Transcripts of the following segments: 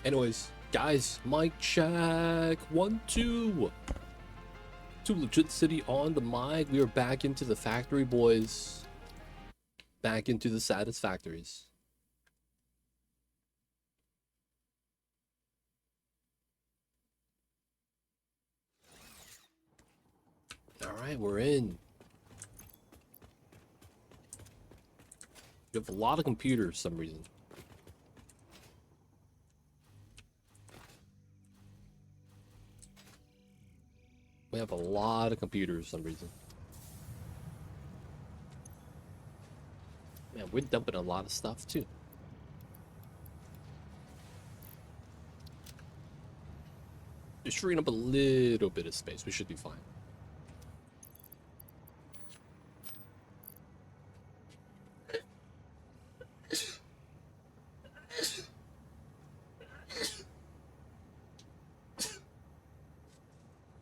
Anyways, guys, mic check. 1, 2. To Legit City on the mic. We are back into the factory, boys. Back into the Satisfactories. Alright, we're in. We have a lot of computers for some reason. We have a lot of computers for some reason. Man, we're dumping a lot of stuff too. Just freeing up a little bit of space. We should be fine.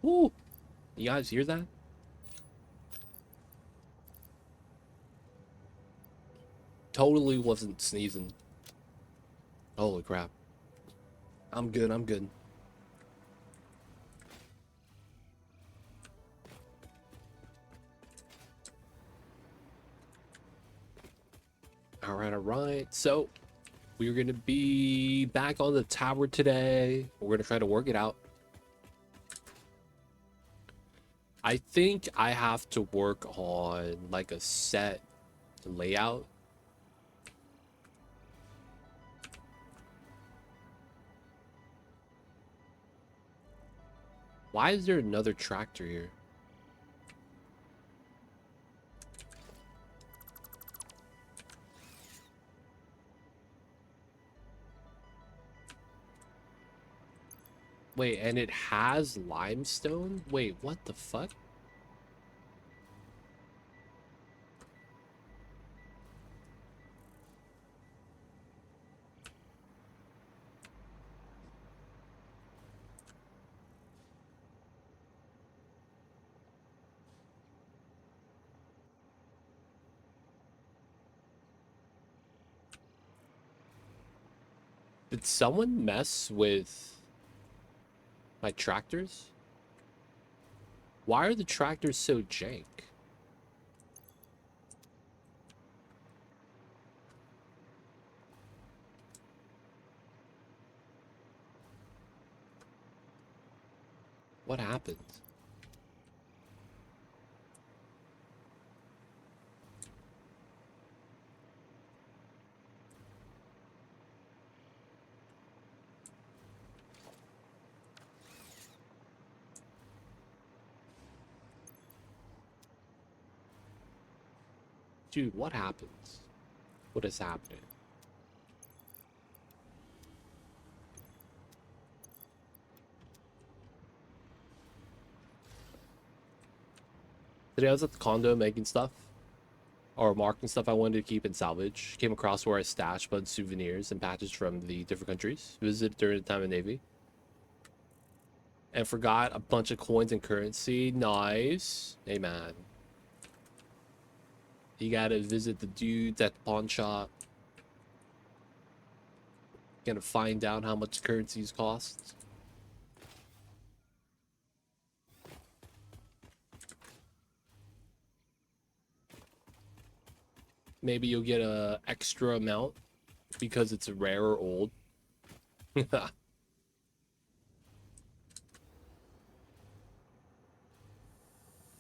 Woo! You guys hear that? Totally wasn't sneezing. Holy crap. I'm good, I'm good. Alright. So, we're gonna be back on the tower today. We're gonna try to work it out. I think I have to work on like a set layout. Why is there another tractor here? Wait, and it has limestone? Wait, what the fuck? Did someone mess with my tractors? Why are the tractors so jank? What happened? Dude, what happens? What is happening? Today I was at the condo making stuff. Or marking stuff I wanted to keep in salvage. Came across where I stashed a bunch of souvenirs and patches from the different countries visited during the time of Navy. And forgot a bunch of coins and currency. Nice. Hey man. You gotta visit the dudes at the pawn shop. Gonna find out how much currencies cost. Maybe you'll get a extra amount because it's rare or old. But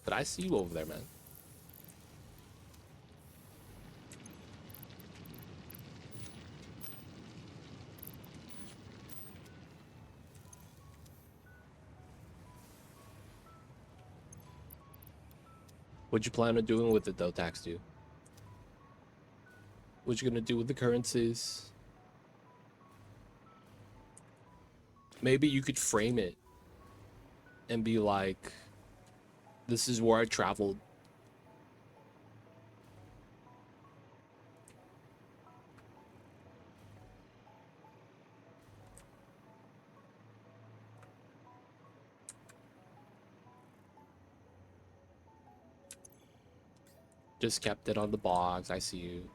I see you over there, man. What you plan on doing with it though, Tax Dude? What you gonna do with the currencies? Maybe you could frame it and be like, this is where I traveled. Just kept it on the box. I see you.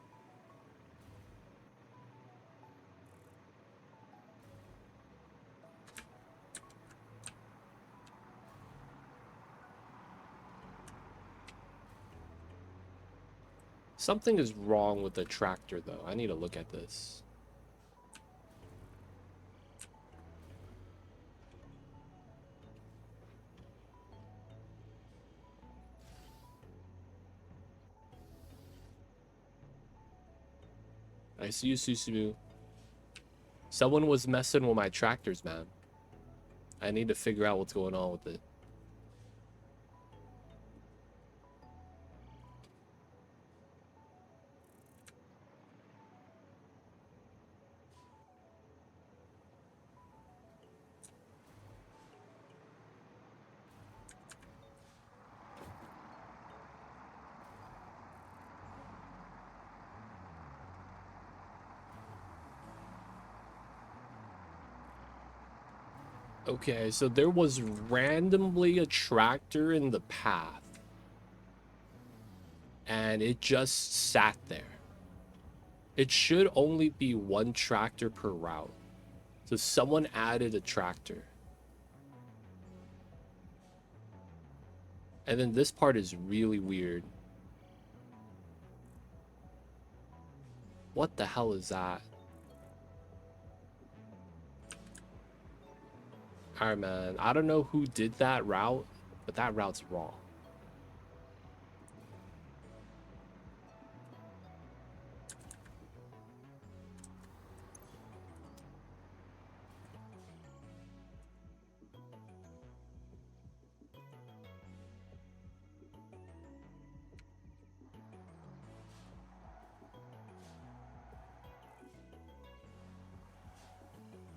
Something is wrong with the tractor, though. I need to look at this. I see you, Susumu. Someone was messing with my tractors, man. I need to figure out what's going on with it. Okay, so there was randomly a tractor in the path. And it just sat there. It should only be one tractor per route. So someone added a tractor. And then this part is really weird. What the hell is that? Alright, man. I don't know who did that route, but that route's wrong.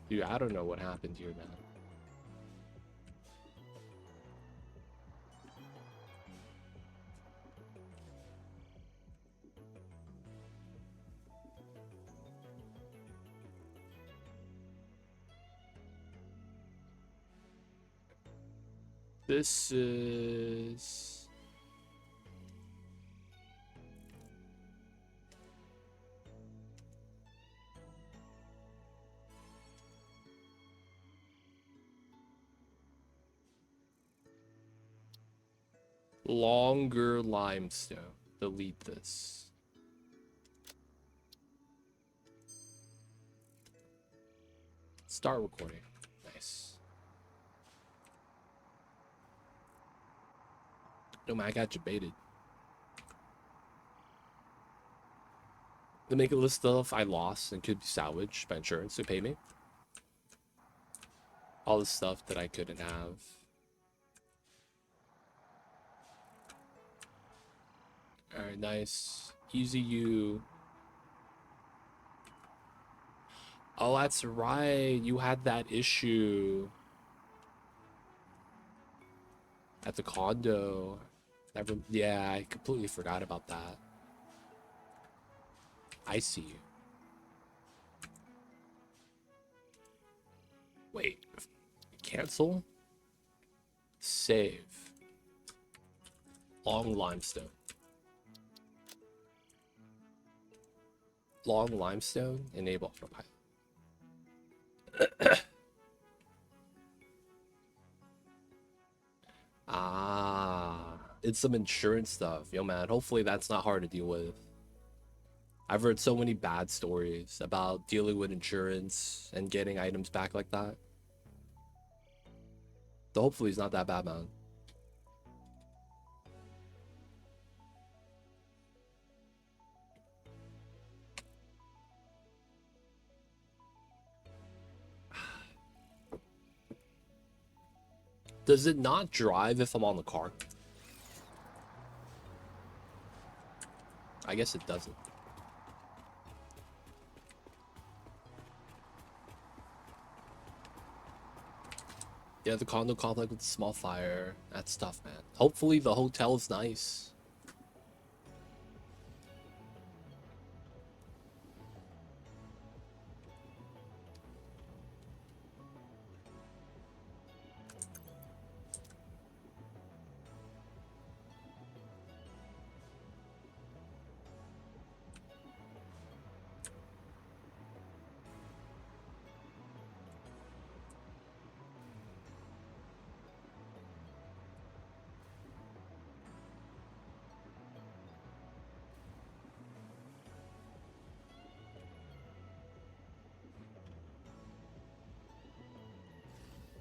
Dude, I don't know what happened here, man. This is... longer limestone. Delete this. Start recording. Nice. No, man, I got you baited. To make a list of stuff I lost and could be salvaged by insurance to pay me. All the stuff that I couldn't have. Alright, nice. Easy you. Oh, that's right. You had that issue at the condo. Yeah, I completely forgot about that. I see you. Wait. Cancel? Save. Long limestone. Long limestone? Enable autopilot. Ah, it's some insurance stuff. Yo, man, hopefully that's not hard to deal with. I've heard so many bad stories about dealing with insurance and getting items back like that. So hopefully it's not that bad, man. Does it not drive if I'm on the car? I guess it doesn't. Yeah, the condo complex with the small fire. That's tough, man. Hopefully the hotel is nice.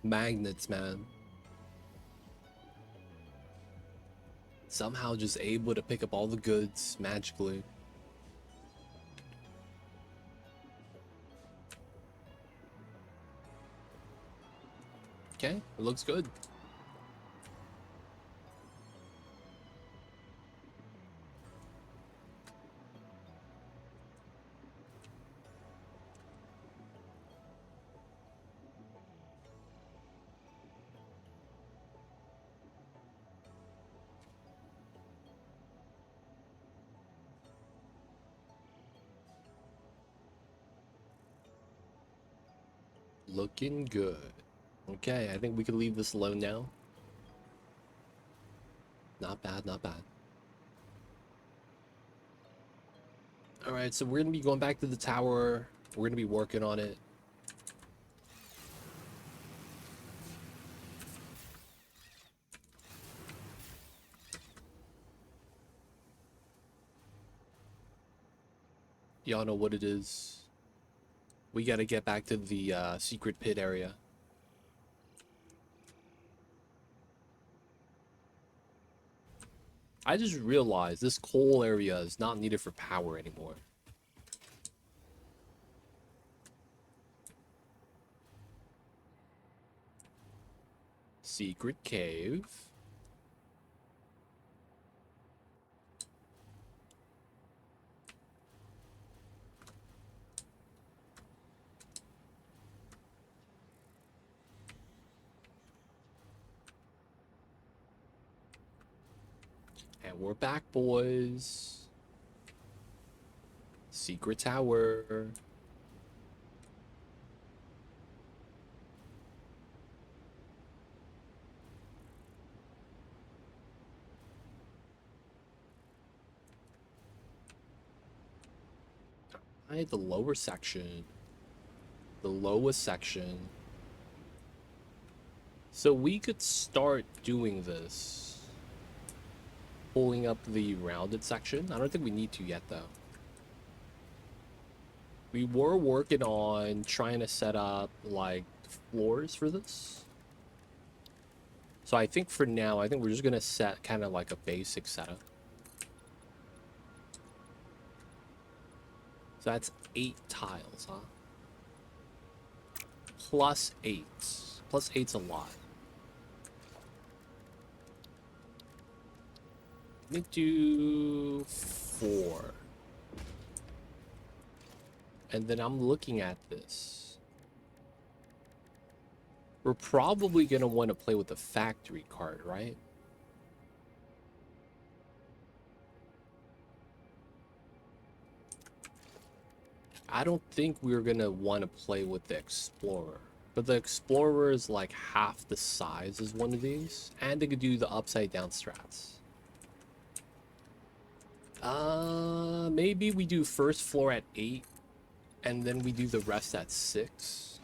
Magnets, man. Somehow just able to pick up all the goods magically. Okay, it looks good. Looking good. Okay, I think we can leave this alone now. Not bad, not bad. Alright, so we're gonna be going back to the tower. We're gonna be working on it. Y'all know what it is. We gotta get back to the secret pit area. I just realized this coal area is not needed for power anymore. Secret cave. And we're back, boys. Secret tower. Alright, the lower section. The lowest section. So we could start doing this. Pulling up the rounded section. I don't think we need to yet, though. We were working on trying to set up, like, floors for this. So I think for now, I think we're just going to set kind of like a basic setup. So that's 8 tiles, huh? Plus 8. Plus 8's a lot. Let me do 4. And then I'm looking at this. We're probably going to want to play with the factory card, right? I don't think we're going to want to play with the Explorer. But the Explorer is like half the size as one of these. And they could do the upside down strats. Maybe we do first floor at 8. And then we do the rest at 6.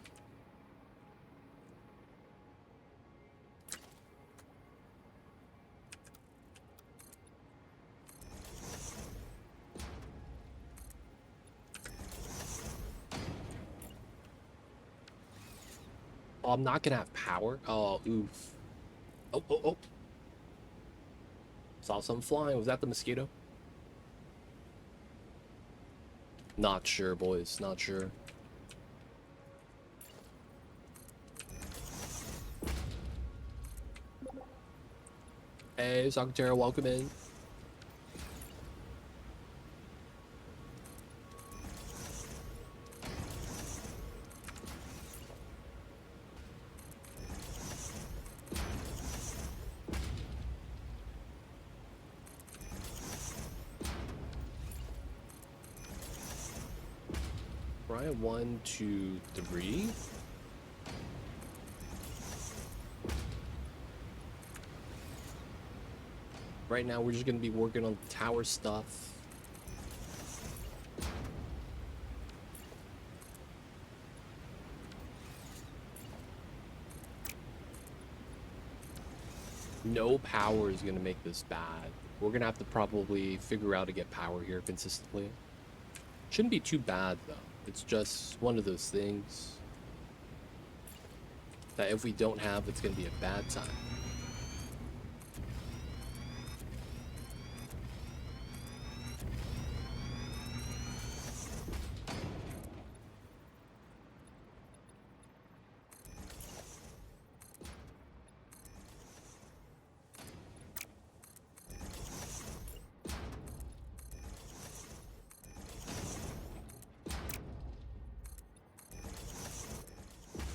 Oh, I'm not gonna have power. Oh, oof. Oh, oh, oh. Saw something flying. Was that the mosquito? Not sure, boys. Not sure. Hey, Sakatera, welcome in. Right, 1, 2, 3. Right now, we're just gonna be working on tower stuff. No power is gonna make this bad. We're gonna have to probably figure out to get power here consistently. Shouldn't be too bad though. It's just one of those things. that if we don't have, it's gonna be a bad time.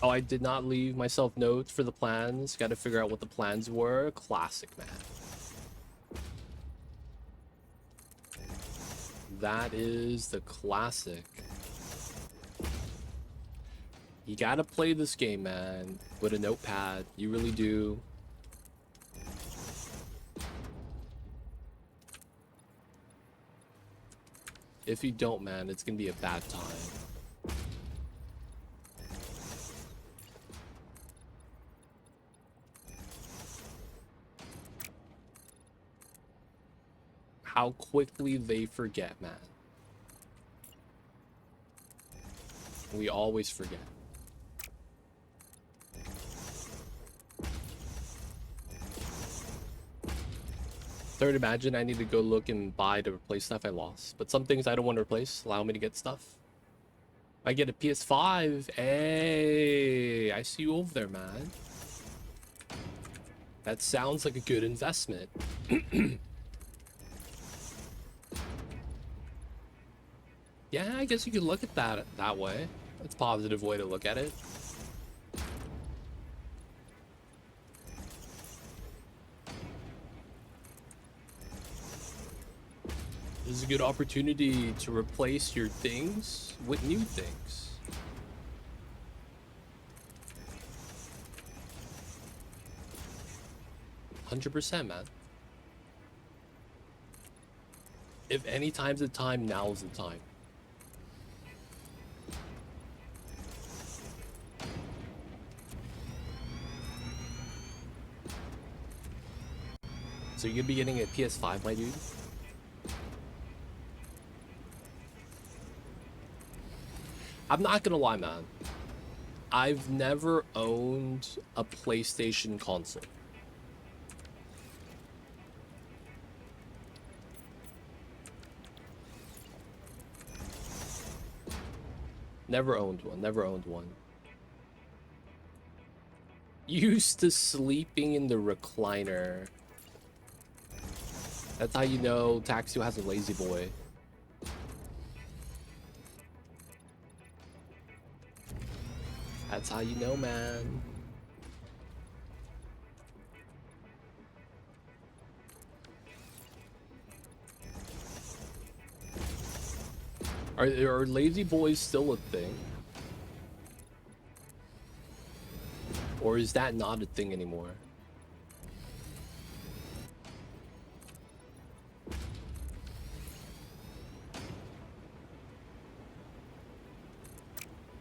Oh, I did not leave myself notes for the plans. Got to figure out what the plans were. Classic, man. That is the classic. You gotta play this game, man, with a notepad. You really do. If you don't, man, it's gonna be a bad time. How quickly they forget, man. We always forget. Third, imagine I need to go look and buy to replace stuff I lost. But some things I don't want to replace allow me to get stuff. I get a PS5. Hey, I see you over there, man. That sounds like a good investment. Yeah, I guess you could look at that way. That's a positive way to look at it. This is a good opportunity to replace your things with new things. %, man. If any time's the time, now's the time. So you're gonna be getting a PS5, my dude? I'm not gonna lie, man. I've never owned a PlayStation console. Never owned one, never owned one. Used to sleeping in the recliner. That's how you know Taxio has a lazy boy. That's how you know, man. Are lazy boys still a thing? Or is that not a thing anymore?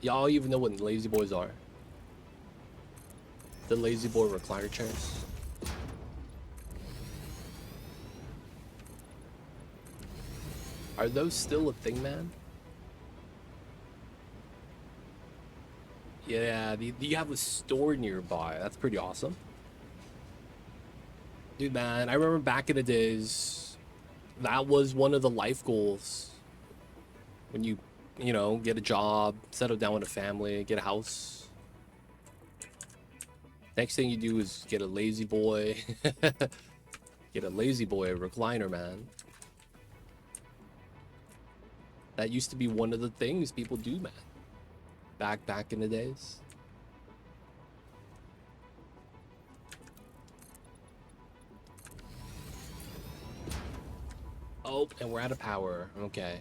Y'all even know what lazy boys are? The lazy boy recliner chairs. Are those still a thing, man? Yeah, you have a store nearby. That's pretty awesome. Dude, man, I remember back in the days, that was one of the life goals. When you know, get a job, settle down with a family, get a house. Next thing you do is get a lazy boy. Get a lazy boy, a recliner, man. That used to be one of the things people do, man. Back in the days. Oh, and we're out of power. Okay.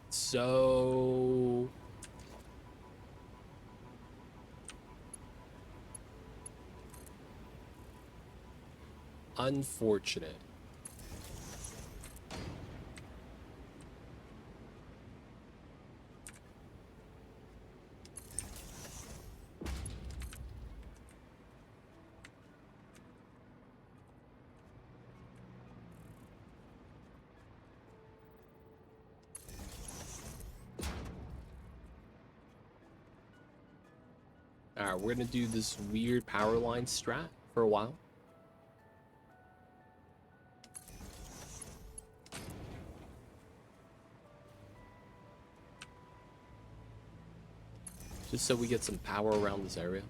So... unfortunate. Alright, we're gonna do this weird power line strat for a while. Just so we get some power around this area.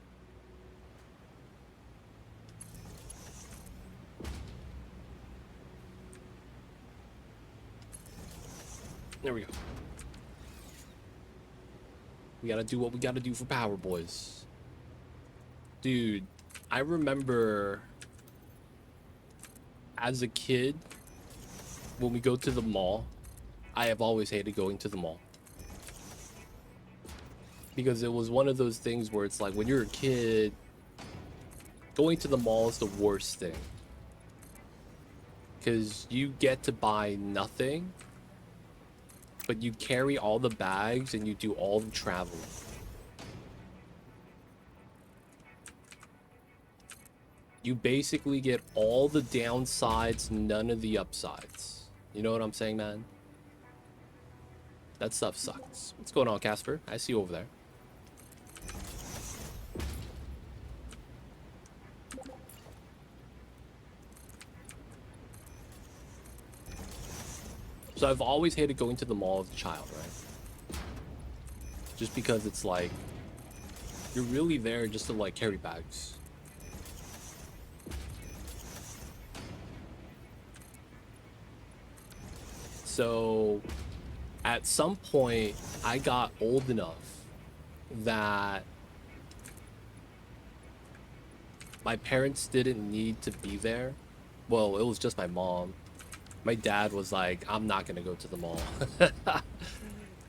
There we go. We gotta do what we gotta do for power, boys. Dude, I remember as a kid, when we go to the mall, I have always hated going to the mall. Because it was one of those things where it's like, when you're a kid, going to the mall is the worst thing. Because you get to buy nothing, but you carry all the bags and you do all the traveling. You basically get all the downsides, none of the upsides. You know what I'm saying, man? That stuff sucks. What's going on, Casper? I see you over there. So I've always hated going to the mall as a child, right? Just because it's like, you're really there just to like carry bags. So at some point, I got old enough that my parents didn't need to be there. Well, it was just my mom. My dad was like, I'm not gonna go to the mall.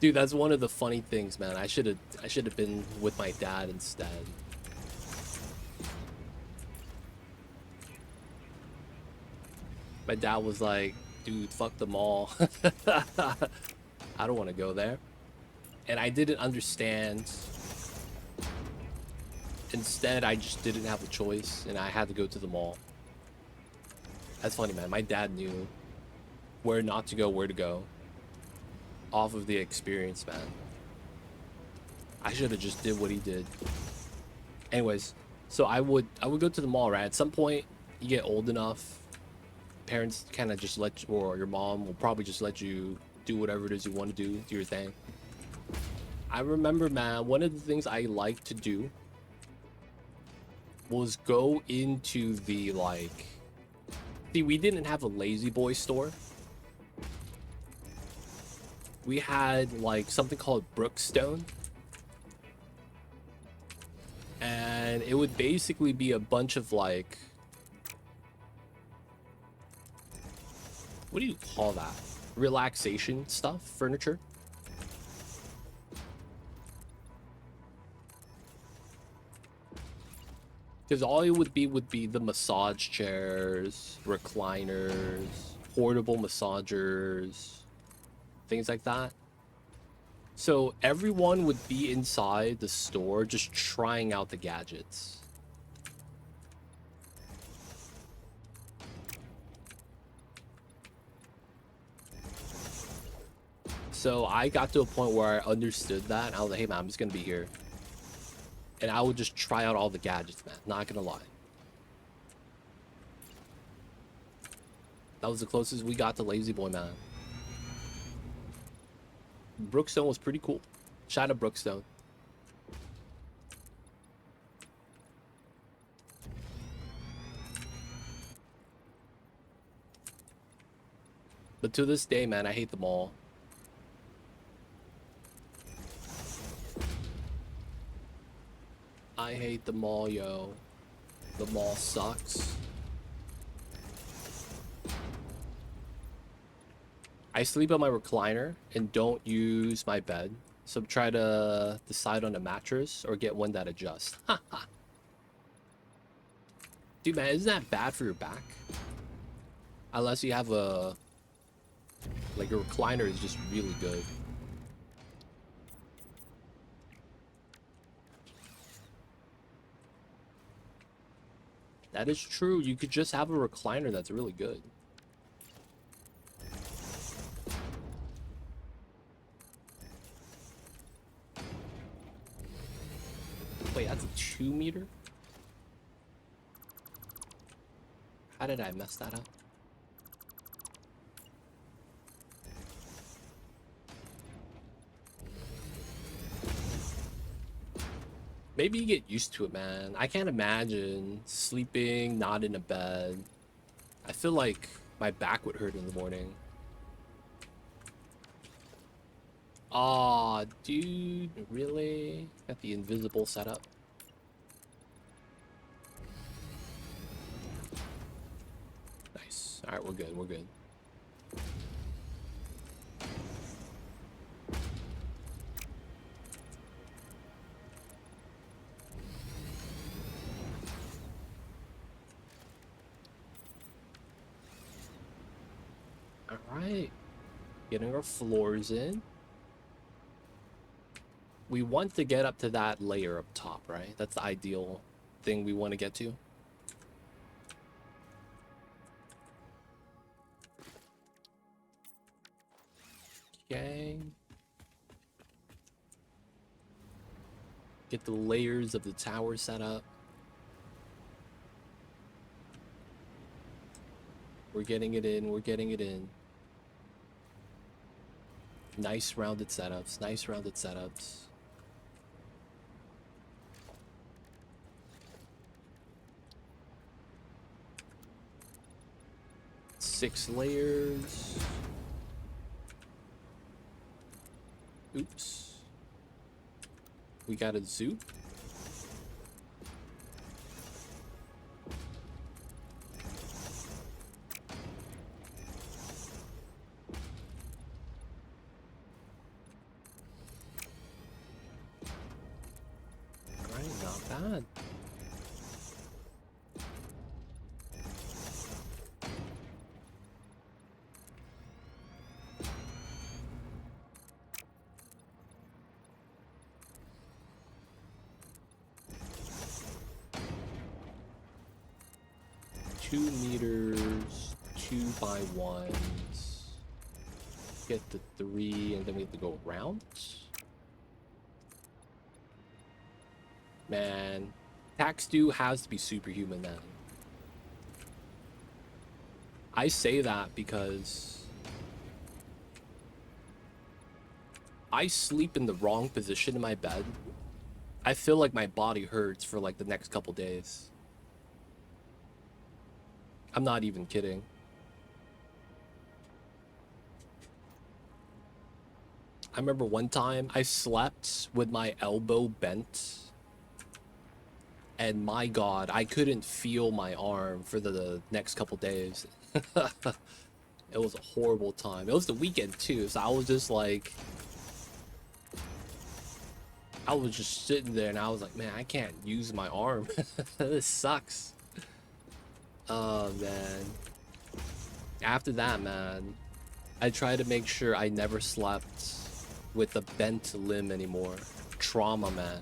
Dude, that's one of the funny things, man. I should have been with my dad instead. My dad was like, dude, fuck the mall. I don't want to go there. And I didn't understand. Instead, I just didn't have a choice, and I had to go to the mall. That's funny, man. My dad knew where not to go, where to go, off of the experience, man. I should have just did what he did. Anyways, so I would go to the mall, right? At some point, you get old enough, parents kind of just let you, or your mom will probably just let you do whatever it is you want to do your thing. I remember, man, one of the things I liked to do was go into the, like, see, we didn't have a Lazy Boy store. We had like something called Brookstone, and it would basically be a bunch of like, what do you call that? Relaxation stuff, furniture. Because all it would be the massage chairs, recliners, portable massagers, things like that. So everyone would be inside the store just trying out the gadgets. So I got to a point where I understood that, and I was like, hey man, I'm just gonna be here. And I would just try out all the gadgets, man, not gonna lie. That was the closest we got to Lazy Boy, man. Brookstone was pretty cool. Shout out Brookstone. But to this day, man, I hate the mall. I hate the mall, yo. The mall sucks. I sleep on my recliner and don't use my bed. So try to decide on a mattress or get one that adjusts. Dude, man, isn't that bad for your back? Unless you have a... like, your recliner is just really good. That is true. You could just have a recliner that's really good. Wait, Wait, that's a 2 meter? How did I mess that up? Maybe you get used to it, man. I can't imagine sleeping not in a bed. I feel like my back would hurt in the morning. Aw, dude, really? Got the invisible setup. Nice. Alright, we're good, we're good. Alright. Getting our floors in. We want to get up to that layer up top, right? That's the ideal thing we want to get to. Okay. Get the layers of the tower set up. We're getting it in, we're getting it in. Nice rounded setups, nice rounded setups. Six layers. Oops. We got a zoop. Alright, not bad. Two meters, 2x1s. Get the 3, and then we have to go around. Man, Taxdu has to be superhuman, man. I say that because I sleep in the wrong position in my bed. I feel like my body hurts for like the next couple days. I'm not even kidding. I remember one time I slept with my elbow bent. And my God, I couldn't feel my arm for the next couple days. It was a horrible time. It was the weekend too, so I was just like... I was just sitting there and I was like, man, I can't use my arm. This sucks. Oh, man. After that, man, I tried to make sure I never slept with a bent limb anymore. Trauma, man.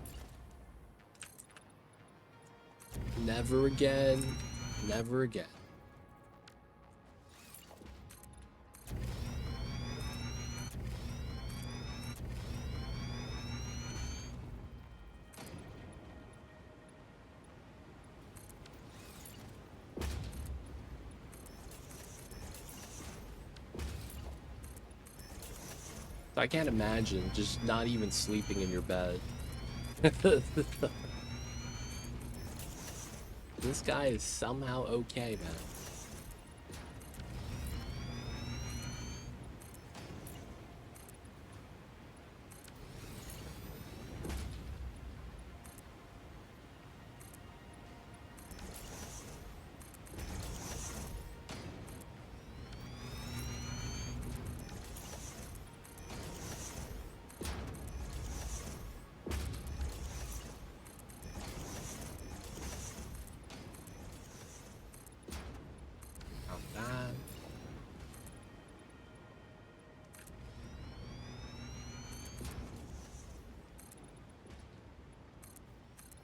Never again. Never again. I can't imagine just not even sleeping in your bed. This guy is somehow okay, man.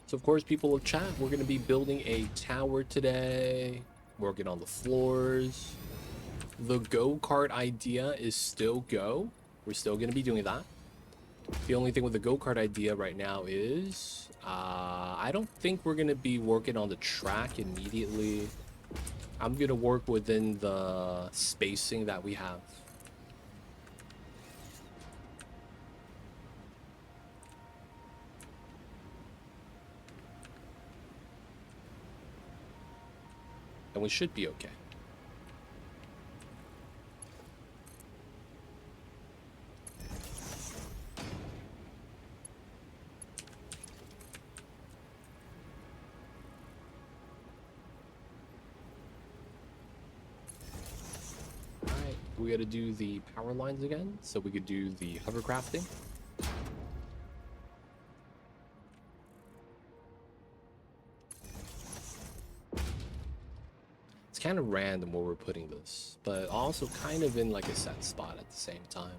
So of course, people will chat. We're going to be building a tower today, working on the floors. The go-kart idea is still go. We're still going to be doing that. The only thing with the go-kart idea right now is I don't think we're gonna be working on the track immediately. I'm gonna work within the spacing that we have. And we should be okay. Alright, we gotta do the power lines again, so we could do the hovercrafting. It's kind of random where we're putting this, but also kind of in like a set spot at the same time.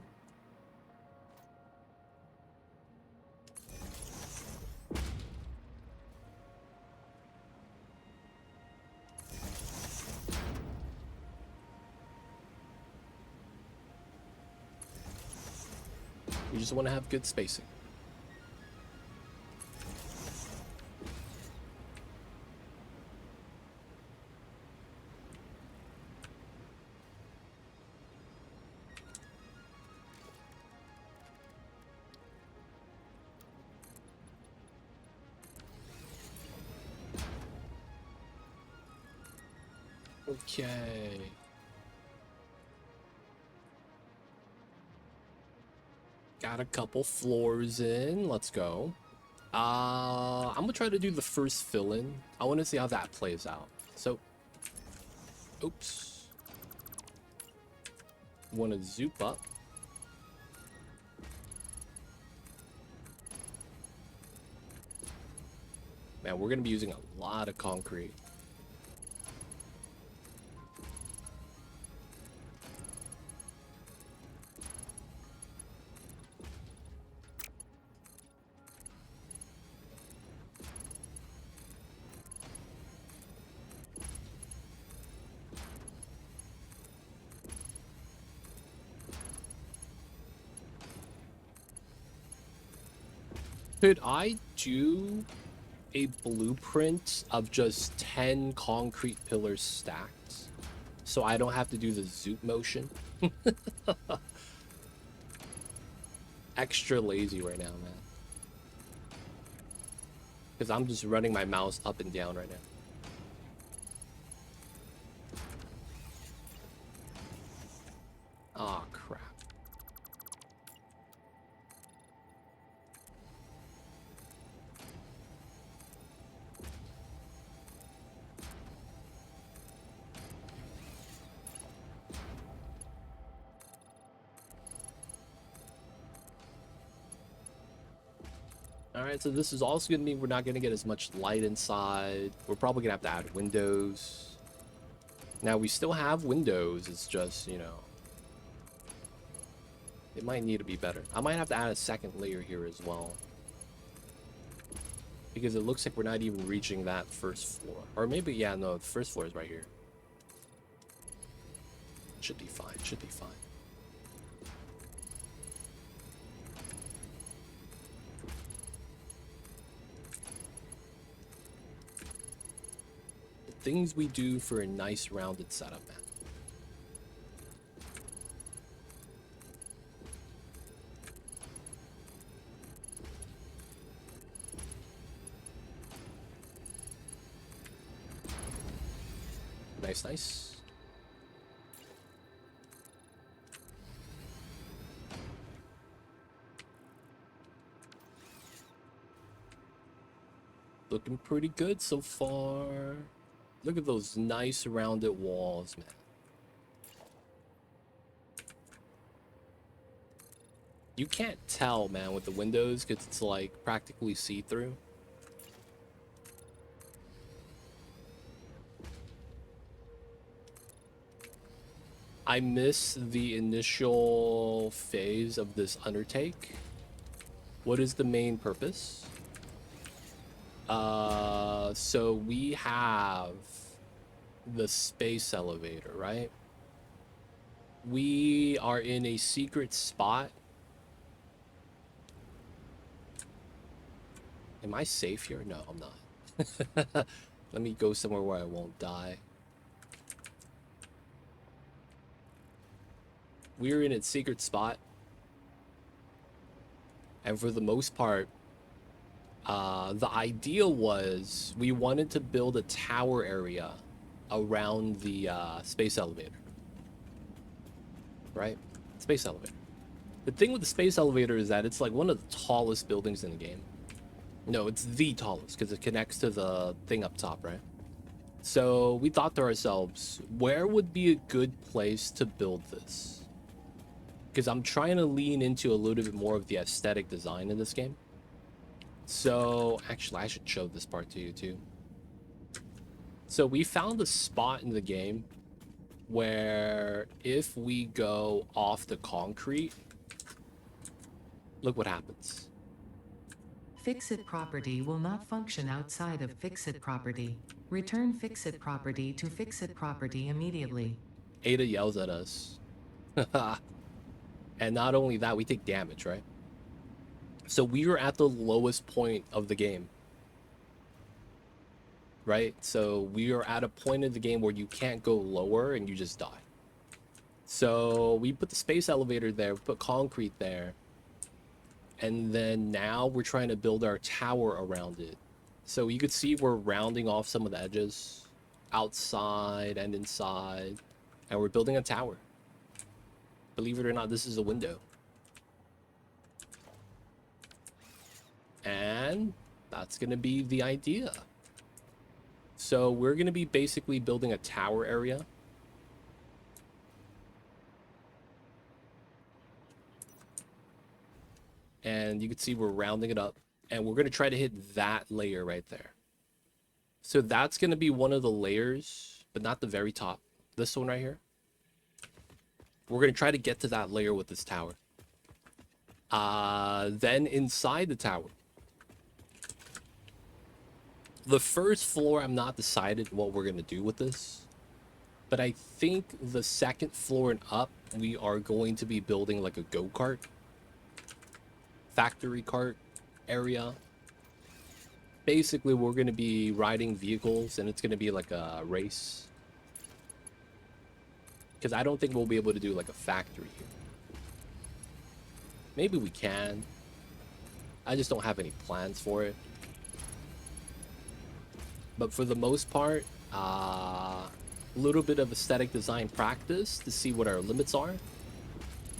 You just want to have good spacing. Okay. Got a couple floors in. Let's go. I'm gonna try to do the first fill-in. I want to see how that plays out. So, oops. Want to zoop up. Man, we're gonna be using a lot of concrete. Could I do a blueprint of just 10 concrete pillars stacked so I don't have to do the zoop motion? Extra lazy right now, man. Because I'm just running my mouse up and down right now. Oh, crap. Alright, so this is also going to mean we're not going to get as much light inside. We're probably going to have to add windows. Now, we still have windows. It's just, you know, it might need to be better. I might have to add a second layer here as well. Because it looks like we're not even reaching that first floor. Or maybe, yeah, no, the first floor is right here. Should be fine, should be fine. The things we do for a nice rounded setup, man. Nice, nice. Looking pretty good so far. Look at those nice rounded walls, man. You can't tell, man, with the windows because it's like practically see-through. I miss the initial phase of this undertake. What is the main purpose? So we have the space elevator, right? We are in a secret spot Am I safe here? No, I'm not. Let me go somewhere where I won't die. We're in a secret spot. And for the most part, the idea was we wanted to build a tower area around the space elevator. Right? Space elevator. The thing with the space elevator is that it's like one of the tallest buildings in the game. No, it's the tallest because it connects to the thing up top, right? So we thought to ourselves, where would be a good place to build this? Because I'm trying to lean into a little bit more of the aesthetic design in this game. So actually, I should show this part to you too. So we found a spot in the game where if we go off the concrete, look what happens. Fixit property will not function outside of Fixit property. Return Fixit property to Fixit property immediately. Ada yells at us. And not only that, we take damage, right? So we were at the lowest point of the game. Right? So we are at a point in the game where you can't go lower and you just die. So we put the space elevator there, we put concrete there. And then now we're trying to build our tower around it. So you could see we're rounding off some of the edges outside and inside. And we're building a tower. Believe it or not, this is a window. And that's going to be the idea. So we're going to be basically building a tower area. And you can see we're rounding it up. And we're going to try to hit that layer right there. So that's going to be one of the layers, but not the very top. This one right here. We're going to try to get to that layer with this tower. Then inside the tower. The first floor, I'm not decided what we're going to do with this. But I think the second floor and up, we are going to be building like a go-kart. Factory kart area. Basically, we're going to be riding vehicles and it's going to be like a race. Because I don't think we'll be able to do like a factory here. Maybe we can. I just don't have any plans for it. But for the most part, a little bit of aesthetic design practice to see what our limits are.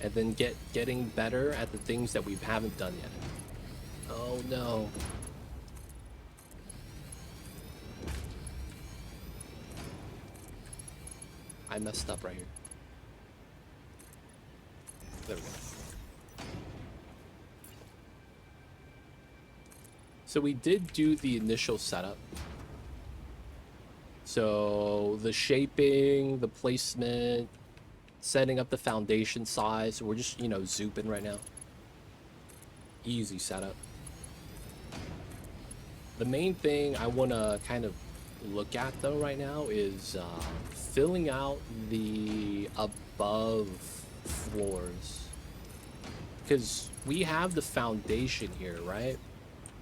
And then getting better at the things that we haven't done yet. Oh no. I messed up right here. There we go. So we did do the initial setup. So the shaping, the placement, setting up the foundation size. We're just, you know, zooping right now. Easy setup. The main thing I want to kind of look at though right now is filling out the above floors. Because we have the foundation here, right?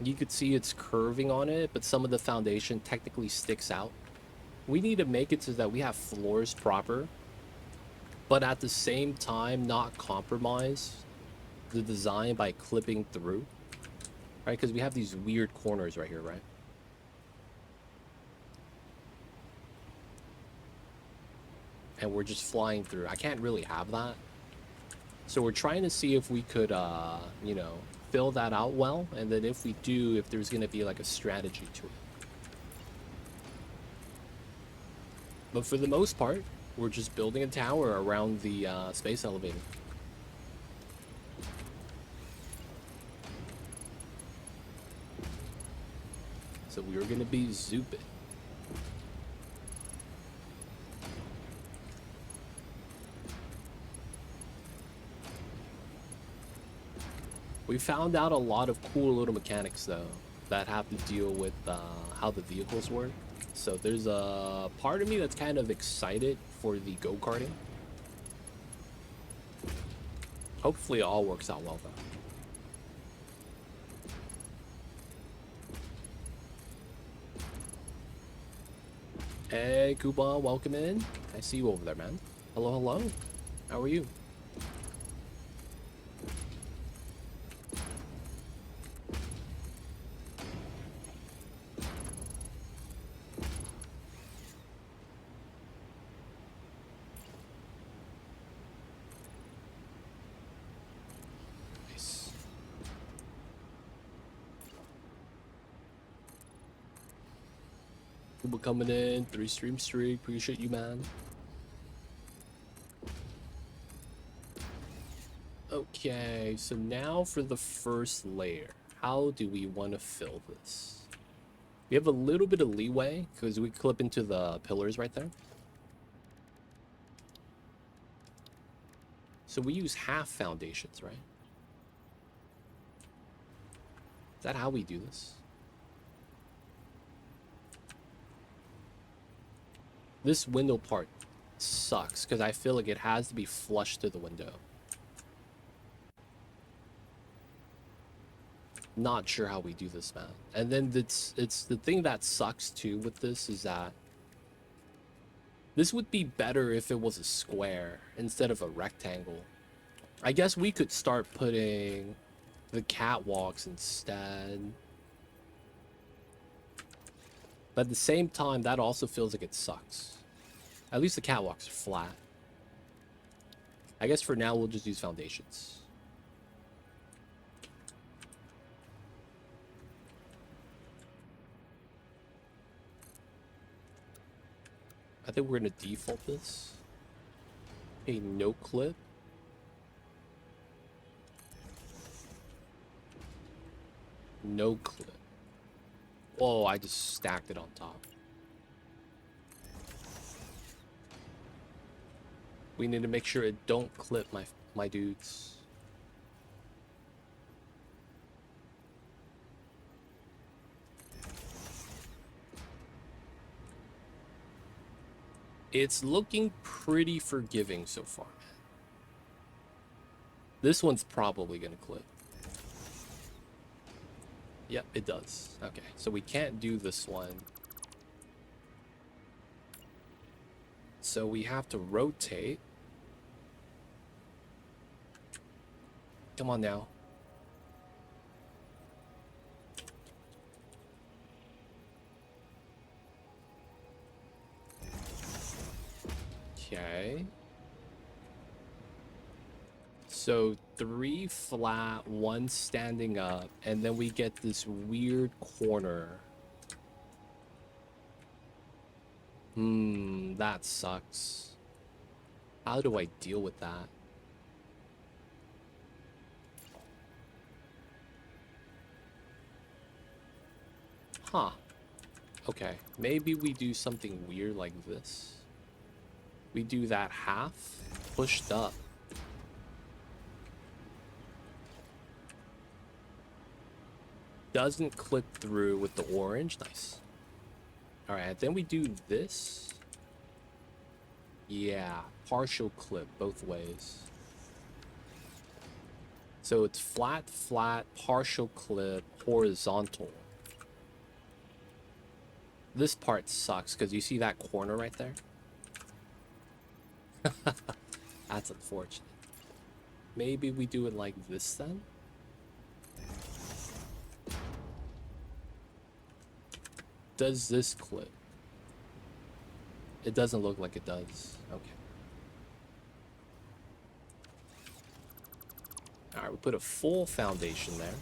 You could see it's curving on it, but some of the foundation technically sticks out. We need to make it so that we have floors proper, but at the same time not compromise the design by clipping through, right? Because we have these weird corners right here, right? And we're just flying through. I can't really have that. So we're trying to see if we could, you know, fill that out well. And then if we do, if there's going to be like a strategy to it. But for the most part, we're just building a tower around the space elevator. So we're going to be zooping. We found out a lot of cool little mechanics, though, that have to deal with how the vehicles work. So there's a part of me that's kind of excited for the go-karting. Hopefully it all works out well, though. Hey, Kuba, welcome in. I see you over there, man. Hello, hello. How are you? Nice. Kuba coming in. 3-stream streak. Appreciate you, man. Okay, so now for the first layer. How do we want to fill this? We have a little bit of leeway because we clip into the pillars right there. So we use half foundations, right? Is that how we do this? This window part sucks because I feel like it has to be flush to the window. Not sure how we do this, man. And then it's the thing that sucks too with this is that this would be better if it was a square instead of a rectangle. I guess we could start putting the catwalks instead. But at the same time, that also feels like it sucks. At least the catwalks are flat. I guess for now, we'll just use foundations. I think we're going to default this. A no clip. No clip. Oh, I just stacked it on top. We need to make sure it don't clip my dudes. It's looking pretty forgiving so far. This one's probably gonna clip. Yep, it does. Okay, so we can't do this one. So we have to rotate. Come on now. Okay. So 3 flat, 1 standing up, and then we get this weird corner. That sucks. How do I deal with that? Huh. Okay, maybe we do something weird like this. We do that half pushed up. Doesn't clip through with the orange. Nice. All right, then we do this. Yeah, partial clip both ways. So it's flat, flat, partial clip, horizontal. This part sucks because you see that corner right there? That's unfortunate. Maybe we do it like this then? Does this clip? It doesn't look like it does. Okay. Alright, we put a full foundation there.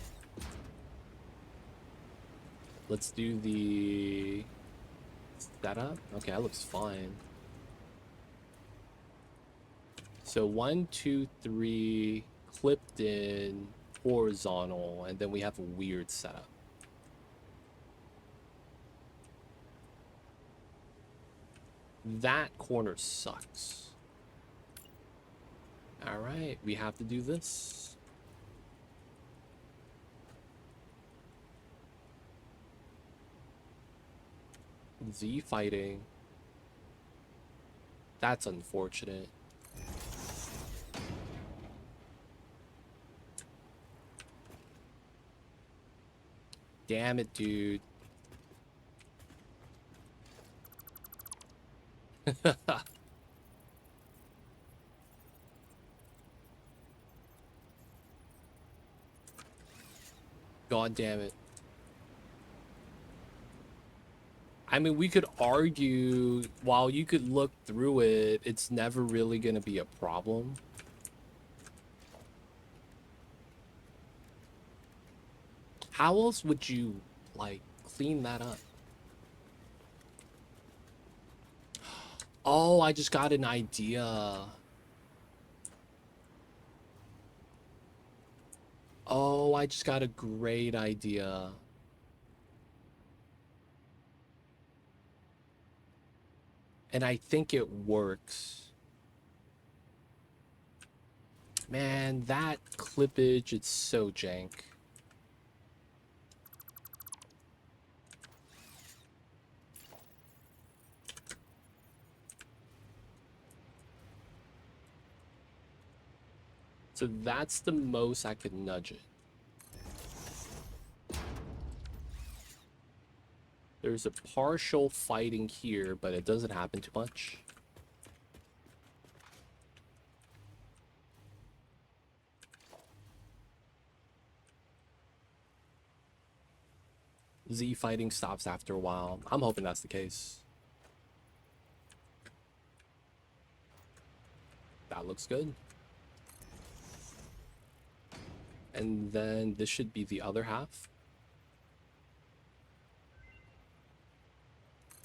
Let's do the setup. Okay, that looks fine. So 1, 2, 3, clipped in, horizontal, and then we have a weird setup. That corner sucks. Alright, we have to do this. Z fighting. That's unfortunate. Damn it, dude. God damn it. I mean, we could argue, while you could look through it, it's never really going to be a problem. How else would you, like, clean that up? Oh, I just got an idea. Oh, I just got a great idea. And I think it works. Man, that clippage, it's so jank. So that's the most I could nudge it. There's a partial fighting here, but it doesn't happen too much. Z fighting stops after a while. I'm hoping that's the case. That looks good. And then this should be the other half.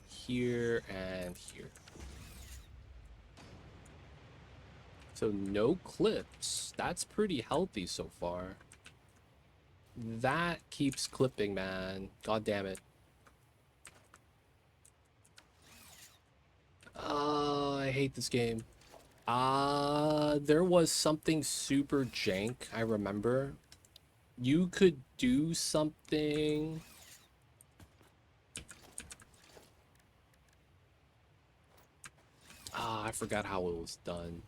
Here and here. So no clips. That's pretty healthy so far. That keeps clipping, man. God damn it. I hate this game. There was something super jank, I remember. You could do something. I forgot how it was done.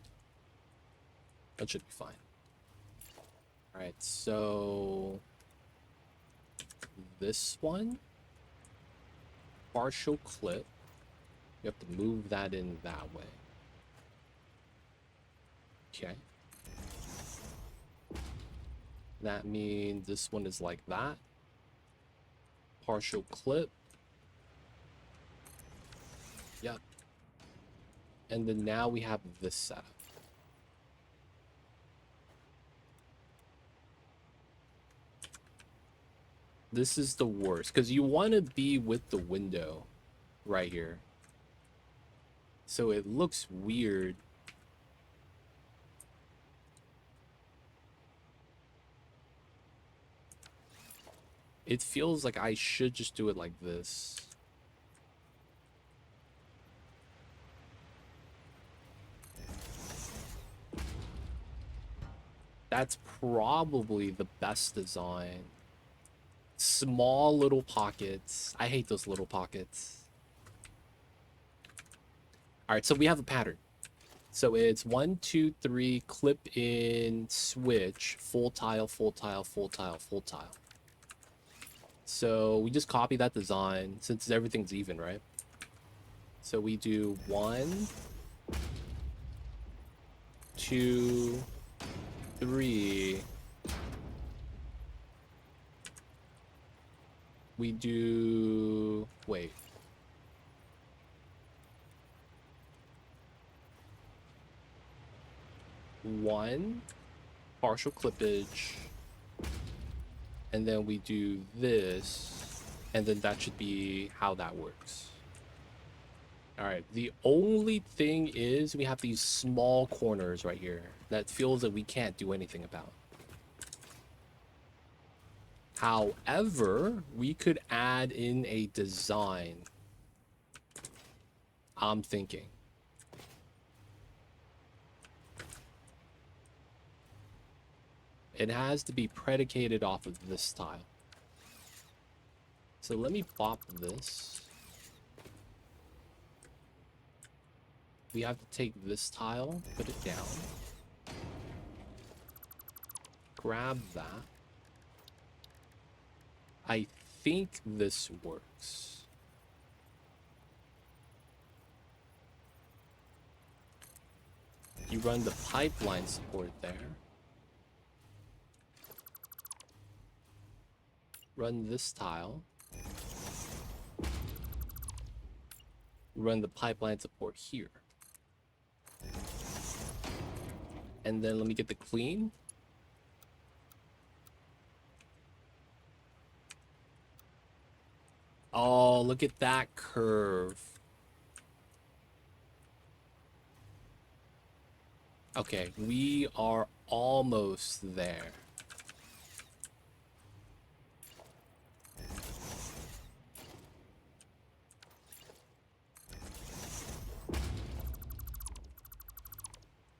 That should be fine. Alright, so this one, partial clip. You have to move that in that way. Okay. That means this one is like that. Partial clip. Yep. And then now we have this setup. This is the worst, because you want to be with the window right here. So it looks weird. It feels like I should just do it like this. That's probably the best design. Small little pockets. I hate those little pockets. All right, so we have a pattern. So it's 1, 2, 3, clip in, switch, full tile, full tile, full tile, full tile. So we just copy that design since everything's even, right? So we do 1, 2, 3. We do, wait. One, partial clippage. And then we do this. And then that should be how that works. All right. The only thing is we have these small corners right here that feels that we can't do anything about. However, we could add in a design. I'm thinking. It has to be predicated off of this tile. So let me pop this. We have to take this tile, put it down. Grab that. I think this works. You run the pipeline support there. Run this tile. Run the pipeline support here. And then let me get the clean. Oh, look at that curve. Okay, we are almost there.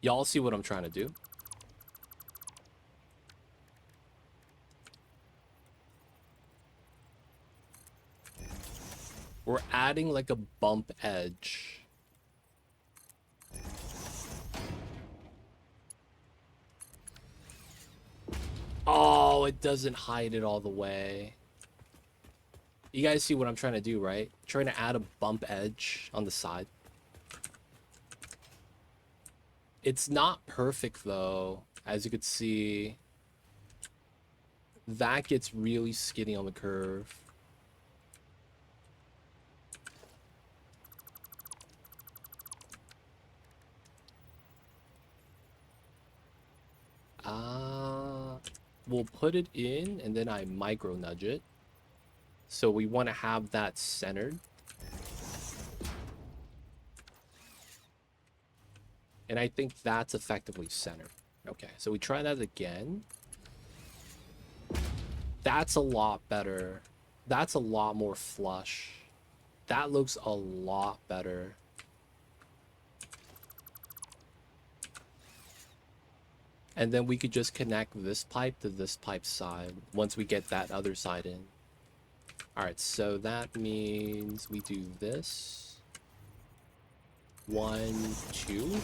Y'all see what I'm trying to do? We're adding like a bump edge. Oh, it doesn't hide it all the way. You guys see what I'm trying to do, right? Trying to add a bump edge on the side. It's not perfect though. As you could see, that gets really skinny on the curve. We'll put it in and then I micro nudge it. So we want to have that centered. And I think that's effectively centered. Okay, so we try that again. That's a lot better. That's a lot more flush. That looks a lot better. And then we could just connect this pipe to this pipe side once we get that other side in. Alright, so that means we do this. 1, 2.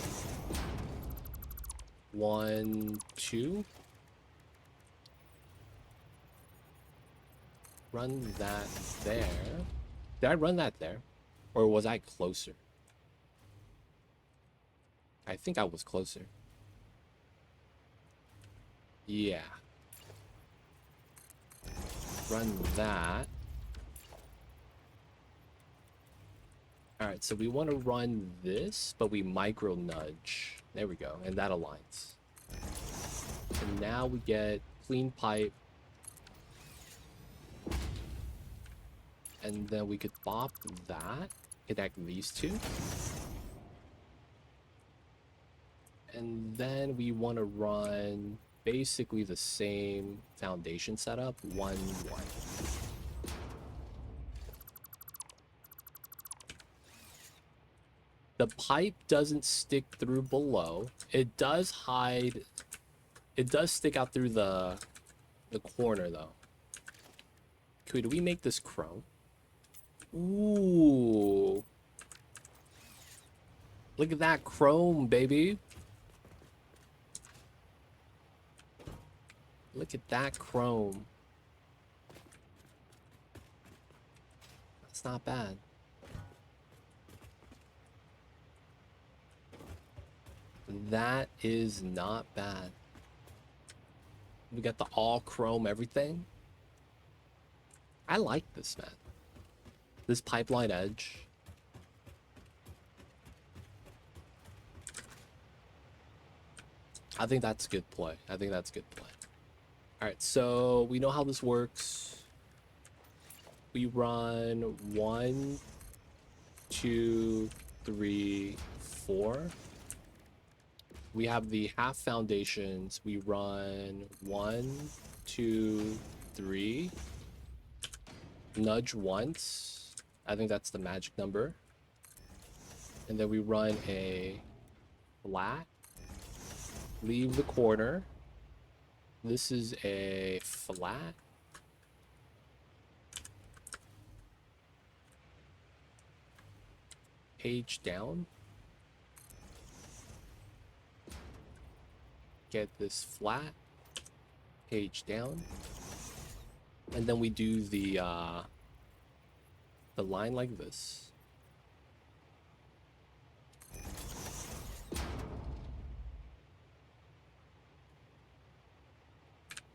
1, 2. Run that there. Did I run that there? Or was I closer? I think I was closer. Yeah. Run that. Alright, so we want to run this, but we micro nudge. There we go, and that aligns. And now we get clean pipe. And then we could bop that, connect these two. And then we want to run basically the same foundation setup, 1, 1. The pipe doesn't stick through below. It does hide. It does stick out through the corner though. Okay, do we make this chrome? Ooh. Look at that chrome, baby. Look at that chrome. That's not bad. That is not bad. We got the all chrome everything. I like this, man. This pipeline edge. I think that's a good play. I think that's a good play. Alright, so we know how this works. We run 1, 2, 3, 4. We have the half foundations. We run 1, 2, 3. Nudge once. I think that's the magic number. And then we run a flat. Leave the corner. This is a flat. Page down. Get this flat. Page down. And then we do the line like this.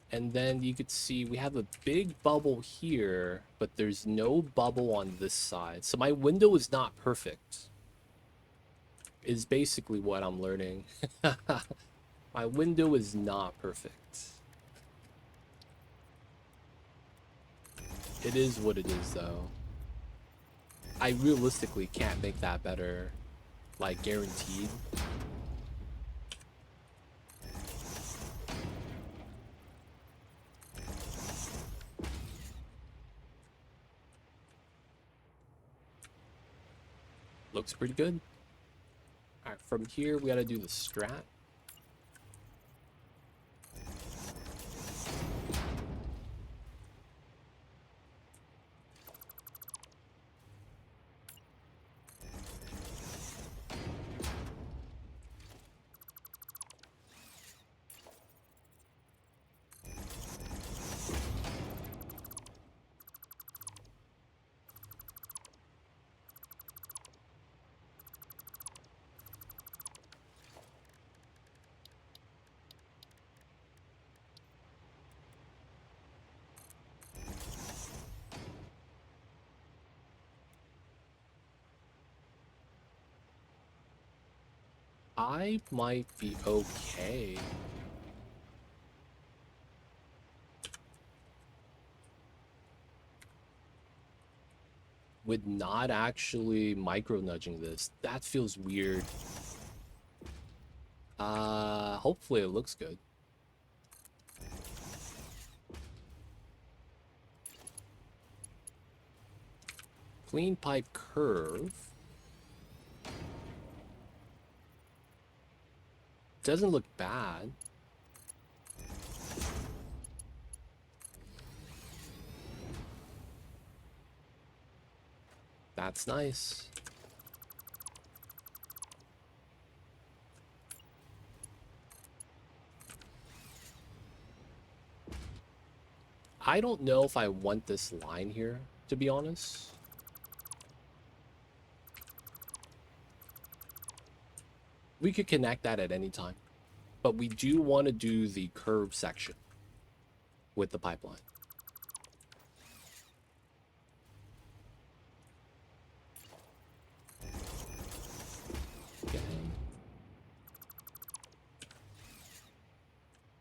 And then you could see we have a big bubble here, but there's no bubble on this side. So my window is not perfect, is basically what I'm learning. My window is not perfect. It is what it is, though. I realistically can't make that better, like guaranteed. Looks pretty good. All right, from here we gotta do the strat. I might be okay. With not actually micro nudging this. That feels weird. Hopefully it looks good. Clean pipe curve. Doesn't look bad. That's nice. I don't know if I want this line here, to be honest. We could connect that at any time. But we do want to do the curve section with the pipeline. Okay.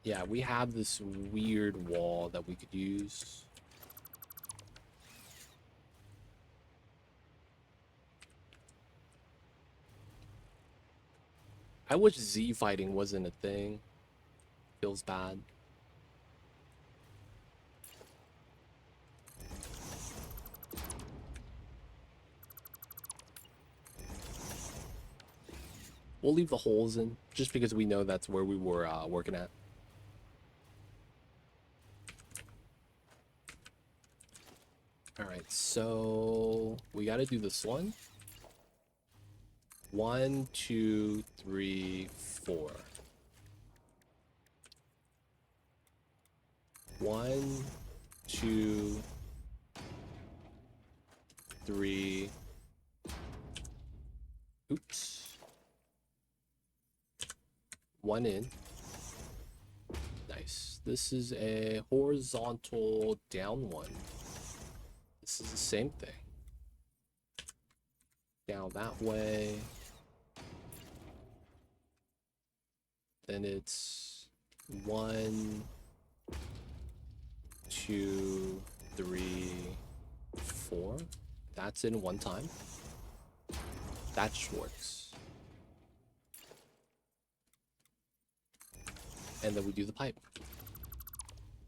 Yeah, we have this weird wall that we could use. I wish Z fighting wasn't a thing. Feels bad. We'll leave the holes in, just because we know that's where we were working at. Alright, so we gotta do this one. 1, 2, 3, 4. 1, 2, 3. Oops. 1 in. Nice. This is a horizontal down one. This is the same thing. Down that way. Then it's 1, 2, 3, 4. That's in one time. That just works. And then we do the pipe.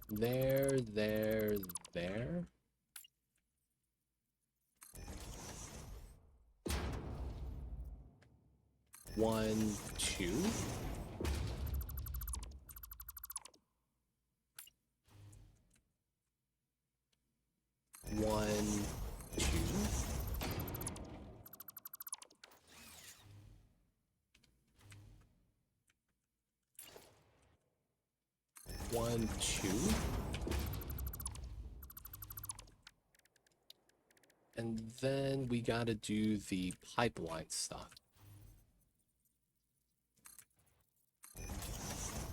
There, there, there. One, two. One, two. One, two. And then we gotta do the pipeline stuff.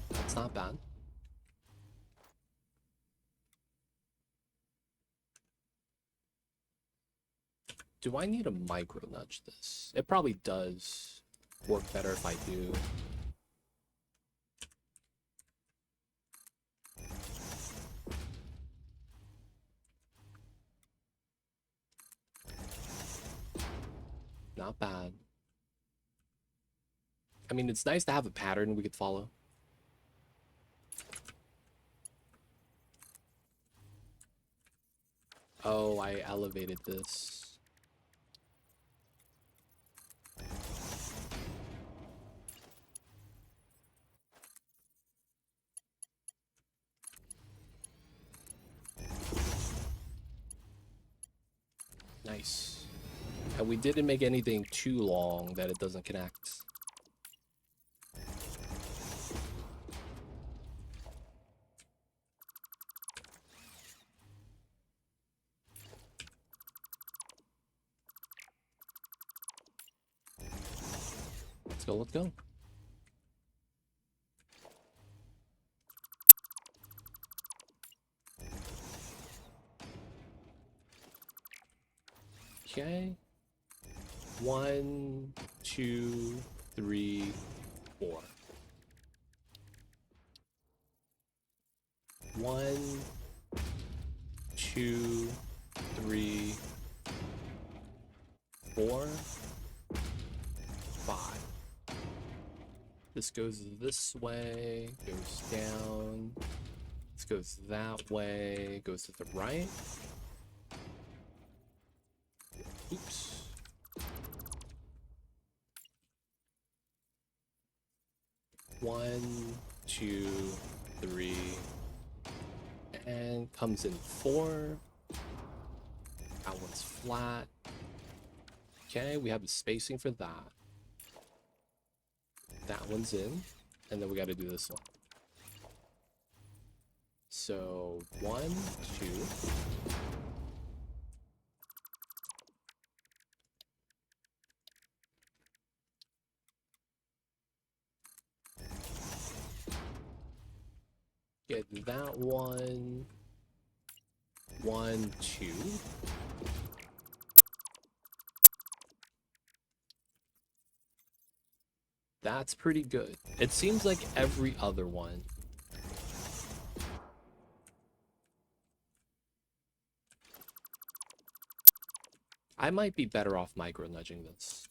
That's not bad. Do I need to micro nudge this? It probably does work better if I do. Not bad. I mean, it's nice to have a pattern we could follow. Oh, I elevated this. Nice. And we didn't make anything too long that it doesn't connect. Let's go, let's go. Okay. 1, 2, 3, 4. 1, 2, 3, 4, 5. This goes this way, goes down. This goes that way, goes to the right. Oops. One, 2, 3, and comes in 4. That one's flat. Okay, we have the spacing for that. That one's in, and then we got to do this one. So 1, 2. Get that one. 1, 2. That's pretty good. It seems like every other one. I might be better off micro nudging this.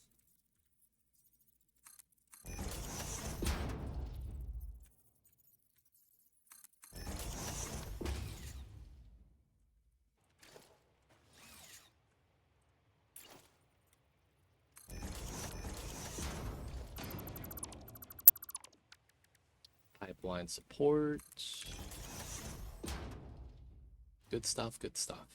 Pipeline support. Good stuff, good stuff.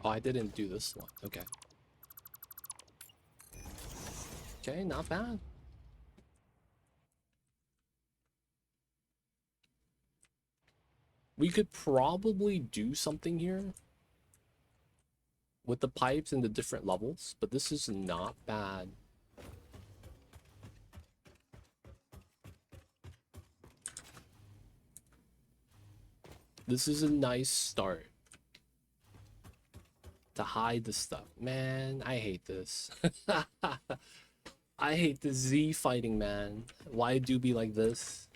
Oh, I didn't do this one. Okay. Okay, not bad. We could probably do something here with the pipes and the different levels, but this is not bad. This is a nice start to hide the stuff. Man, I hate this. I hate the Z fighting, man. Why do be like this?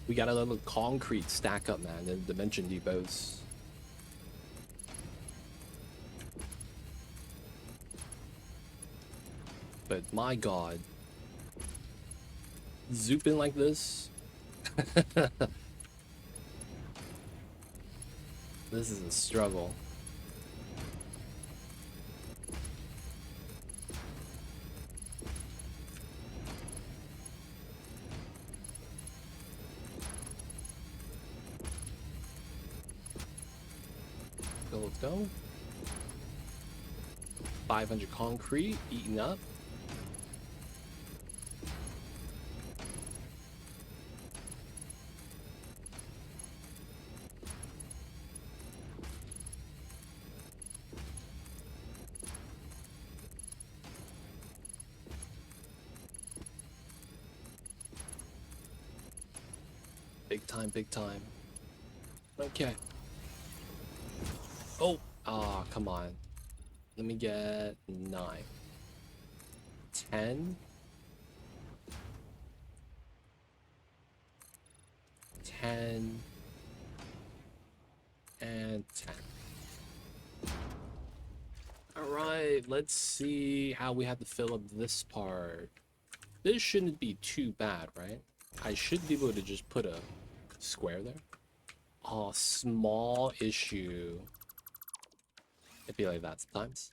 We gotta let the concrete stack up, man, in dimension depots. But my god, zooping like this. This is a struggle. Let's go. 500 concrete, eaten up. Big time, big time. Okay. Oh, ah, come on. Let me get 9. 10. 10. And 10. Alright, let's see how we have to fill up this part. This shouldn't be too bad, right? I should be able to just put a square there. Oh, small issue. It'd be like that sometimes.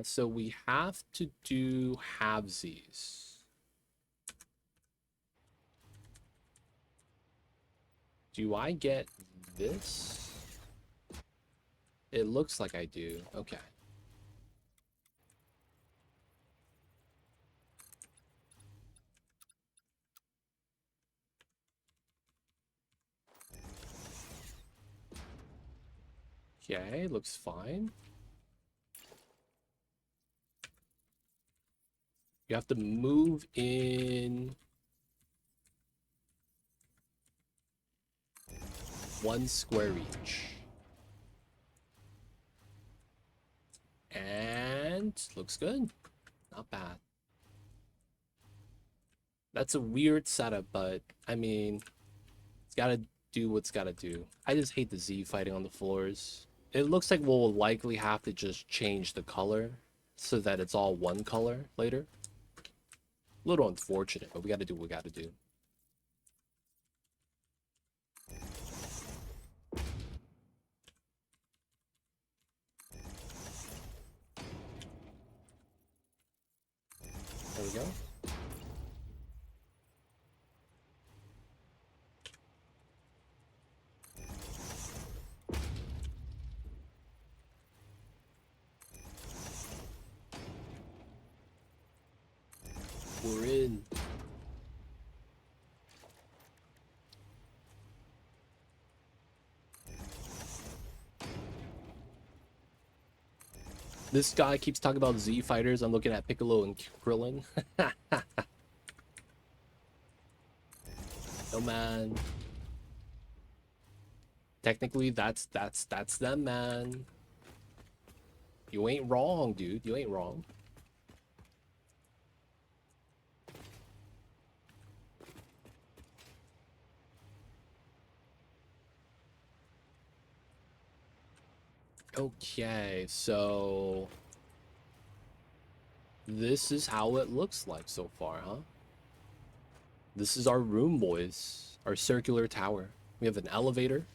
So we have to do halvesies. Do I get this? It looks like I do. Okay. Okay, looks fine. You have to move in 1 square each. And looks good. Not bad. That's a weird setup, but I mean, it's gotta do what's gotta do. I just hate the Z fighting on the floors. It looks like we'll likely have to just change the color so that it's all one color later. A little unfortunate, but we gotta do what we gotta do. There we go. We're in. This guy keeps talking about Z fighters. I'm looking at Piccolo and Krillin. No man. Technically, that's them, man. You ain't wrong, dude. You ain't wrong. Okay, so this is how it looks like so far, huh? This is our room, boys. Our circular tower. We have an elevator.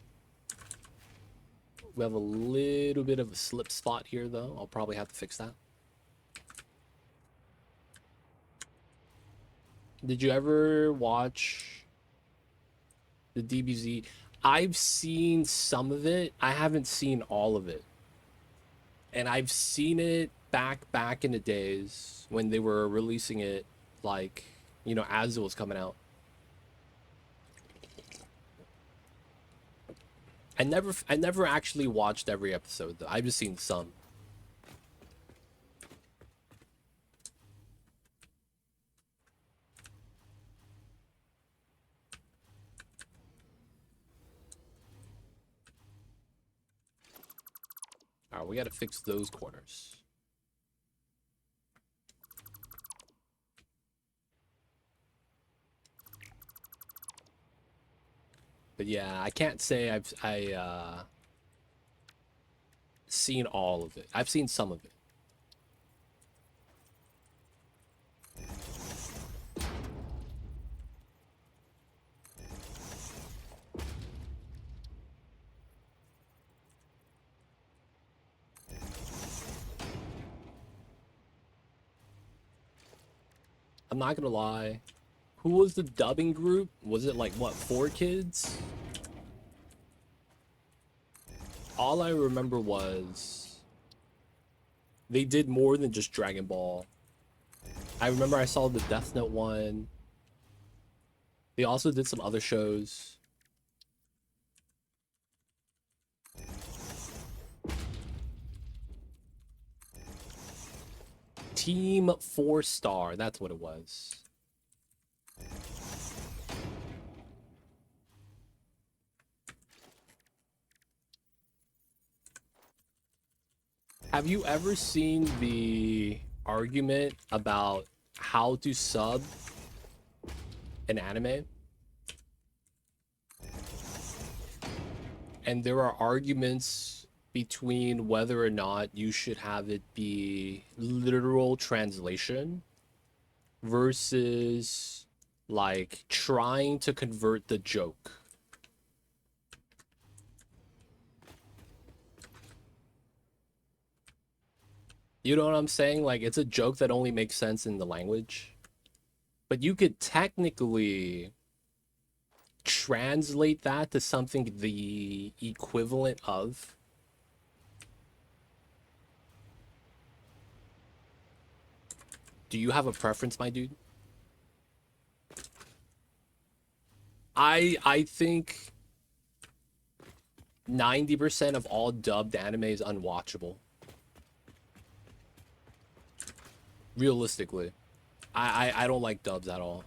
We have a little bit of a slip spot here, though. I'll probably have to fix that. Did you ever watch the DBZ? I've seen some of it. I haven't seen all of it. And I've seen it back in the days when they were releasing it, like, you know, as it was coming out. I never actually watched every episode though. I've just seen some. All right, we got to fix those corners. But yeah, I can't say I've seen all of it. I've seen some of it. I'm not gonna lie. Who was the dubbing group? Was it like, what, 4Kids? All I remember was they did more than just Dragon Ball. I remember I saw the Death Note one. They also did some other shows. Team 4-Star, that's what it was. Have you ever seen the argument about how to sub an anime? And there are arguments between whether or not you should have it be literal translation versus like trying to convert the joke. You know what I'm saying? Like, it's a joke that only makes sense in the language. But you could technically translate that to something the equivalent of. Do you have a preference, my dude? I think 90% of all dubbed anime is unwatchable. Realistically. I don't like dubs at all.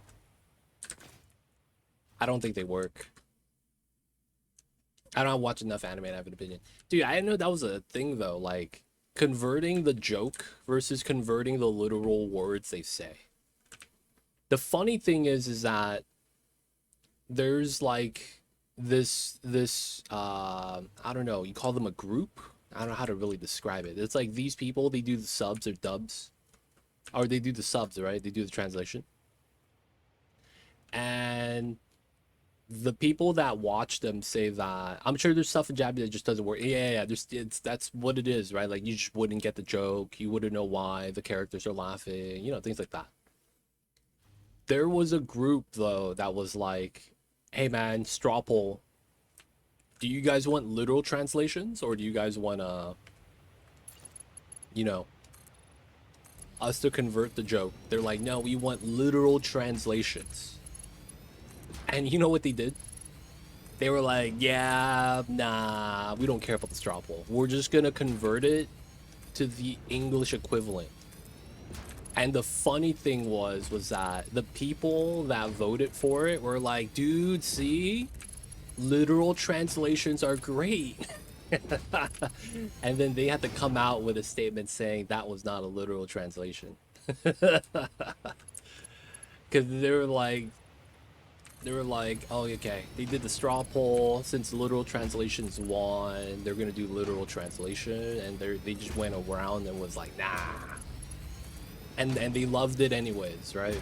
I don't think they work. I don't watch enough anime to have an opinion. Dude, I didn't know that was a thing though, like converting the joke versus converting the literal words they say. The funny thing is that there's like this I don't know, you call them a group? I don't know how to really describe it. It's like these people, they do the subs or dubs. Or they do the subs, right? They do the translation. And the people that watch them say that I'm sure there's stuff in Japanese that just doesn't work. Yeah. That's what it is, right? Like you just wouldn't get the joke. You wouldn't know why the characters are laughing. You know, things like that. There was a group though that was like, "Hey man, straw poll. Do you guys want literal translations or do you guys want you know, us to convert the joke?" They're like, "No, we want literal translations." And you know what they did? They were like, "Yeah, nah, we don't care about the straw poll. We're just gonna convert it to the English equivalent." And the funny thing was that the people that voted for it were like, "Dude, see, literal translations are great." And then they had to come out with a statement saying that was not a literal translation. Because they were like, "Oh, okay, they did the straw poll. Since literal translations won, they're gonna do literal translation," and they just went around and was like, "Nah," and they loved it anyways, right?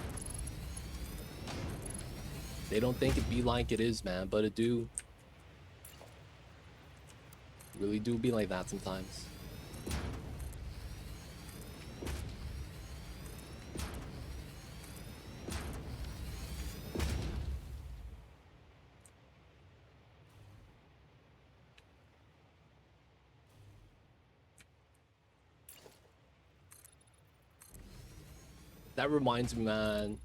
They don't think it be like it is, man, but it do. Really do be like that sometimes. That reminds me, man.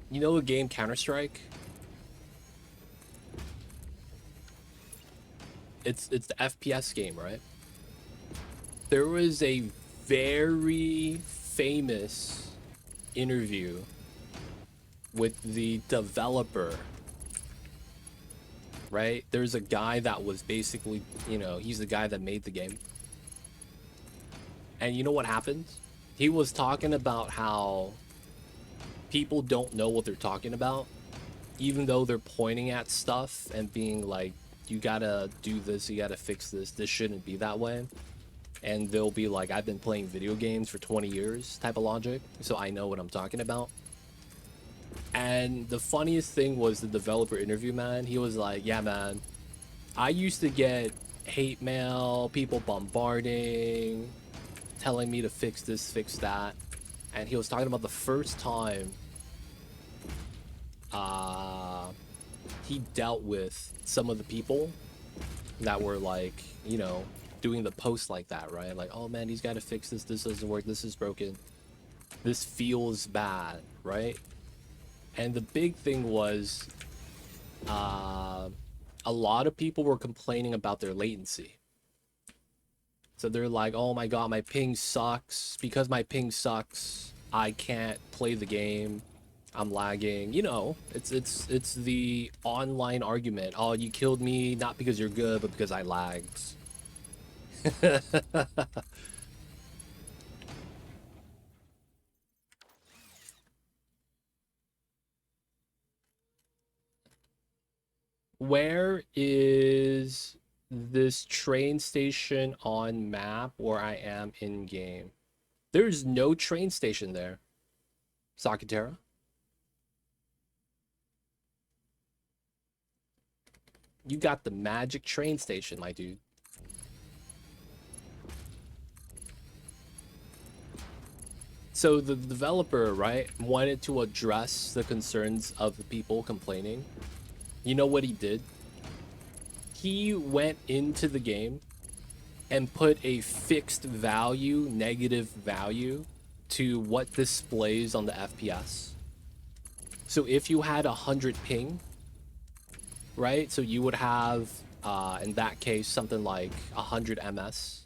You know the game Counter-Strike? It's the FPS game, right? There was a very famous interview with the developer, right? There's a guy that was basically, you know, he's the guy that made the game. And you know what happened? He was talking about how people don't know what they're talking about, even though they're pointing at stuff and being like, "You gotta do this, you gotta fix this shouldn't be that way." And they'll be like, "I've been playing video games for 20 years," type of logic, so I know what I'm talking about. And the funniest thing was the developer interview, man. He was like, "Yeah, man, I used to get hate mail, people bombarding, telling me to fix this, fix that. and he was talking about the first time he dealt with some of the people that were like, you know, doing the post like that, right? Like, oh man, he's got to fix this. This doesn't work. This is broken. This feels bad, right? And the big thing was, a lot of people were complaining about their latency. So they're like, oh my god, my ping sucks. Because my ping sucks, I can't play the game. I'm lagging. You know, it's the online argument. Oh, you killed me not because you're good, but because I lagged. Where is this train station on map where I am in game? There's no train station there, Sakatera. You got the magic train station, my dude. So the developer, right, wanted to address the concerns of the people complaining. You know what he did? He went into the game and put a fixed value, negative value, to what displays on the FPS. So if you had 100 ping, right? So you would have, in that case, something like 100 ms.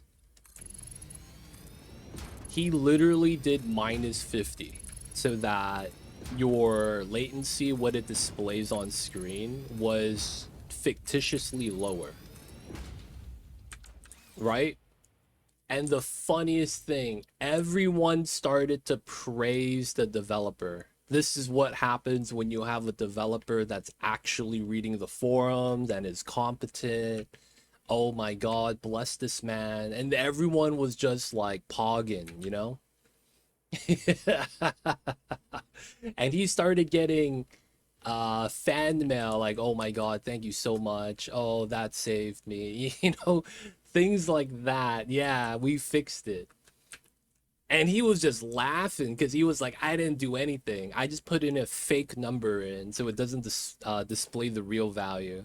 He literally did minus 50 so that your latency, what it displays on screen, was fictitiously lower, right? And the funniest thing, everyone started to praise the developer. This is what happens when you have a developer that's actually reading the forums and is competent. Oh my god, bless this man. And everyone was just like pogging, you know? And he started getting fan mail like, oh my god, thank you so much, oh that saved me, you know, things like that. Yeah, we fixed it. And he was just laughing because he was like, I didn't do anything, I just put in a fake number in so it doesn't display the real value.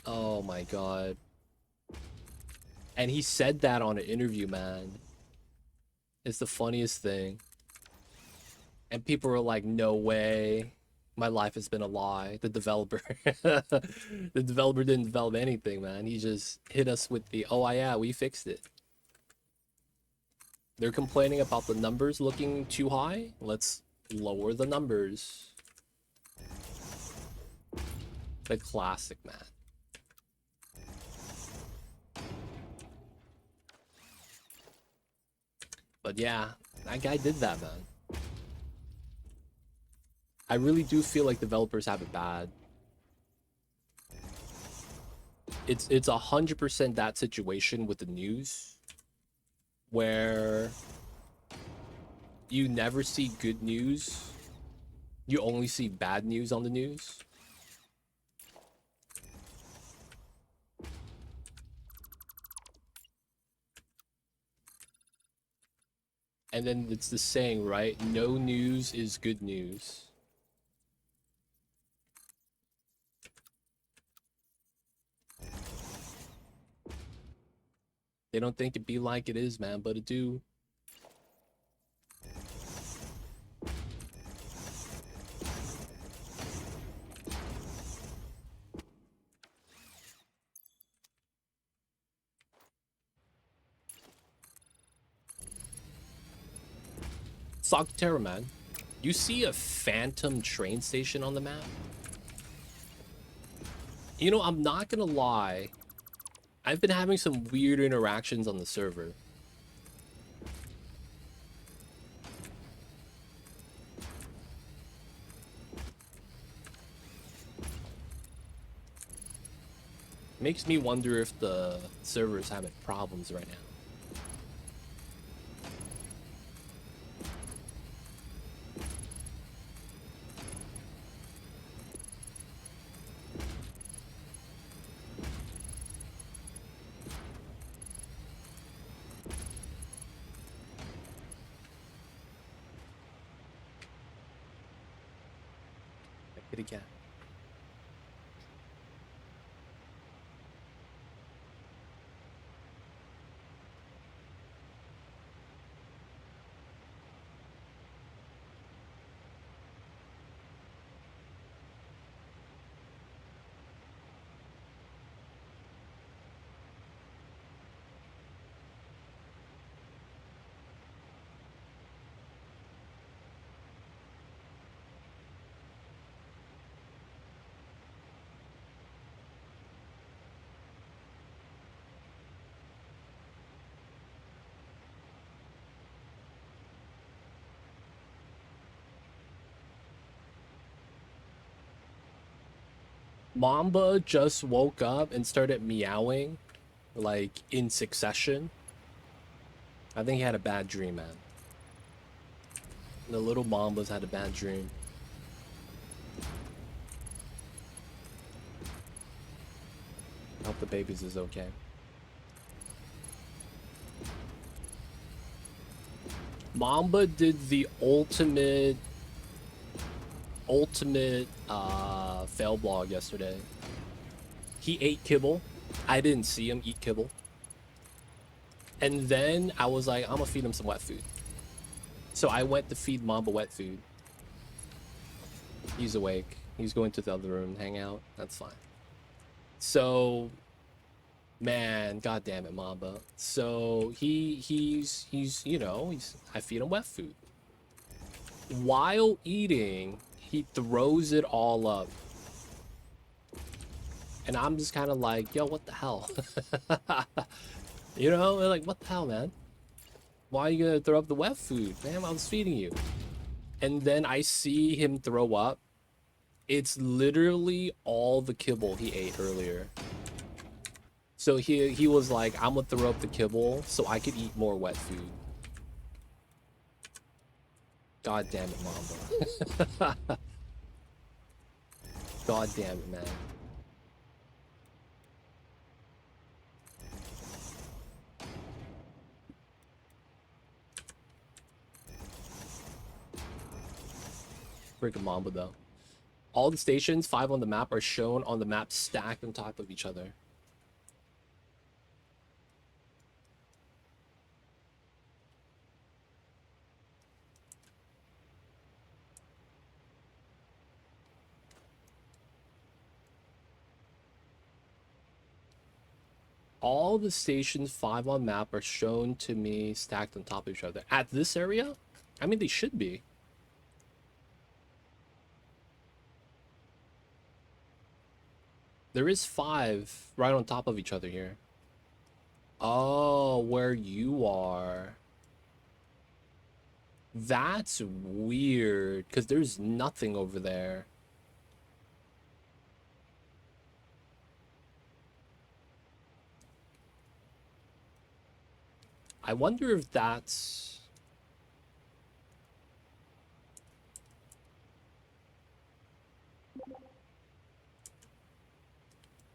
Oh my god. And he said that on an interview, man. It's the funniest thing. And people were like, no way, my life has been a lie. The developer the developer didn't develop anything, man. He just hit us with the, oh yeah, we fixed it. They're complaining about the numbers looking too high. Let's lower the numbers. The classic, man. But yeah, that guy did that, man. I really do feel like developers have it bad. It's 100% that situation with the news where you never see good news. You only see bad news on the news. And then it's the saying, right? No news is good news. They don't think it be like it is, man, but it do. Sogterra, man. You see a phantom train station on the map? You know, I'm not gonna lie. I've been having some weird interactions on the server. Makes me wonder if the server is having problems right now. Kitty cat. Mamba just woke up and started meowing, like, in succession. I think he had a bad dream, man. The little Mambas had a bad dream. I hope the babies is okay. Mamba did the ultimate fail blog yesterday. He ate kibble. I didn't see him eat kibble. And then I was like, I'm gonna feed him some wet food. So I went to feed Mamba wet food. He's awake. He's going to the other room and hang out. That's fine. So, man, god damn it, Mamba. So he's you know, I feed him wet food. While eating, he throws it all up. And I'm just kind of like, yo, what the hell? You know, like, what the hell, man? Why are you gonna throw up the wet food? Man, I was feeding you. And then I see him throw up. It's literally all the kibble he ate earlier. So he was like, I'm gonna throw up the kibble so I could eat more wet food. God damn it, Mamba. God damn it, man. Freaking Mamba, though. All the stations, 5 on the map, are shown on the map stacked on top of each other. All the stations 5 on map are shown to me stacked on top of each other. At this area? I mean, they should be. There is 5 right on top of each other here. Oh, where you are. That's weird, because there's nothing over there. I wonder if that's...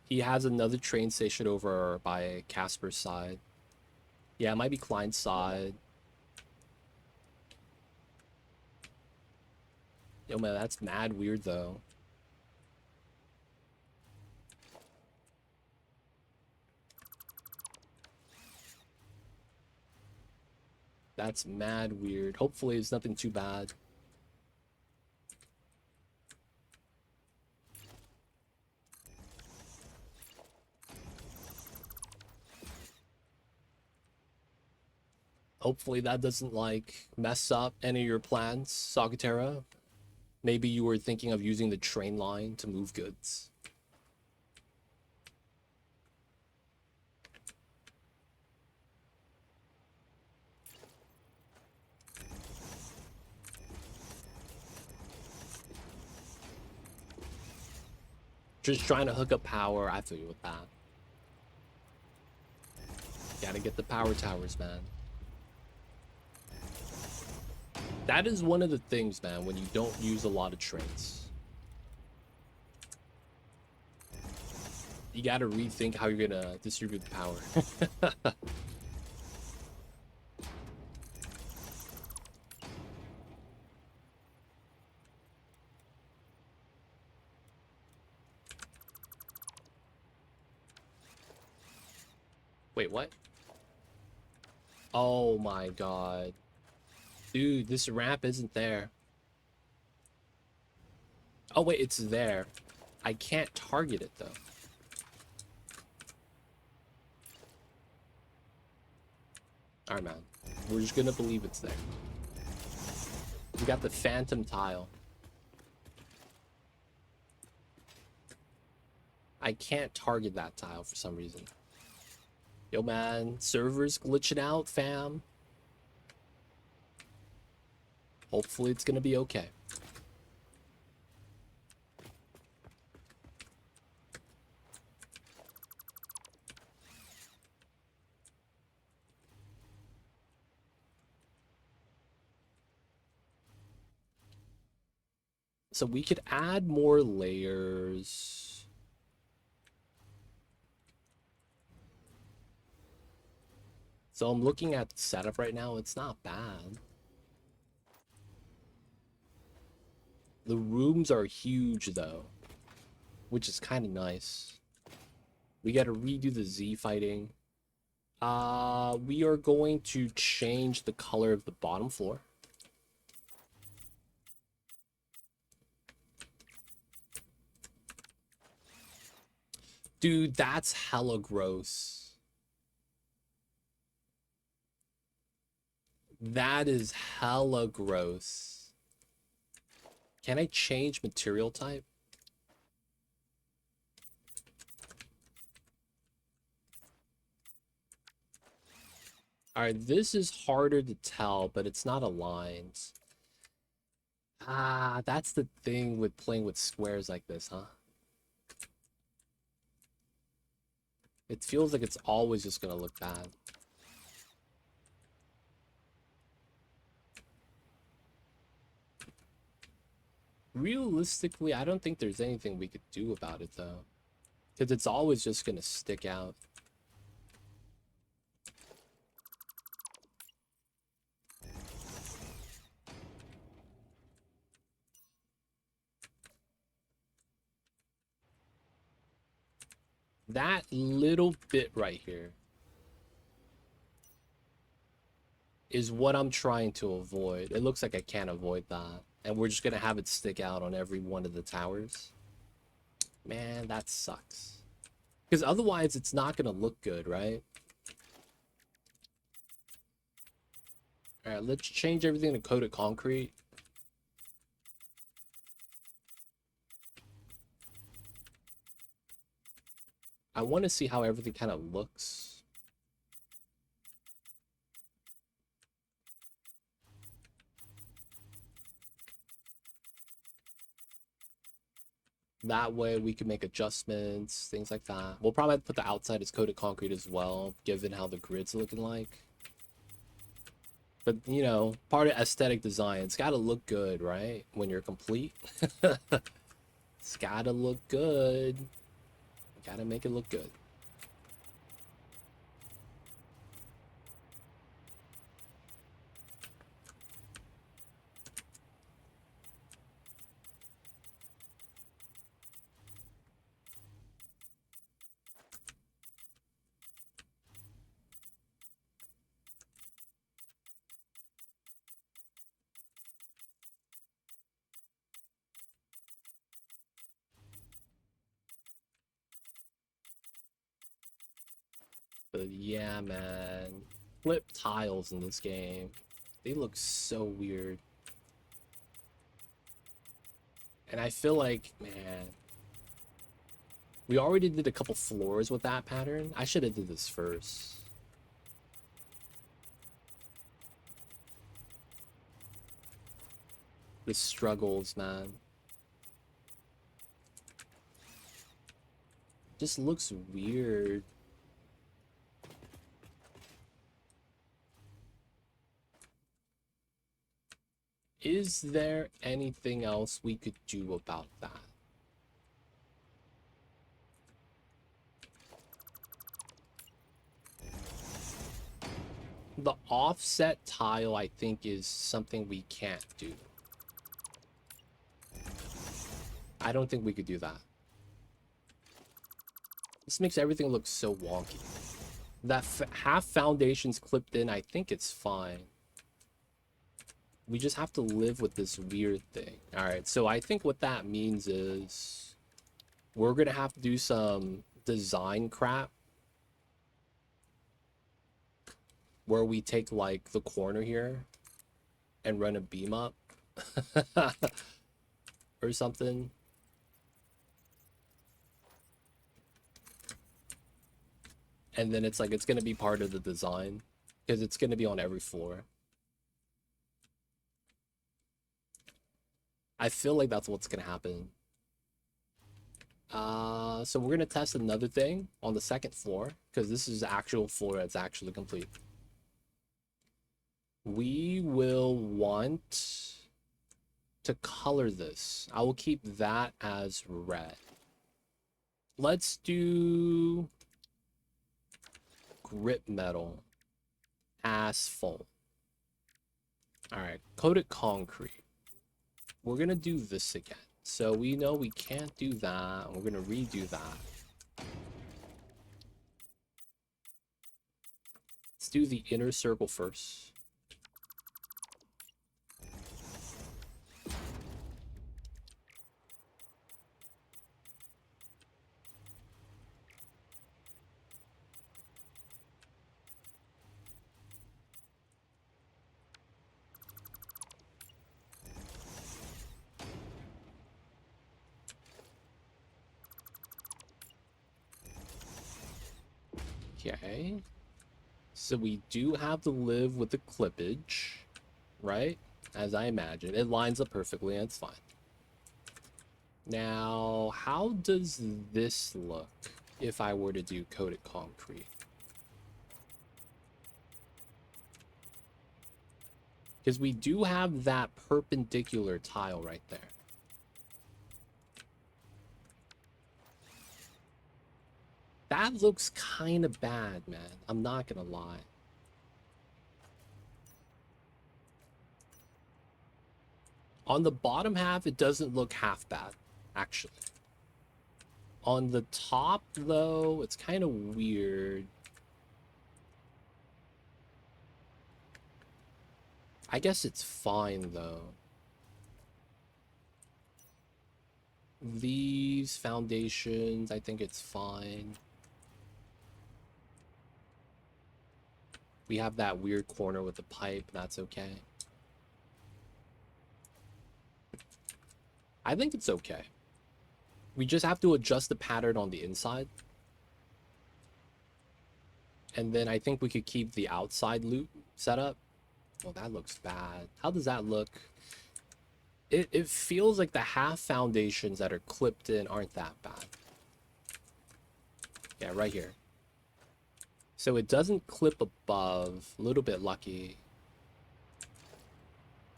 He has another train station over by Casper's side. Yeah, it might be Klein's side. Yo, man, that's mad weird, though. That's mad weird. Hopefully it's nothing too bad. Hopefully that doesn't, like, mess up any of your plans, Sagatera. Maybe you were thinking of using the train line to move goods. Just trying to hook up power. I feel you with that. Gotta get the power towers, man. That is one of the things, man, when you don't use a lot of trains. You gotta rethink how you're gonna distribute the power. Wait, what? Oh my god. Dude, this ramp isn't there. Oh wait, it's there. I can't target it though. Alright, man. We're just gonna believe it's there. We got the phantom tile. I can't target that tile for some reason. Yo, man. Server's glitching out, fam. Hopefully it's gonna be okay. So we could add more layers. So I'm looking at the setup right now. It's not bad. The rooms are huge though, which is kind of nice. We got to redo the Z fighting. We are going to change the color of the bottom floor. Dude, that's hella gross. That is hella gross. Can I change material type? Alright, this is harder to tell, but it's not aligned. Ah, that's the thing with playing with squares like this, huh? It feels like it's always just gonna look bad. Realistically, I don't think there's anything we could do about it, though. Because it's always just gonna stick out. That little bit right here is what I'm trying to avoid. It looks like I can't avoid that. And we're just gonna have it stick out on every one of the towers. Man, that sucks. Because otherwise it's not gonna look good, right? Alright, let's change everything to coated concrete. I want to see how everything kind of looks. That way we can make adjustments, things like that. We'll probably have to put the outside as coated concrete as well, given how the grid's looking like. But, you know, part of aesthetic design, it's got to look good, right? When you're complete. It's got to look good. Got to make it look good. But yeah, man. Flip tiles in this game. They look so weird. And I feel like, man, we already did a couple floors with that pattern. I should have did this first. The struggles, man. Just looks weird. Is there anything else we could do about that? The offset tile, I think, is something we can't do. I don't think we could do that. This makes everything look so wonky. That half foundation's clipped in, I think it's fine. We just have to live with this weird thing. All right, so I think what that means is we're gonna have to do some design crap where we take like the corner here and run a beam up or something. And then it's like it's gonna be part of the design because it's gonna be on every floor. I feel like that's what's gonna happen. So we're gonna test another thing on the second floor because this is the actual floor that's actually complete. We will want to color this. I will keep that as red. Let's do grip metal, asphalt. All right, coated concrete. We're gonna do this again. So we know we can't do that. We're gonna redo that. Let's do the inner circle first. Okay. So we do have to live with the clippage, right? As I imagine. It lines up perfectly, and it's fine. Now, how does this look if I were to do coated concrete? Because we do have that perpendicular tile right there. That looks kind of bad, man. I'm not gonna lie. On the bottom half, it doesn't look half bad, actually. On the top, though, it's kind of weird. I guess it's fine, though. These foundations, I think it's fine. We have that weird corner with the pipe. That's okay. I think it's okay. We just have to adjust the pattern on the inside. And then I think we could keep the outside loop set up. Well, that looks bad. How does that look? It feels like the half foundations that are clipped in aren't that bad. Yeah, right here. So it doesn't clip above. A little bit lucky.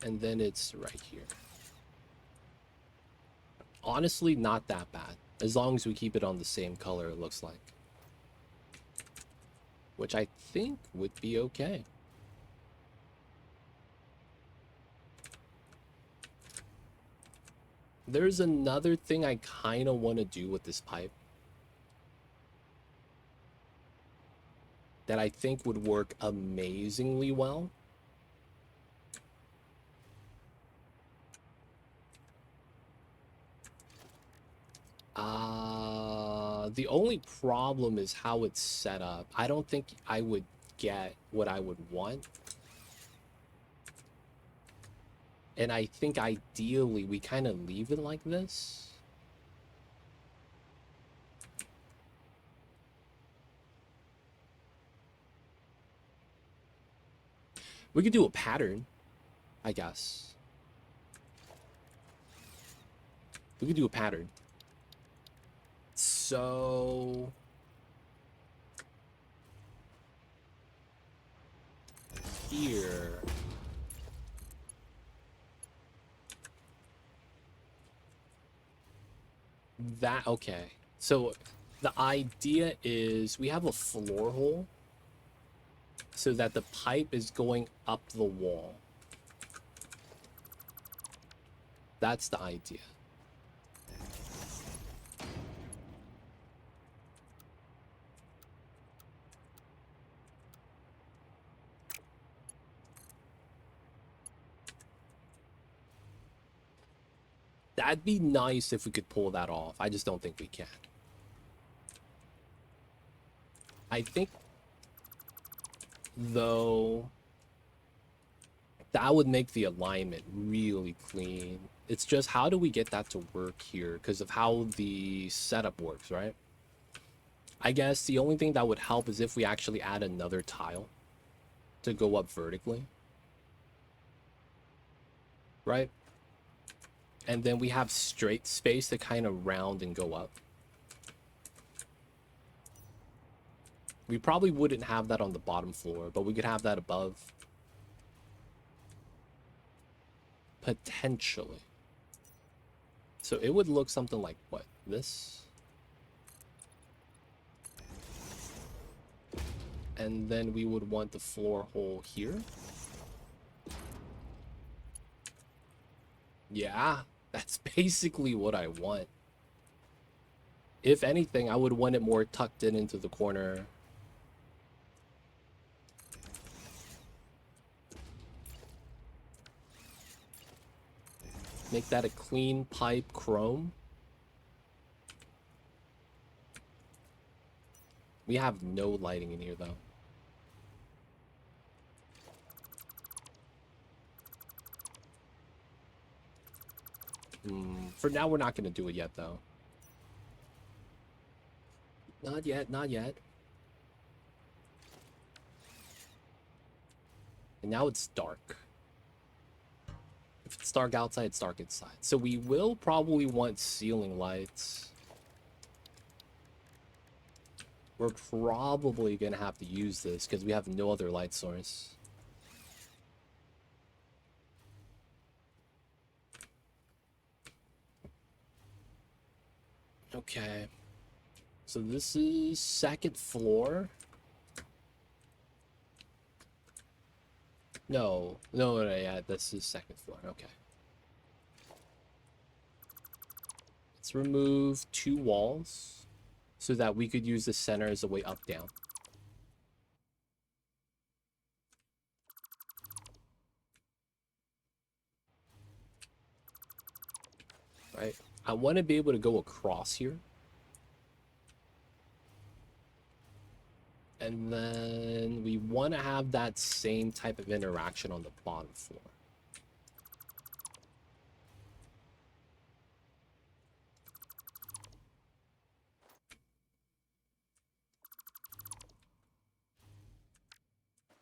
And then it's right here. Honestly, not that bad. As long as we keep it on the same color, it looks like. Which I think would be okay. There's another thing I kind of want to do with this pipe that I think would work amazingly well. The only problem is how it's set up. I don't think I would get what I would want. And I think ideally we kind of leave it like this. We could do a pattern, I guess. We could do a pattern. So here. That, okay. So the idea is we have a floor hole so that the pipe is going up the wall. That's the idea. That'd be nice if we could pull that off. I just don't think we can. I think, though, that would make the alignment really clean. It's just, how do we get that to work here? Because of how the setup works, right? I guess the only thing that would help is if we actually add another tile to go up vertically. Right? And then we have straight space to kind of round and go up. We probably wouldn't have that on the bottom floor, but we could have that above. Potentially. So it would look something like what? This? And then we would want the floor hole here. Yeah, that's basically what I want. If anything, I would want it more tucked in into the corner. Make that a clean pipe chrome. We have no lighting in here though. For now, we're not going to do it yet though. Not yet, not yet. And now it's dark. If it's dark outside, it's dark inside. So we will probably want ceiling lights. We're probably going to have to use this because we have no other light source. Okay. So this is second floor. No, yeah, this is second floor. Okay. Let's remove 2 walls so that we could use the center as a way up, down. Right? I want to be able to go across here. And then we want to have that same type of interaction on the bottom floor.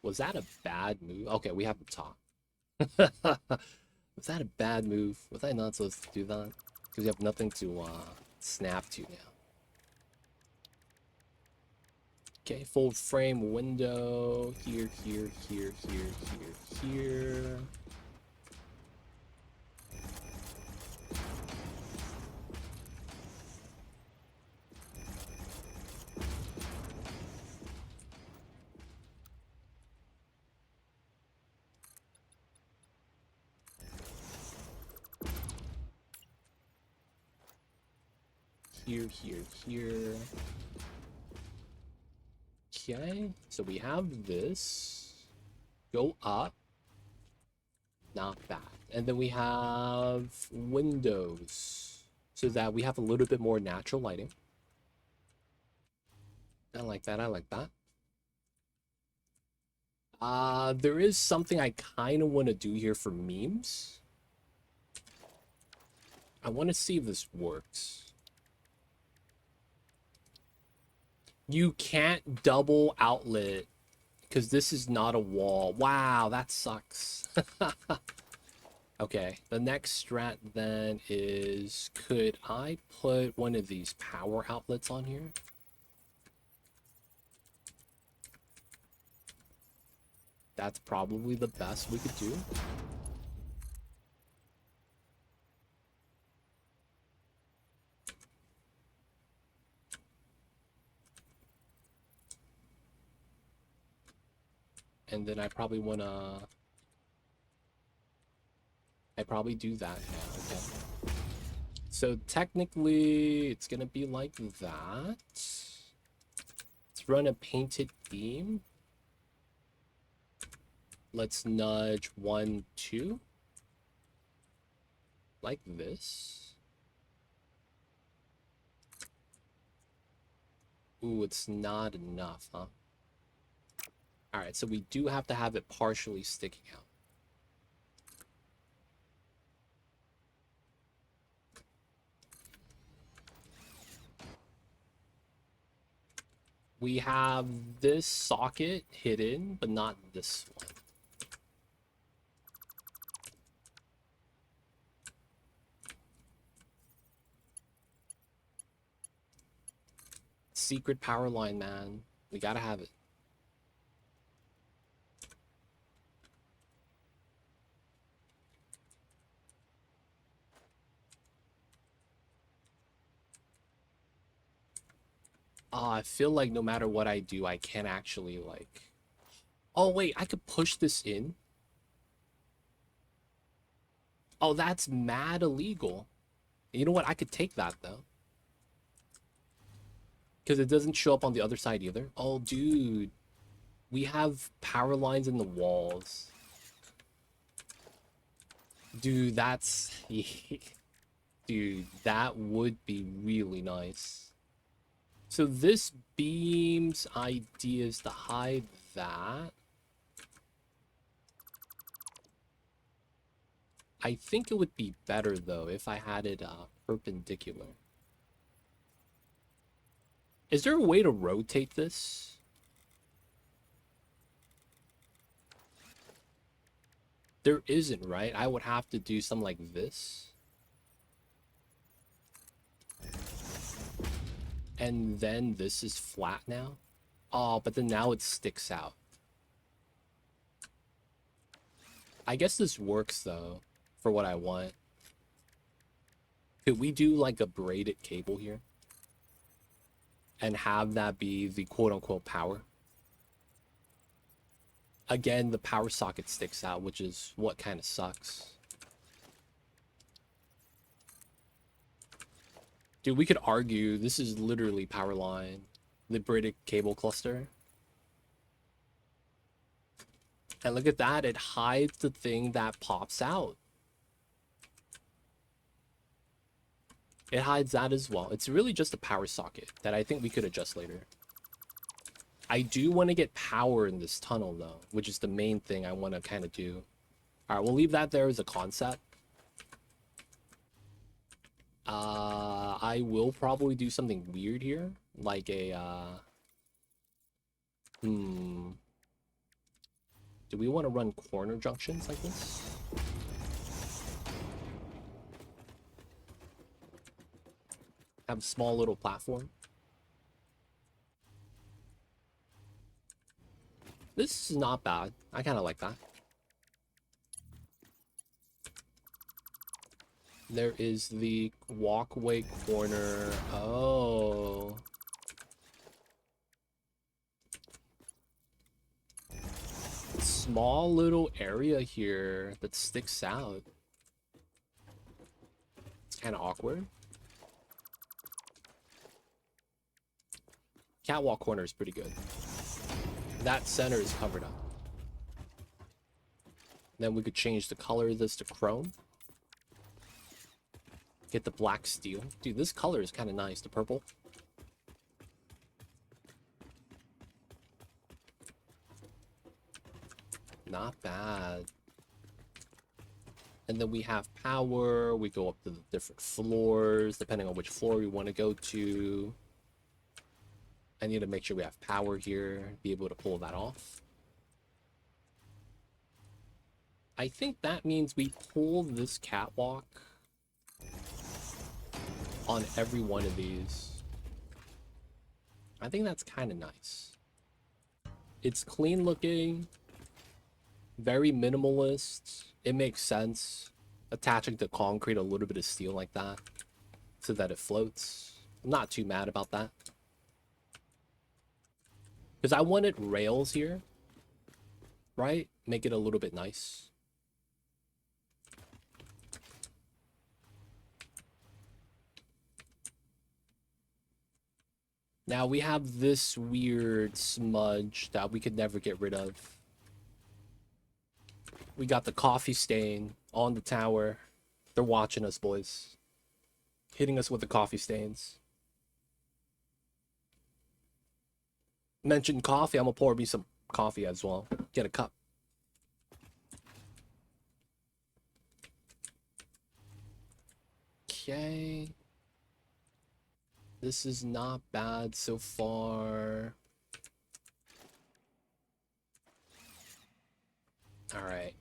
Was that a bad move? Okay, we have the top. Was that a bad move? Was I not supposed to do that? Because we have nothing to snap to now. Okay, full frame window. Here, here, here, here, here, here. Here, here, here. Okay, so we have this. Go up. Not bad. And then we have windows so that we have a little bit more natural lighting. I like that. I like that. There is something I kind of want to do here for memes. I want to see if this works. You can't double outlet because this is not a wall. Wow, that sucks. Okay, the next strat then is, could I put one of these power outlets on here? That's probably the best we could do. And then I probably want to... I probably do that now, okay. So technically, it's going to be like that. Let's run a painted beam. Let's nudge 1, 2. Like this. Ooh, it's not enough, huh? Alright, so we do have to have it partially sticking out. We have this socket hidden, but not this one. Secret power line, man. We gotta have it. I feel like no matter what I do, I can't actually, like... Oh, wait, I could push this in? Oh, that's mad illegal. You know what? I could take that, though. Because it doesn't show up on the other side either. Oh, dude. We have power lines in the walls. Dude, that's... Dude, that would be really nice. So this beam's idea is to hide that. I think it would be better, though, if I had it perpendicular. Is there a way to rotate this? There isn't, right? I would have to do something like this. And then this is flat now. Oh, but then now it sticks out. I guess this works, though, for what I want. Could we do, like, a braided cable here? And have that be the quote-unquote power? Again, the power socket sticks out, which is what kind of sucks. Dude, we could argue this is literally power line. The braided cable cluster. And look at that, it hides the thing that pops out. It hides that as well. It's really just a power socket that I think we could adjust later. I do want to get power in this tunnel, though, which is the main thing I want to kind of do. All right, we'll leave that there as a concept. I will probably do something weird here, like a, do we want to run corner junctions like this? Have a small little platform. This is not bad. I kind of like that. There is the walkway corner. Oh. Small little area here that sticks out. It's kind of awkward. Catwalk corner is pretty good. That center is covered up. Then we could change the color of this to chrome. Get the black steel. Dude, this color is kind of nice, the purple. Not bad. And then we have power. We go up to the different floors, depending on which floor we want to go to. I need to make sure we have power here, be able to pull that off. I think that means we pull this catwalk on every one of these. I think that's kind of nice. It's clean looking, very minimalist. It makes sense attaching to concrete a little bit of steel like that so that it floats. I'm not too mad about that. Because I wanted rails here, right? Make it a little bit nice. Now we have this weird smudge that we could never get rid of. We got the coffee stain on the tower. They're watching us, boys. Hitting us with the coffee stains. Mentioned coffee. I'm gonna pour me some coffee as well. Get a cup. Okay. This is not bad so far. Alright.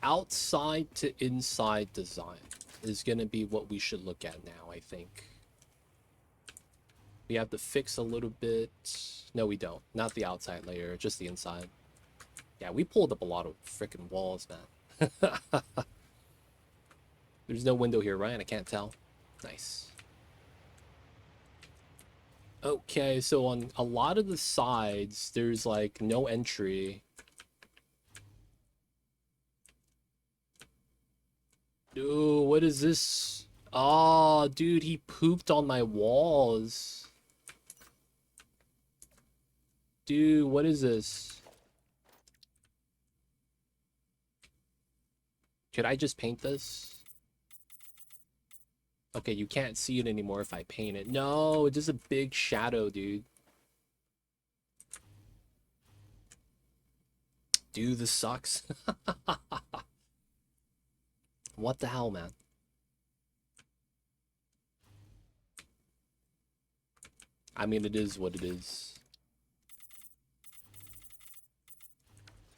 Outside to inside design is going to be what we should look at now, I think. We have to fix a little bit. No, we don't. Not the outside layer, just the inside. Yeah, we pulled up a lot of freaking walls, man. There's no window here, right? I can't tell. Nice. Okay, so on a lot of the sides, there's like no entry. Dude, what is this? Oh, dude, he pooped on my walls. Dude, what is this? Should I just paint this? Okay, you can't see it anymore if I paint it. No, it's just a big shadow, dude. Dude, this sucks. What the hell, man? I mean, it is what it is.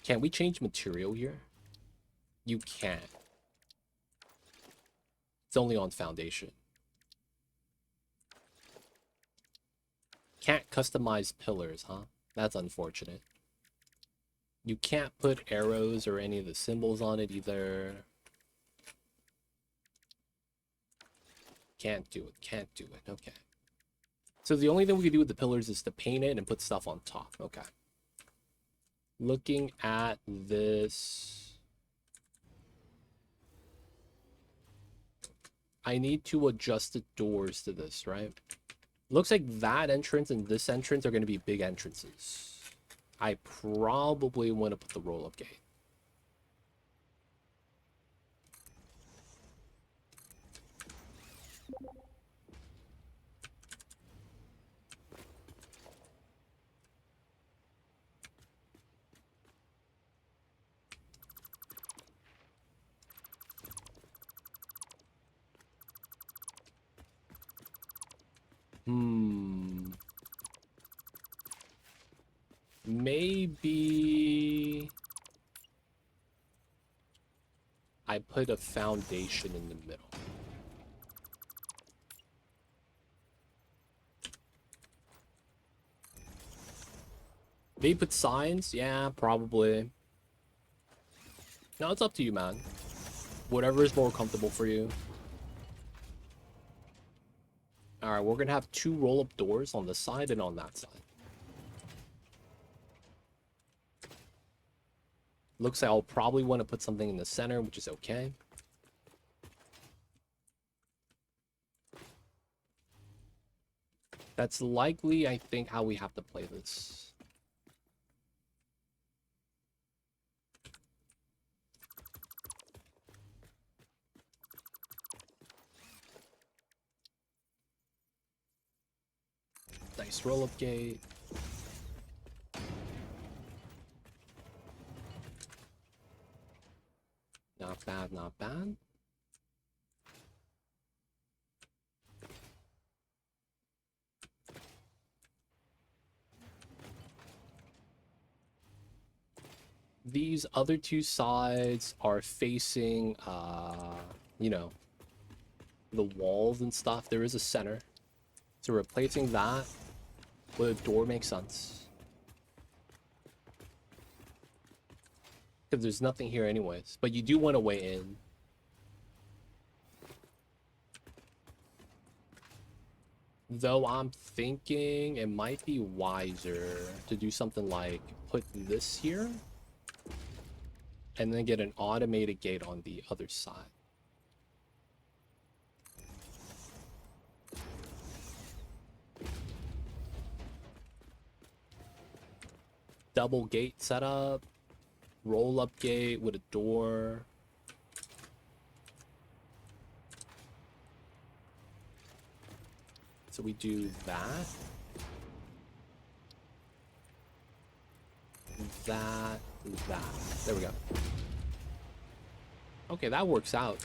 Can we change material here? You can't. It's only on foundation. Can't customize pillars, huh? That's unfortunate. You can't put arrows or any of the symbols on it either. Can't do it. Can't do it. Okay. So the only thing we can do with the pillars is to paint it and put stuff on top. Okay. Looking at this, I need to adjust the doors to this, right? Looks like that entrance and this entrance are going to be big entrances. I probably want to put the roll-up gate. Maybe I put a foundation in the middle. Maybe put signs? Yeah, probably. No, it's up to you, man. Whatever is more comfortable for you. Alright, we're gonna have 2 roll-up doors on this side and on that side. Looks like I'll probably want to put something in the center, which is okay. That's likely, I think, how we have to play this. Nice roll-up gate. Not bad, not bad. These other 2 sides are facing, you know, the walls and stuff. There is a center. So replacing that with a door makes sense. Because there's nothing here anyways. But you do want a way in. Though I'm thinking it might be wiser to do something like put this here. And then get an automated gate on the other side. Double gate setup. Roll-up gate with a door. So we do that. That. There we go. Okay, that works out.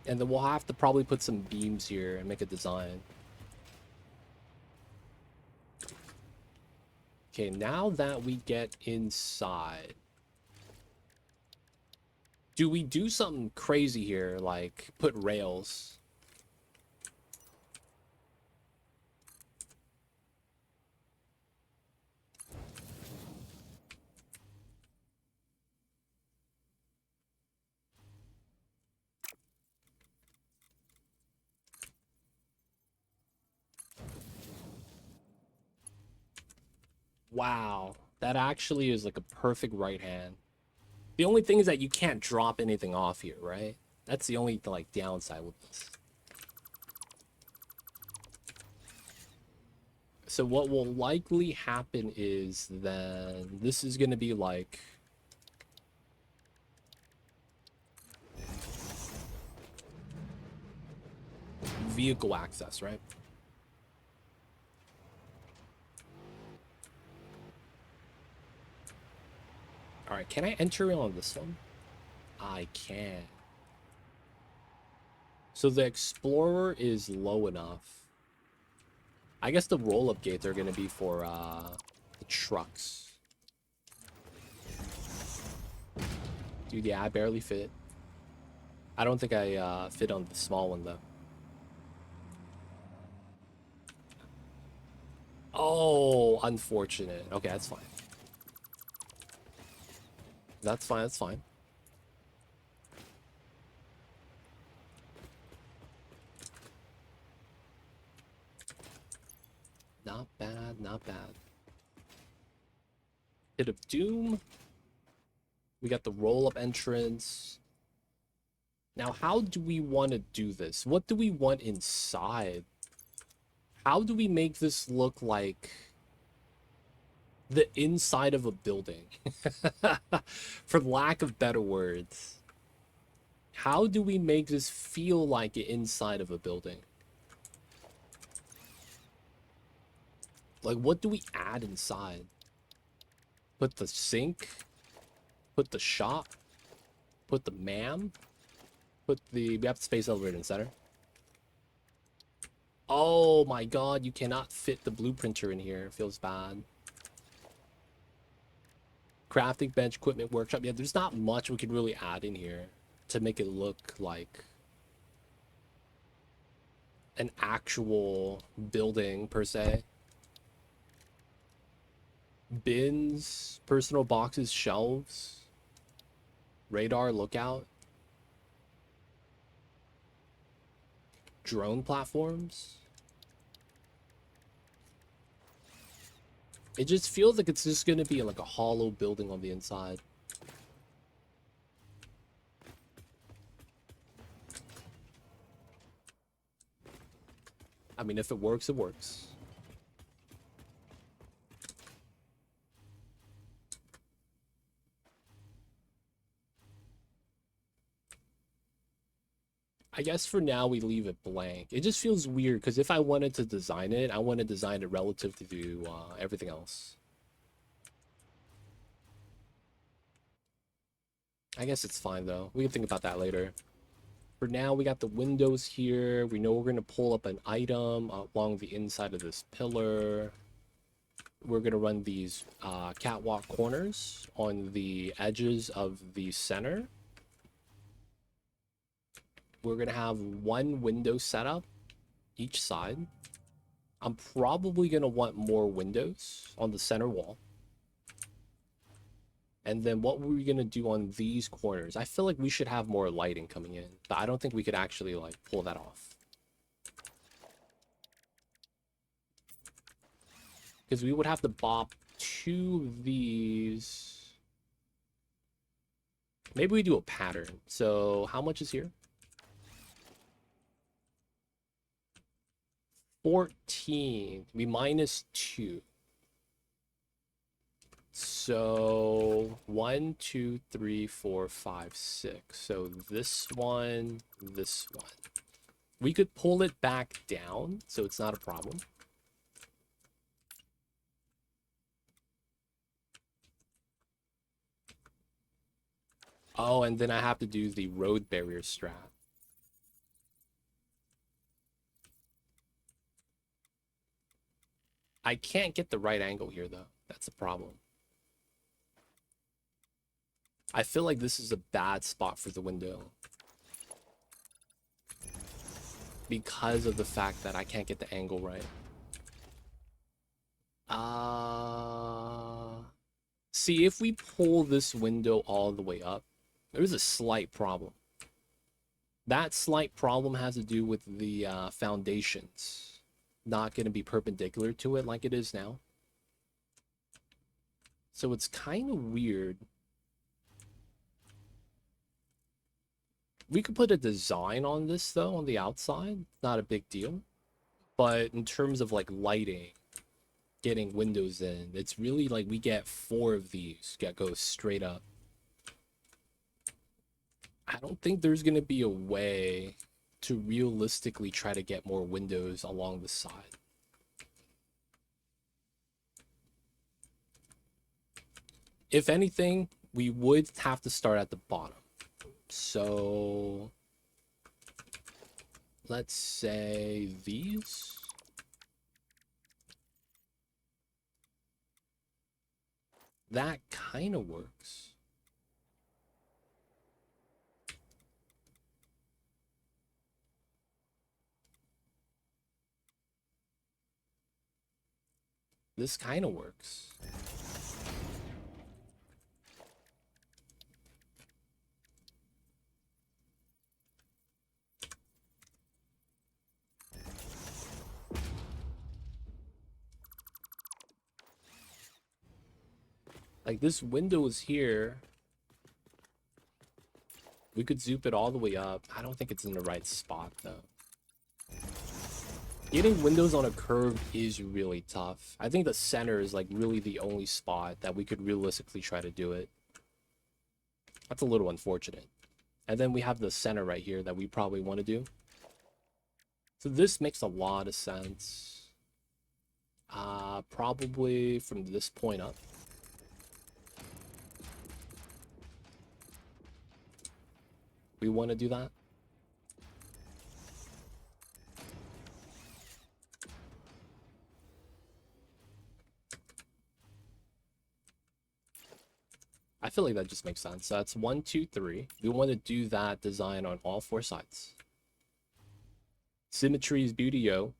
And then we'll have to probably put some beams here and make a design. Okay, now that we get inside, do we do something crazy here, like put rails? Wow, that actually is like a perfect right hand. The only thing is that you can't drop anything off here, right? That's the only like downside with this. So what will likely happen is then this is gonna be like vehicle access, right? All right, can I enter in on this one? I can. So the Explorer is low enough. I guess the roll-up gates are gonna be for the trucks. Dude, yeah, I barely fit. I don't think I fit on the small one though. Oh, unfortunate. Okay, that's fine. That's fine, that's fine. Not bad, not bad. Pit of Doom. We got the roll-up entrance. Now, how do we want to do this? What do we want inside? How do we make this look like the inside of a building? For lack of better words. How do we make this feel like the inside of a building? Like, what do we add inside? Put the sink? Put the shop? Put the ma'am? Put the... We have the space elevator in the center. Oh my god, you cannot fit the blueprinter in here. It feels bad. Crafting bench, equipment workshop. Yeah, there's not much we could really add in here to make it look like an actual building per se. Bins, personal boxes, shelves, radar, lookout, drone platforms. It just feels like it's just gonna be like a hollow building on the inside. I mean, if it works, it works. I guess for now we leave it blank. It just feels weird because if I wanted to design it, I want to design it relative to everything else. I guess it's fine though. We can think about that later. For now, we got the windows here. We know we're going to pull up an item along the inside of this pillar. We're going to run these catwalk corners on the edges of the center. We're going to have one window set up each side. I'm probably going to want more windows on the center wall. And then what were we going to do on these corners? I feel like we should have more lighting coming in, but I don't think we could actually like pull that off. Because we would have to bop two of these. Maybe we do a pattern. So how much is here? 14. We minus 2. So 1, 2, 3, 4, 5, 6. So this one, this one. We could pull it back down, so it's not a problem. Oh, and then I have to do the road barrier strat. I can't get the right angle here, though. That's the problem. I feel like this is a bad spot for the window, because of the fact that I can't get the angle right. See, if we pull this window all the way up, there's a slight problem. That slight problem has to do with the foundations not going to be perpendicular to it like it is now. So it's kind of weird. We could put a design on this, though, on the outside. Not a big deal. But in terms of, like, lighting, getting windows in, it's really like we get 4 of these that go straight up. I don't think there's going to be a way to realistically try to get more windows along the side. If anything, we would have to start at the bottom. So let's say these. That kind of works. This kind of works. Like, this window is here. We could zoom it all the way up. I don't think it's in the right spot, though. Getting windows on a curve is really tough. I think the center is, like, really the only spot that we could realistically try to do it. That's a little unfortunate. And then we have the center right here that we probably want to do. So this makes a lot of sense. Probably from this point up. We want to do that. I feel like that just makes sense. So that's 1, 2, 3. We want to do that design on all 4 sides. Symmetry is beauty, yo.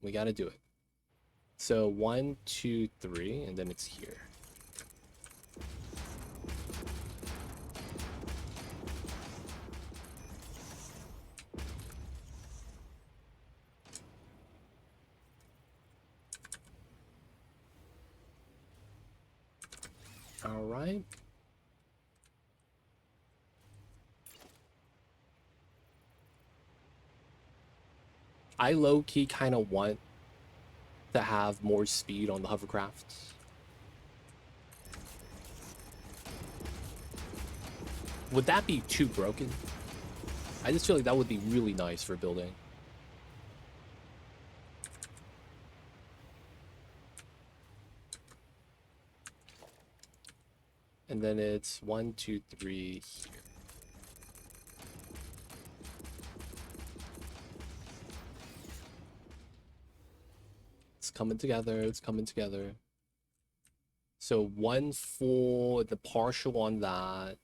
We got to do it. So 1, 2, 3, and then it's here. All right. I low-key kind of want to have more speed on the hovercrafts. Would that be too broken? I just feel like that would be really nice for building. And then it's 1, 2, 3 here. It's coming together. It's coming together. So 1 for the partial on that.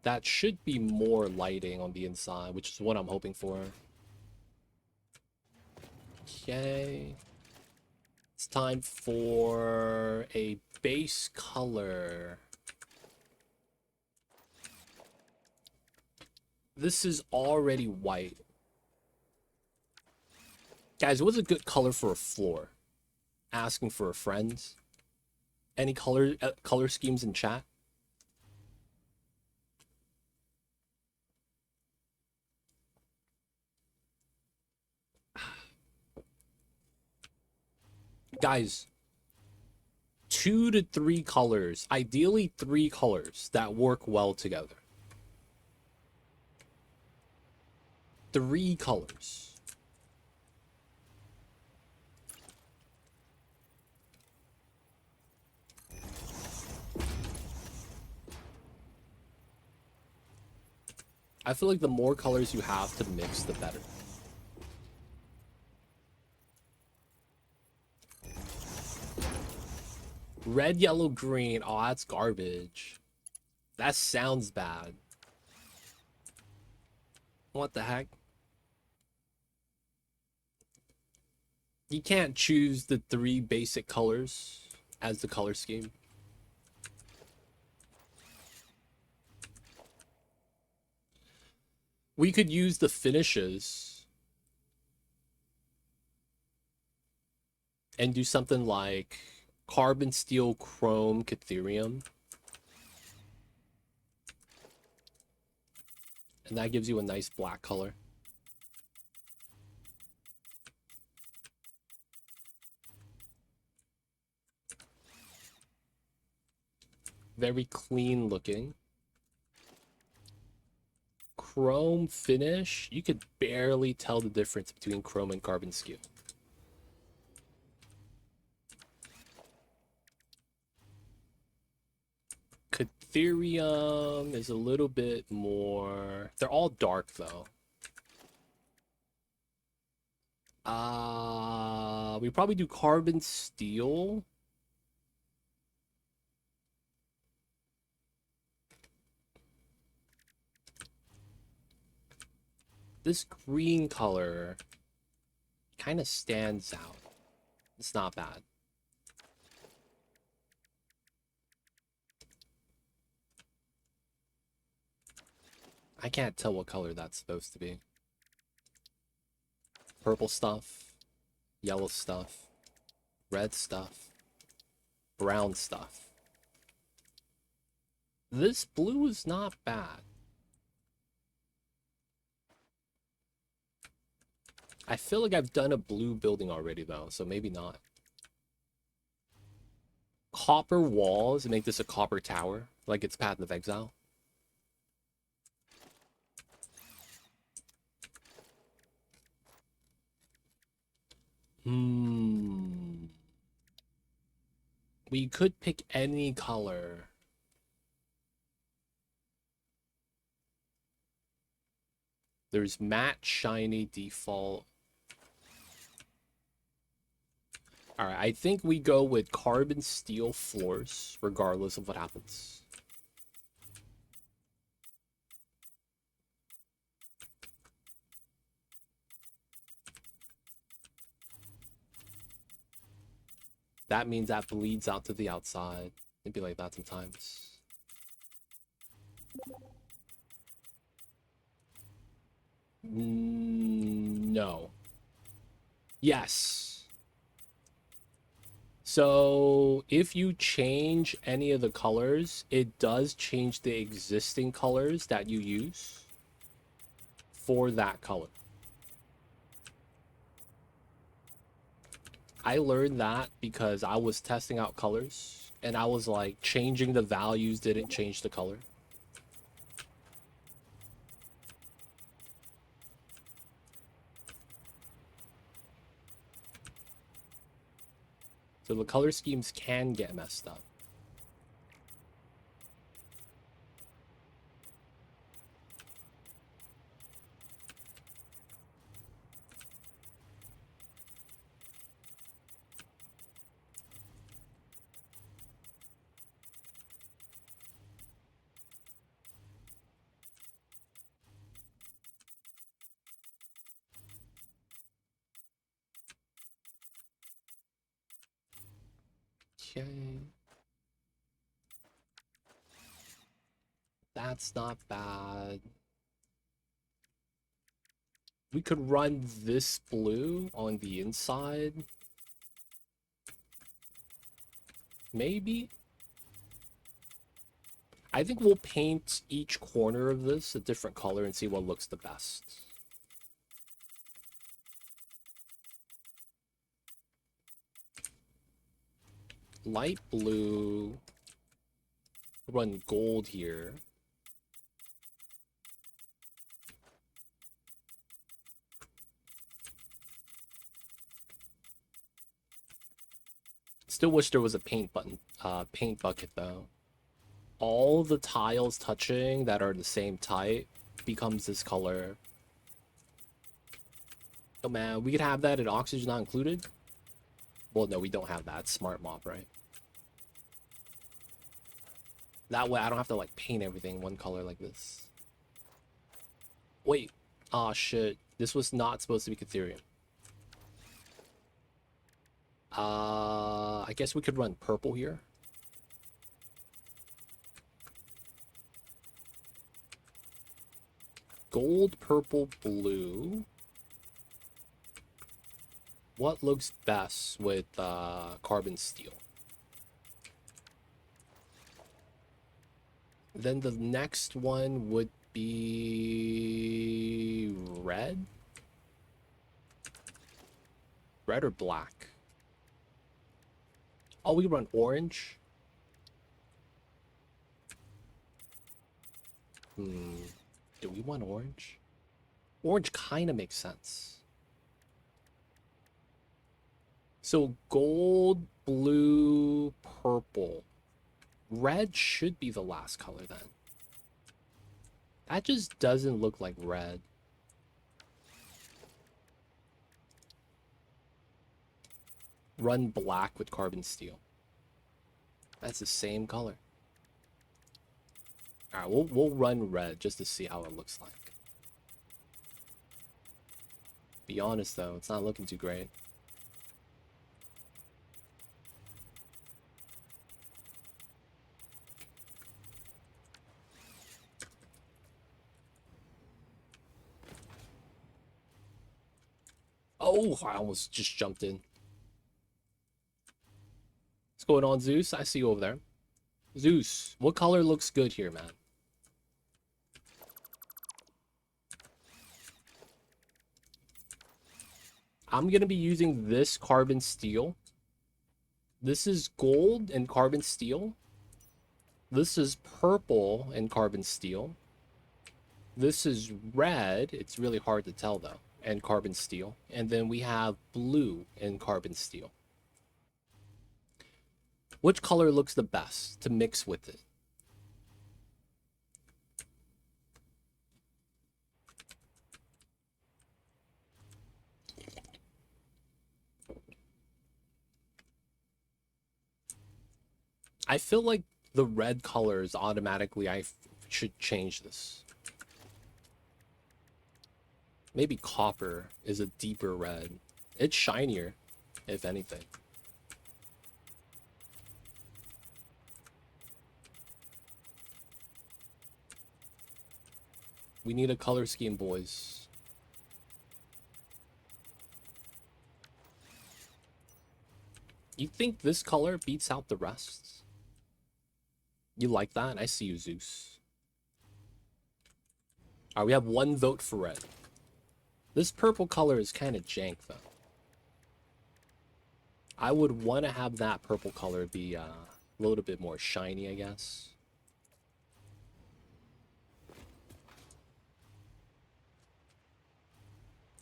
That should be more lighting on the inside, which is what I'm hoping for. Okay. It's time for a base color. This is already white. Guys, what's a good color for a floor? Asking for a friend. Any color schemes in chat? Guys, 2 to 3 colors, ideally 3 colors that work well together. 3 colors. I feel like the more colors you have to mix, the better. Red, yellow, green. Oh, that's garbage. That sounds bad. What the heck? You can't choose the 3 basic colors as the color scheme. We could use the finishes and do something like carbon steel, chrome, catherium. And that gives you a nice black color. Very clean looking. Chrome finish. You could barely tell the difference between chrome and carbon steel. Catherium is a little bit more... They're all dark though. We probably do carbon steel. This green color kind of stands out. It's not bad. I can't tell what color that's supposed to be. Purple stuff, yellow stuff, red stuff, brown stuff. This blue is not bad. I feel like I've done a blue building already though, so maybe not. Copper walls and make this a copper tower, like it's Path of Exile. We could pick any color. There's matte, shiny, default. Alright, I think we go with carbon steel floors, regardless of what happens. That means that bleeds out to the outside. It'd be like that sometimes. No. Yes. So if you change any of the colors, it does change the existing colors that you use for that color. I learned that because I was testing out colors and I was like changing the values didn't change the color. So the color schemes can get messed up. Okay. That's not bad. We could run this blue on the inside. Maybe. I think we'll paint each corner of this a different color and see what looks the best. light blue. Run gold here. Still wish there was a paint bucket though. All the tiles touching that are the same type becomes this color. Oh man, we could have that in oxygen not included. Well, no, we don't have that. It's smart mop, right? That way I don't have to like paint everything one color like this. Wait. Ah, shit. This was not supposed to be Catherium. I guess we could run purple here. Gold, purple, blue. What looks best with carbon steel? Then the next one would be red? Red or black? Oh, we run orange? Do we want orange? Orange kind of makes sense. So gold, blue, purple. Red should be the last color then. That just doesn't look like red. Run black with carbon steel. That's the same color. Alright, we'll run red just to see how it looks like. Be honest though, it's not looking too great. Oh, I almost just jumped in. What's going on, Zeus? I see you over there. Zeus, what color looks good here, man? I'm going to be using this carbon steel. This is gold and carbon steel. This is purple and carbon steel. This is red. It's really hard to tell though. And carbon steel. And then we have blue and carbon steel. Which color looks the best to mix with it? I feel like the red colors automatically I should change this. Maybe copper is a deeper red. It's shinier, if anything. We need a color scheme, boys. You think this color beats out the rest? You like that? I see you, Zeus. Alright, we have one vote for red. This purple color is kind of jank, though. I would want to have that purple color be a little bit more shiny, I guess.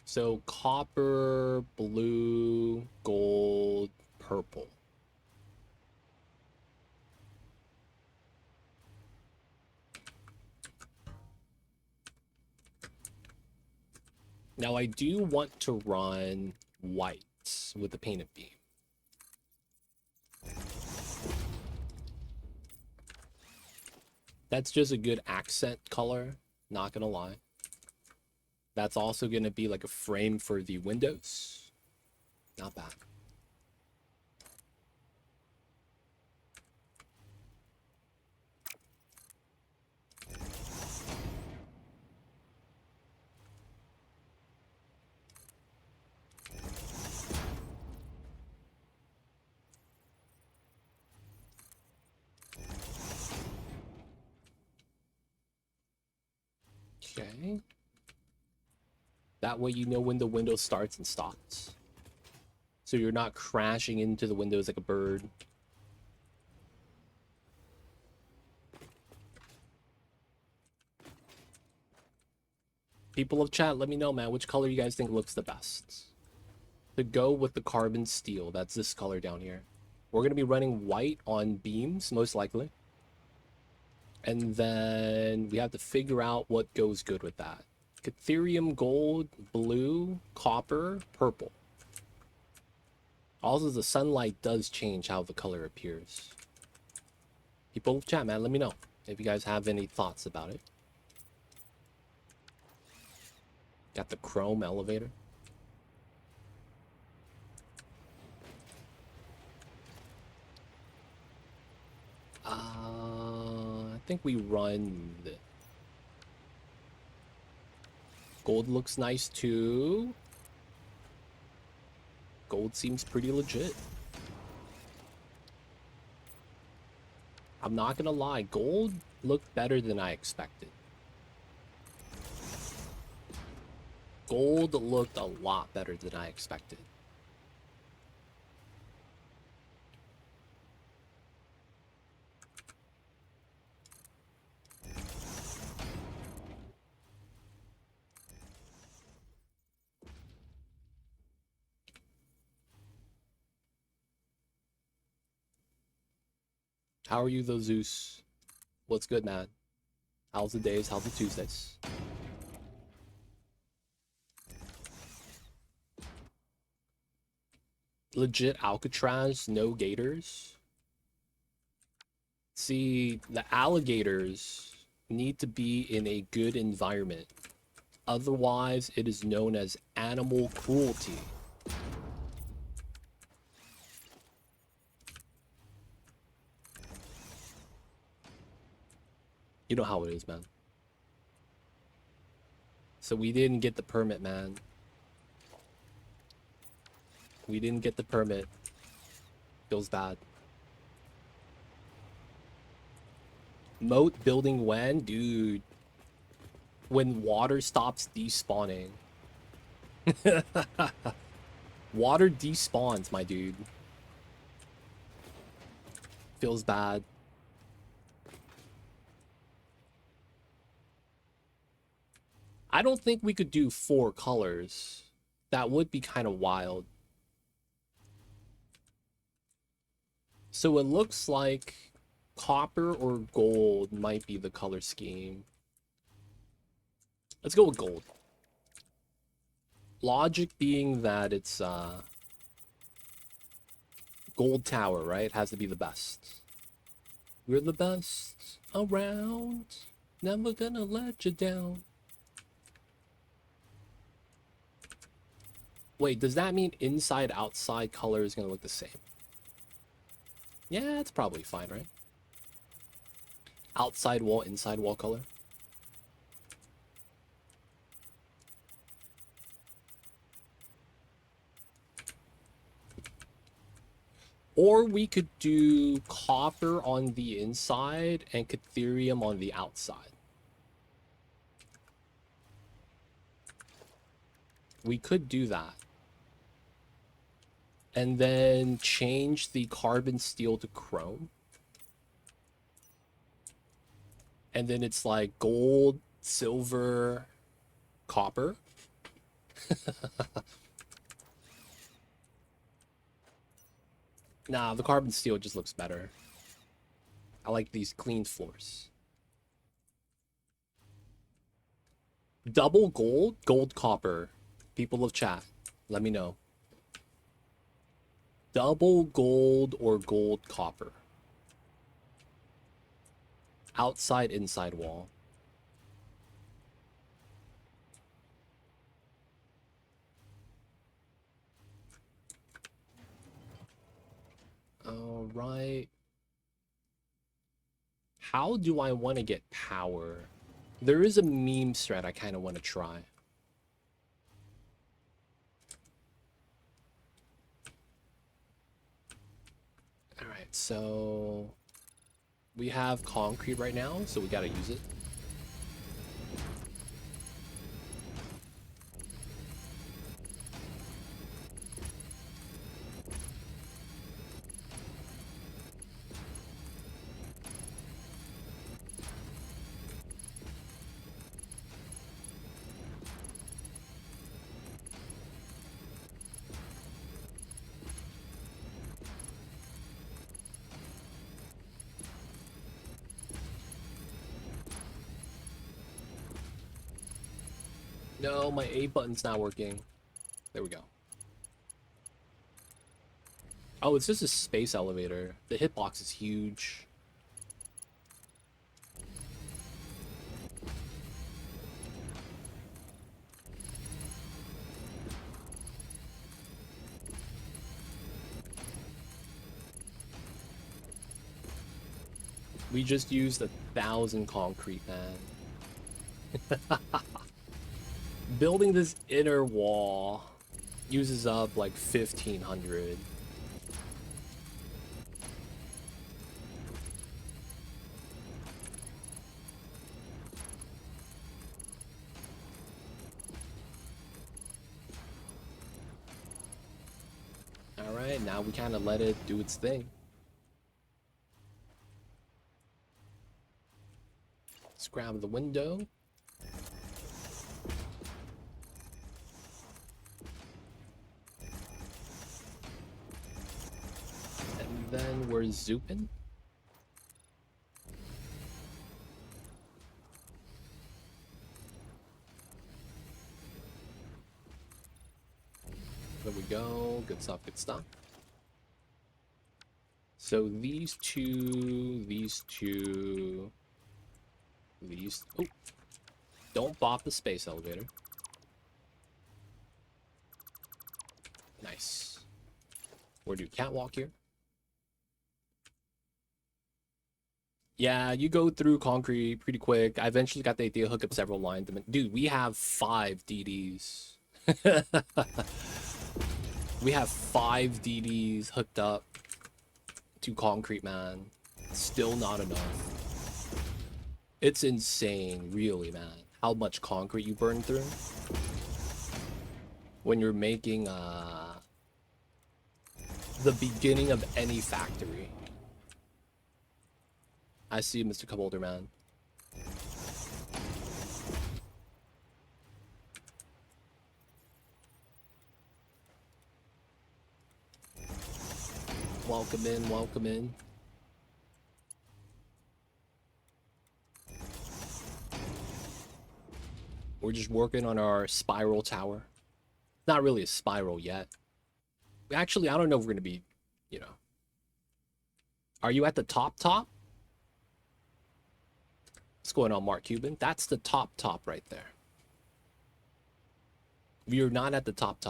So copper, blue, gold, purple. Now I do want to run white with the painted beam. That's just a good accent color, not gonna lie. That's also gonna be like a frame for the windows. Not bad. Okay. That way you know when the window starts and stops. So you're not crashing into the windows like a bird. People of chat, let me know, man, which color you guys think looks the best. To go with the carbon steel, that's this color down here. We're going to be running white on beams, most likely. And then we have to figure out what goes good with that. Ethereum, gold, blue, copper, purple. Also, the sunlight does change how the color appears. People of chat, man, let me know if you guys have any thoughts about it. Got the chrome elevator. I think we run the gold looks nice too. Gold seems pretty legit. I'm not gonna lie, gold looked better than I expected. Gold looked a lot better than I expected. How are you though, Zeus? What's good, man? How's the days? How's the Tuesdays? Legit Alcatraz, no gators. See, the alligators need to be in a good environment. Otherwise, it is known as animal cruelty. You know how it is, man. So we didn't get the permit, man. We didn't get the permit. Feels bad. Moat building when? Dude. When water stops despawning. Water despawns, my dude. Feels bad. I don't think we could do 4 colors. That would be kind of wild. So it looks like copper or gold might be the color scheme. Let's go with gold. Logic being that it's gold tower, right? It has to be the best. We're the best around. Never gonna let you down. Wait, does that mean inside outside color is gonna look the same? Yeah, it's probably fine, right? Outside wall, inside wall color. Or we could do copper on the inside and Catherium on the outside. We could do that. And then change the carbon steel to chrome. And then it's like gold, silver, copper. Nah, the carbon steel just looks better. I like these clean floors. Double gold, gold, copper. People of chat, let me know. Double gold or gold, copper. Outside, inside wall. All right. How do I want to get power? There is a meme thread I kind of want to try. All right, so we have concrete right now, so we got to use it. No, my A button's not working. There we go. Oh, it's just a space elevator. The hitbox is huge. We just used 1,000 concrete, man. Building this inner wall uses up like 1,500. Alright, now we kind of let it do its thing. Let's grab the window. And then we're zooping. There we go. Good stuff, good stuff. So these two, oh, don't bop the space elevator. Nice. We'll do catwalk here. Yeah, you go through concrete pretty quick. I eventually got the idea to hook up several lines. Dude, we have 5 DDs. We have 5 DDs hooked up to concrete, man. Still not enough. It's insane, really, man, how much concrete you burn through when you're making the beginning of any factory. I see you, Mr. Cupholder, man. Welcome in, welcome in. We're just working on our spiral tower. Not really a spiral yet. Actually, I don't know if we're gonna be, you know. Are you at the top? What's going on, Mark Cuban? That's the top right there. We are not at the top.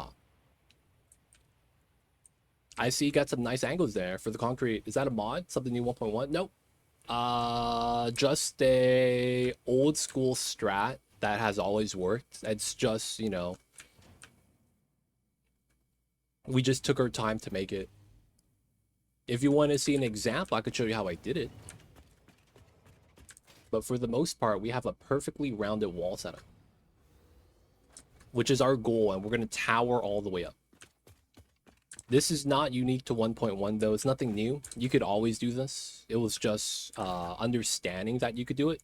I see you got some nice angles there for the concrete. Is that a mod? Something new 1.1? Nope. Just a old school strat that has always worked. It's just, you know, we just took our time to make it. If you want to see an example, I could show you how I did it. But for the most part, we have a perfectly rounded wall setup, which is our goal, and we're going to tower all the way up. This is not unique to 1.1, though. It's nothing new. You could always do this. It was just understanding that you could do it,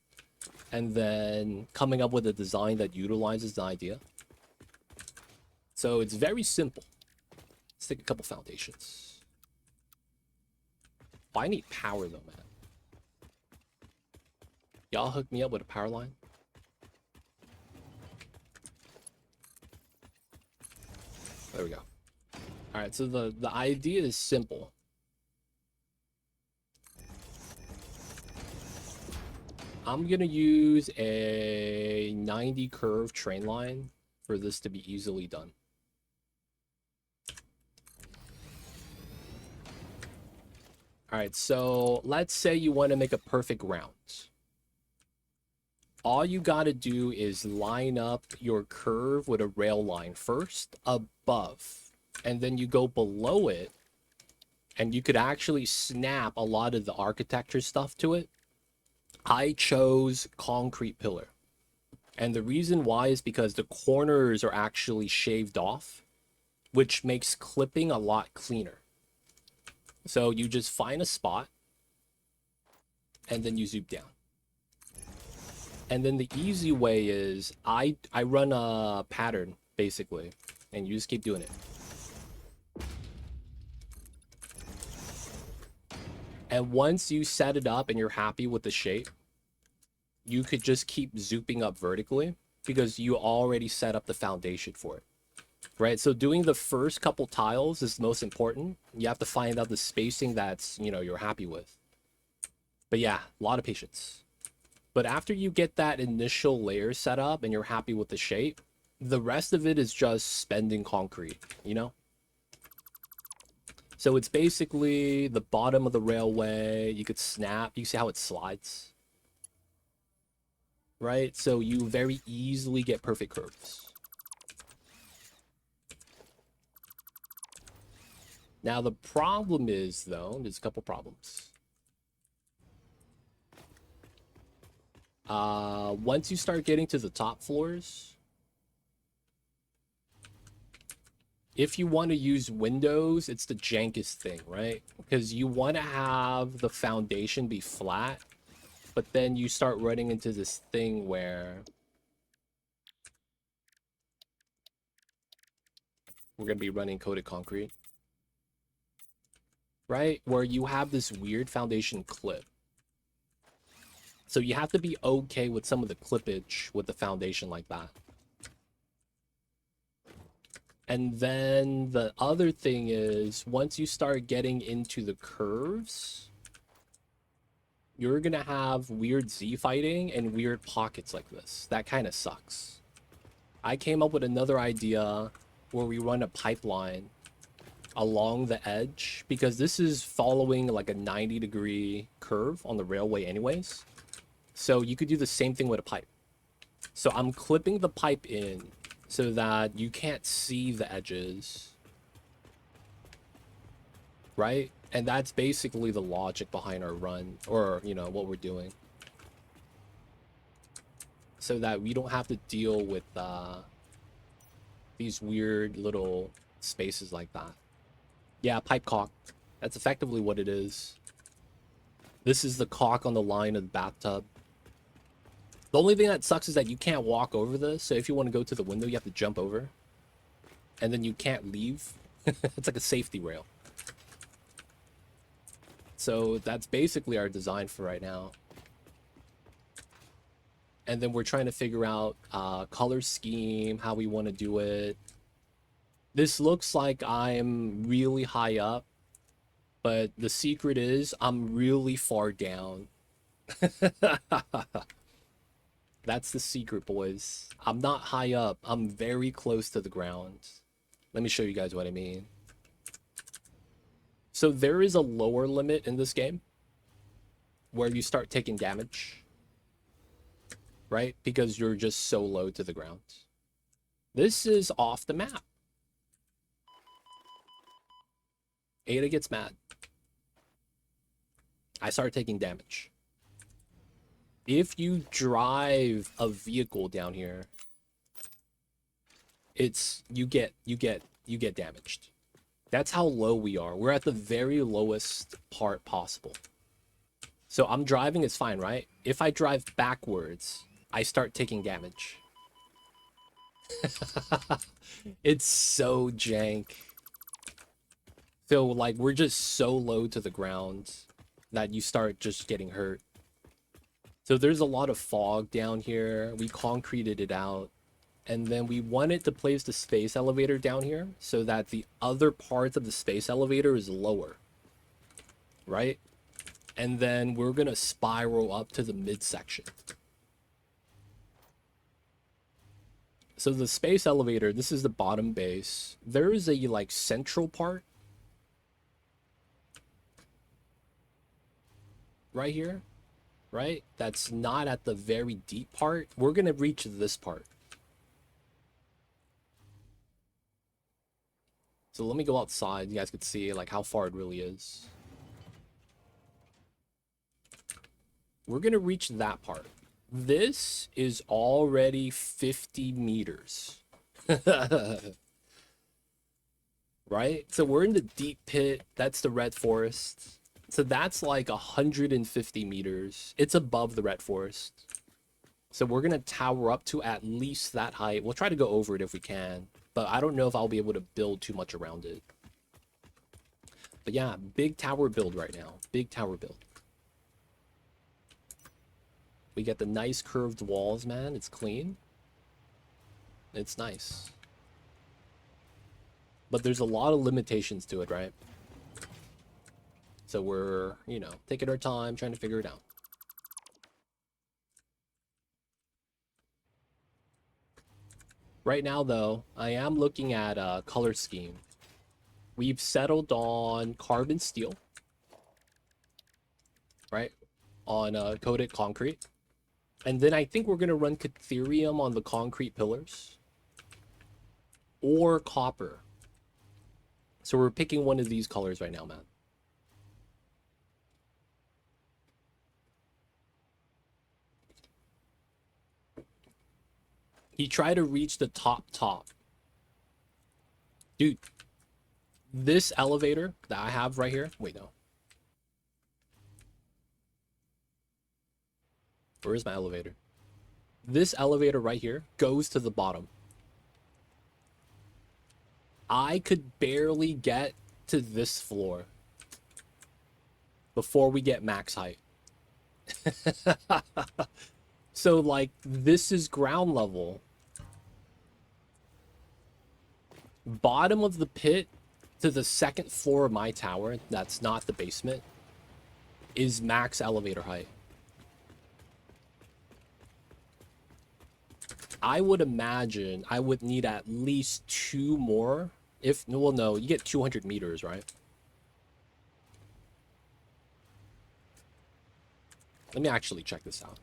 and then coming up with a design that utilizes the idea. So it's very simple. Let's take a couple foundations. Oh, I need power, though, man. Y'all hook me up with a power line. There we go. All right, so the idea is simple. I'm gonna use a 90 curve train line for this to be easily done. All right, so let's say you want to make a perfect round. All you got to do is line up your curve with a rail line first above, and then you go below it, and you could actually snap a lot of the architecture stuff to it. I chose concrete pillar, and the reason why is because the corners are actually shaved off, which makes clipping a lot cleaner. So you just find a spot, and then you zoom down. And then the easy way is I run a pattern, basically, and you just keep doing it. And once you set it up and you're happy with the shape, you could just keep zooping up vertically, because you already set up the foundation for it, right? So doing the first couple tiles is most important. You have to find out the spacing that's, you know, you're happy with. But yeah, a lot of patience. But after you get that initial layer set up and you're happy with the shape, the rest of it is just spending concrete, you know? So it's basically the bottom of the railway. You could snap. You see how it slides, right? So you very easily get perfect curves. Now the problem is, though, there's a couple problems. Once you start getting to the top floors, if you want to use windows, it's the jankest thing, right? Because you want to have the foundation be flat, but then you start running into this thing where we're going to be running coated concrete, right? Where you have this weird foundation clip. So you have to be okay with some of the clippage with the foundation like that. And then the other thing is, once you start getting into the curves, you're going to have weird Z fighting and weird pockets like this. That kind of sucks. I came up with another idea where we run a pipeline along the edge, because this is following like a 90-degree curve on the railway anyways. So you could do the same thing with a pipe. So I'm clipping the pipe in so that you can't see the edges, right? And that's basically the logic behind our run, or, you know, what we're doing. So that we don't have to deal with these weird little spaces like that. Yeah, pipe caulk. That's effectively what it is. This is the caulk on the line of the bathtub. The only thing that sucks is that you can't walk over this. So if you want to go to the window, you have to jump over. And then you can't leave. It's like a safety rail. So that's basically our design for right now. And then we're trying to figure out color scheme, how we want to do it. This looks like I'm really high up, but the secret is I'm really far down. That's the secret, boys. I'm not high up. I'm very close to the ground. Let me show you guys what I mean. So there is a lower limit in this game where you start taking damage, right? Because you're just so low to the ground. This is off the map. Ada gets mad. I start taking damage. If you drive a vehicle down here, it's you get damaged. That's how low we are. We're at the very lowest part possible. So I'm driving, it's fine, right? If I drive backwards, I start taking damage. It's so jank. So like we're just so low to the ground that you start just getting hurt. So there's a lot of fog down here. We concreted it out. And then we wanted to place the space elevator down here so that the other parts of the space elevator is lower. Right? And then we're going to spiral up to the midsection. So the space elevator, this is the bottom base. There is a like central part right here, right? That's not at the very deep part. We're going to reach this part. So let me go outside. You guys could see like how far it really is. We're going to reach that part. This is already 50 meters. Right? So we're in the deep pit. That's the red forest. So that's like 150 meters. It's above the red forest. So we're going to tower up to at least that height. We'll try to go over it if we can. But I don't know if I'll be able to build too much around it. But yeah, big tower build right now. Big tower build. We get the nice curved walls, man. It's clean. It's nice. But there's a lot of limitations to it, right? So we're, you know, taking our time trying to figure it out. Right now, though, I am looking at a color scheme. We've settled on carbon steel, right? On coated concrete. And then I think we're going to run Catherium on the concrete pillars. Or copper. So we're picking one of these colors right now, man. He tried to reach the top. Dude, this elevator that I have right here. Wait, no. Where is my elevator? This elevator right here goes to the bottom. I could barely get to this floor before we get max height. So, like, this is ground level. Bottom of the pit to the second floor of my tower, that's not the basement, is max elevator height. I would imagine I would need at least 2 more. If, well, no, you get 200 meters, right? Let me actually check this out.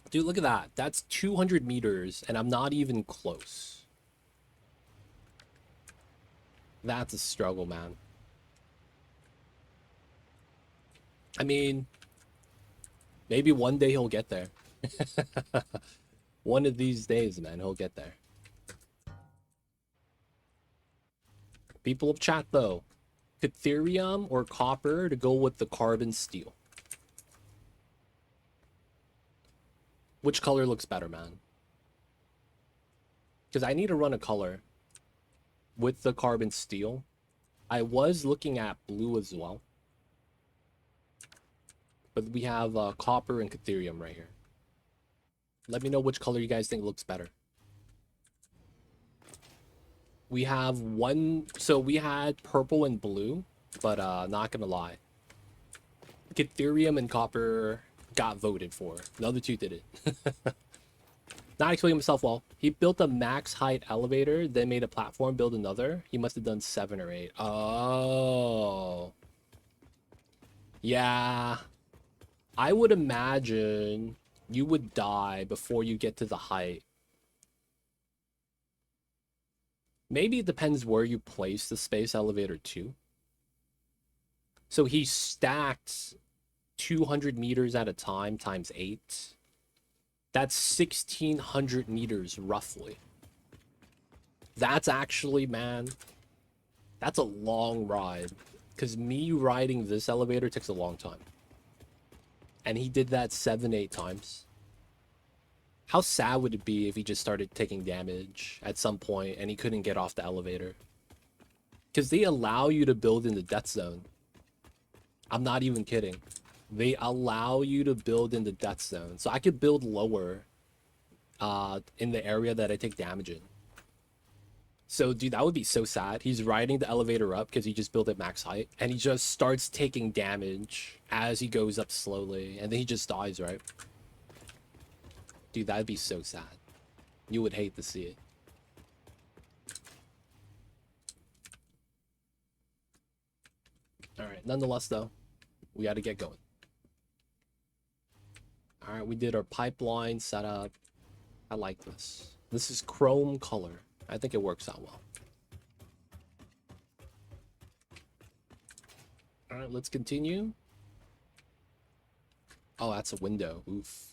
Dude, look at that. That's 200 meters, and I'm not even close. That's a struggle, man. I mean, maybe one day he'll get there. One of these days, man, he'll get there. People of chat, though. Catherium or copper to go with the carbon steel? Which color looks better, man? Because I need to run a color with the carbon steel. I was looking at blue as well. But we have copper and Catherium right here. Let me know which color you guys think looks better. We have one... So we had purple and blue, but not gonna lie. Catherium and copper got voted for. The other two did it. Not explaining himself well. He built a max height elevator, then made a platform, build another. He must have done 7 or 8. Oh. Yeah. I would imagine you would die before you get to the height. Maybe it depends where you place the space elevator too. So he stacked 200 meters at a time times 8. That's 1,600 meters roughly. That's actually, man, that's a long ride. Because me riding this elevator takes a long time. And he did that 7, 8 times. How sad would it be if he just started taking damage at some point and he couldn't get off the elevator? Because they allow you to build in the death zone. I'm not even kidding. They allow you to build in the death zone. So I could build lower in the area that I take damage in. So, dude, that would be so sad. He's riding the elevator up because he just built at max height. And he just starts taking damage as he goes up slowly. And then he just dies, right? Dude, that'd be so sad. You would hate to see it. Alright, nonetheless, though, we got to get going. Alright, we did our pipeline setup. I like this. This is chrome color. I think it works out well. Alright, let's continue. Oh, that's a window. Oof.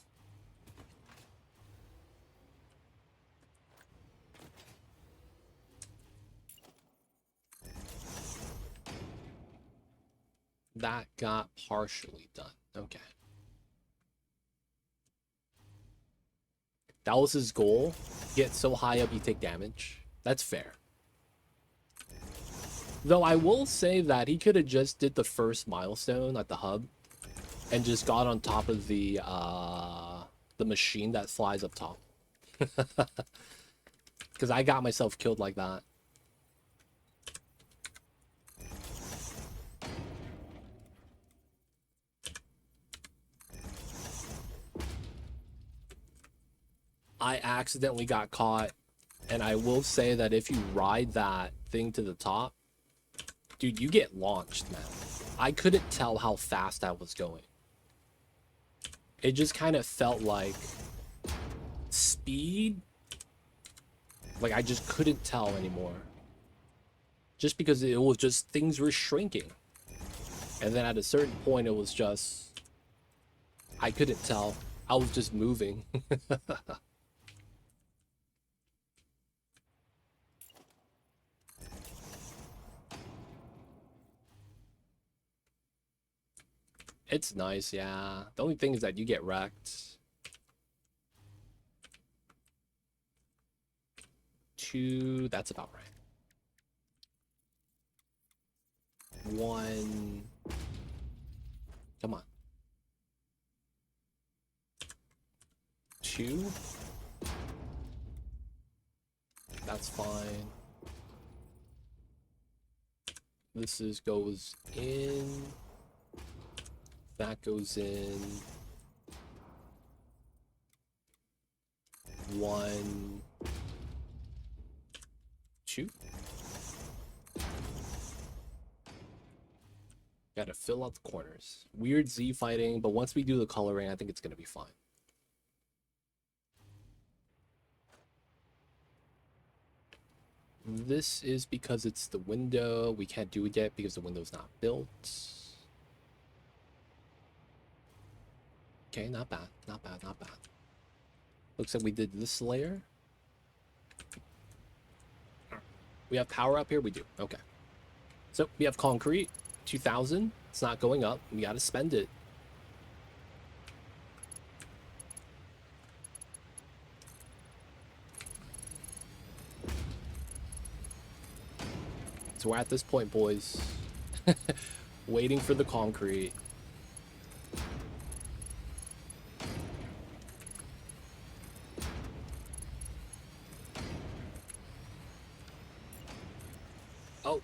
That got partially done. Okay. That was his goal. Get so high up you take damage. That's fair. Though I will say that he could have just did the first milestone at the hub and just got on top of the machine that flies up top. Because I got myself killed like that. I accidentally got caught, and I will say that if you ride that thing to the top, dude, you get launched, man. I couldn't tell how fast I was going. It just kind of felt like speed. Like I just couldn't tell anymore. Just because it was just, things were shrinking. And then at a certain point, it was just, I couldn't tell. I was just moving. It's nice, yeah. The only thing is that you get wrecked. 2, that's about right. 1. Come on. 2. That's fine. This goes in. That goes in. 1, 2. Gotta fill out the corners. Weird Z fighting, but once we do the coloring, I think it's gonna be fine. This is because it's the window. We can't do it yet because the window's not built. Okay, not bad, not bad, not bad. Looks like we did this layer. We have power up here? We do. Okay. So we have concrete, 2,000. It's not going up. We got to spend it. So we're at this point, boys. Waiting for the concrete. Oh.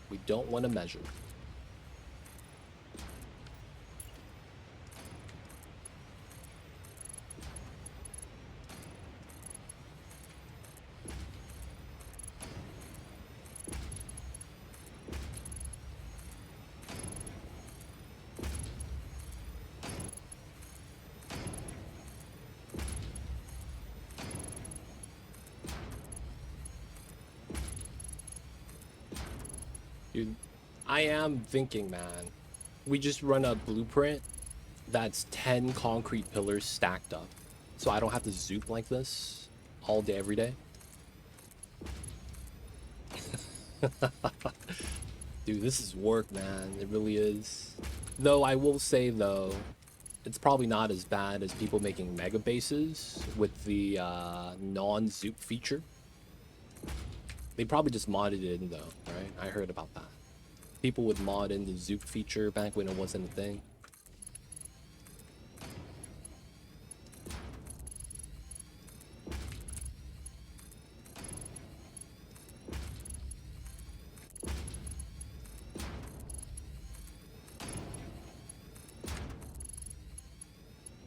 We don't want to measure. Dude, I am thinking, man, we just run a blueprint that's 10 concrete pillars stacked up. So I don't have to zoop like this all day, every day. Dude, this is work, man. It really is. Though I will say, though, it's probably not as bad as people making mega bases with the non-zoop feature. They probably just modded it in, though, right? I heard about that. People would mod in the zoop feature back when it wasn't a thing.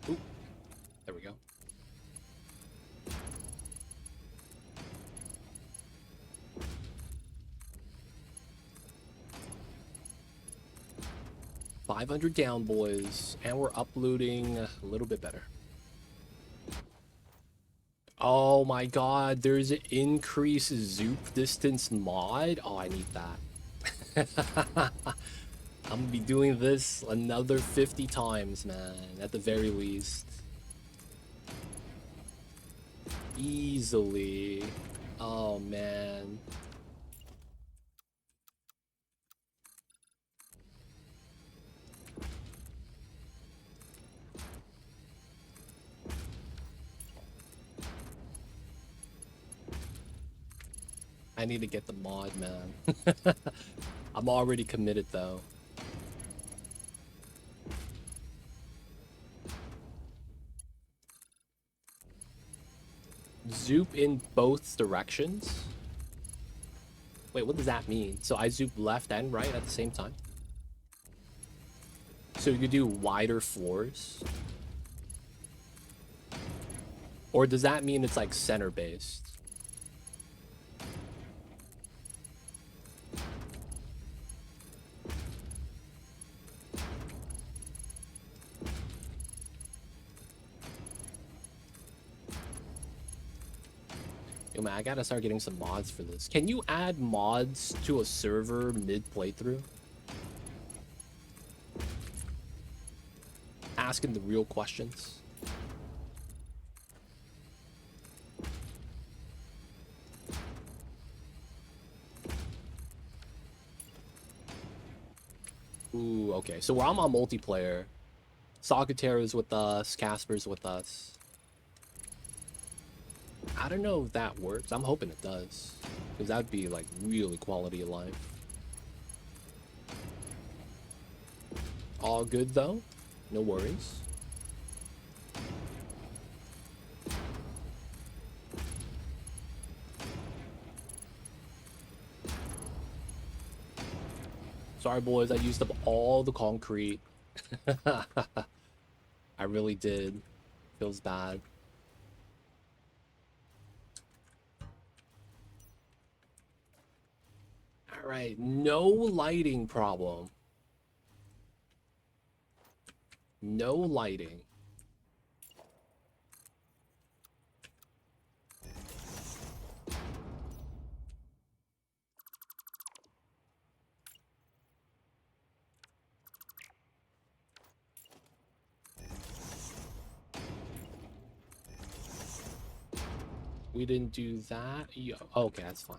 Ooh, there we go. $500 down, boys, and we're uploading a little bit better. Oh my god, there's an increase zoop distance mod. Oh, I need that. I'm gonna be doing this another 50 times, man, at the very least. Easily. Oh, man. I need to get the mod, man. I'm already committed, though. Zoop in both directions? Wait, what does that mean? So I zoop left and right at the same time? So you could do wider floors? Or does that mean it's like center based? Yo, man, I gotta start getting some mods for this. Can you add mods to a server mid playthrough? Asking the real questions. Ooh, okay. So I'm on multiplayer. Soccer with us. Casper's with us. I don't know if that works. I'm hoping it does. Because that'd be like really quality of life. All good though. No worries. Sorry, boys. I used up all the concrete. I really did. Feels bad. All right. No lighting problem. No lighting. We didn't do that. Okay, that's fine.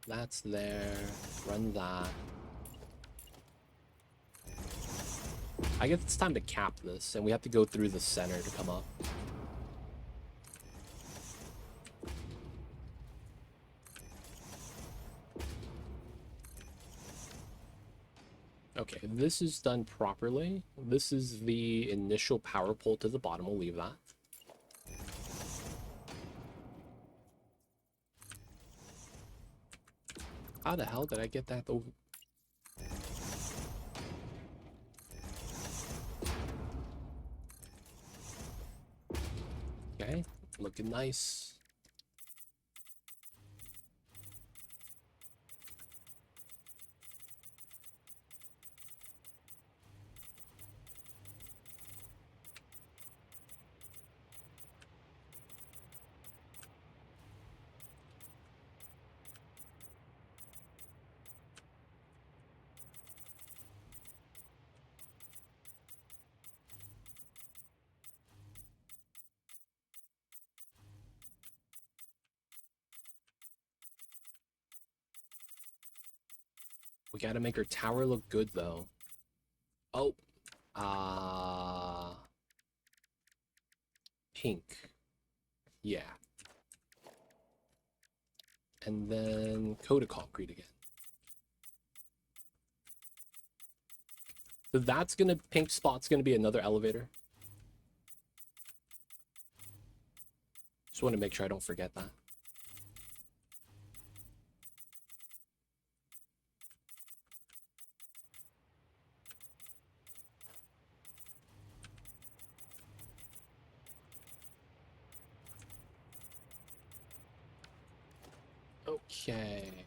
That's there. Run that. I guess it's time to cap this, and we have to go through the center to come up. Okay, this is done properly. This is the initial power pole to the bottom. We'll leave that. How the hell did I get that over? Okay, looking nice. We gotta make our tower look good, though. Oh. Pink. Yeah. And then coat of concrete again. So that's gonna, pink spot's gonna be another elevator. Just want to make sure I don't forget that. Okay.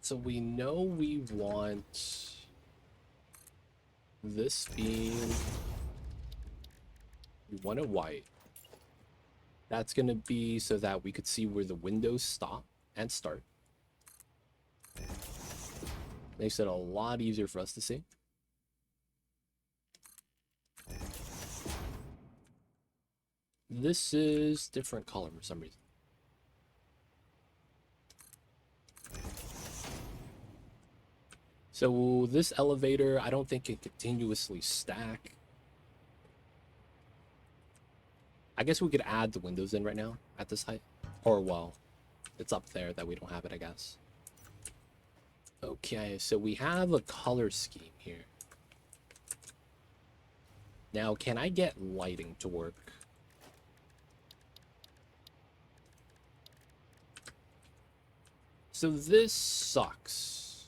So we know we want this beam. We want it white. That's going to be so that we could see where the windows stop and start. Makes it a lot easier for us to see. This is different color for some reason. So this elevator, I don't think can continuously stack. I guess we could add the windows in right now at this height. Or, well, it's up there that we don't have it, I guess. Okay, so we have a color scheme here. Now, can I get lighting to work? So this sucks.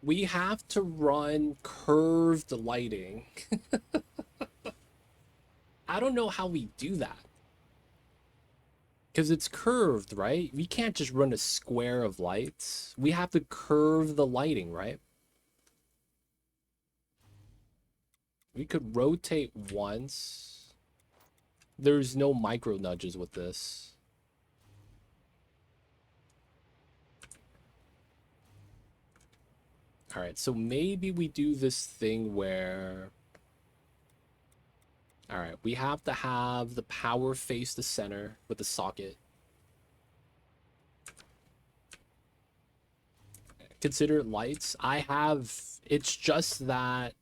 We have to run curved lighting. I don't know how we do that. Because it's curved, right? We can't just run a square of lights. We have to curve the lighting, right? We could rotate once. There's no micro nudges with this. All right, so maybe we do this thing where... All right, we have to have the power face the center with the socket. Consider it lights. It's just that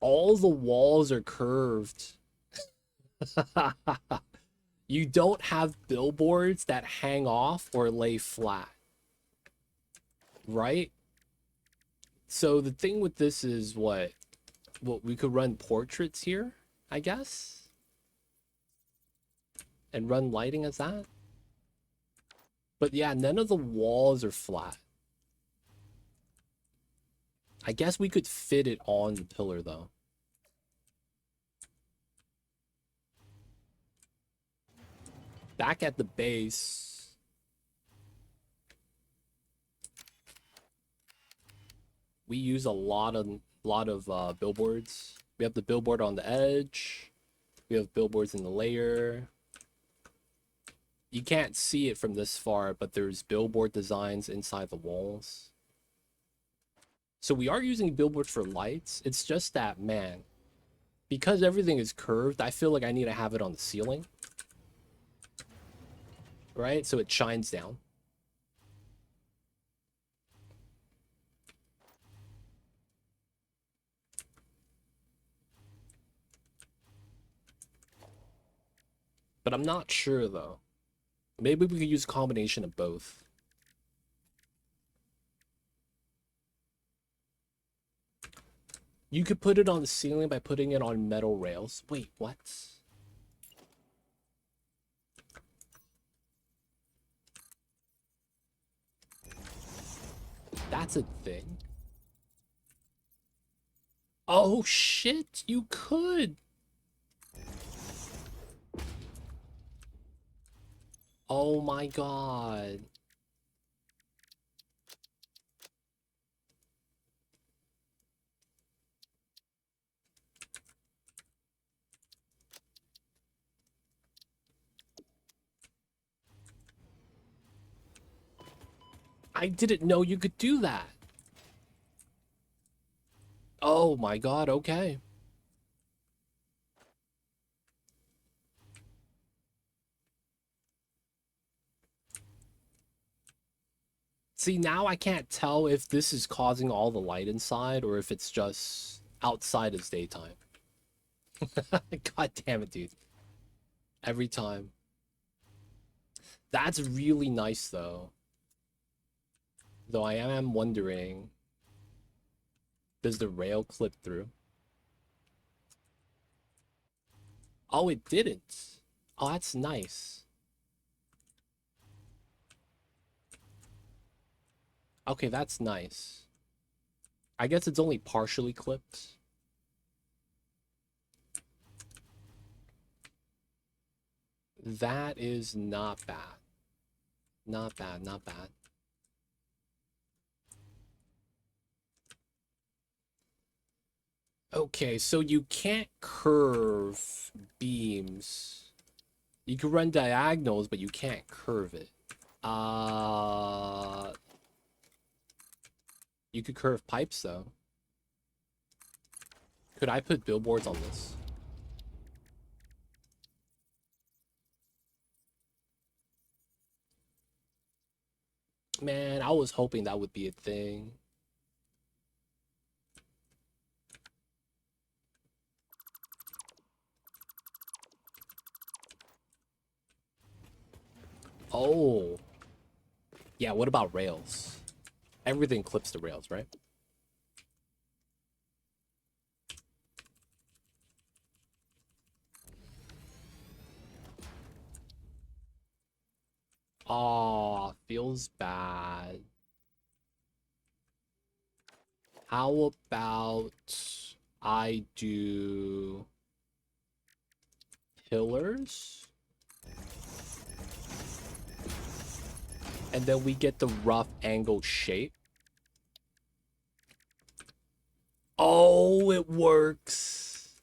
all the walls are curved. You don't have billboards that hang off or lay flat, right? So the thing with this is what we could run portraits here, I guess, and run lighting as that. But yeah, none of the walls are flat. I guess we could fit it on the pillar though. Back at the base, we use a lot of billboards. We have the billboard on the edge. We have billboards in the layer. You can't see it from this far, but there's billboard designs inside the walls. So we are using billboards for lights. It's just that, man, because everything is curved, I feel like I need to have it on the ceiling. Right? So it shines down. But I'm not sure, though. Maybe we could use a combination of both. You could put it on the ceiling by putting it on metal rails. Wait, what? That's a thing. Oh, shit, you could. Oh my god. I didn't know you could do that. Oh my god, okay. See, now I can't tell if this is causing all the light inside or if it's just outside is daytime. God damn it, dude. Every time. That's really nice, though. Though I am wondering, does the rail clip through? Oh, it didn't. Oh, that's nice. Okay, that's nice. I guess it's only partially clipped. That is not bad. Not bad, not bad. Okay, so you can't curve beams. You can run diagonals, but you can't curve it. You could curve pipes, though. Could I put billboards on this? Man, I was hoping that would be a thing. Oh. Yeah, what about rails? Everything clips to rails, right? Aw, feels bad. How about I do pillars? And then we get the rough angle shape. Oh, it works.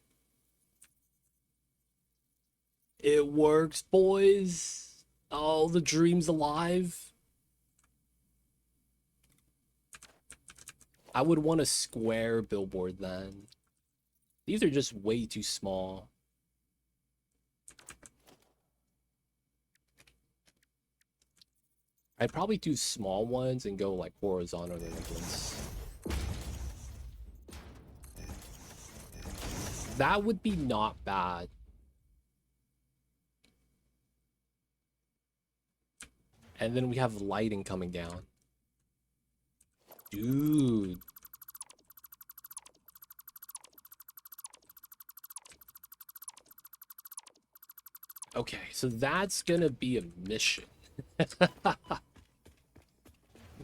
It works, boys. Oh, the dream's alive. I would want a square billboard then. These are just way too small. I'd probably do small ones and go like horizontal like this. That would be not bad. And then we have lighting coming down. Dude. Okay, so that's gonna be a mission.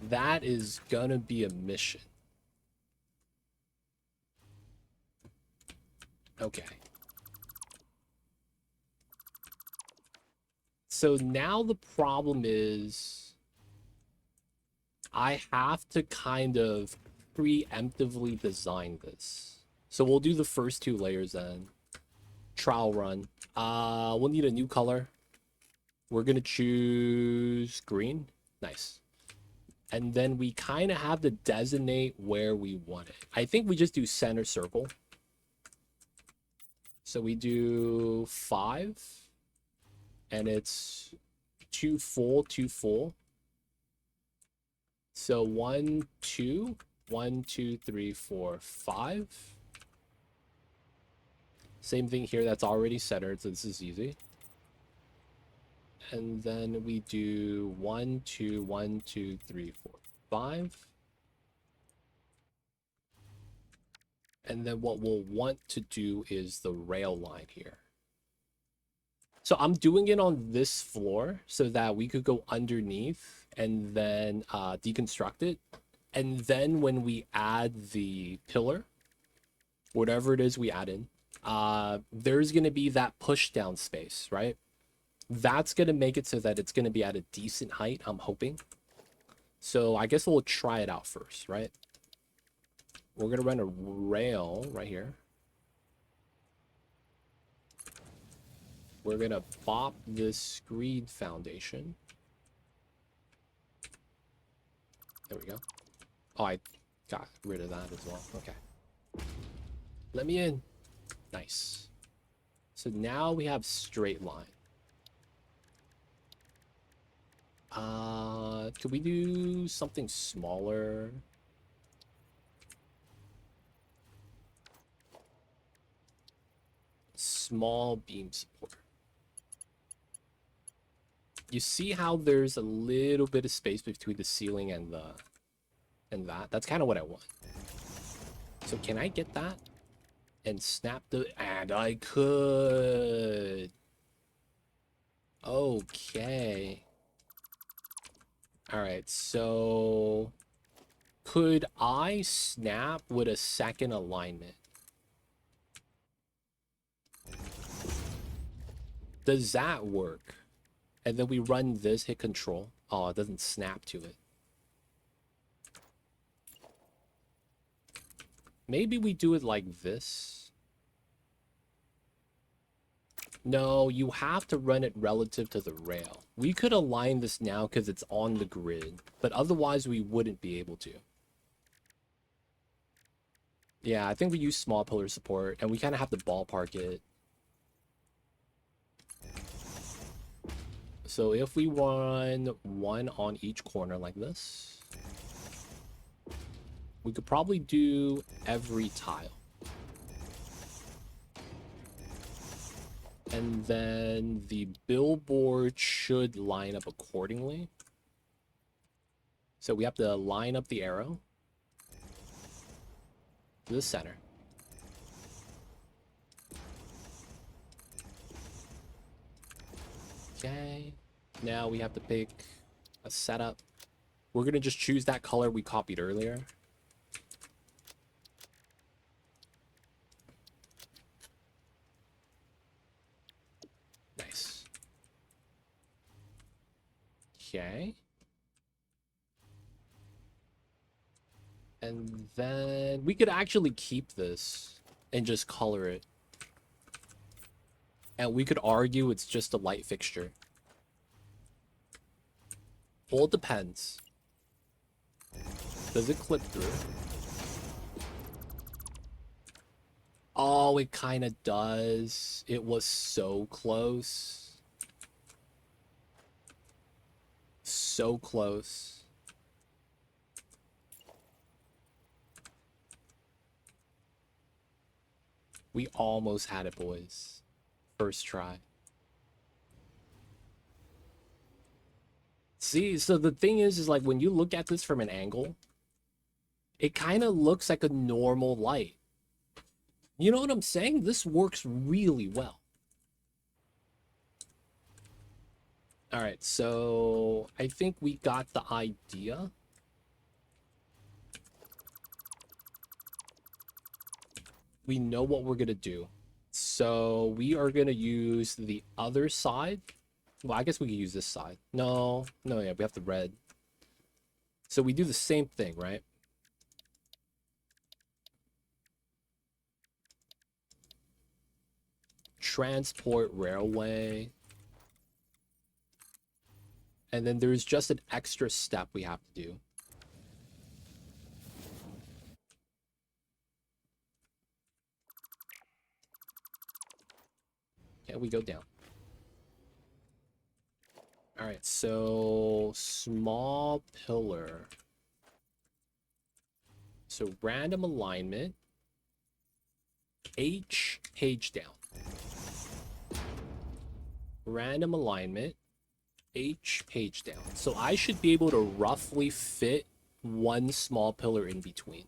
That is gonna be a mission. Okay. So now the problem is I have to kind of preemptively design this. So we'll do the first two layers then. Trial run. We'll need a new color. We're gonna choose green. Nice. And then we kind of have to designate where we want it. I think we just do center circle. So we do 5. And it's 2 full, 2 full. So 1, 2, 1, 2, 3, 4, 5. Same thing here, that's already centered, so this is easy. And then we do 1, 2, 1, 2, 3, 4, 5. And then what we'll want to do is the rail line here. So I'm doing it on this floor so that we could go underneath and then deconstruct it. And then when we add the pillar, whatever it is we add in, there's going to be that push down space, right? That's going to make it so that it's going to be at a decent height, I'm hoping. So I guess we'll try it out first, right? We're going to run a rail right here. We're going to pop this screed foundation. There we go. Oh, I got rid of that as well. Okay. Let me in. Nice. So now we have straight line. Could we do something smaller? Small beam support. You see how there's a little bit of space between the ceiling and that? That's kind of what I want. So can I get that? And snap the... And I could... Okay. Alright, so... Could I snap with a second alignment? Does that work? And then we run this, hit control. Oh, it doesn't snap to it. Maybe we do it like this. No, you have to run it relative to the rail. We could align this now because it's on the grid, but otherwise we wouldn't be able to. Yeah, I think we use small pillar support, and we kind of have to ballpark it. So if we run one on each corner like this, we could probably do every tile. And then the billboard should line up accordingly. So we have to line up the arrow to the center. Okay. Now we have to pick a setup. We're going to just choose that color we copied earlier. Nice. Okay. And then we could actually keep this and just color it. And we could argue it's just a light fixture. Well, it depends. Does it clip through? Oh, it kind of does. It was so close. So close. We almost had it, boys. First try. See, so the thing is like when you look at this from an angle, it kind of looks like a normal light. You know what I'm saying? This works really well. All right, so I think we got the idea. We know what we're gonna do. So we are gonna use the other side. Well, I guess we could use this side. No, yeah, we have the red. So we do the same thing, right? Transport railway. And then there's just an extra step we have to do. Okay, we go down. All right, so small pillar. So random alignment. H, page down. Random alignment. H, page down. So I should be able to roughly fit one small pillar in between.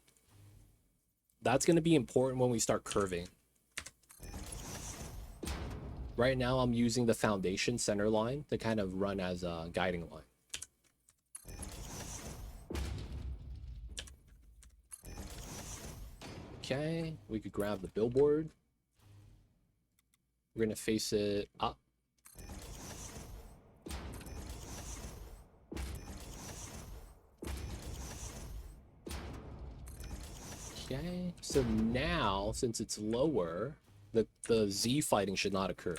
That's going to be important when we start curving. Right now I'm using the foundation center line to kind of run as a guiding line. Okay, we could grab the billboard. We're going to face it up. Okay, so now, since it's lower, the Z fighting should not occur.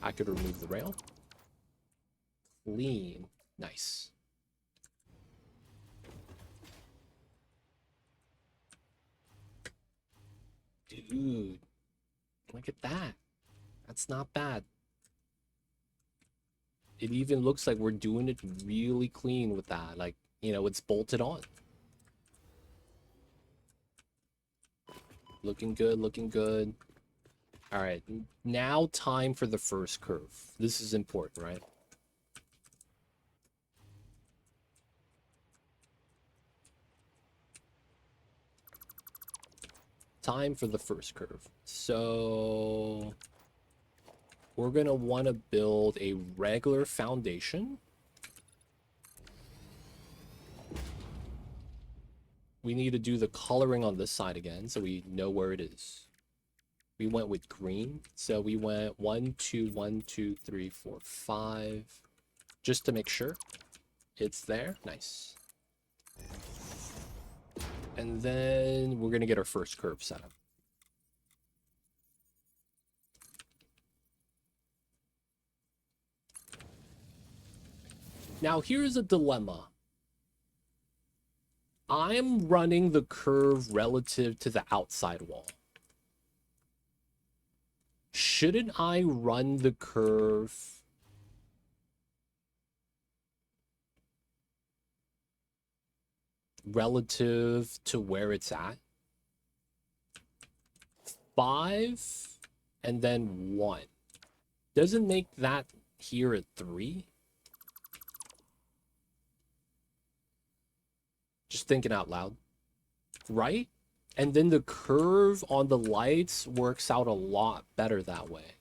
I could remove the rail. Clean. Nice. Dude, look at that. That's not bad. It even looks like we're doing it really clean with that. Like, you know, it's bolted on. Looking good, looking good. All right, now time for the first curve. This is important, right? Time for the first curve. So we're going to want to build a regular foundation. We need to do the coloring on this side again so we know where it is. We went with green. So we went 1, 2, 1, 2, 3, 4, 5. Just to make sure it's there. Nice. And then we're going to get our first curve set up. Now, here's a dilemma. I'm running the curve relative to the outside wall. Shouldn't I run the curve relative to where it's at. 5 and then 1. Doesn't make that here a 3. Just thinking out loud. Right? And then the curve on the lights works out a lot better that way.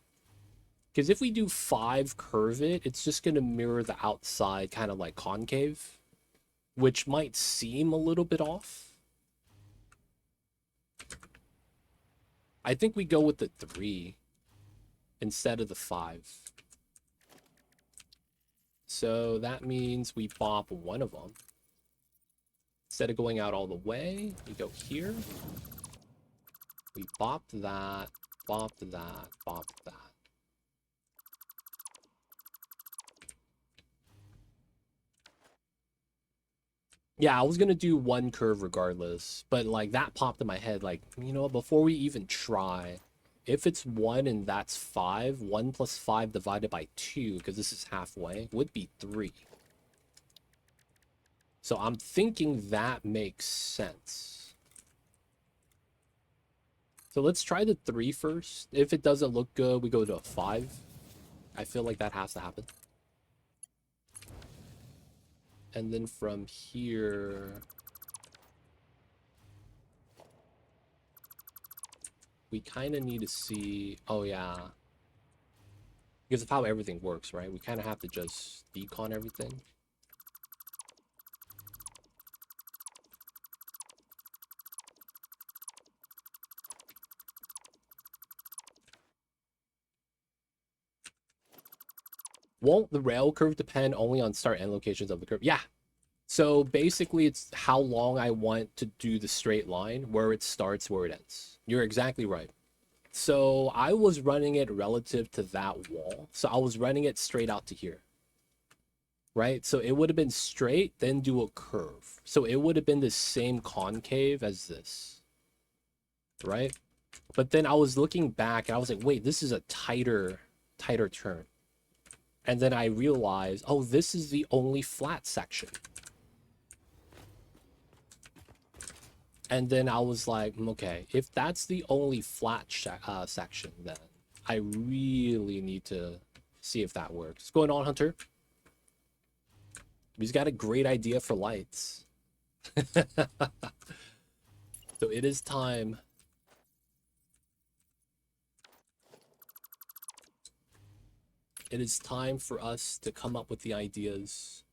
Because if we do 5 curve it, it's just going to mirror the outside kind of like concave, which might seem a little bit off. I think we go with the 3 instead of the 5. So that means we bop one of them. Instead of going out all the way, we go here. We bop that, bop that, bop that. Yeah, I was gonna do 1 curve regardless, but like that popped in my head, like, you know, before we even try, if it's 1 and that's 5, 1 plus 5 divided by 2, because this is halfway, would be 3. So I'm thinking that makes sense. So let's try the 3 first. If it doesn't look good, we go to a 5. I feel like that has to happen. And then from here, we kind of need to see, oh yeah, because of how everything works, right? We kind of have to just decon everything. Won't the rail curve depend only on start end locations of the curve? Yeah. So basically it's how long I want to do the straight line, where it starts, where it ends. You're exactly right. So I was running it relative to that wall. So I was running it straight out to here. Right? So it would have been straight, then do a curve. So it would have been the same concave as this. Right? But then I was looking back and I was like, wait, this is a tighter turn. And then I realized, oh, this is the only flat section. And then I was like, okay, if that's the only flat section, then I really need to see if that works. What's going on, Hunter? He's got a great idea for lights. So it is time. It is time for us to come up with the ideas.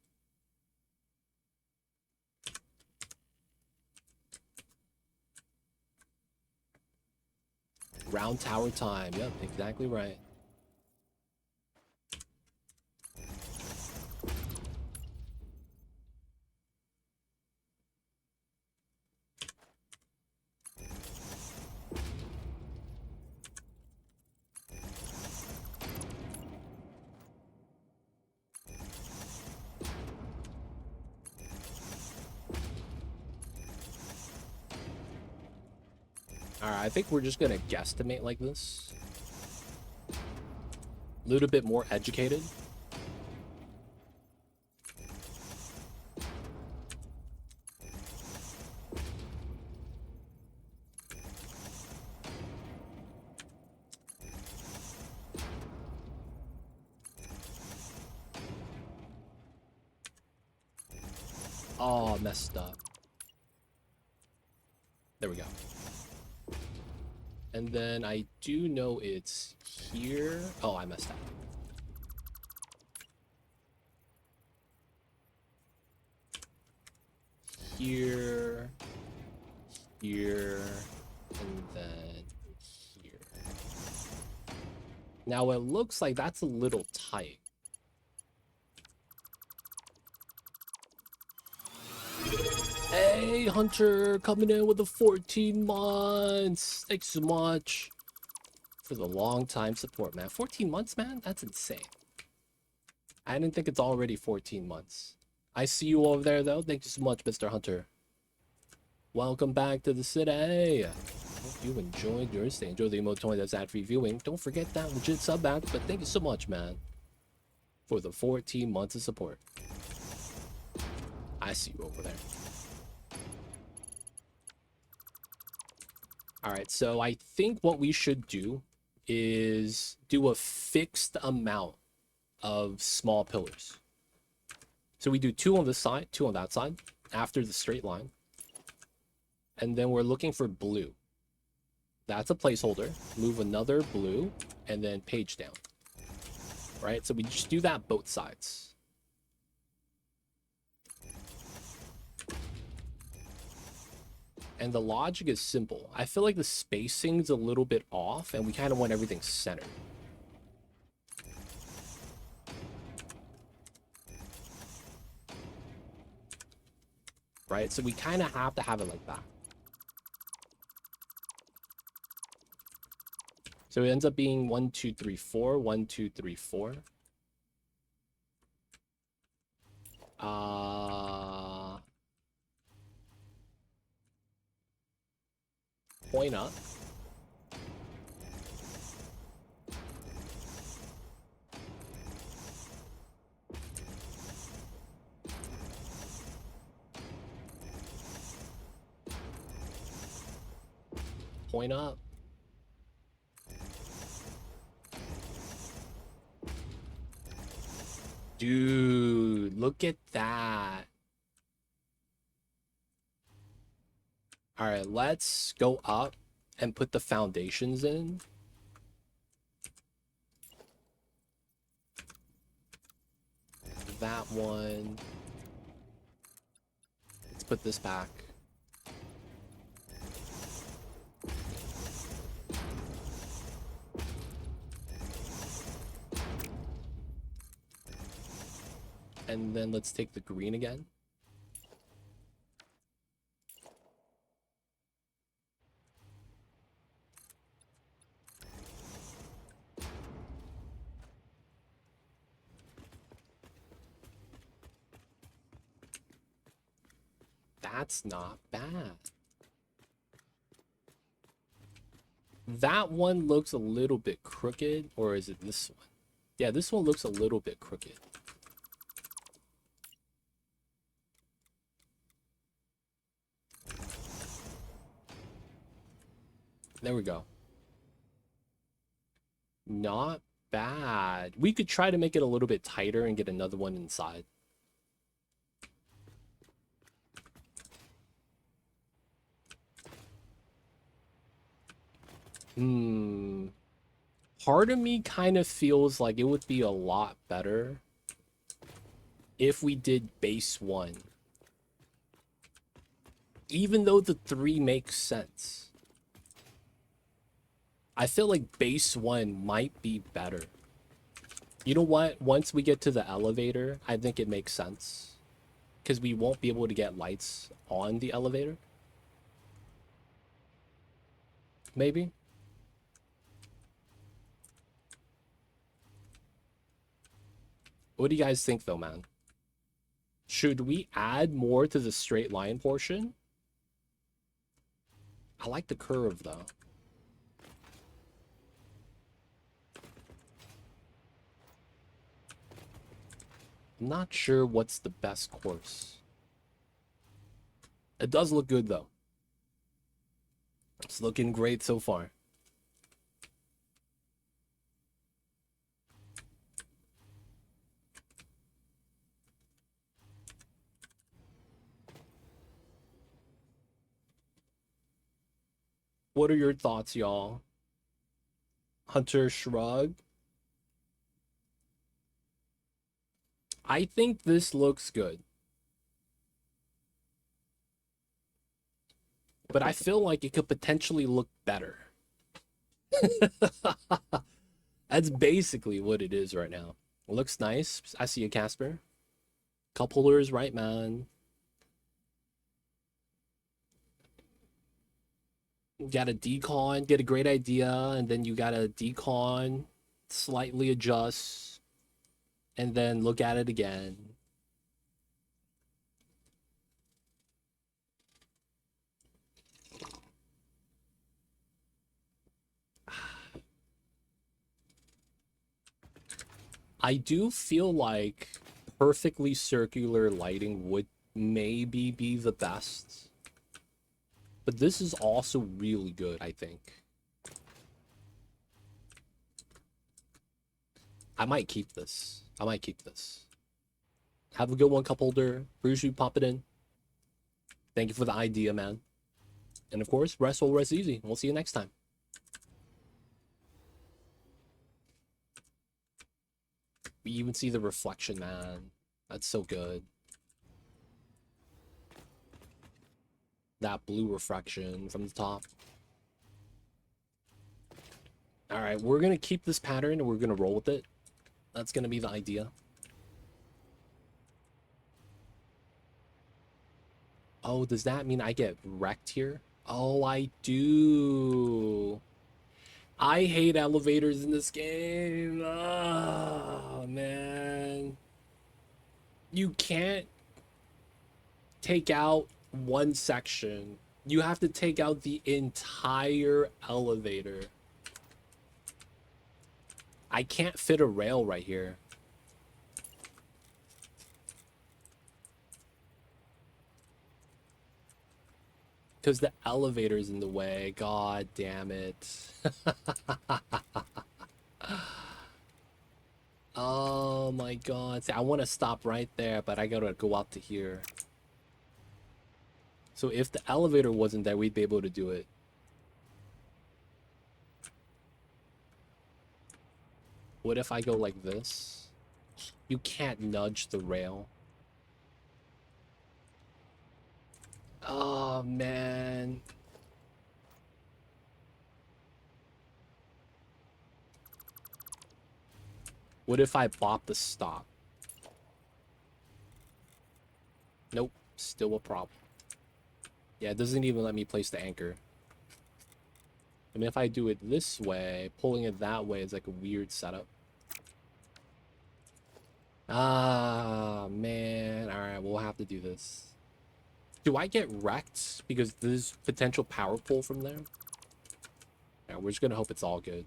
Round tower time. Yep, exactly right. Alright, I think we're just gonna guesstimate like this. A little bit more educated. Oh, messed up. There we go. And then I do know it's here. Oh, I messed up. Here, here, and then here. Now it looks like that's a little tight. Hey, Hunter, coming in with the 14 months. Thanks so much for the long time support, man. 14 months, man? That's insane. I didn't think it's already 14 months. I see you over there, though. Thank you so much, Mr. Hunter. Welcome back to the city. Hope you enjoyed your stay. Enjoy the emote 20 that's ad-free viewing. Don't forget that legit sub back, but thank you so much, man, for the 14 months of support. I see you over there. All right, so I think what we should do is do a fixed amount of small pillars. So we do 2 on this side, 2 on that side, after the straight line. And then we're looking for blue. That's a placeholder. Move another blue, and then page down. Right, so we just do that both sides. And the logic is simple. I feel like the spacing's a little bit off, and we kind of want everything centered. Right, so we kind of have to have it like that. So it ends up being 1, 2, 3, 4, 1, 2, 3, 4. Point up. Point up. Dude, look at that. All right, let's go up and put the foundations in. That one. Let's put this back. And then let's take the green again. That's not bad. That one looks a little bit crooked, or is it this one? Yeah, this one looks a little bit crooked. There we go. Not bad. We could try to make it a little bit tighter and get another one inside. Part of me kind of feels like it would be a lot better if we did base 1. Even though the 3 makes sense. I feel like base 1 might be better. You know what? Once we get to the elevator, I think it makes sense. Because we won't be able to get lights on the elevator. Maybe. What do you guys think, though, man? Should we add more to the straight line portion? I like the curve, though. I'm not sure what's the best course. It does look good, though. It's looking great so far. What are your thoughts, y'all? Hunter shrug. I think this looks good. But I feel like it could potentially look better. That's basically what it is right now. It looks nice. I see you, Casper. Coupler's right, man. You gotta decon, get a great idea, and then you gotta decon, slightly adjust, and then look at it again. I do feel like perfectly circular lighting would maybe be the best. But this is also really good, I think. I might keep this. I might keep this. Have a good one, cup holder. Appreciate you popping in. Thank you for the idea, man. And of course, rest well, rest easy. We'll see you next time. We even see the reflection, man. That's so good. That blue refraction from the top. All right, we're going to keep this pattern and we're going to roll with it. That's going to be the idea. Oh, does that mean I get wrecked here? Oh, I do. I hate elevators in this game. Oh, man. You can't take out one section. You have to take out the entire elevator. I can't fit a rail right here. Because the elevator's in the way. God damn it. Oh my god. See, I want to stop right there, but I gotta go out to here. So if the elevator wasn't there, we'd be able to do it. What if I go like this? You can't nudge the rail. Oh, man. What if I bop the stop? Nope, still a problem. Yeah, it doesn't even let me place the anchor. I mean, if I do it this way, pulling it that way is like a weird setup. Ah, man. All right, we'll have to do this. Do I get wrecked because there's potential power pull from there? Yeah, we're just gonna hope it's all good.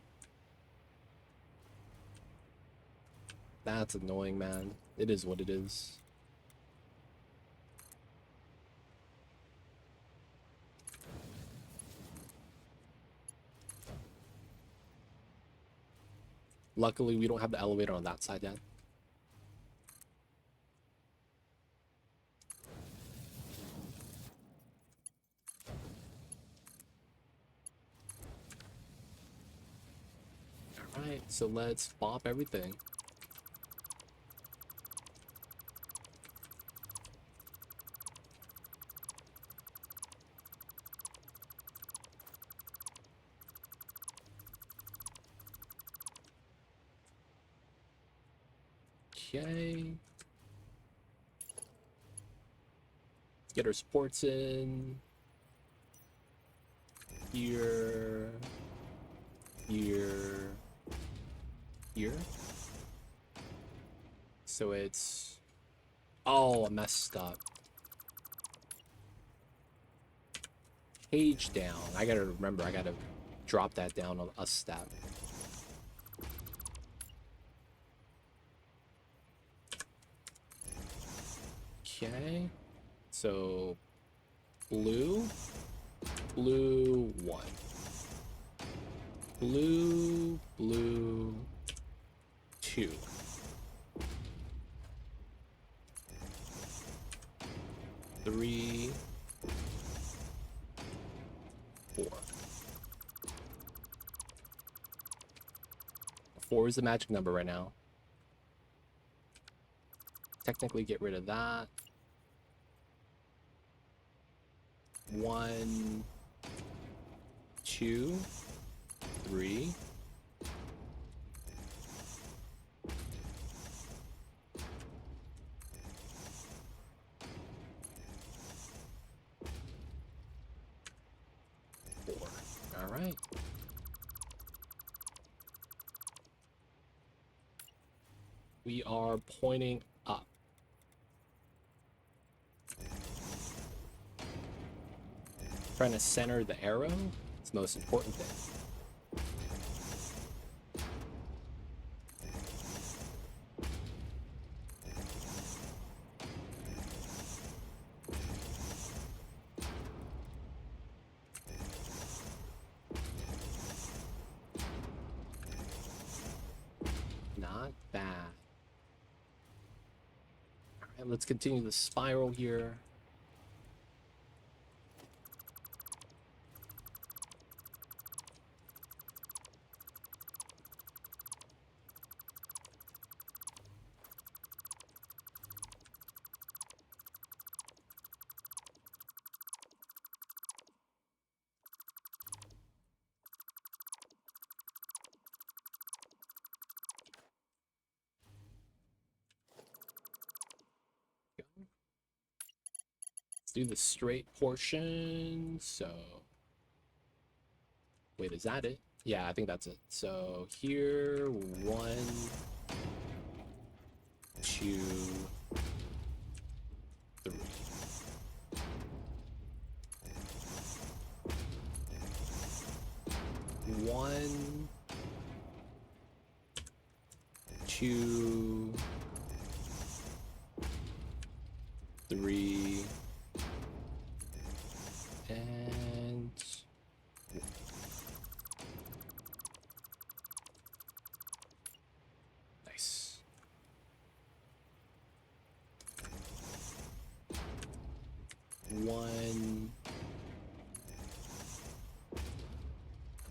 That's annoying, man. It is what it is. Luckily, we don't have the elevator on that side yet. Alright, so let's bop everything. Okay. Get our supports in. Here. Here. Here. So it's... Oh, I messed up. Page down. I gotta remember, I gotta drop that down a step. Okay. So, blue. Blue 1. Blue, blue 2. Three, 4. 4 is the magic number right now. Technically get rid of that. 1, 2, 3. All right. We are pointing up. Trying to center the arrow. It's the most important thing. Not bad. All right, let's continue the spiral here. Let's do the straight portion. So, wait, is that it? Yeah, I think that's it. So here, 1, 2, 3. 1, 2, 3, and nice. One,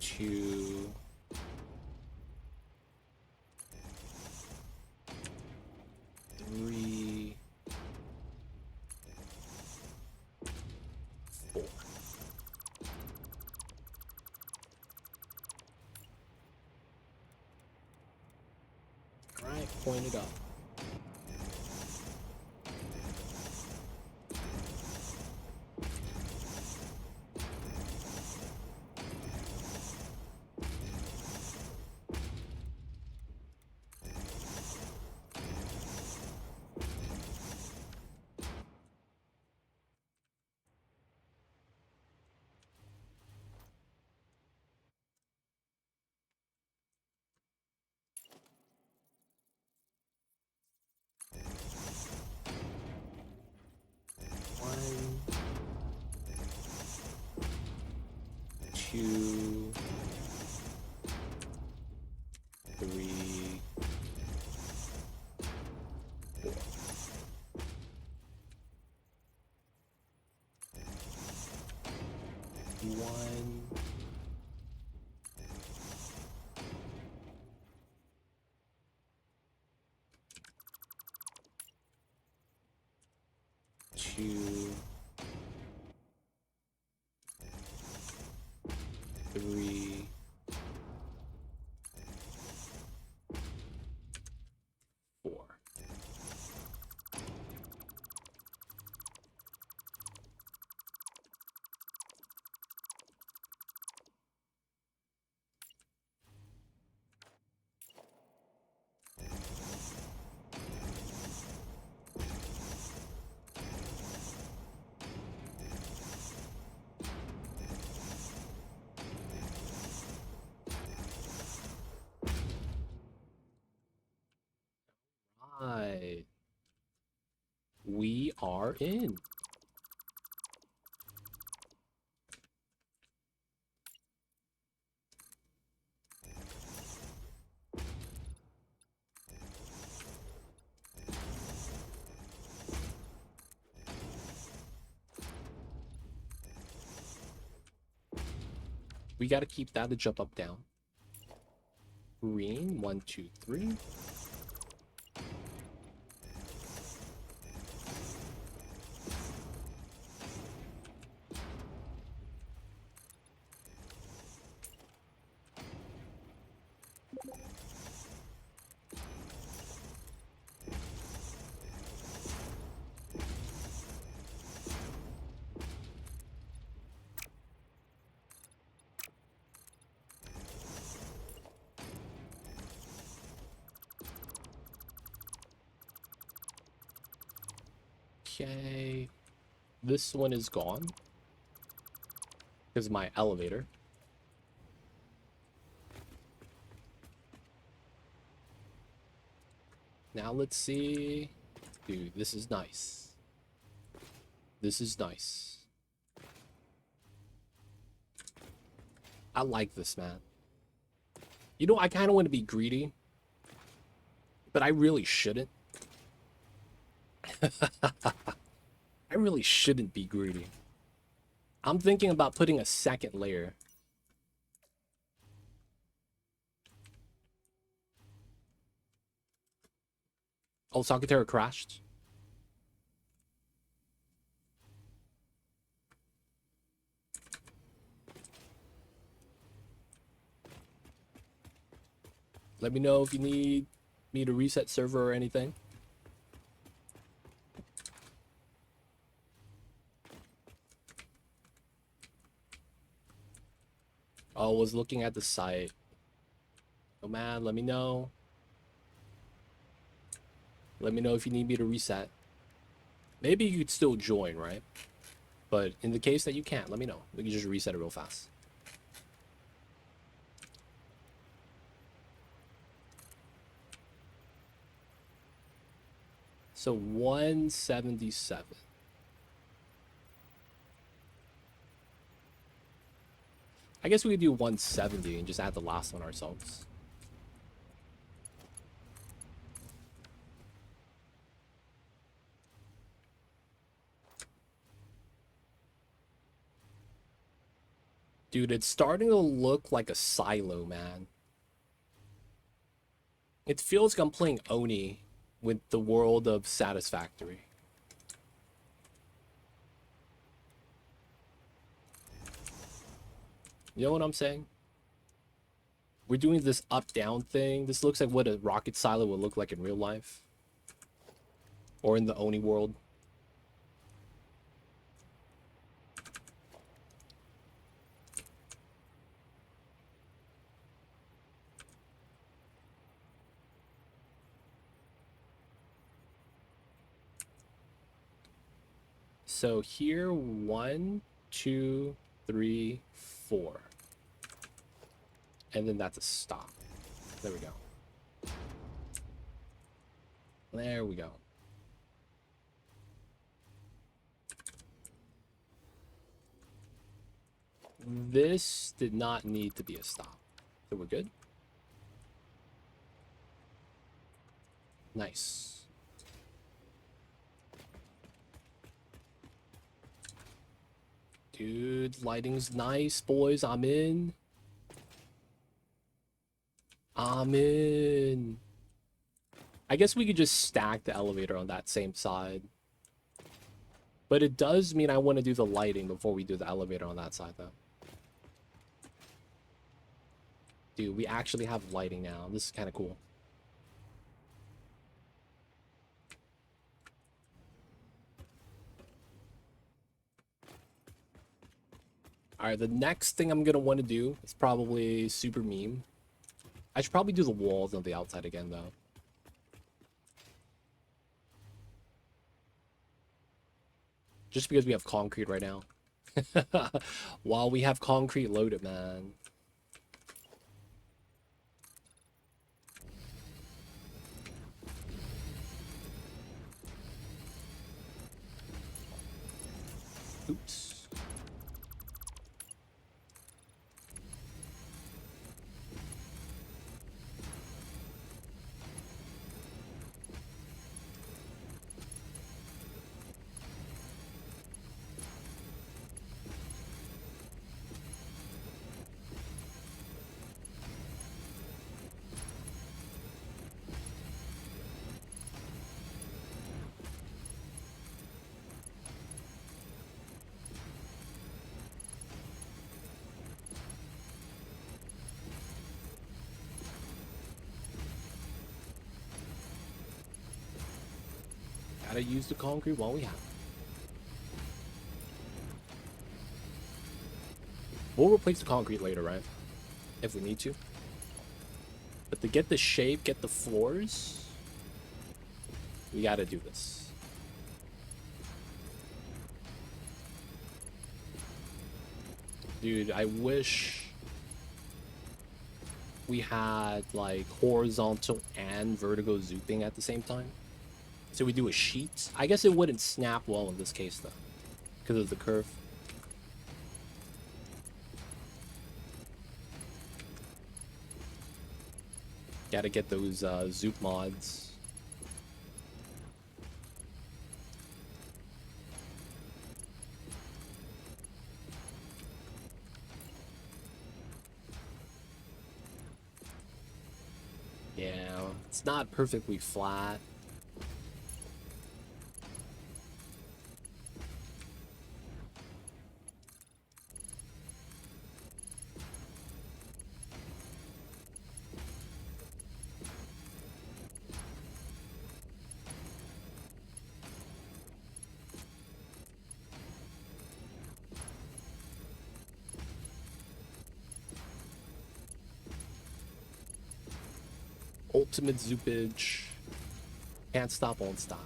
2, 3, 4. All right, point it up. One, 2, 3, 4. One, 2, 3, 4. Right. We are in. We got to keep that to jump up, down. Green, 1, 2, 3. Okay. This one is gone. Because my elevator. Now let's see. Dude, this is nice. This is nice. I like this, man. You know, I kind of want to be greedy. But I really shouldn't. I really shouldn't be greedy. I'm thinking about putting a second layer. Oh, Sakatera crashed. Let me know if you need me to reset server or anything. Oh, was looking at the site. Oh man, let me know. Let me know if you need me to reset. Maybe you could still join, right? But in the case that you can't, let me know. We can just reset it real fast. So 177. I guess we could do 170 and just add the last one ourselves. Dude, it's starting to look like a silo, man. It feels like I'm playing Oni with the world of Satisfactory. You know what I'm saying? We're doing this up-down thing. This looks like what a rocket silo would look like in real life. Or in the Oni world. So here, 1, 2, 3, 4. And then that's a stop. There we go. There we go. This did not need to be a stop. So we're good. Nice. Dude, lighting's nice, boys. I'm in. I'm in. I guess we could just stack the elevator on that same side. But it does mean I want to do the lighting before we do the elevator on that side, though. Dude, we actually have lighting now. This is kind of cool. Alright, the next thing I'm going to want to do is probably super meme. I should probably do the walls on the outside again, though. Just because we have concrete right now. While we have concrete loaded, man. Oops. Gotta use the concrete while we have it. We'll replace the concrete later, right? If we need to. But to get the shape, get the floors, we gotta do this. Dude, I wish we had like horizontal and vertical zooping at the same time. So we do a sheet. I guess it wouldn't snap well in this case though, because of the curve. Gotta get those Zoop mods. Yeah, it's not perfectly flat. Ultimate zoopage. Can't stop, won't stop.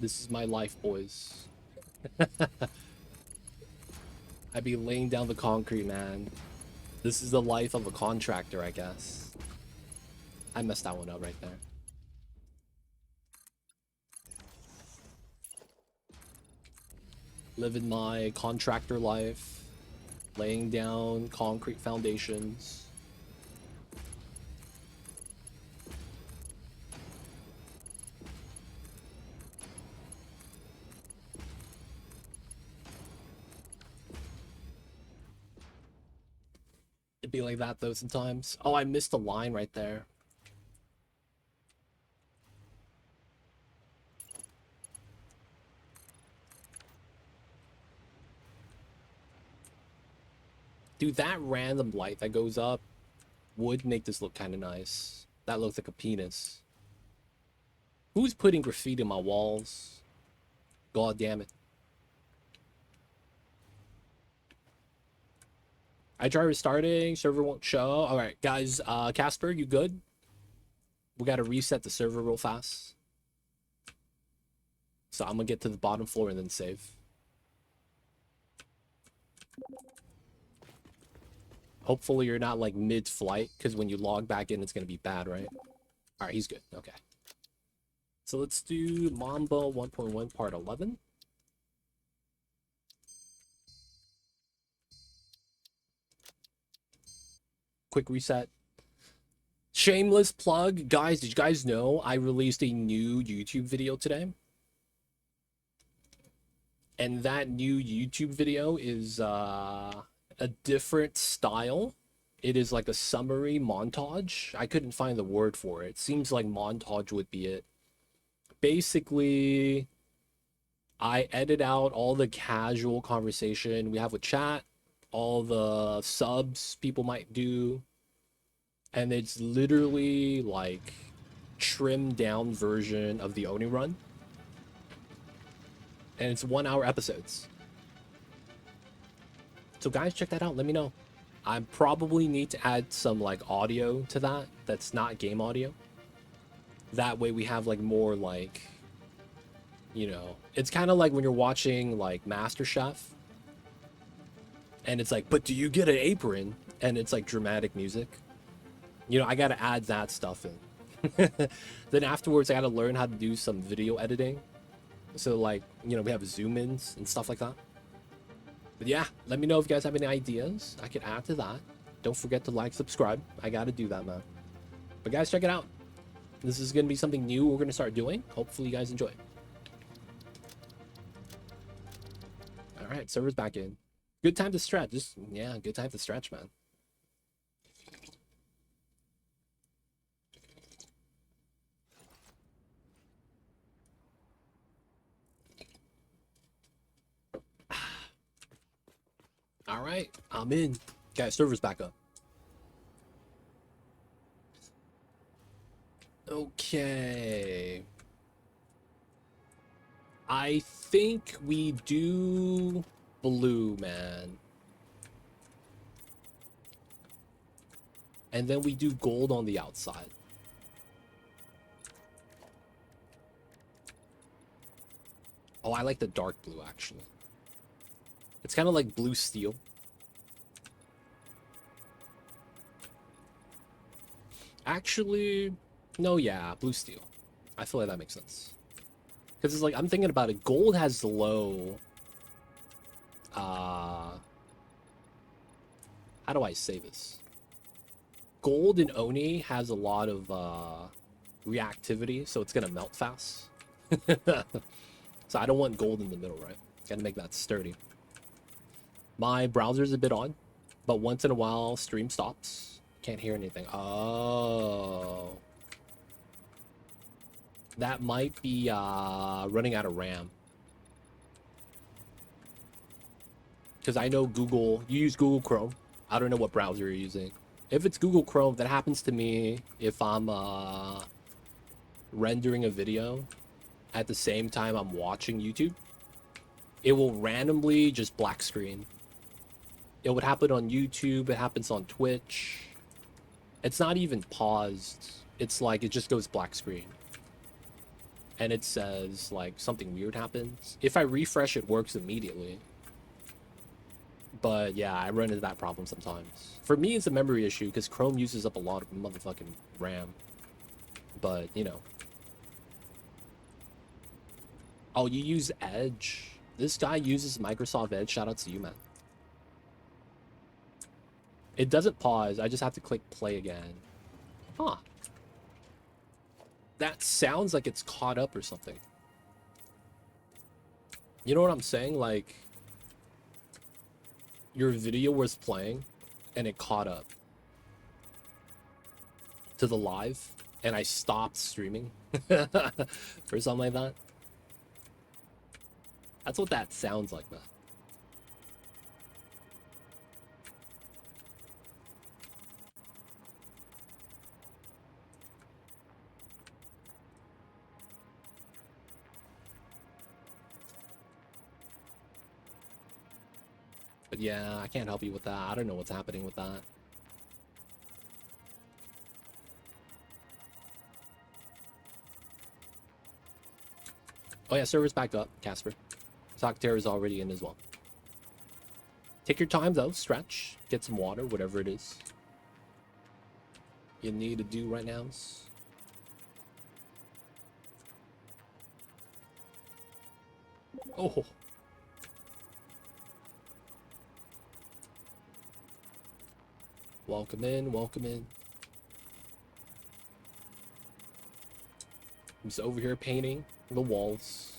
This is my life, boys. I be laying down the concrete, man. This is the life of a contractor, I guess. I messed that one up right there. Living my contractor life. Laying down concrete foundations. It'd be like that though sometimes. Oh, I missed a line right there. Dude, that random light that goes up would make this look kind of nice. That looks like a penis. Who's putting graffiti on my walls? God damn it. I try restarting, server won't show. Alright, guys, Casper, you good? We gotta reset the server real fast. So I'm gonna get to the bottom floor and then save. Hopefully you're not like mid-flight, because when you log back in, it's gonna be bad, right? Alright, he's good. Okay. So let's do Mamba 1.1 part 11. Quick reset. Shameless plug. Guys, did you guys know I released a new YouTube video today? And that new YouTube video is a different style. It is like a summary montage. I couldn't find the word for it. It seems like montage would be it. Basically, I edit out all the casual conversation we have with chat, all the subs people might do, and it's literally like trimmed down version of the Oni run. And it's 1 hour episodes. So guys, check that out. Let me know. I probably need to add some like audio to that that's not game audio. That way we have like more like, you know, it's kind of like when you're watching like MasterChef and it's like, but do you get an apron? And it's like dramatic music. You know, I got to add that stuff in. Then afterwards, I got to learn how to do some video editing. So like, you know, we have zoom ins and stuff like that. But yeah, let me know if you guys have any ideas I can add to that. Don't forget to like, subscribe. I got to do that, man. But guys, check it out. This is going to be something new we're going to start doing. Hopefully you guys enjoy. All right, server's back in. Good time to stretch. Just, yeah, good time to stretch, man. All right, I'm in. Guys, server's back up. Okay. I think we do blue, man. And then we do gold on the outside. Oh, I like the dark blue, actually. It's kind of like blue steel. Actually, no, yeah, blue steel. I feel like that makes sense. Because it's like, I'm thinking about it. Gold has low... how do I say this? Gold in Oni has a lot of reactivity, so it's gonna melt fast. So I don't want gold in the middle, right? Gotta make that sturdy. My browser's a bit on, but once in a while, stream stops. Can't hear anything. Oh. That might be running out of RAM. Because I know Google, you use Google Chrome. I don't know what browser you're using. If it's Google Chrome, that happens to me if I'm rendering a video at the same time I'm watching YouTube. It will randomly just black screen. It would happen on YouTube. It happens on Twitch. It's not even paused. It's like it just goes black screen. And it says like something weird happens. If I refresh, it works immediately. But yeah, I run into that problem sometimes. For me, it's a memory issue because Chrome uses up a lot of motherfucking RAM. But, you know. Oh, you use Edge? This guy uses Microsoft Edge. Shout out to you, man. It doesn't pause. I just have to click play again. Huh. That sounds like it's caught up or something. You know what I'm saying? Like, your video was playing and it caught up to the live and I stopped streaming or something like that. That's what that sounds like, man. But yeah, I can't help you with that. I don't know what's happening with that. Oh yeah, server's back up, Casper. Soccer is already in as well. Take your time though, stretch, get some water, whatever it is you need to do right now. Oh. Welcome in, welcome in. I'm just over here painting the walls.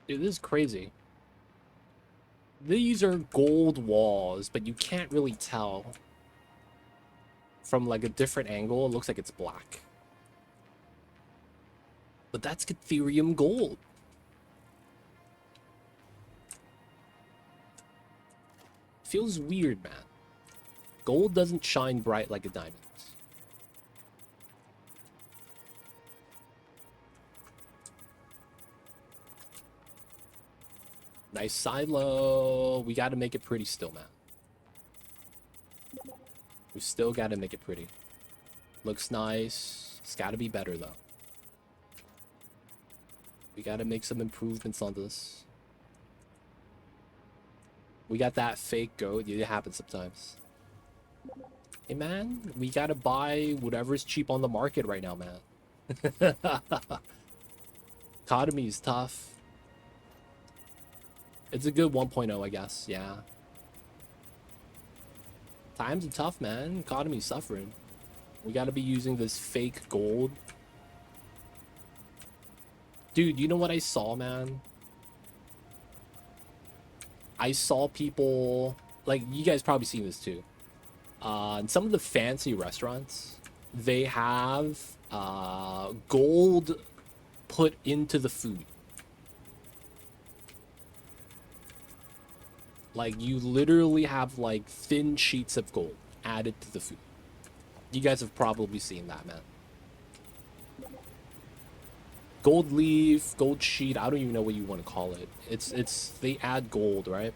Dude, this is crazy. These are gold walls, but you can't really tell. From like a different angle, it looks like it's black. But that's Ethereum gold. Feels weird, man. Gold doesn't shine bright like a diamond. Nice silo. We gotta make it pretty still, man. We still gotta make it pretty. Looks nice. It's gotta be better, though. We gotta make some improvements on this. We got that fake goat. It happens sometimes. Hey, man. We gotta buy whatever's cheap on the market right now, man. Economy is tough. It's a good 1.0, I guess. Yeah. Times are tough, man. Economy's suffering. We gotta be using this fake gold. Dude, you know what I saw, man? I saw people... Like, you guys probably seen this, too. In some of the fancy restaurants, they have gold put into the food. Like, you literally have, like, thin sheets of gold added to the food. You guys have probably seen that, man. Gold leaf, gold sheet, I don't even know what you want to call it. It's they add gold, right?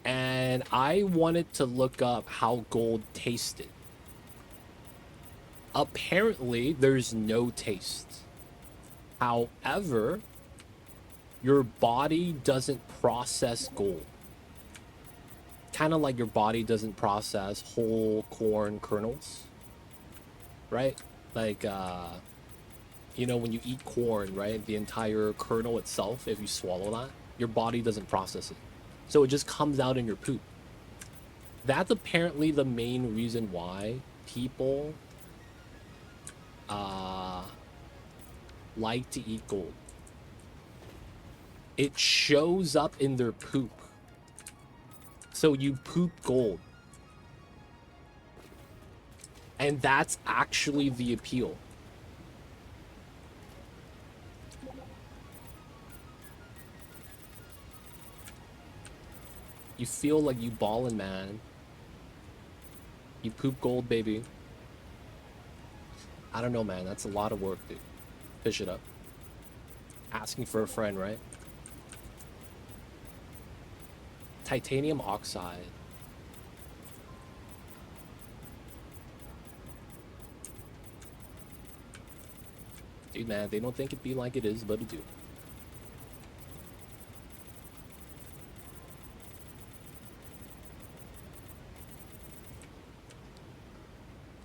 and I wanted to look up how gold tasted. Apparently, there's no taste. However, your body doesn't process gold. Kind of like your body doesn't process whole corn kernels, right? Like, you know, when you eat corn, right? The entire kernel itself, if you swallow that, your body doesn't process it. So it just comes out in your poop. That's apparently the main reason why people like to eat gold. It shows up in their poop. So you poop gold. And that's actually the appeal. You feel like you ballin', man. You poop gold, baby. I don't know, man. That's a lot of work, dude. Fish it up. Asking for a friend, right? Titanium oxide. Dude, man, they don't think it be like it is, but it do.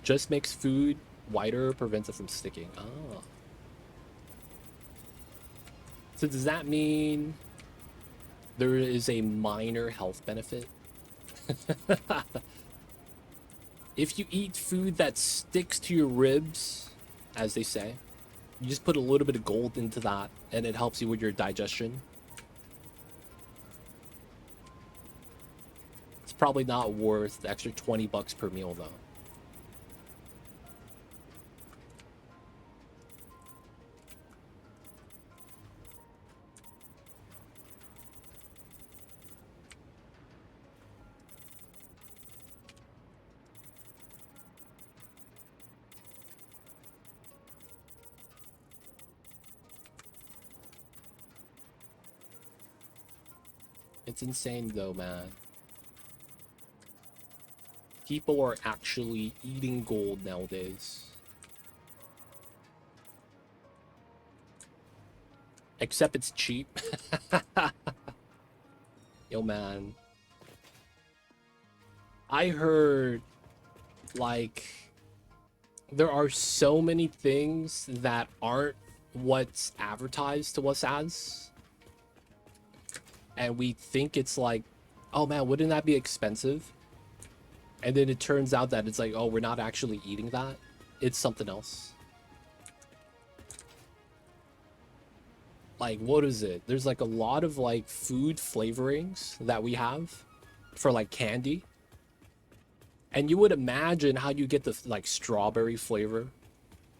Just makes food whiter, prevents it from sticking. Oh. So does that mean there is a minor health benefit? If you eat food that sticks to your ribs, as they say, you just put a little bit of gold into that and it helps you with your digestion. It's probably not worth the extra 20 bucks per meal though. It's insane though, man. People are actually eating gold nowadays. Except it's cheap. Yo, man. I heard, like, there are so many things that aren't what's advertised to us as. And we think it's like, oh man, wouldn't that be expensive? And then it turns out that it's like, oh, we're not actually eating that. It's something else. Like, what is it? There's like a lot of like food flavorings that we have for like candy. And you would imagine how you get the like strawberry flavor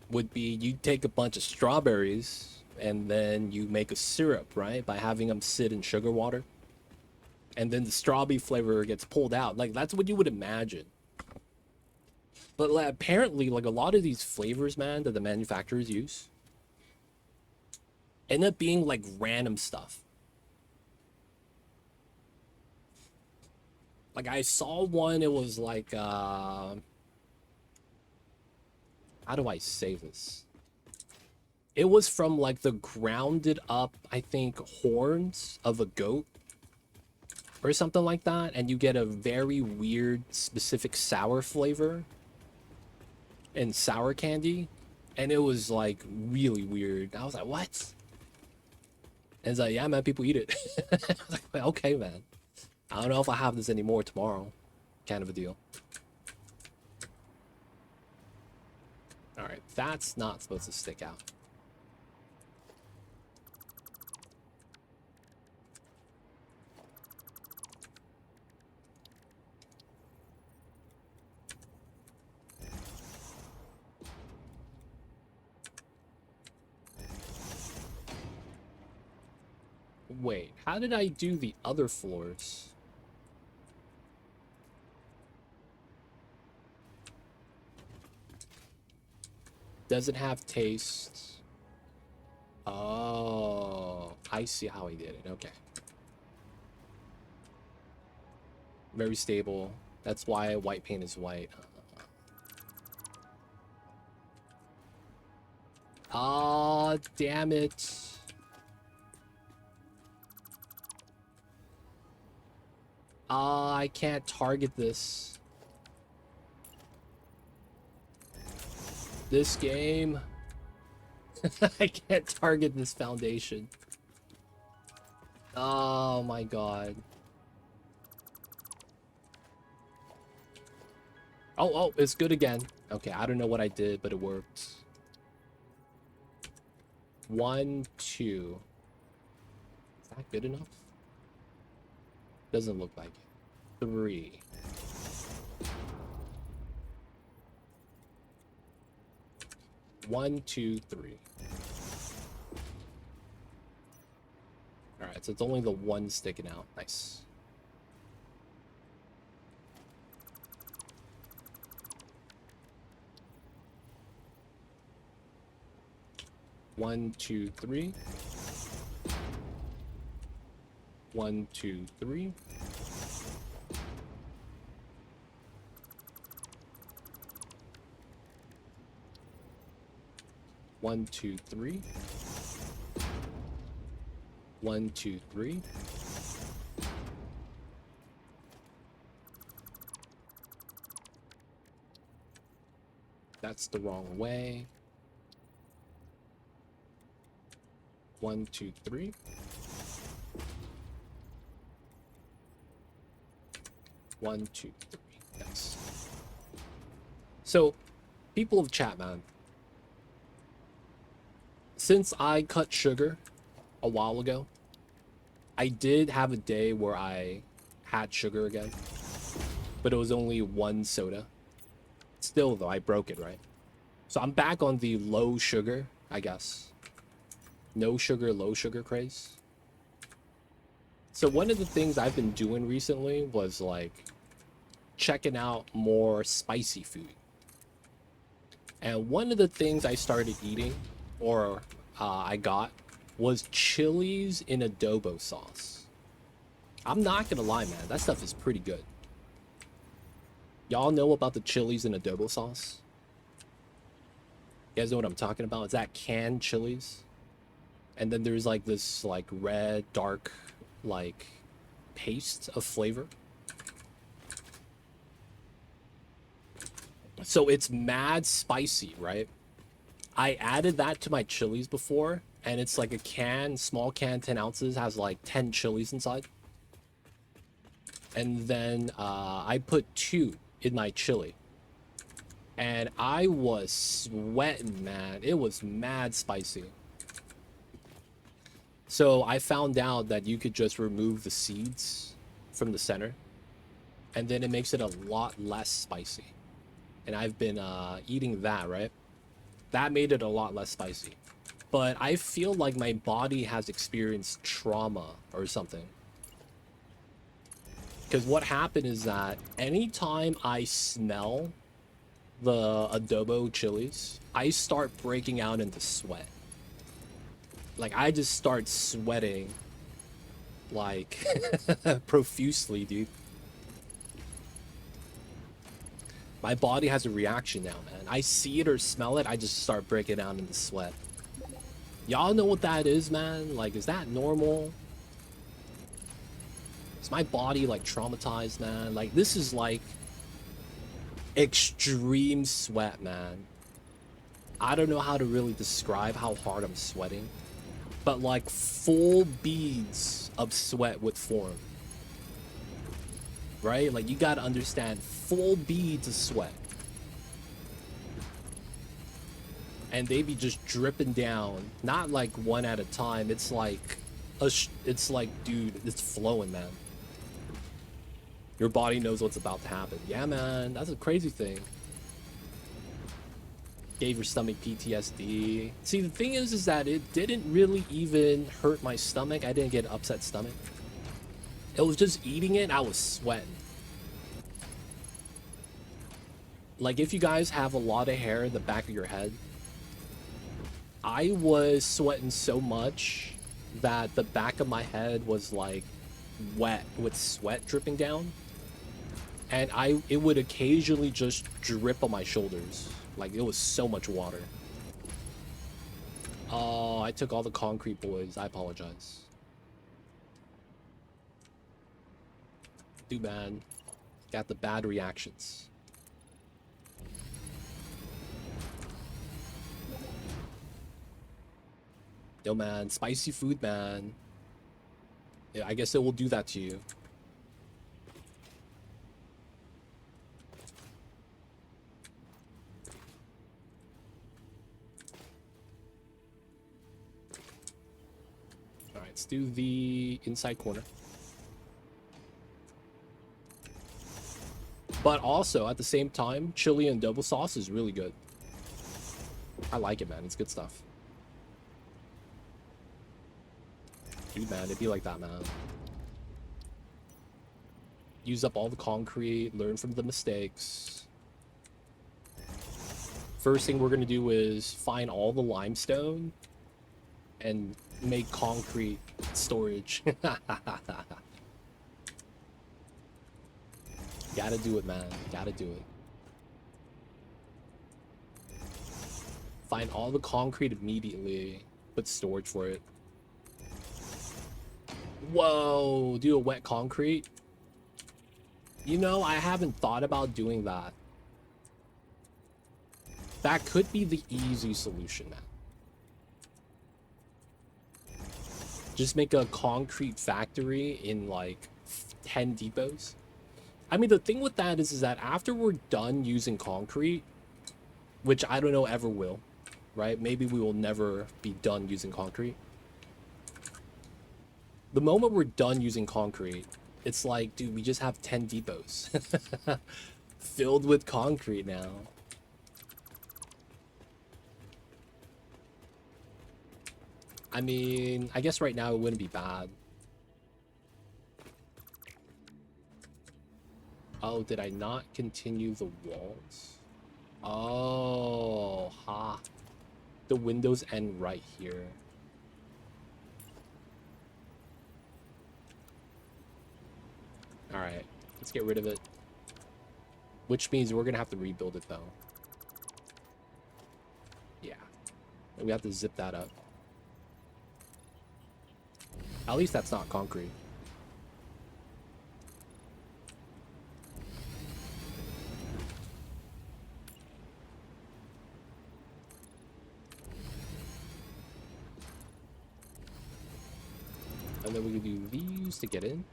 would be you take a bunch of strawberries and then you make a syrup, right? By having them sit in sugar water. And then the strawberry flavor gets pulled out. Like, that's what you would imagine. But like, apparently, like, a lot of these flavors, man, that the manufacturers use end up being like random stuff. Like, I saw one, it was like, how do I say this? It was from like the grounded up, I think, horns of a goat or something like that, and you get a very weird specific sour flavor and sour candy, and it was like really weird. I was like, what? And it's like, yeah, man, people eat it. I was like, okay, man. I don't know if I have this anymore tomorrow, kind of a deal. All right, that's not supposed to stick out. Wait, how did I do the other floors? Doesn't have taste. Oh, I see how he did it. Okay. Very stable. That's why white paint is white. Ah, damn it. Ah, I can't target this. This game. I can't target this foundation. Oh my god. Oh, it's good again. Okay, I don't know what I did, but it worked. 1, 2. Is that good enough? Doesn't look like it. 3. One, 2, 3. Alright, so it's only the one sticking out. Nice. One, 2, 3. 1, 2, 3. One, 2, 3. 1, 2, 3. That's the wrong way. 1, 2, 3. 1, 2, 3. Nice. So, people of chat, man. Since I cut sugar a while ago, I did have a day where I had sugar again, but it was only one soda. Still though, I broke it, right? So I'm back on the low sugar, I guess. No sugar, low sugar craze. So one of the things I've been doing recently was like checking out more spicy food. And one of the things I started eating, or I got, was chilies in adobo sauce. I'm not gonna lie, man, that stuff is pretty good. Y'all know about the chilies in adobo sauce? You guys know what I'm talking about? It's that canned chilies. And then there's like this like red, dark, like paste of flavor. So it's mad spicy, right? I added that to my chilies before, and it's like a can, small can, 10 ounces, has like 10 chilies inside. And then I put 2 in my chili. And I was sweating, man. It was mad spicy. So I found out that you could just remove the seeds from the center, and then it makes it a lot less spicy. And I've been eating that, right? That made it a lot less spicy. But I feel like my body has experienced trauma or something. Because what happened is that anytime I smell the adobo chilies, I start breaking out into sweat. Like, I just start sweating, like, profusely, dude. My body has a reaction now, man. I see it or smell it, I just start breaking out into sweat. Y'all know what that is, man? Like, is that normal? Is my body, like, traumatized, man? Like, this is, like, extreme sweat, man. I don't know how to really describe how hard I'm sweating. But, like, full beads of sweat would form. Right? Like, you gotta understand, full beads of sweat. And they be just dripping down. Not, like, one at a time. It's like, it's like, dude, it's flowing, man. Your body knows what's about to happen. Yeah, man, that's a crazy thing. Gave your stomach PTSD. See, the thing is that it didn't really even hurt my stomach. I didn't get an upset stomach. It was just eating it, I was sweating. Like, if you guys have a lot of hair in the back of your head, I was sweating so much that the back of my head was like wet with sweat dripping down. And it would occasionally just drip on my shoulders. Like, it was so much water. Oh, I took all the concrete, boys. I apologize. Too bad. Got the bad reactions. Yo, man. Spicy food, man. Yeah, I guess it will do that to you. Alright, let's do the inside corner. But also, at the same time, chili and double sauce is really good. I like it, man. It's good stuff. Dude, man, it'd be like that, man. Use up all the concrete, learn from the mistakes. First thing we're gonna do is find all the limestone and make concrete storage. Gotta do it, man. Gotta do it. Find all the concrete immediately. Put storage for it. Whoa, do a wet concrete? You know, I haven't thought about doing that. That could be the easy solution, man. Just make a concrete factory in like 10 depots. I mean, the thing with that is that after we're done using concrete, which I don't know ever will, right? Maybe we will never be done using concrete. The moment we're done using concrete, it's like, dude, we just have 10 depots filled with concrete now. I mean, I guess right now it wouldn't be bad. Oh, did I not continue the walls? Oh, ha. The windows end right here. Alright, let's get rid of it. Which means we're gonna have to rebuild it, though. Yeah. And we have to zip that up. At least that's not concrete. And then we can do these to get in.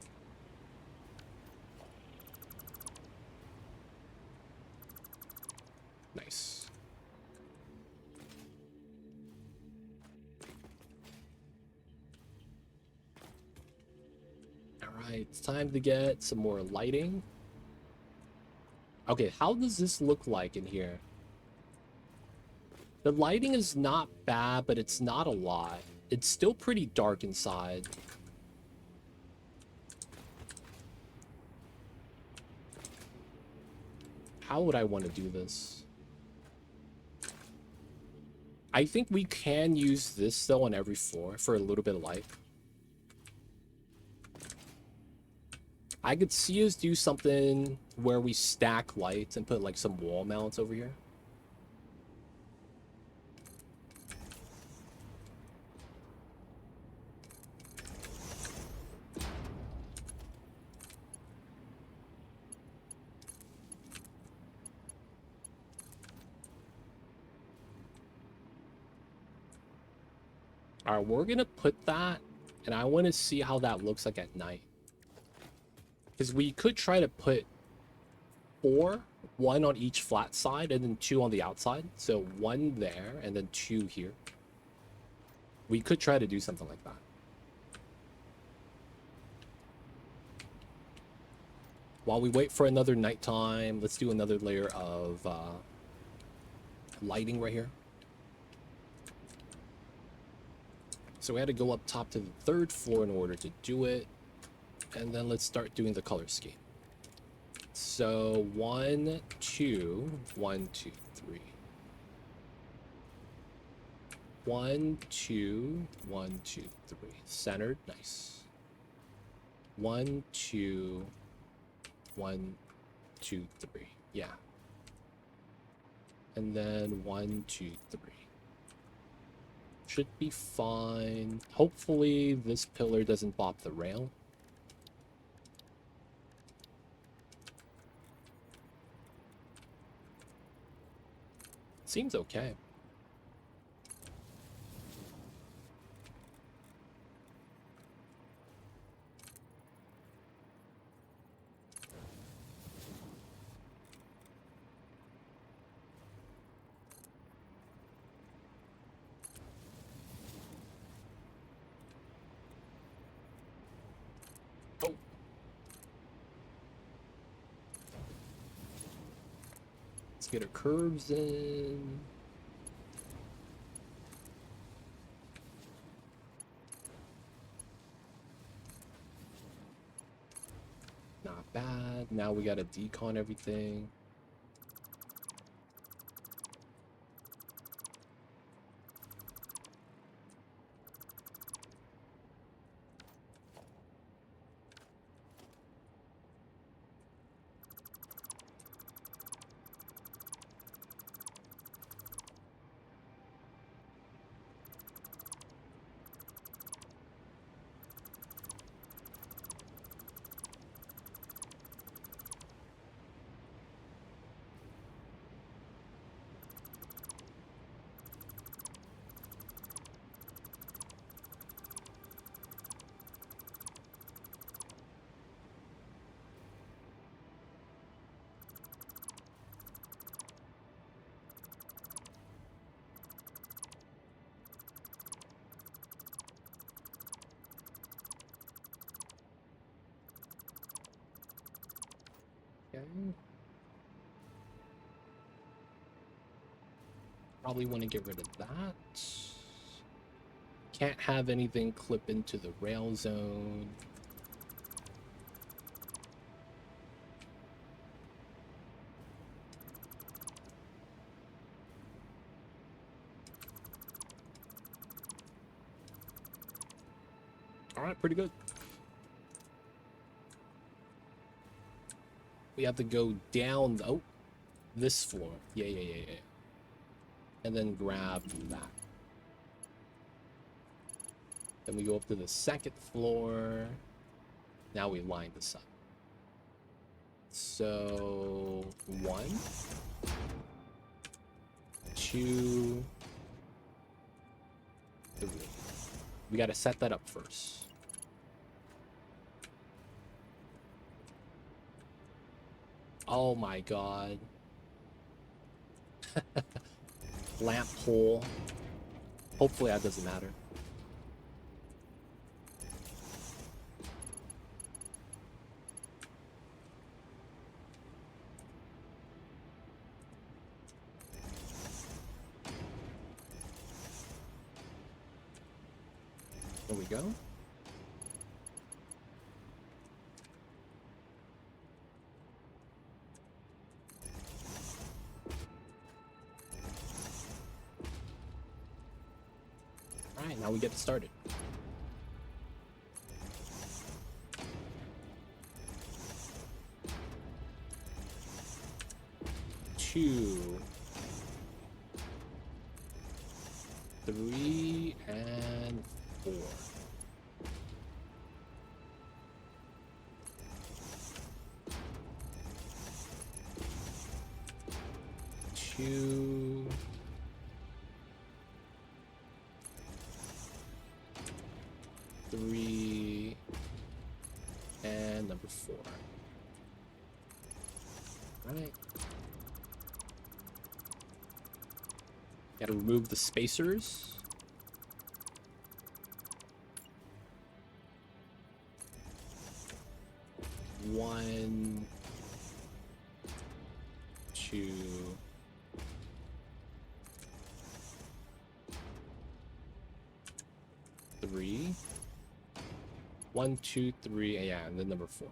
Nice. Alright, it's time to get some more lighting. Okay, how does this look like in here? The lighting is not bad, but it's not a lot. It's still pretty dark inside. How would I want to do this? I think we can use this, though, on every floor for a little bit of light. I could see us do something where we stack lights and put, like, some wall mounts over here. Alright, we're gonna put that, and I want to see how that looks like at night. Because we could try to put 4, 1 on each flat side, and then 2 on the outside. So 1 there, and then 2 here. We could try to do something like that. While we wait for another nighttime, let's do another layer of lighting right here. So we had to go up top to the 3rd floor in order to do it. And then let's start doing the color scheme. So 1, 2, 1, 2, 3. 1, 2, 1, 2, 3. Centered, nice. 1, 2, 1, 2, 3. Yeah. And then 1, 2, 3. Should be fine. Hopefully this pillar doesn't bop the rail. Seems okay. Oh. Let's get our curves in. Not bad. Now we gotta decon everything. Okay. Probably want to get rid of that. Can't have anything clip into the rail zone. All right, pretty good. We have to go down, oh, this floor. Yeah. And then grab that. Then we go up to the second floor. Now we line this up. So 1, 2, 3. We got to set that up first. Oh my god. Lamp hole. Hopefully that doesn't matter. There we go. Alright, now we get started. Two, 3, and 4. Two, 3, and number 4. All right. Got to remove the spacers. One, 2, 3. 1, 2, 3, yeah, and then number 4.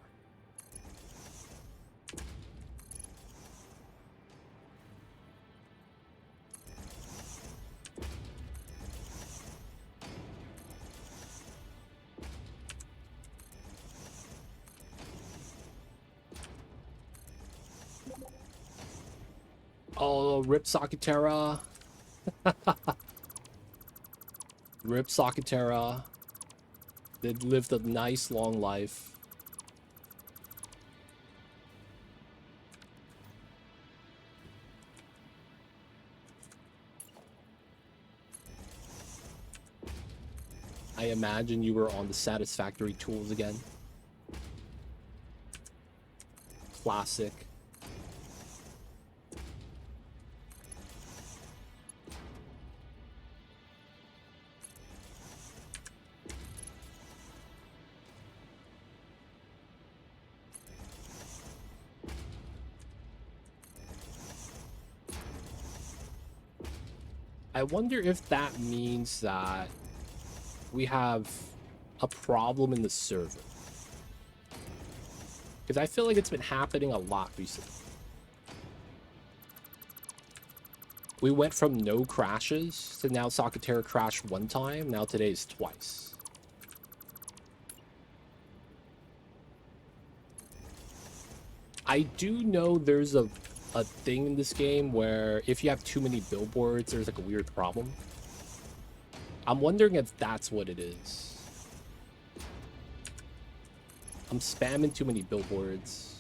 Oh, rip Sakatera. Rip Sakatera. They lived a nice long life. I imagine you were on the Satisfactory tools again. Classic. I wonder if that means that we have a problem in the server. Because I feel like it's been happening a lot recently. We went from no crashes to now Sakatera crashed one time, now today's twice. I do know there's a thing in this game where if you have too many billboards, there's like a weird problem. I'm wondering if that's what it is. I'm spamming too many billboards.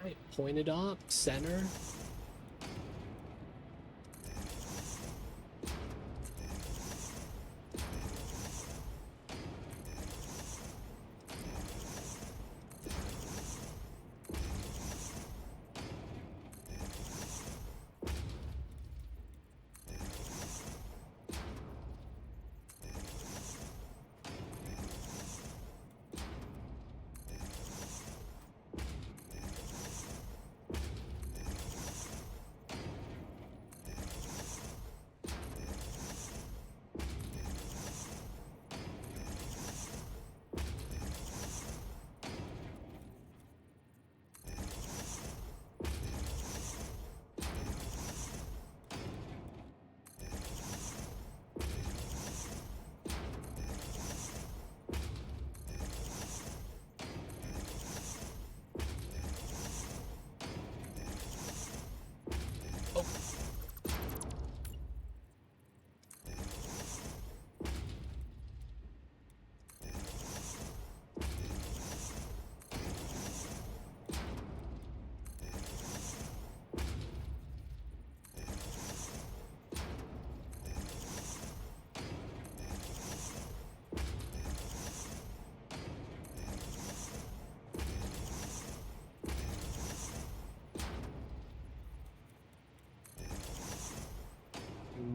Right, point it up, center.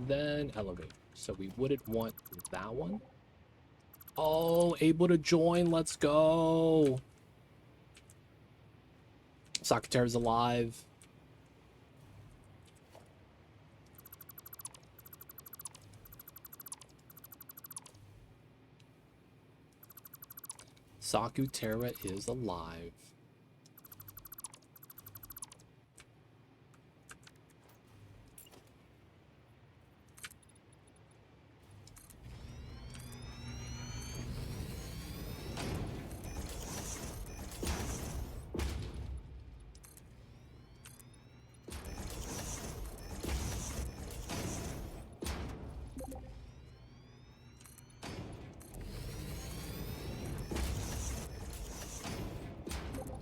Then elevator. So we wouldn't want that one. Oh, able to join. Let's go. Sakatera's alive. Sakutera is alive.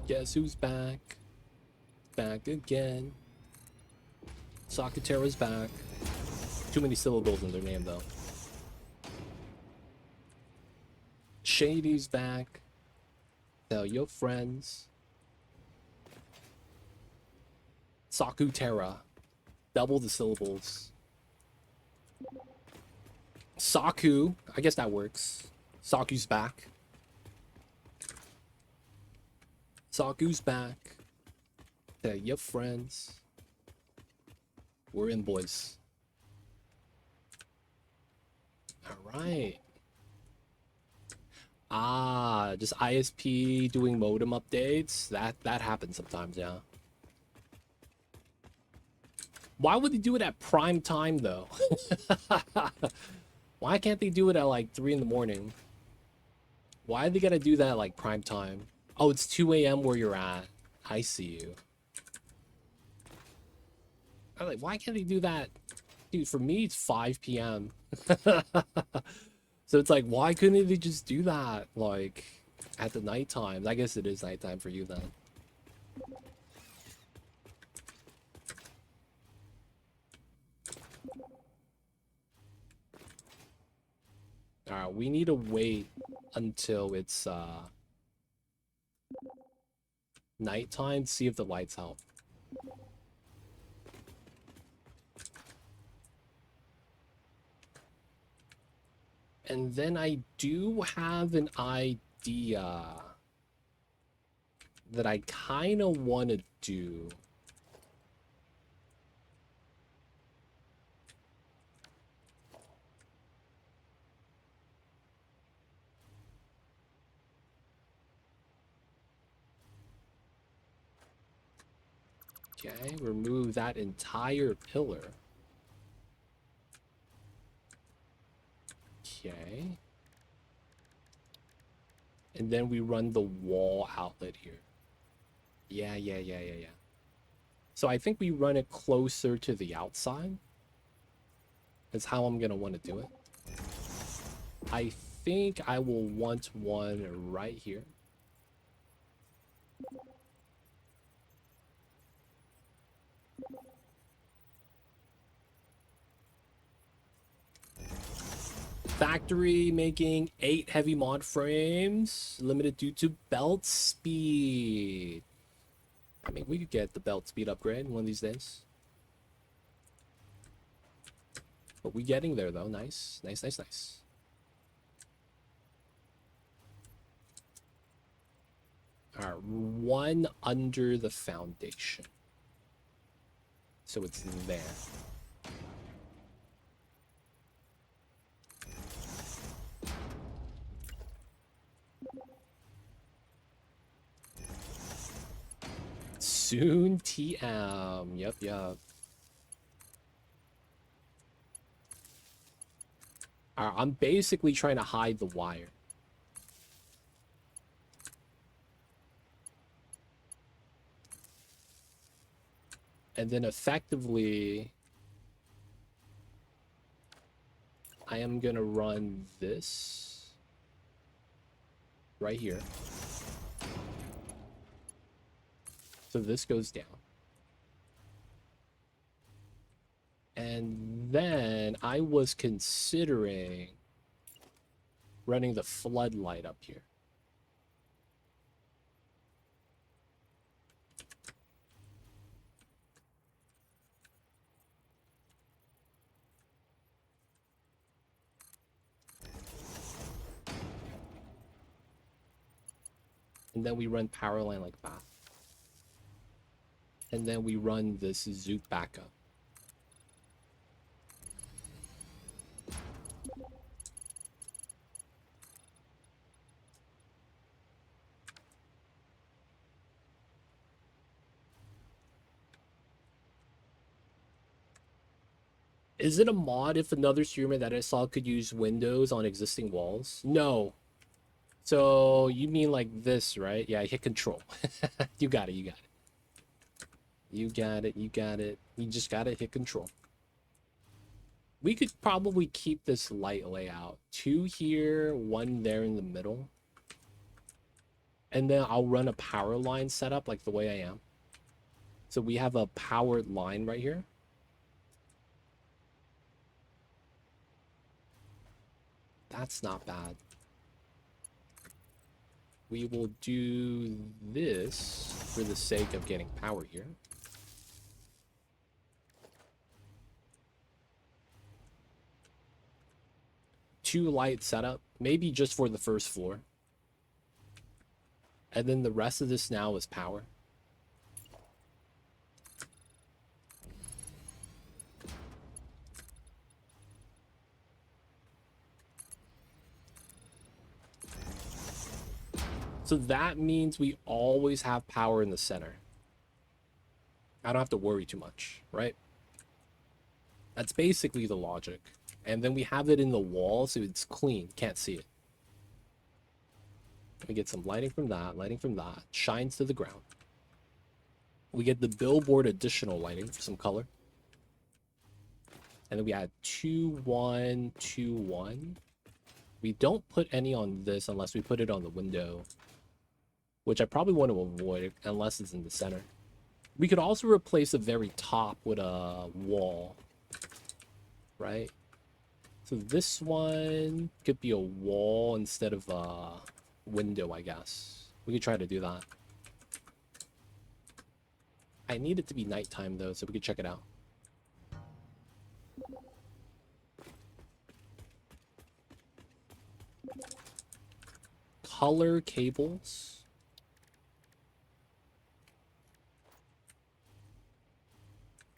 Guess who's back? Back again. Sakatera's back. Too many syllables in their name, though. Shady's back. Tell your friends. Sakutera. Double the syllables. Saku. I guess that works. Saku's back. Saku's back. Tell your friends. We're in, boys. Alright. Ah, just ISP doing modem updates. That happens sometimes, yeah. Why would they do it at prime time though? Why can't they do it at like 3 in the morning? Why they gotta do that like prime time? Oh, it's 2 a.m. where you're at. I see you. I'm like, why can't they do that? Dude, for me, it's 5 p.m. So it's like, why couldn't they just do that like at the nighttime? I guess it is nighttime for you then. Alright, we need to wait until it's nighttime to see if the lights help. And then I do have an idea that I kind of want to do. Okay, remove that entire pillar. Okay. And then we run the wall outlet here. Yeah. So I think we run it closer to the outside. That's how I'm going to want to do it. I think I will want one right here. Factory making 8 heavy mod frames, limited due to belt speed. I mean, we could get the belt speed upgrade one of these days. But we getting there though. Nice. Alright, one under the foundation. So it's there. Soon TM. Yep. I'm basically trying to hide the wire. And then effectively, I am gonna run this right here. So this goes down. And then I was considering running the floodlight up here. And then we run power line like that. And then we run this zoop back up. Is it a mod if another streamer that I saw could use windows on existing walls? No. So you mean like this, right? Yeah, hit control. You got it. You just gotta hit control. We could probably keep this light layout. 2 here, 1 there in the middle. And then I'll run a power line setup like the way I am. So we have a powered line right here. That's not bad. We will do this for the sake of getting power here. 2 light setup, maybe just for the first floor. And then the rest of this now is power. So that means we always have power in the center. I don't have to worry too much, right? That's basically the logic. And then we have it in the wall, so it's clean. Can't see it. We get some lighting from that. Shines to the ground. We get the billboard additional lighting for some color. And then we add 2, 1, 2, 1. We don't put any on this unless we put it on the window, which I probably want to avoid unless it's in the center. We could also replace the very top with a wall, right? So this one could be a wall instead of a window, I guess. We could try to do that. I need it to be nighttime though, so we could check it out. Color cables.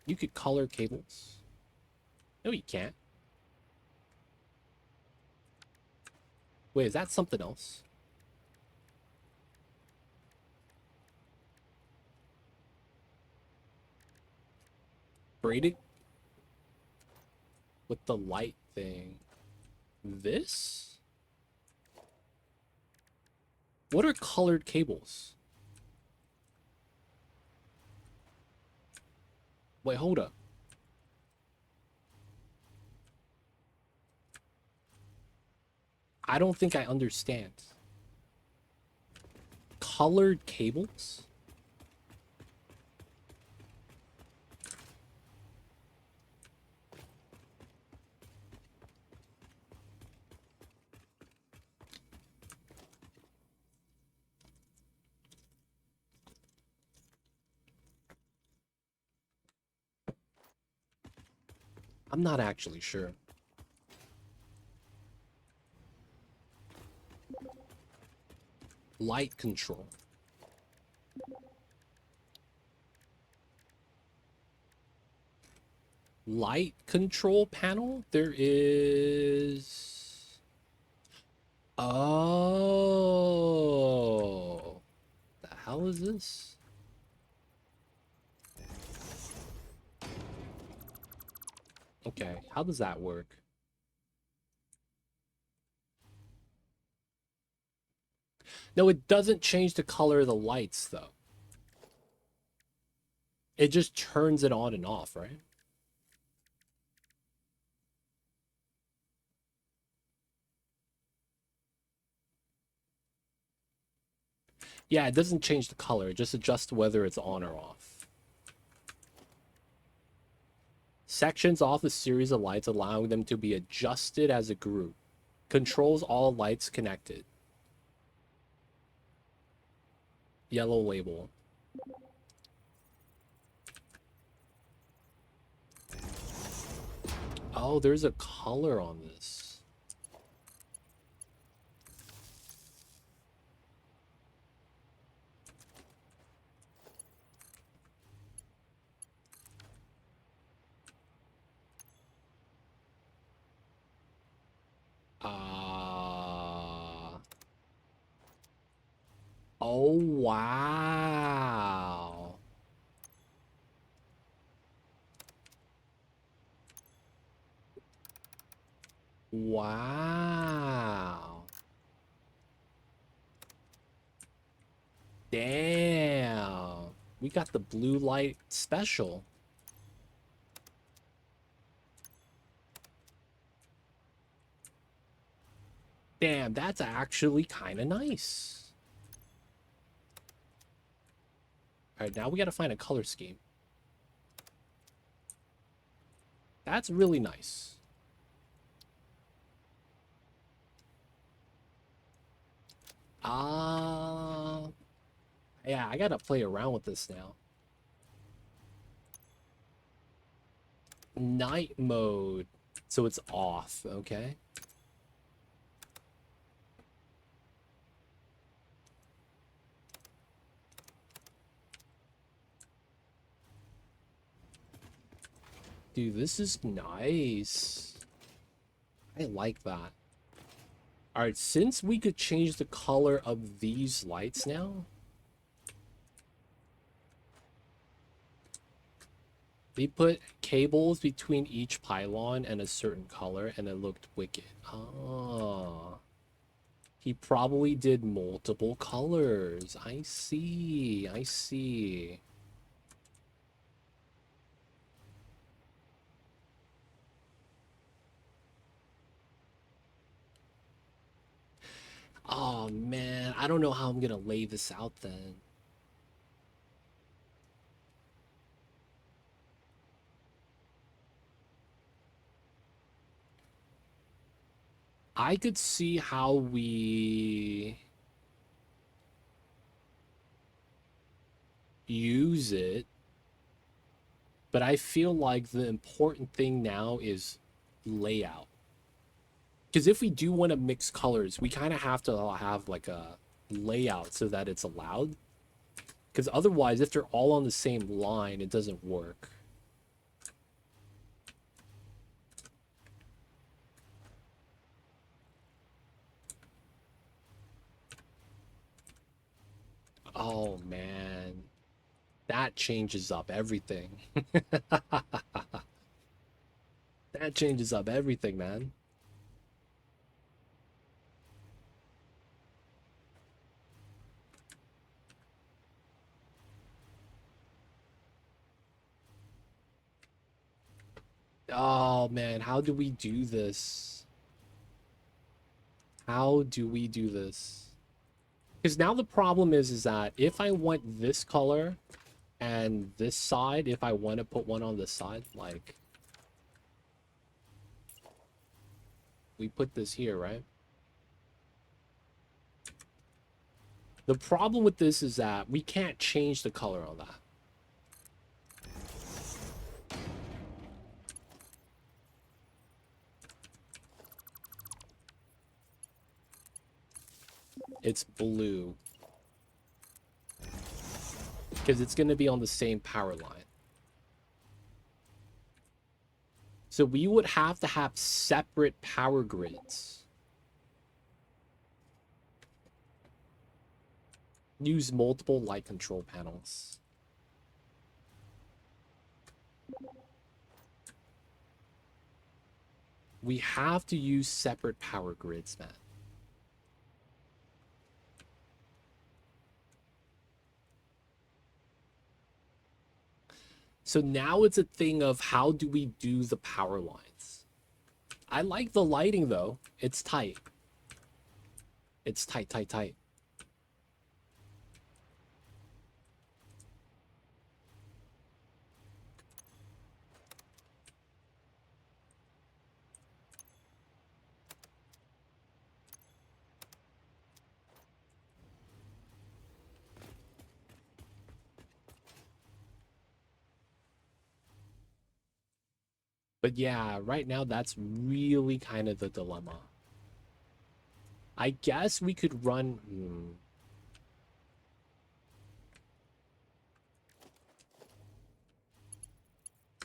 You could color cables. No, you can't. Wait, is that something else? Braided? With the light thing. This? What are colored cables? Wait, hold up. I don't think I understand. Colored cables? I'm not actually sure. Light control. Light control panel? There is... Oh. The hell is this? Okay, how does that work? No, it doesn't change the color of the lights, though. It just turns it on and off, right? Yeah, it doesn't change the color. It just adjusts whether it's on or off. Sections off a series of lights, allowing them to be adjusted as a group. Controls all lights connected. Yellow label. Oh, there's a color on this. Oh, wow. Wow. Damn. We got the blue light special. Damn, that's actually kind of nice. All right, now we got to find a color scheme. That's really nice. Yeah, I gotta play around with this now. Night mode. So it's off, okay? Dude, this is nice. I like that. Alright, since we could change the color of these lights now, they put cables between each pylon and a certain color, and it looked wicked. Ah. He probably did multiple colors. I see. I see. Oh, man. I don't know how I'm gonna lay this out then. I could see how we use it, but I feel like the important thing now is layout. Because if we do want to mix colors, we kind of have to have like a layout so that it's allowed. Because otherwise, if they're all on the same line, it doesn't work. Oh, man. That changes up everything. That changes up everything, man. Oh, man. How do we do this? How do we do this? Because now the problem is that if I want this color and this side, if I want to put one on the side, like we put this here, right? The problem with this is that we can't change the color on that. It's blue. Because it's going to be on the same power line. So we would have to have separate power grids. Use multiple light control panels. We have to use separate power grids, man. So now it's a thing of how do we do the power lines? I like the lighting though. It's tight. It's tight, tight, tight. But yeah, right now that's really kind of the dilemma. I guess we could run...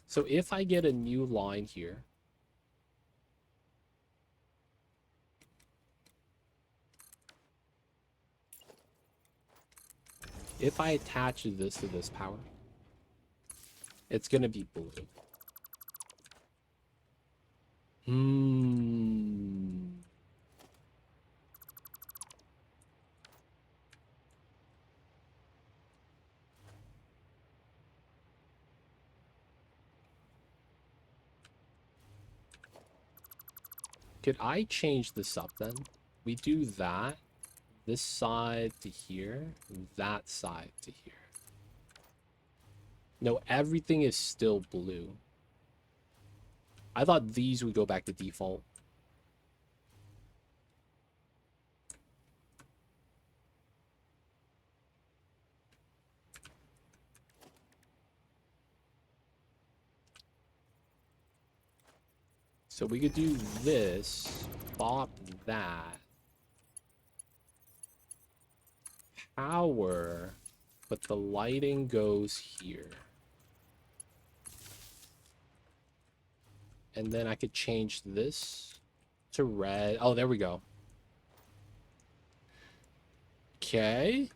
So if I get a new line here, if I attach this to this power, it's gonna be blue. Could I change this up then? We do that, this side to here, that side to here. No, everything is still blue. I thought these would go back to default. So we could do this, pop that, power, but the lighting goes here. And then I could change this to red. Oh, there we go. Okay.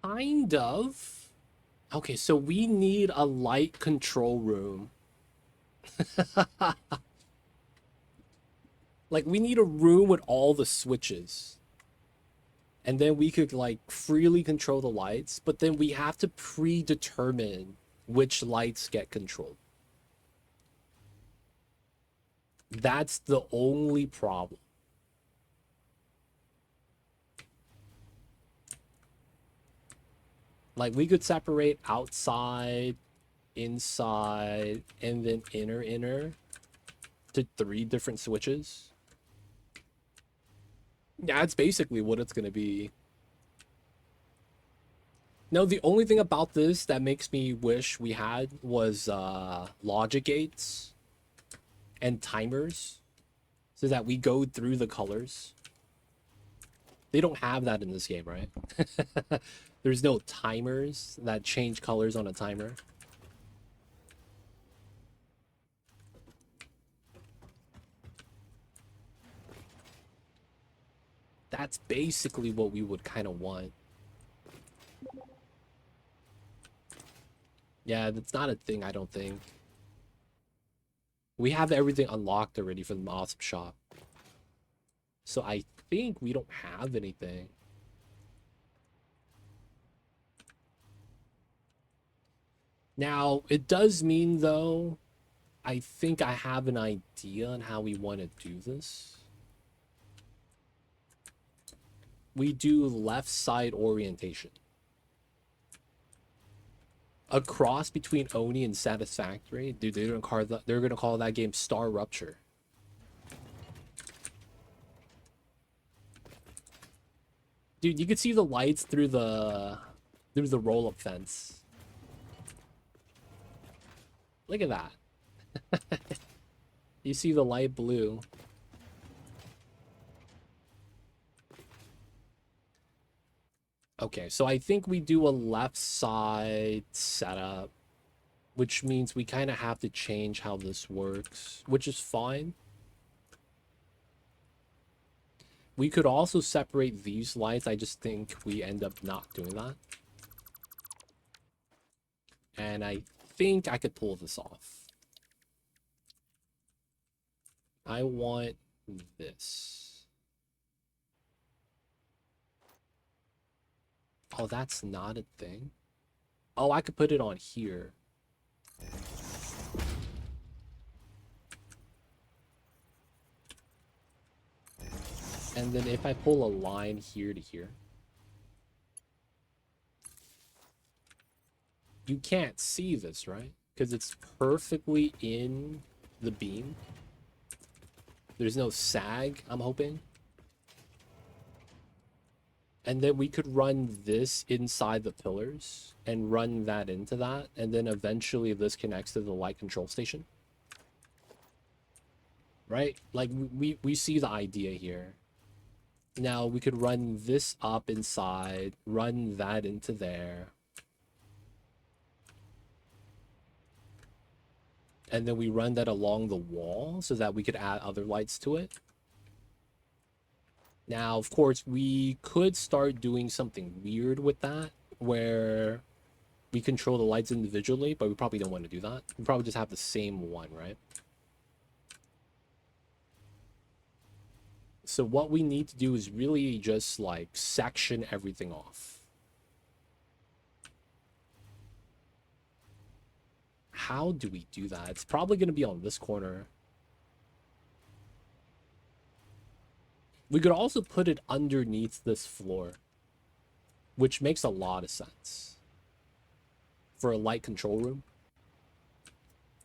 Kind of. Okay, so we need a light control room. Like, we need a room with all the switches. And then we could, like, freely control the lights, but then we have to predetermine which lights get controlled. That's the only problem. Like, we could separate outside, inside, and then inner to 3 different switches. Yeah, that's basically what it's going to be. No, the only thing about this that makes me wish we had was logic gates and timers so that we go through the colors. They don't have that in this game, right? There's no timers that change colors on a timer. That's basically what we would kind of want. Yeah, that's not a thing, I don't think. We have everything unlocked already for the awesome shop. So I think we don't have anything. Now, it does mean, though, I think I have an idea on how we want to do this. We do left side orientation. A cross between Oni and Satisfactory. Dude, they're gonna call that game Star Rupture. Dude, you could see the lights through the roll-up fence. Look at that. You see the light blue. Okay, so I think we do a left side setup, which means we kind of have to change how this works, which is fine. We could also separate these lights. I just think we end up not doing that. And I think I could pull this off. I want this. Oh, that's not a thing. Oh, I could put it on here. And then if I pull a line here to here, you can't see this, right? Because it's perfectly in the beam. There's no sag, I'm hoping. And then we could run this inside the pillars and run that into that. And then eventually this connects to the light control station. Right? Like, we see the idea here. Now we could run this up inside, run that into there. And then we run that along the wall so that we could add other lights to it. Now, of course, we could start doing something weird with that, where we control the lights individually, but we probably don't want to do that. We probably just have the same one, right? So what we need to do is really just, like, section everything off. How do we do that? It's probably going to be on this corner. We could also put it underneath this floor, which makes a lot of sense for a light control room.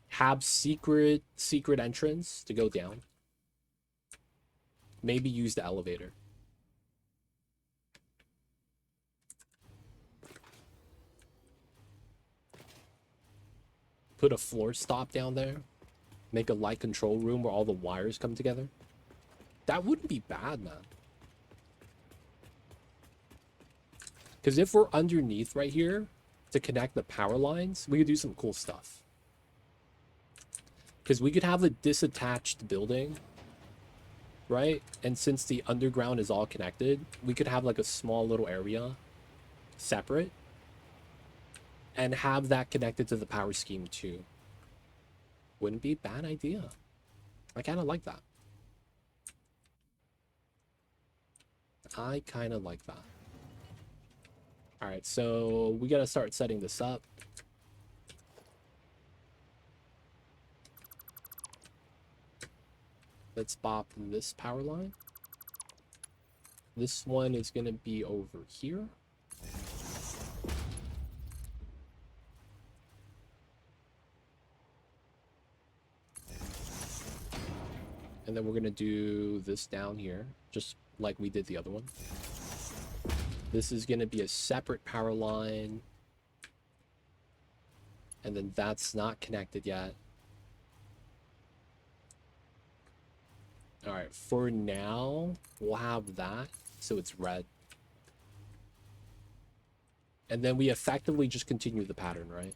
Have secret entrance to go down. Maybe use the elevator. Put a floor stop down there. Make a light control room where all the wires come together. That wouldn't be bad, man. Because if we're underneath right here to connect the power lines, we could do some cool stuff. Because we could have a disattached building, right? And since the underground is all connected, we could have like a small little area separate and have that connected to the power scheme too. Wouldn't be a bad idea. I kind of like that. I kind of like that. All right, so we got to start setting this up. Let's bop this power line. This one is going to be over here. And then we're going to do this down here, just like we did the other one. This is going to be a separate power line. And then that's not connected yet. All right, for now, we'll have that, so it's red. And then we effectively just continue the pattern, right?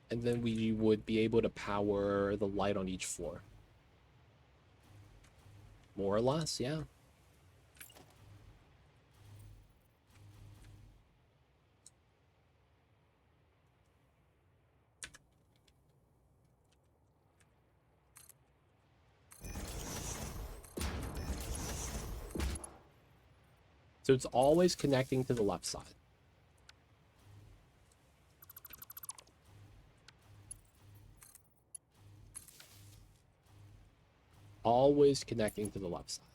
And then we would be able to power the light on each floor. More or less, yeah. So it's always connecting to the left side. Always connecting to the left side.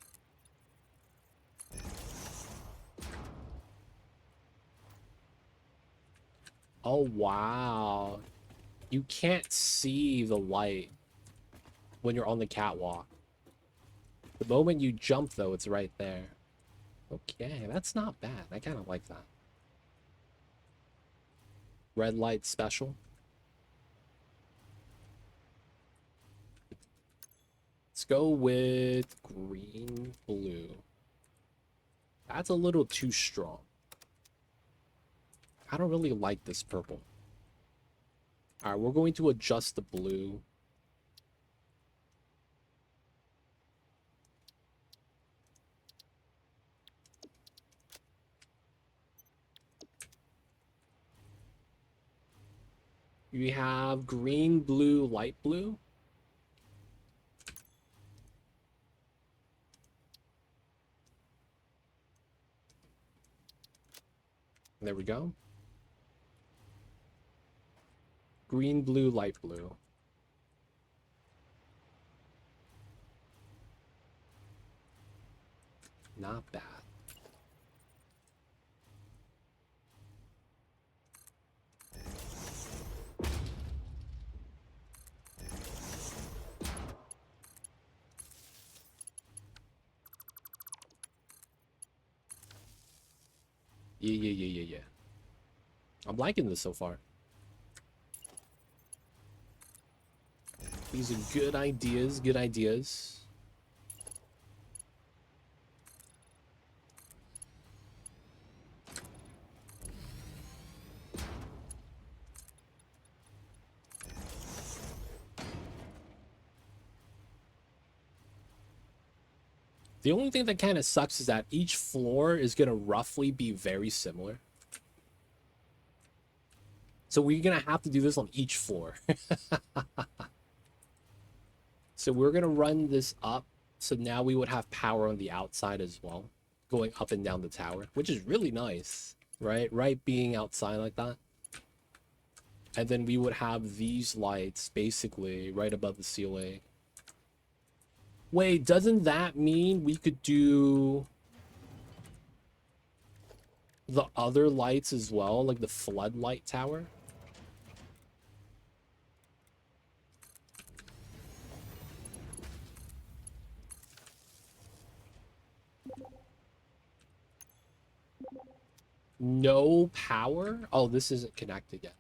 Oh, wow. You can't see the light when you're on the catwalk. The moment you jump, though, it's right there. Okay, that's not bad. I kind of like that. Red light special. Let's go with green, blue. That's a little too strong. I don't really like this purple. All right, we're going to adjust the blue. We have green, blue, light blue. There we go. Green, blue, light blue. Not bad. Yeah. I'm liking this so far. These are good ideas, good ideas. The only thing that kind of sucks is that each floor is going to roughly be very similar. So we're going to have to do this on each floor. So we're going to run this up. So now we would have power on the outside as well, going up and down the tower, which is really nice, right? Right, being outside like that. And then we would have these lights basically right above the ceiling. Wait, doesn't that mean we could do the other lights as well, like the floodlight tower? No power? Oh, this isn't connected yet.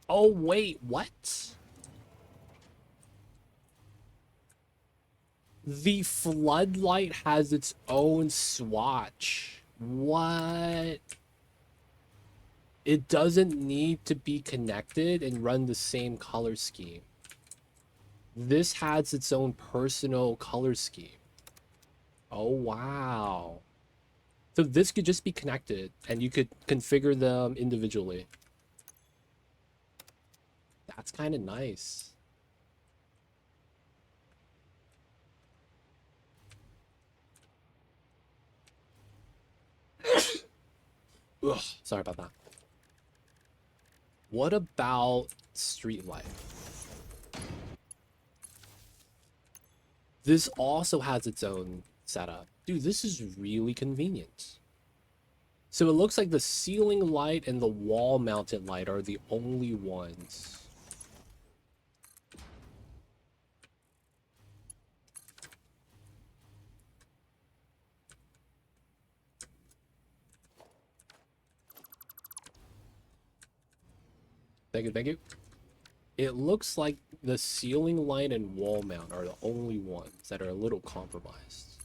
Oh, wait, what? The floodlight has its own swatch. What? It doesn't need to be connected and run the same color scheme. This has its own personal color scheme. Oh, wow. So this could just be connected and you could configure them individually. That's kind of nice. Ugh, sorry about that. What about street light? This also has its own setup. Dude, this is really convenient. So it looks like the ceiling light and the wall mounted light are the only ones. Thank you, thank you. It looks like the ceiling light and wall mount are the only ones that are a little compromised.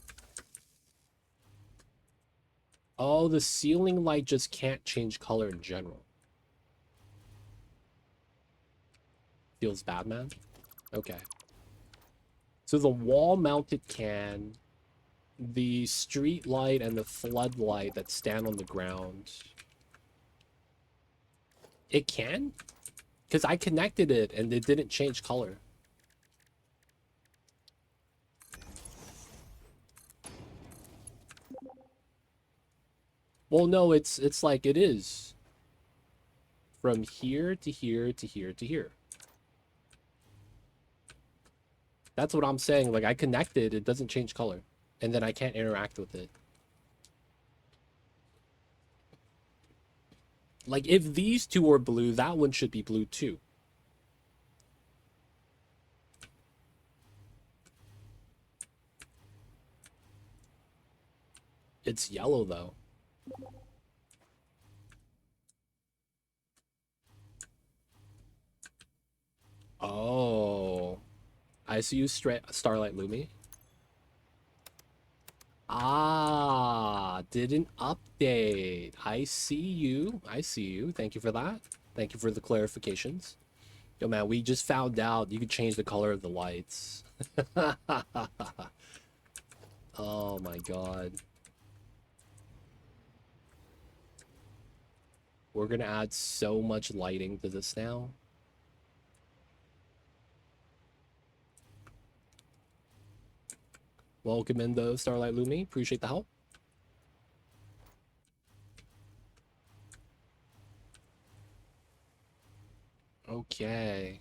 Oh, the ceiling light just can't change color in general. Feels bad, man? Okay. So the wall mounted can, the street light and the floodlight that stand on the ground. It can? Because I connected it and it didn't change color. Well, no, it's like it is. From here to here to here to here. That's what I'm saying. Like, I connected, it doesn't change color. And then I can't interact with it. Like, if these two are blue, that one should be blue too. It's yellow, though. Oh. I see you, Starlight Lumi. Ah, didn't update. I see you. I see you. Thank you for that. Thank you for the clarifications. Yo, man, we just found out you could change the color of the lights. Oh my god. We're gonna add so much lighting to this now. Welcome in, though, Starlight Lumi. Appreciate the help. Okay.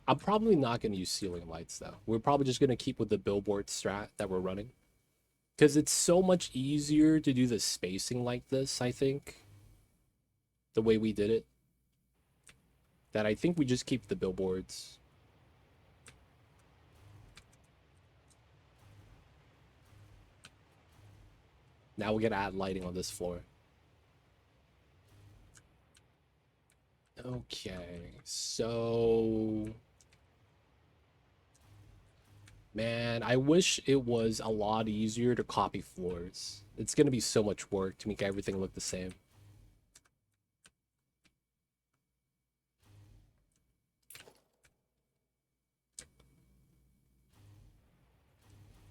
I'm probably not going to use ceiling lights, though. We're probably just going to keep with the billboard strat that we're running. Because it's so much easier to do the spacing like this, I think. The way we did it. That I think we just keep the billboards. Now we're going to add lighting on this floor. Okay, so... Man, I wish it was a lot easier to copy floors. It's going to be so much work to make everything look the same.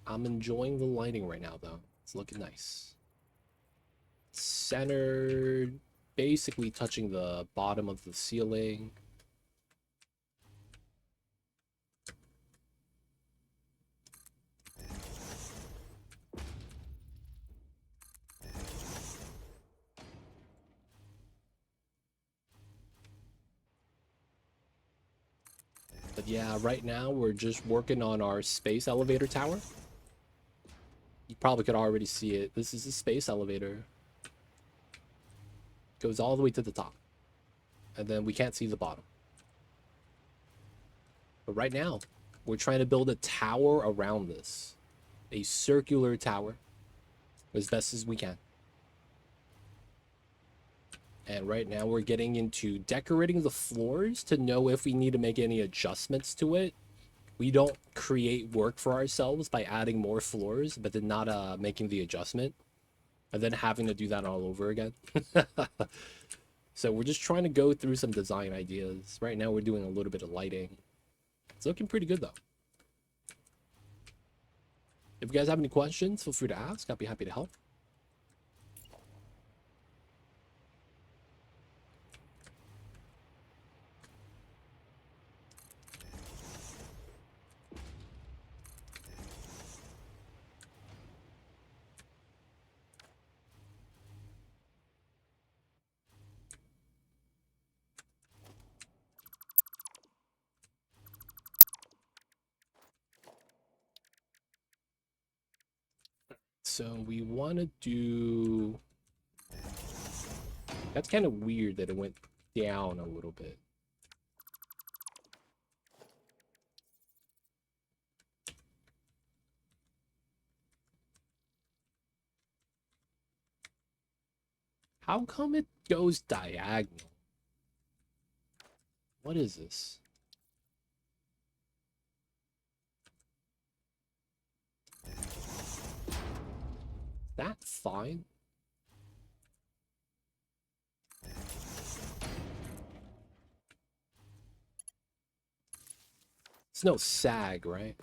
I'm enjoying the lighting right now, though. It's looking nice. Centered, basically touching the bottom of the ceiling. But yeah, right now we're just working on our space elevator tower. You probably could already see it. This is a space elevator. Goes all the way to the top. And then we can't see the bottom. But right now, we're trying to build a tower around this. A circular tower. As best as we can. And right now we're getting into decorating the floors to know if we need to make any adjustments to it. We don't create work for ourselves by adding more floors, but then not making the adjustment. And then having to do that all over again. So we're just trying to go through some design ideas. Right now we're doing a little bit of lighting. It's looking pretty good though. If you guys have any questions, feel free to ask. I'll be happy to help. So we want to do... That's kind of weird that it went down a little bit. How come it goes diagonal? What is this? That's fine. It's no sag, right?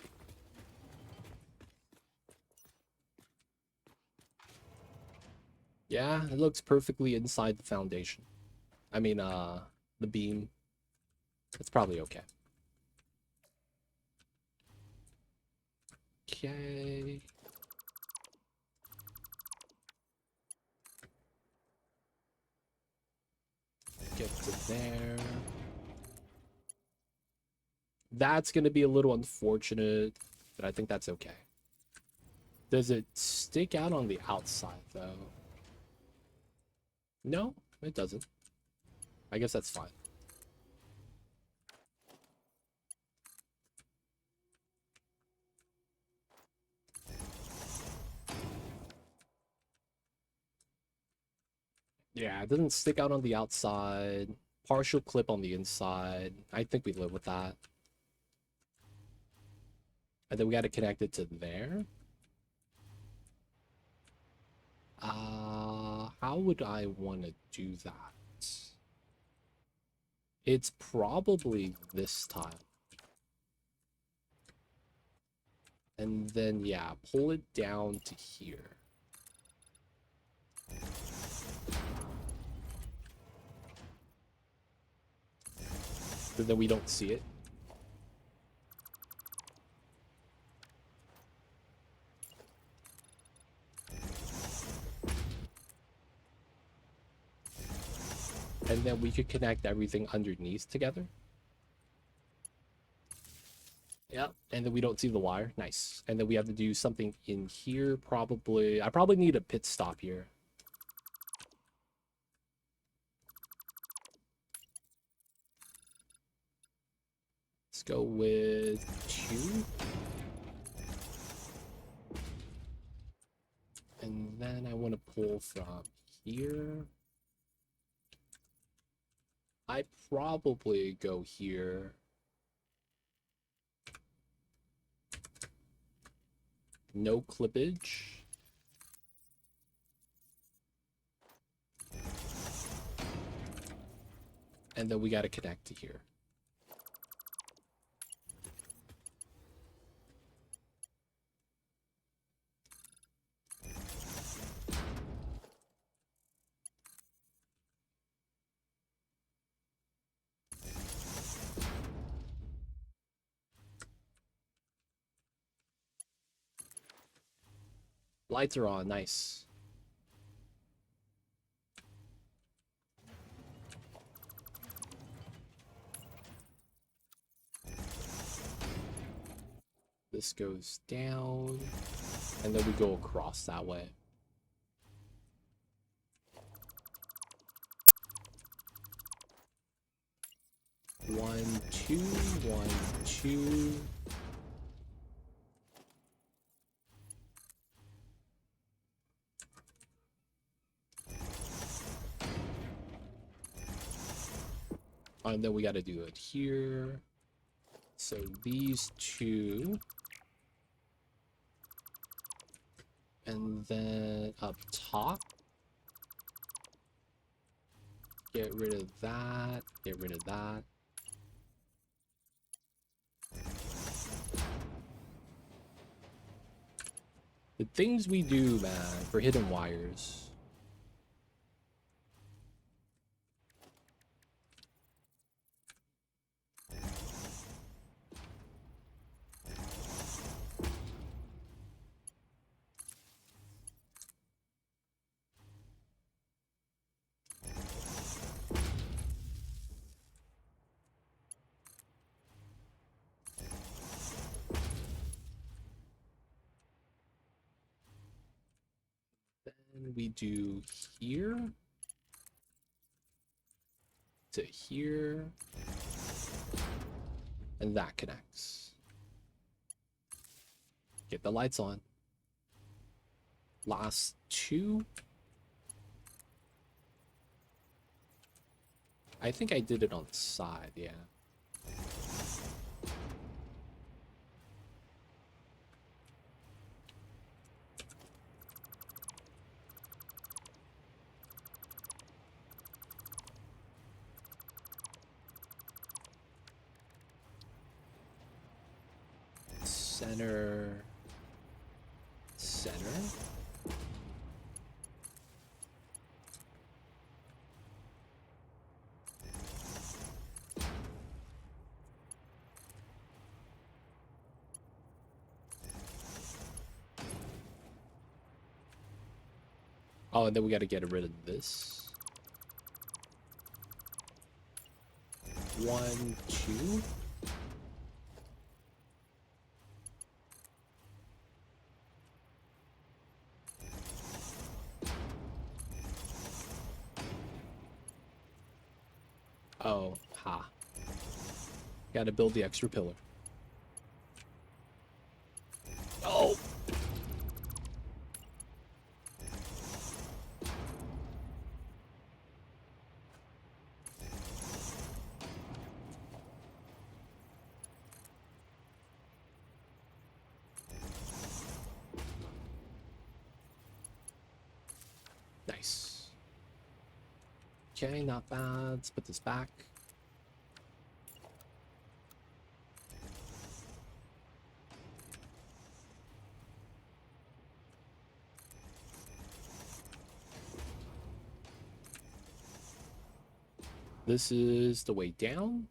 Yeah, it looks perfectly inside the foundation. I mean, the beam. It's probably okay. Okay. Get to there. That's going to be a little unfortunate, but I think that's okay. Does it stick out on the outside, though? No, it doesn't. I guess that's fine. Yeah, it doesn't stick out on the outside. Partial clip on the inside. I think we live with that. And then we got to connect it to there. How would I want to do that? It's probably this time. And then, yeah, pull it down to here. So then we don't see it. And then we could connect everything underneath together. Yep. And then we don't see the wire. Nice. And then we have to do something in here, probably. I probably need a pit stop here. Let's go with 2. And then I want to pull from here. I probably go here. No clippage. And then we got to connect to here. Lights are on. Nice. This goes down, and then we go across that way. One, two, 1, 2. And then we got to do it here. So these two. And then up top. Get rid of that. Get rid of that. The things we do, man, for hidden wires. Then we do here to here, and that connects. Get the lights on. Last two. I think I did it on the side, yeah. Center. Center. Oh, and then we got to get rid of this. 1, 2. Oh, ha. Got to build the extra pillar. Oh! Nice. Okay, not bad. Let's put this back. This is the way down.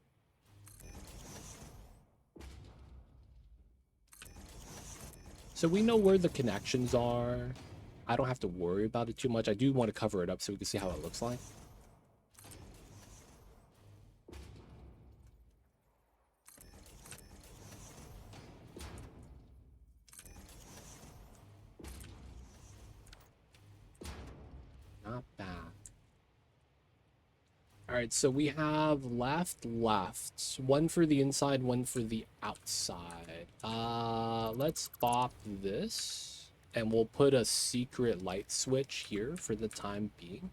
So we know where the connections are. I don't have to worry about it too much. I do want to cover it up so we can see how it looks like. Not bad. All right, so we have left. One for the inside, one for the outside. Let's bop this, and we'll put a secret light switch here for the time being.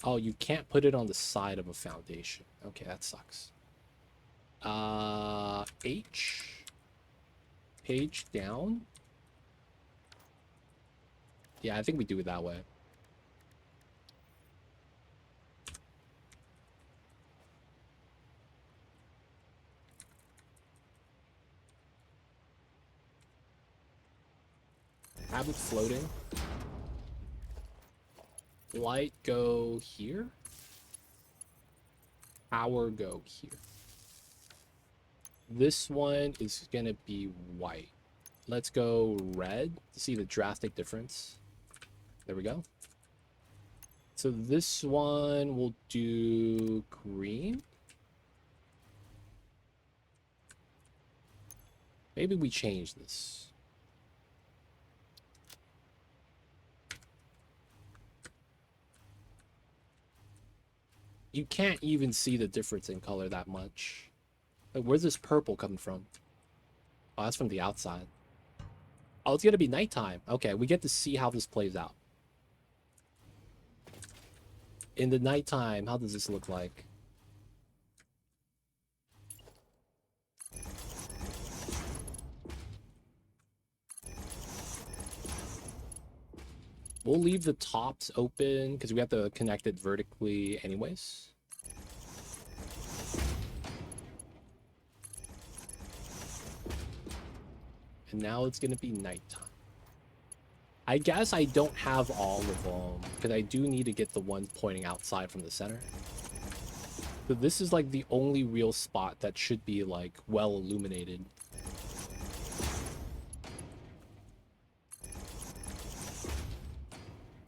Oh, you can't put it on the side of a foundation. Okay, that sucks. H. Page down. Yeah, I think we do it that way. Have it floating. Light go here. Power go here. This one is gonna be white. Let's go red to see the drastic difference. There we go. So this one will do green. Maybe we change this. You can't even see the difference in color that much. Like, where's this purple coming from? Oh, that's from the outside. Oh, it's gonna be nighttime. Okay, we get to see how this plays out. in the nighttime, how does this look like? We'll leave the tops open because we have to connect it vertically anyways. And now it's going to be nighttime. I guess I don't have all of them because I do need to get the ones pointing outside from the center. So this is like the only real spot that should be like well illuminated.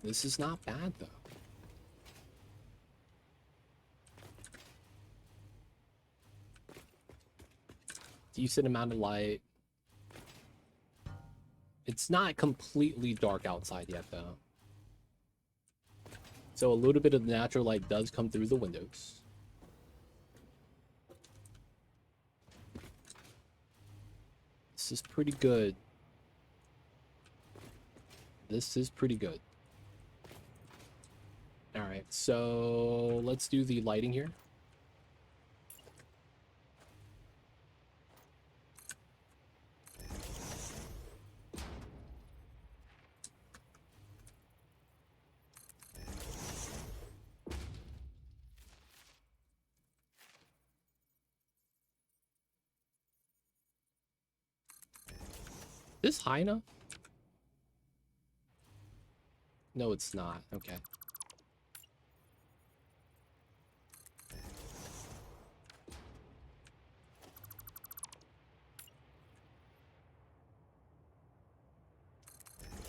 This is not bad though. Decent amount of light. It's not completely dark outside yet though. So a little bit of the natural light does come through the windows. This is pretty good. This is pretty good. All right, so let's do the lighting here. Is this high enough? No, it's not. Okay.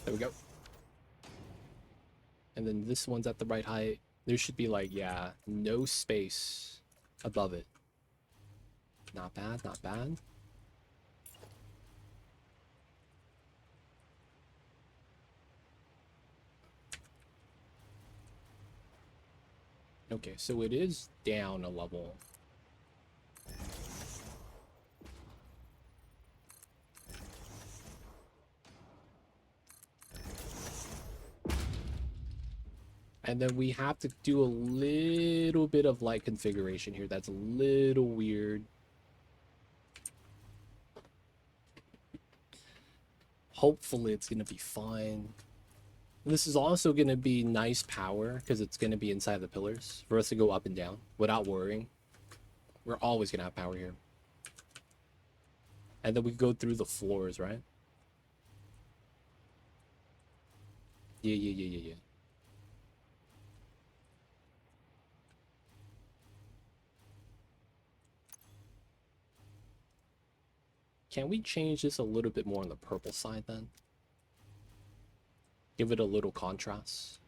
There we go. And then this one's at the right height. There should be like, yeah, no space above it. Not bad, not bad. Okay, so it is down a level. And then we have to do a little bit of light configuration here. That's a little weird. Hopefully it's going to be fine. This is also going to be nice power because it's going to be inside the pillars for us to go up and down without worrying. We're always going to have power here. And then we go through the floors, right? Yeah. Can we change this a little bit more on the purple side then? Give it a little contrast.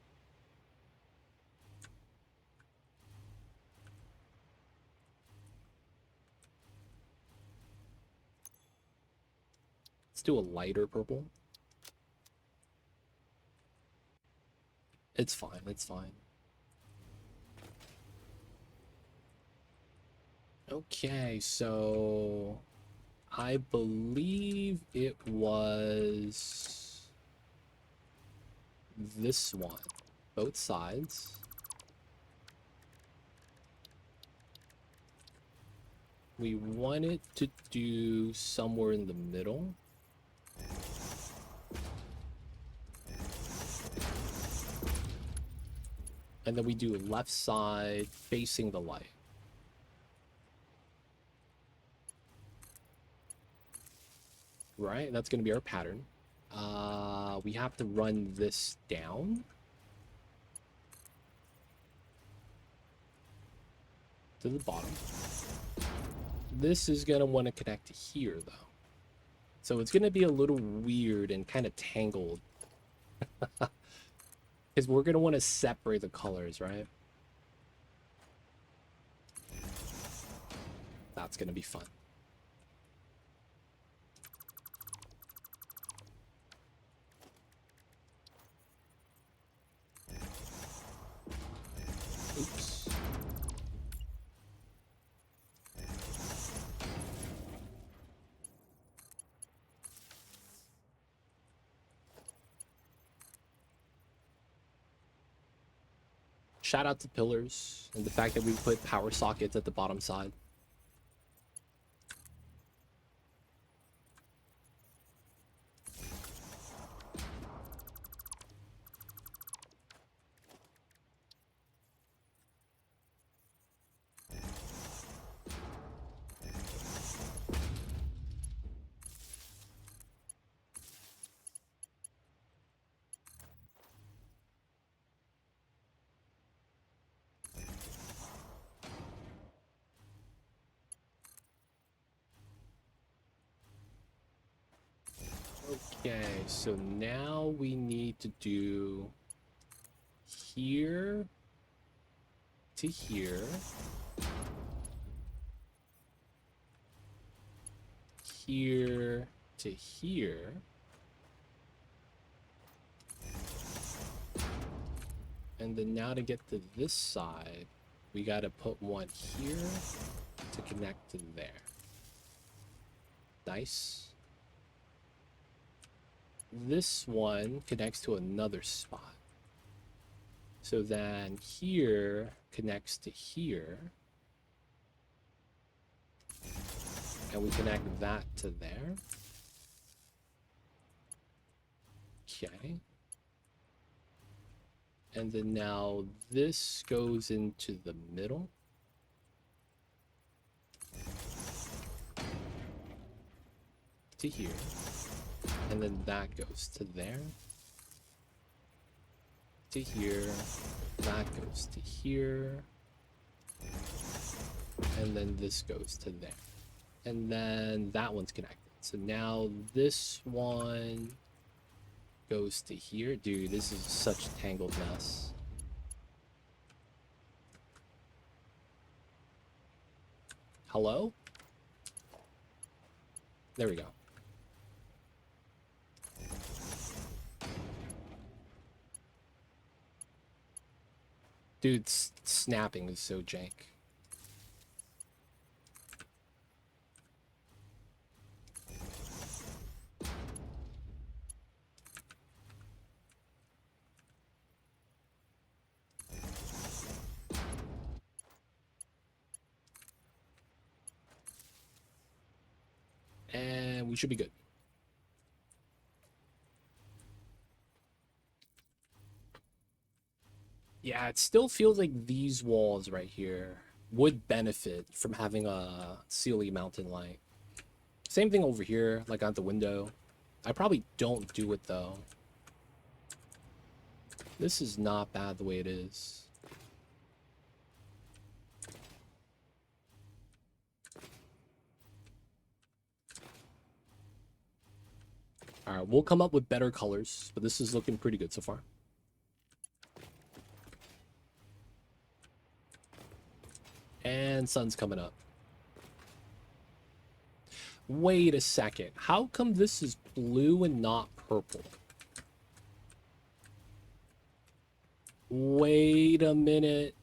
Let's do a lighter purple. It's fine, it's fine. Okay, so I believe it was this one, both sides. We want it to do somewhere in the middle. And then we do left side facing the light. Right, that's going to be our pattern. We have to run this down to the bottom. This is going to want to connect to here, though. So it's going to be a little weird and kind of tangled. Because we're going to want to separate the colors, right? That's going to be fun. Oops. Shout out to pillars and the fact that we put power sockets at the bottom side. Okay, so now we need to do here to here, here to here, and then now to get to this side, we got to put one here to connect to there. Nice. This one connects to another spot. So then here connects to here. And we connect that to there. Okay. And then now this goes into the middle. To here. And then that goes to there. To here. That goes to here. And then this goes to there. And then that one's connected. So now this one goes to here. Dude, this is such a tangled mess. Hello? There we go. Dude, snapping is so jank. And we should be good. Yeah, it still feels like these walls right here would benefit from having a ceiling mountain light. Same thing over here, like at the window. I probably don't do it though. This is not bad the way it is. Alright, we'll come up with better colors, but this is looking pretty good so far. And sun's coming up. Wait a second. How come this is blue and not purple? Wait a minute.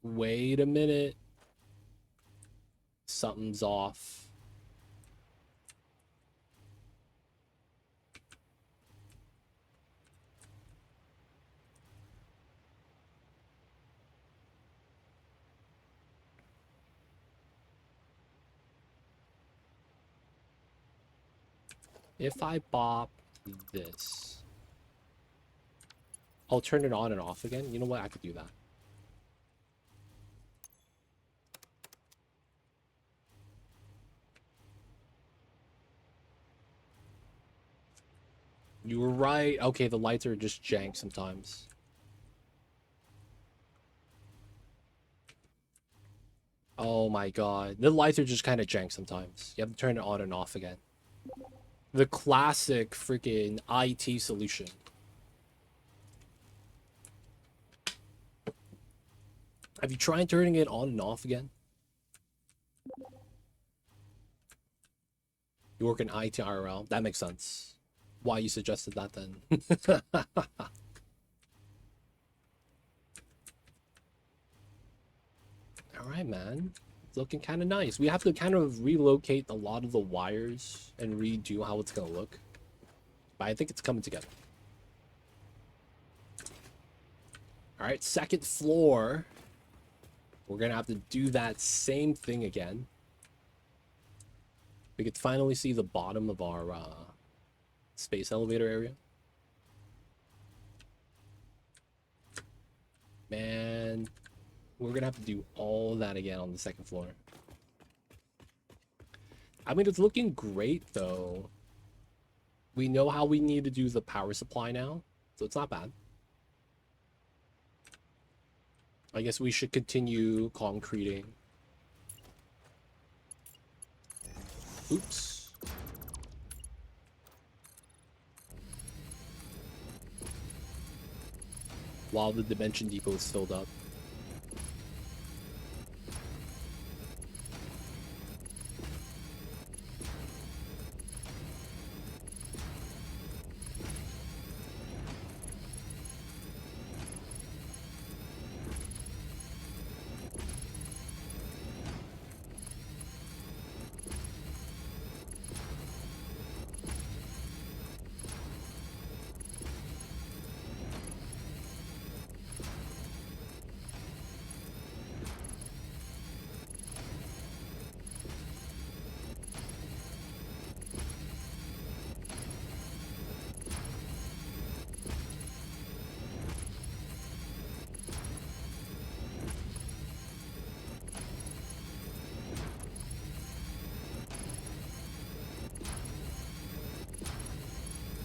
Wait a minute. Something's off. If I bop this, I'll turn it on and off again. You know what? I could do that. You were right. Okay, the lights are just jank sometimes. Oh my god. The lights are just kind of jank sometimes. You have to turn it on and off again. The classic freaking IT solution. Have you tried turning it on and off again? You work in IT IRL. That makes sense. Why you suggested that then? Alright, man. It's looking kind of nice. We have to kind of relocate a lot of the wires and redo how it's going to look. But I think it's coming together. All right, second floor. We're gonna have to do that same thing again. We could finally see the bottom of our space elevator area. Man, we're gonna have to do all that again on the second floor. I mean, it's looking great though. We know how we need to do the power supply now, so it's not bad. I guess we should continue concreting. Oops. While the dimension depot is filled up.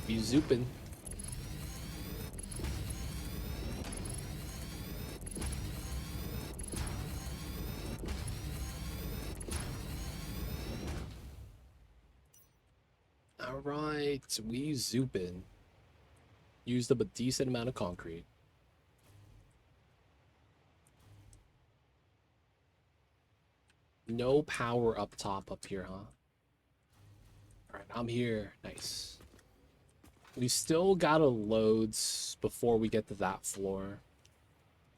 Be zooping. All right, we zooping. Used up a decent amount of concrete. No power up top up here, huh? All right, I'm here. Nice. We still gotta load before we get to that floor.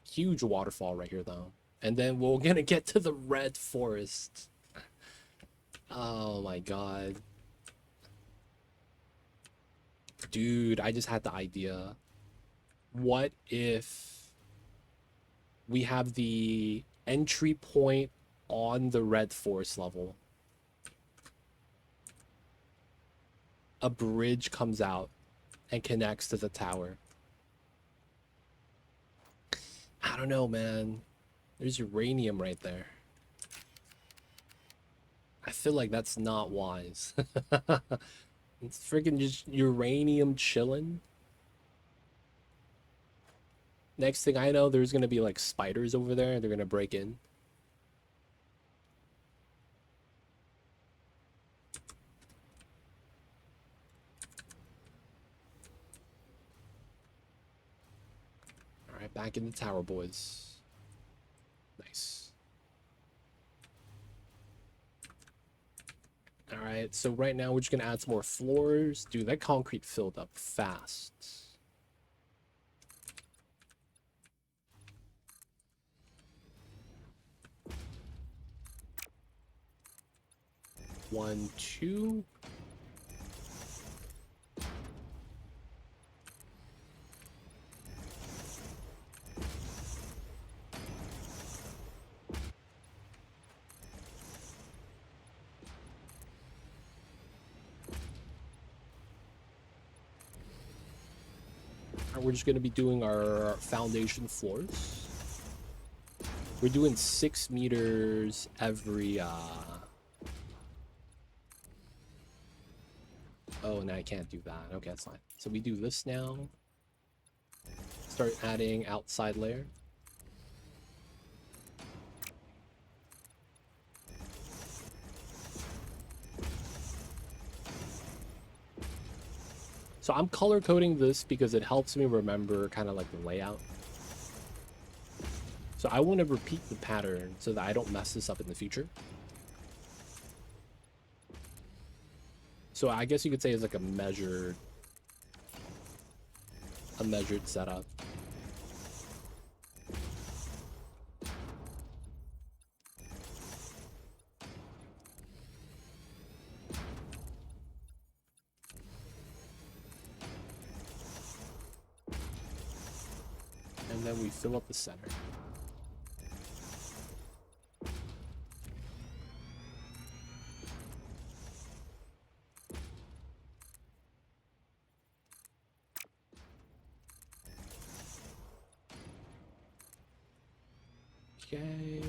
Huge waterfall right here, though. And then we're gonna get to the red forest. Oh my god. Dude, I just had the idea. What if we have the entry point on the red forest level? A bridge comes out and connects to the tower. I don't know, man. There's uranium right there. I feel like that's not wise. It's freaking just uranium chilling. Next thing I know, there's gonna be like spiders over there. They're gonna break in. All right, back in the tower, boys. Nice. All right, so right now we're just gonna add some more floors. Dude, that concrete filled up fast. One, two. We're just going to be doing our foundation floors. We're doing 6 meters every oh, and I can't do that. Okay, that's fine. So we do this now. Start adding outside layer. So I'm color coding this because it helps me remember kind of like the layout. So I want to repeat the pattern so that I don't mess this up in the future. So I guess you could say it's like a measured setup. And And then we fill up the center. Okay.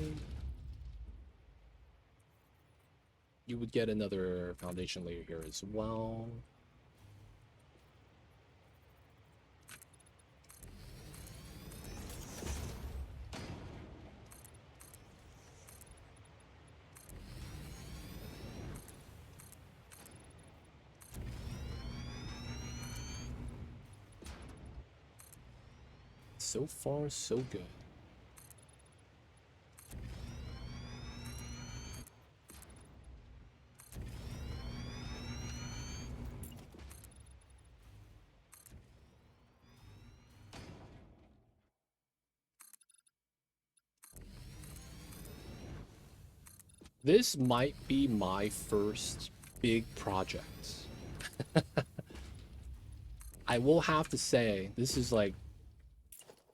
You would get another foundation layer here as well. So far, so good. This might be my first big project. I will have to say, this is like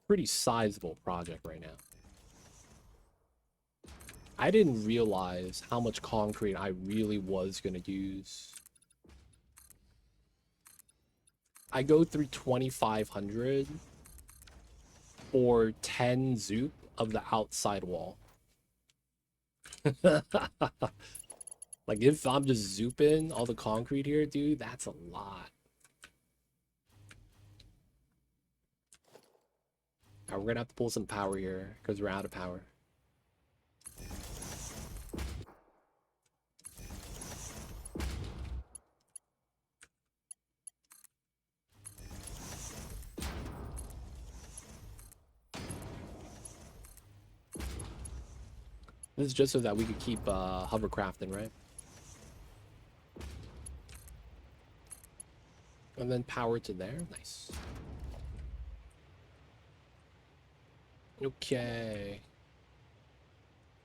pretty sizable project right now. I didn't realize how much concrete I really was going to use. I go through 2,500 for 10 zoop of the outside wall. Like, if I'm just zooping all the concrete here, dude, that's a lot. Alright, we're gonna have to pull some power here because we're out of power. This is just so that we could keep hovercrafting, right? And then power to there. Nice. Okay.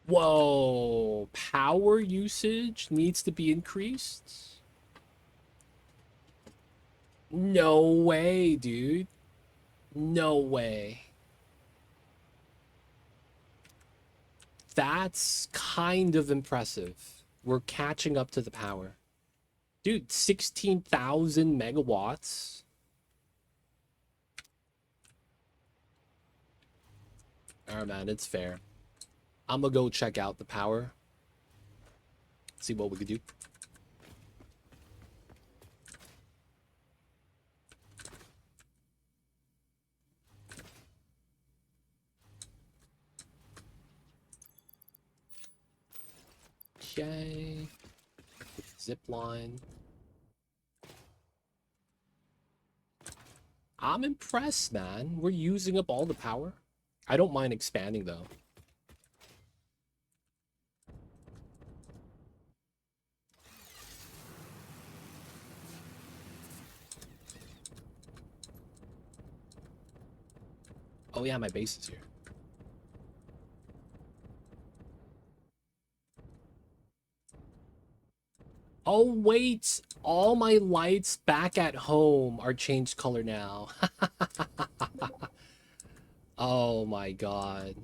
Whoa. Power usage needs to be increased? No way, dude. No way. That's kind of impressive. We're catching up to the power. Dude, 16,000 megawatts. Alright, man, it's fair. I'm gonna go check out the power. See what we could do. Okay. Zip line. I'm impressed, man. We're using up all the power. I don't mind expanding, though. Oh, yeah, my base is here. Oh, wait. All my lights back at home are changed color now. Oh, my God.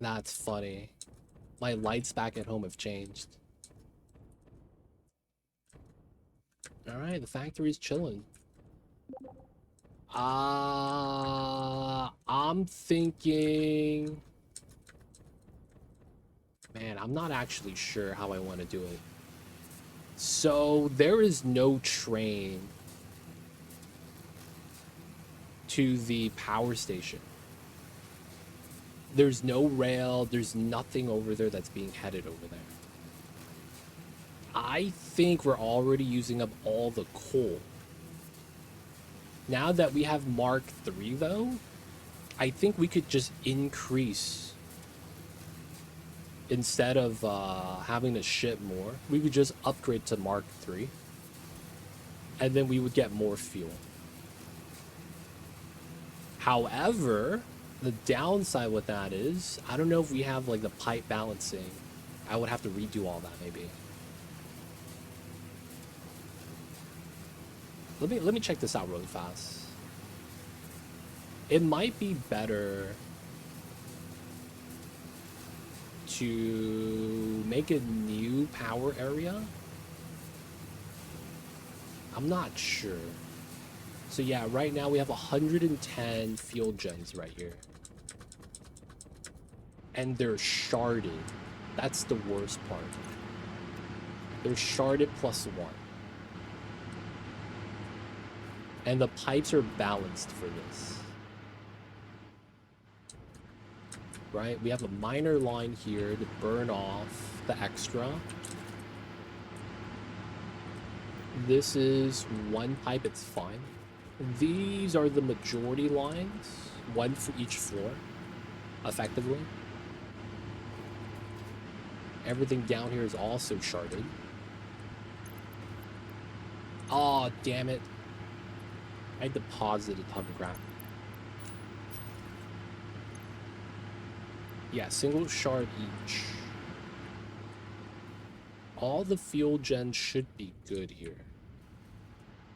That's funny. My lights back at home have changed. Alright, the factory's chilling. I'm thinking... Man, I'm not actually sure how I want to do it. So, there is no train to the power station. There's no rail, there's nothing over there that's being headed over there. I think we're already using up all the coal. Now that we have Mark III, though, I think we could just increase. Instead of having to ship more, we would just upgrade to Mark III. And then we would get more fuel. However, the downside with that is, I don't know if we have like the pipe balancing. I would have to redo all that maybe. Let me check this out really fast. It might be better to make a new power area. I'm not sure. So yeah, right now we have 110 fuel gens right here. And they're sharded. That's the worst part. They're sharded +1. And the pipes are balanced for this. Right? We have a minor line here to burn off the extra. This is one pipe, it's fine. These are the majority lines, one for each floor, effectively. Everything down here is also sharded. Oh, damn it. I deposited a ton of crap. Yeah, single shard each. All the fuel gens should be good here.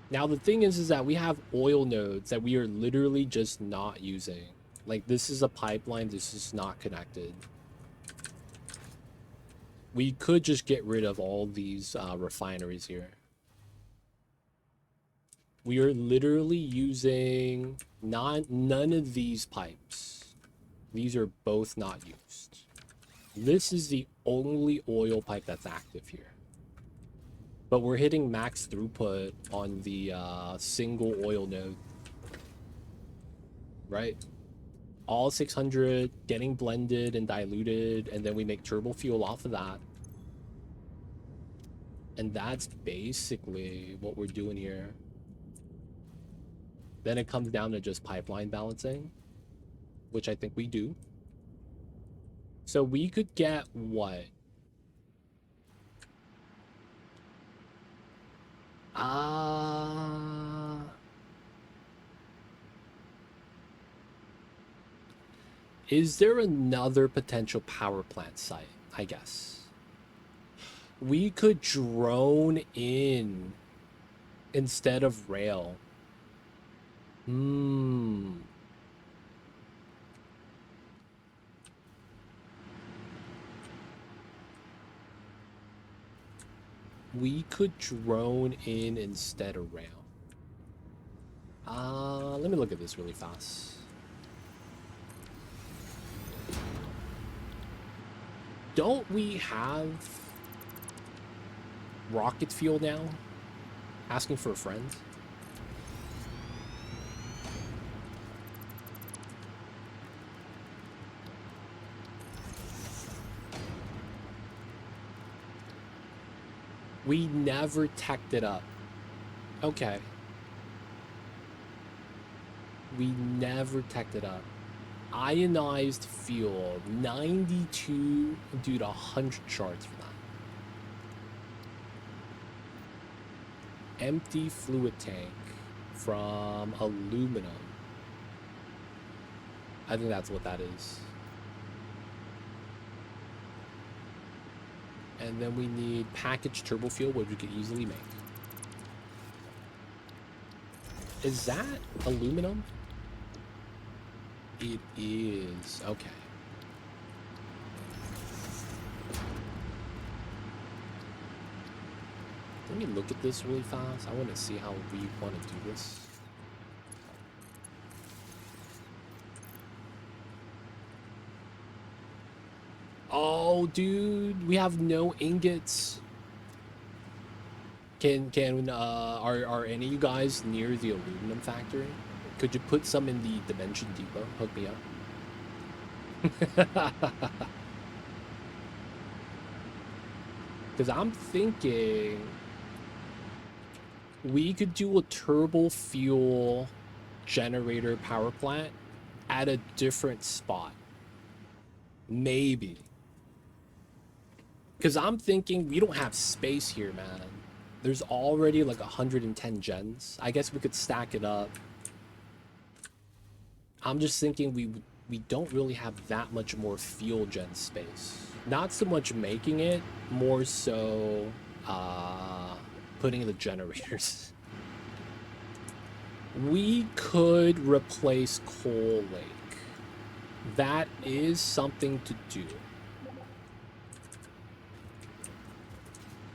Now, the thing is that we have oil nodes that we are literally just not using. Like, this is a pipeline, this is not connected. We could just get rid of all these refineries here. We are literally using none of these pipes. These are both not used. This is the only oil pipe that's active here. But we're hitting max throughput on the single oil node. Right? All 600 getting blended and diluted, and then we make turbo fuel off of that. And that's basically what we're doing here. Then it comes down to just pipeline balancing, which I think we do. So we could get what? Is there another potential power plant site? I guess. We could drone in instead of rail. We could drone in instead of rail. Let me look at this really fast. Don't we have rocket fuel now? Asking for a friend? We never teched it up. Okay. We never teched it up. Ionized fuel, 92, dude, 100 shards for that. Empty fluid tank from aluminum. I think that's what that is. And then we need packaged turbo fuel, which we could easily make. Is that aluminum? It is. Okay. Let me look at this really fast. I want to see how we want to do this. Oh, dude, we have no ingots. Are any of you guys near the aluminum factory? Could you put some in the Dimension Depot? Hook me up. Because I'm thinking we could do a turbo fuel generator power plant at a different spot. Maybe. Because I'm thinking we don't have space here, man. There's already like 110 gens. I guess we could stack it up. I'm just thinking we don't really have that much more fuel gen space. Not so much making it, more so putting in the generators. We could replace Coal Lake. That is something to do.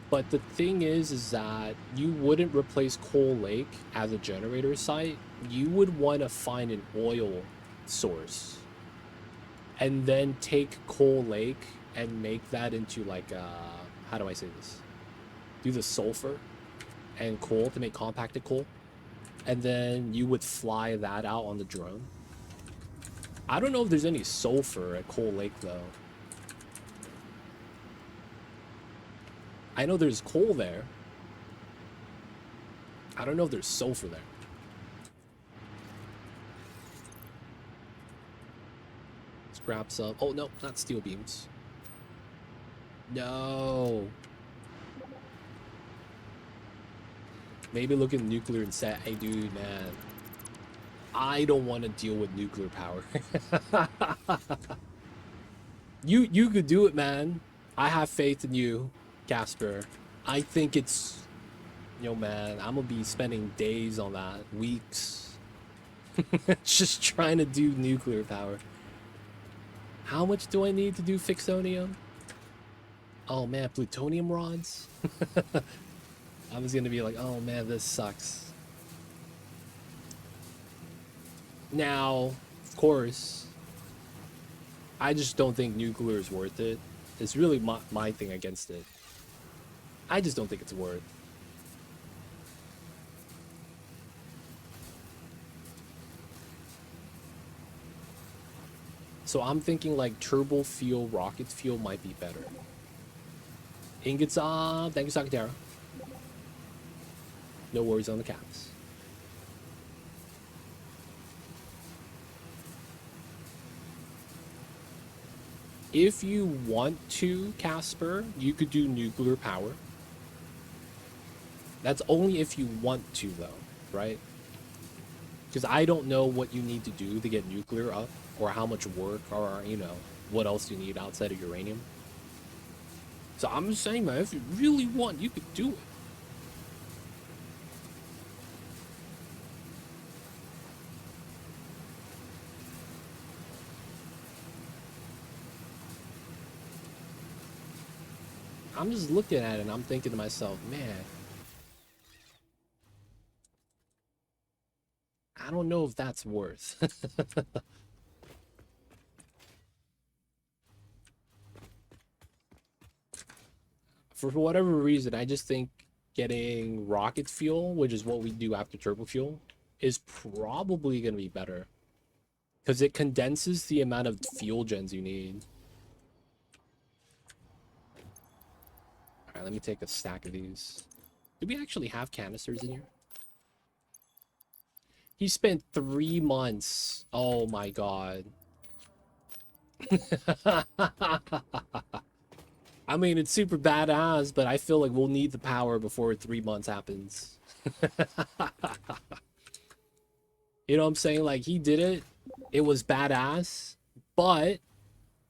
But the thing is that you wouldn't replace Coal Lake as a generator site. You would want to find an oil source and then take Coal Lake and make that into like how do I say this? Do the sulfur and coal to make compacted coal, and then you would fly that out on the drone. I don't know if there's any sulfur at Coal Lake though. I know there's coal there. I don't know if there's sulfur there. Let's grab some. Oh no, not steel beams. No. Maybe look at nuclear and say, hey dude, man, I don't want to deal with nuclear power. You could do it, man. I have faith in you, Casper. I think it's, man, I'm gonna be spending days on that, weeks, just trying to do nuclear power. How much do I need to do fixonium? Oh man, plutonium rods? I was gonna be like, oh man, this sucks. Now, of course, I just don't think nuclear is worth it. It's really my thing against it. I just don't think it's worth. So I'm thinking like turbo fuel, rocket fuel might be better. Ingots up. Thank you, Sakatera. No worries on the caps. If you want to, Casper, you could do nuclear power. That's only if you want to, though, right? Because I don't know what you need to do to get nuclear up, or how much work, or, what else you need outside of uranium. So I'm just saying, man, if you really want, you could do it. I'm just looking at it and I'm thinking to myself, man, I don't know if that's worth. For whatever reason, I just think getting rocket fuel, which is what we do after turbo fuel, is probably going to be better. Because it condenses the amount of fuel gens you need. Alright, let me take a stack of these. Do we actually have canisters in here? He spent 3 months. Oh my god. I mean, it's super badass, but I feel like we'll need the power before 3 months happens. You know what I'm saying? Like, he did it. It was badass. But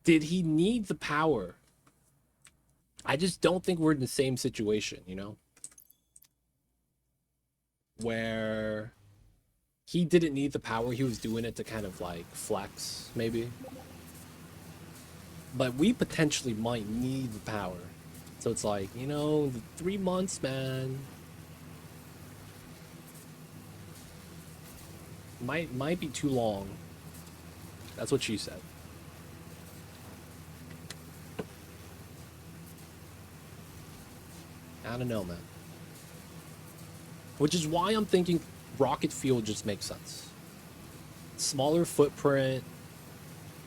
did he need the power? I just don't think we're in the same situation, where he didn't need the power. He was doing it to kind of like flex, maybe. But we potentially might need the power. So it's like, the 3 months, man. Might be too long. That's what she said. I don't know, man. Which is why I'm thinking rocket fuel just makes sense. Smaller footprint.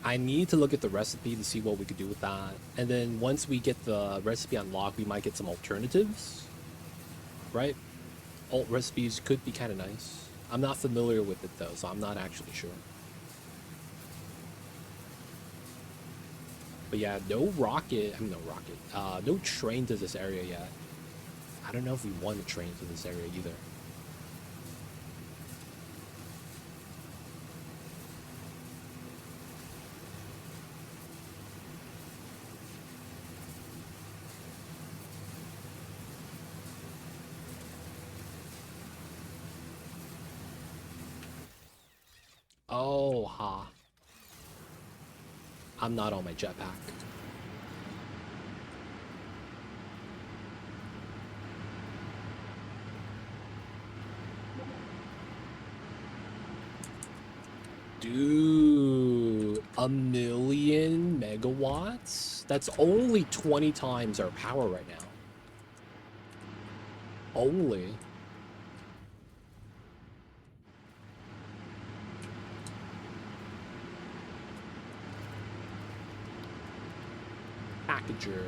I need to look at the recipe to see what we could do with that. And then once we get the recipe unlocked, we might get some alternatives. Right? Alt recipes could be kind of nice. I'm not familiar with it though, so I'm not actually sure. But yeah, no train to this area yet. I don't know if we want a train to this area either. Aloha. I'm not on my jetpack. Dude, 1,000,000 megawatts? That's only 20 times our power right now. Only. Packager.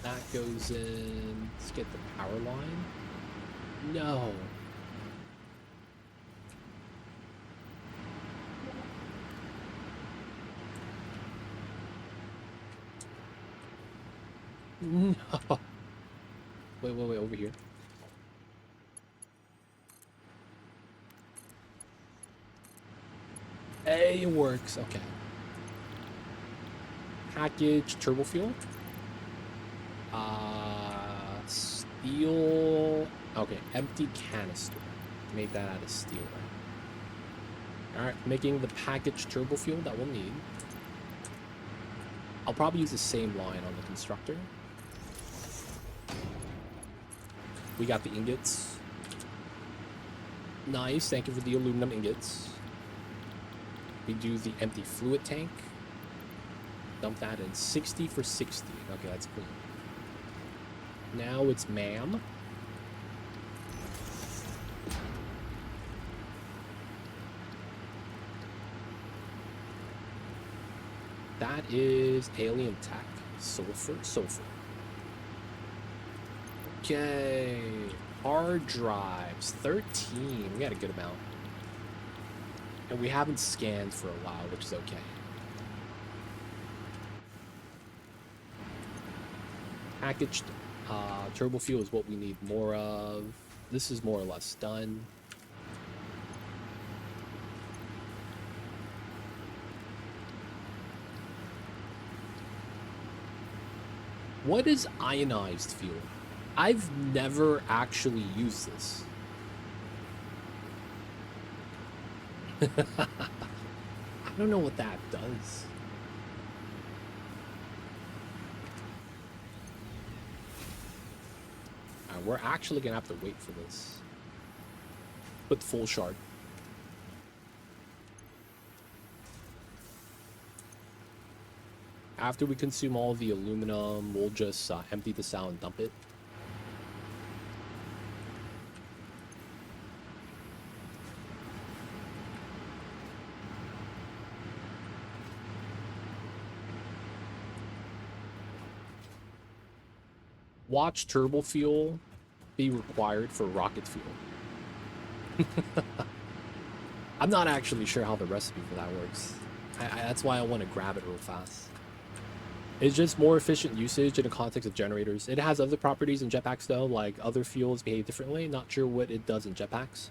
That goes in. Let's get the power line. No. No. Wait, over here. Hey, it works. Okay. Package turbo fuel. Steel. Okay, empty canister. Make that out of steel, right? Alright, making the package turbo fuel that we'll need. I'll probably use the same line on the constructor. We got the ingots. Nice, thank you for the aluminum ingots. We do the empty fluid tank. Dump that in. 60 for 60. Okay, that's cool. Now it's ma'am. That is alien tech. Sulfur. Okay. Hard drives. 13. We got a good amount. And we haven't scanned for a while, which is okay. Packaged turbo fuel is what we need more of. This is more or less done. What is ionized fuel? I've never actually used this. I don't know what that does. Alright, we're actually gonna have to wait for this. With full shard. After we consume all the aluminum, we'll just empty this out and dump it. Watch turbo fuel be required for rocket fuel. I'm not actually sure how the recipe for that works. That's why I want to grab it real fast. It's just more efficient usage in the context of generators. It has other properties in jetpacks though, like other fuels behave differently. Not sure what it does in jetpacks.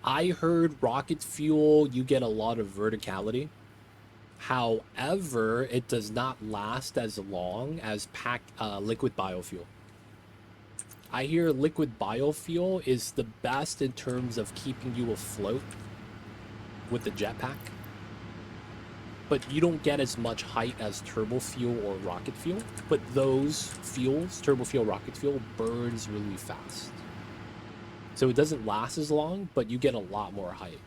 I heard rocket fuel, you get a lot of verticality. However, it does not last as long as liquid biofuel. I hear liquid biofuel is the best in terms of keeping you afloat with the jetpack. But you don't get as much height as turbo fuel or rocket fuel. But those fuels, turbo fuel, rocket fuel, burns really fast. So it doesn't last as long, but you get a lot more height.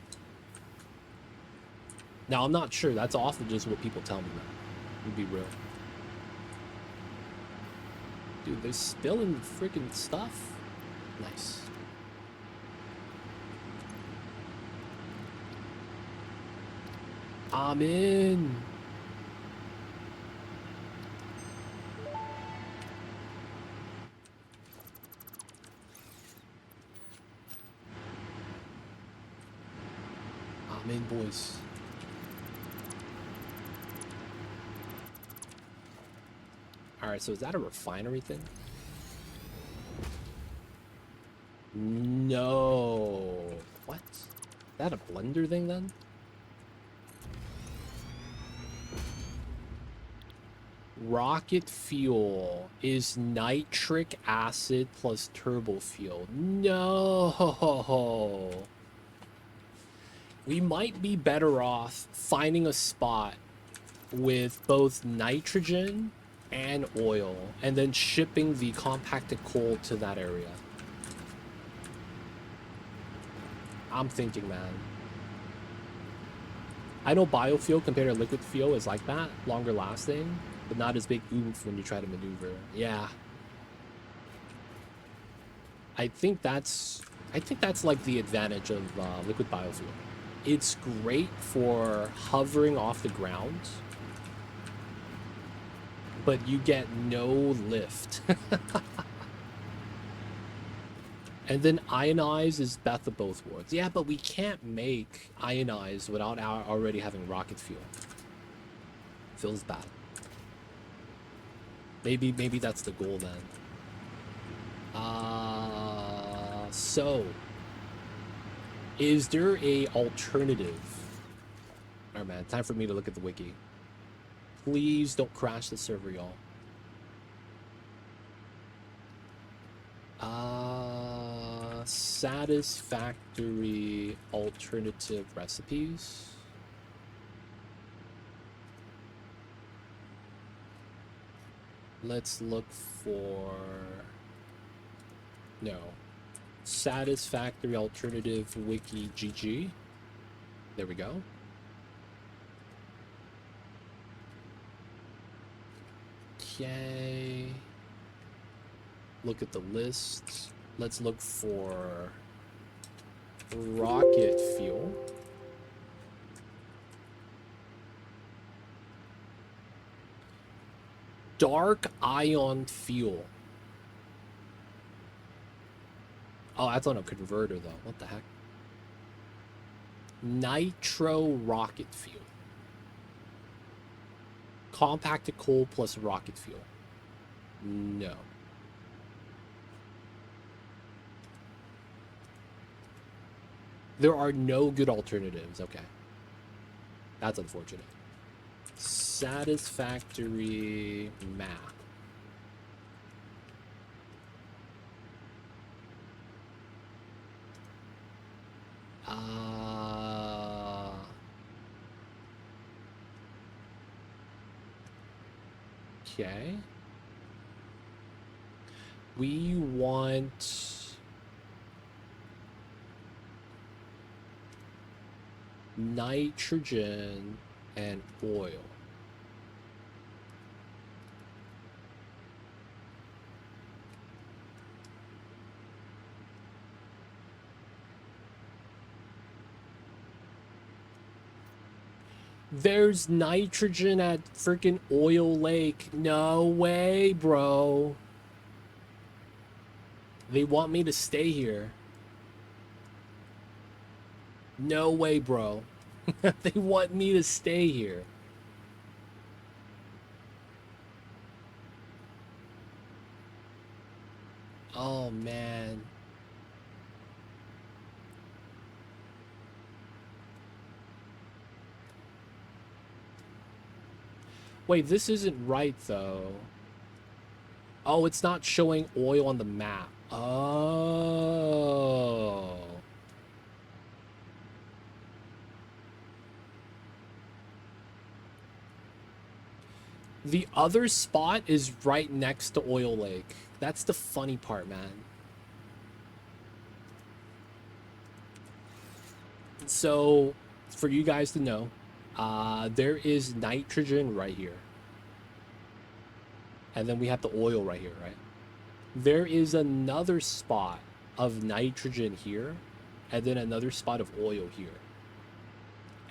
Now, I'm not sure. That's often just what people tell me, man. To be real. Dude, they're spilling freaking stuff. Nice. I'm in. I'm in, boys. Alright, so is that a refinery thing? No. What? Is that a blender thing then? Rocket fuel is nitric acid plus turbo fuel. No. We might be better off finding a spot with both nitrogen and oil and then shipping the compacted coal to that area. I'm thinking, man. I know biofuel compared to liquid fuel is like that, longer lasting, but not as big oomph when you try to maneuver. Yeah. I think that's like the advantage of liquid biofuel. It's great for hovering off the ground, but you get no lift. And then ionized is best of both worlds. Yeah, but we can't make ionized without already having rocket fuel. Feels bad. Maybe that's the goal then. So is there a alternative? All right, man, time for me to look at the wiki. Please don't crash the server, y'all. Satisfactory alternative recipes. Let's look for... No. Satisfactory alternative wiki GG. There we go. Okay. Look at the list. Let's look for rocket fuel. Dark ion fuel. Oh, that's on a converter though. What the heck? Nitro rocket fuel. Compacted coal plus rocket fuel. No. There are no good alternatives. Okay. That's unfortunate. Satisfactory map. Okay. We want nitrogen and oil. There's nitrogen at freaking Oil Lake. No way, bro. They want me to stay here. No way, bro. They want me to stay here. Oh, man. Wait, this isn't right, though. Oh, it's not showing oil on the map. Oh. The other spot is right next to Oil Lake. That's the funny part, man. So, for you guys to know, there is nitrogen right here. And then we have the oil right here, right? There is another spot of nitrogen here, and then another spot of oil here.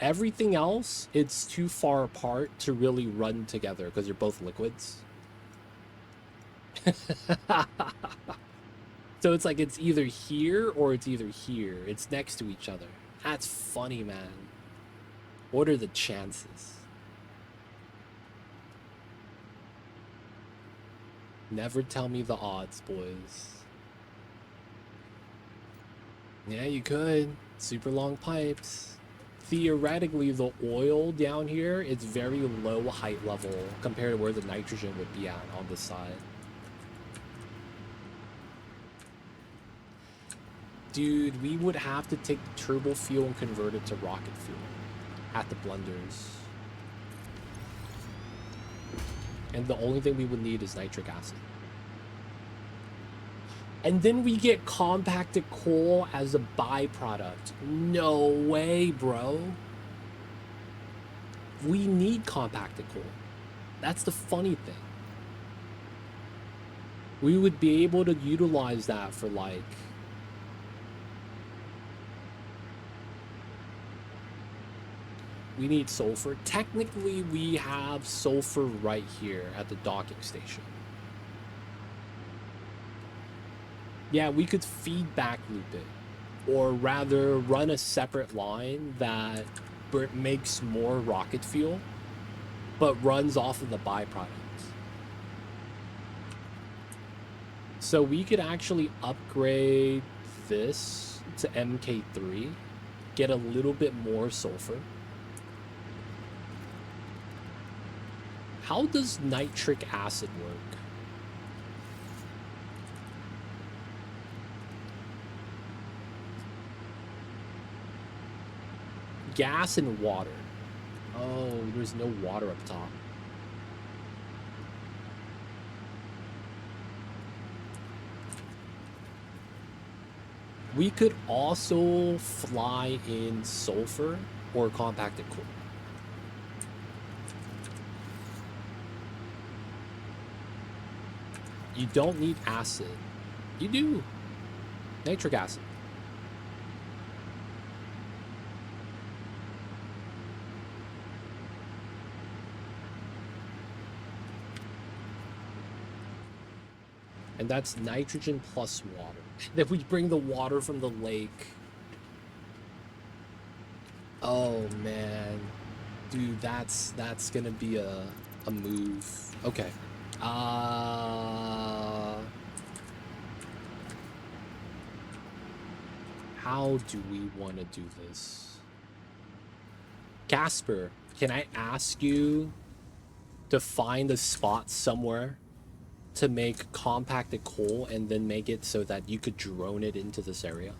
Everything else, it's too far apart to really run together because they're both liquids. So it's like it's either here or it's either here. It's next to each other. That's funny, man. What are the chances? Never tell me the odds, boys. Yeah, you could. Super long pipes. theoretically, the oil down here is very low height level compared to where the nitrogen would be at on this side. Dude, we would have to take the turbo fuel and convert it to rocket fuel at the blenders. And the only thing we would need is nitric acid. And then we get compacted coal as a byproduct. No way, bro. We need compacted coal. That's the funny thing. We would be able to utilize that for like... We need sulfur. Technically, we have sulfur right here at the docking station. Yeah, we could feedback loop it. Or rather, run a separate line that makes more rocket fuel, but runs off of the byproducts. So we could actually upgrade this to MK3, get a little bit more sulfur. How does nitric acid work? Gas and water. Oh, there's no water up top. We could also fly in sulfur or compacted coal. You don't need acid. You do. Nitric acid. And that's nitrogen plus water. Then we bring the water from the lake. Oh man. Dude, that's gonna be a move. Okay. How do we want to do this? Casper, can I ask you to find a spot somewhere to make compacted coal and then make it so that you could drone it into this area?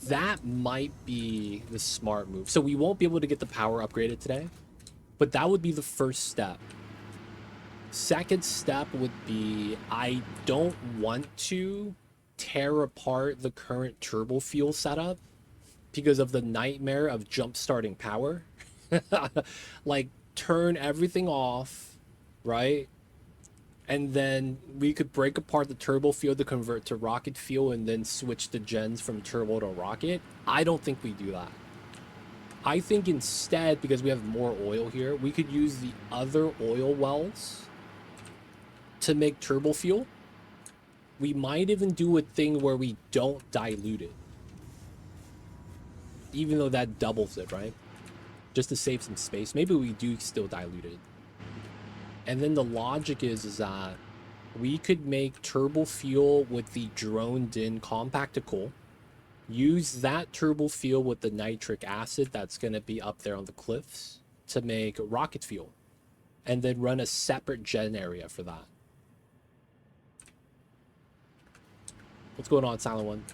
That might be the smart move. So we won't be able to get the power upgraded today, but that would be the first step. Second step would be, I don't want to tear apart the current turbo fuel setup because of the nightmare of jump starting power. Like, turn everything off, right? And then we could break apart the turbo fuel to convert to rocket fuel and then switch the gens from turbo to rocket. I don't think we do that. I think instead, because we have more oil here, we could use the other oil wells to make turbo fuel. We might even do a thing where we don't dilute it, even though that doubles it, right? Just to save some space. Maybe we do still dilute it. And then the logic is that we could make turbo fuel with the droned in compacted coal, use that turbo fuel with the nitric acid that's going to be up there on the cliffs to make rocket fuel, and then run a separate gen area for that. What's going on, Silent One?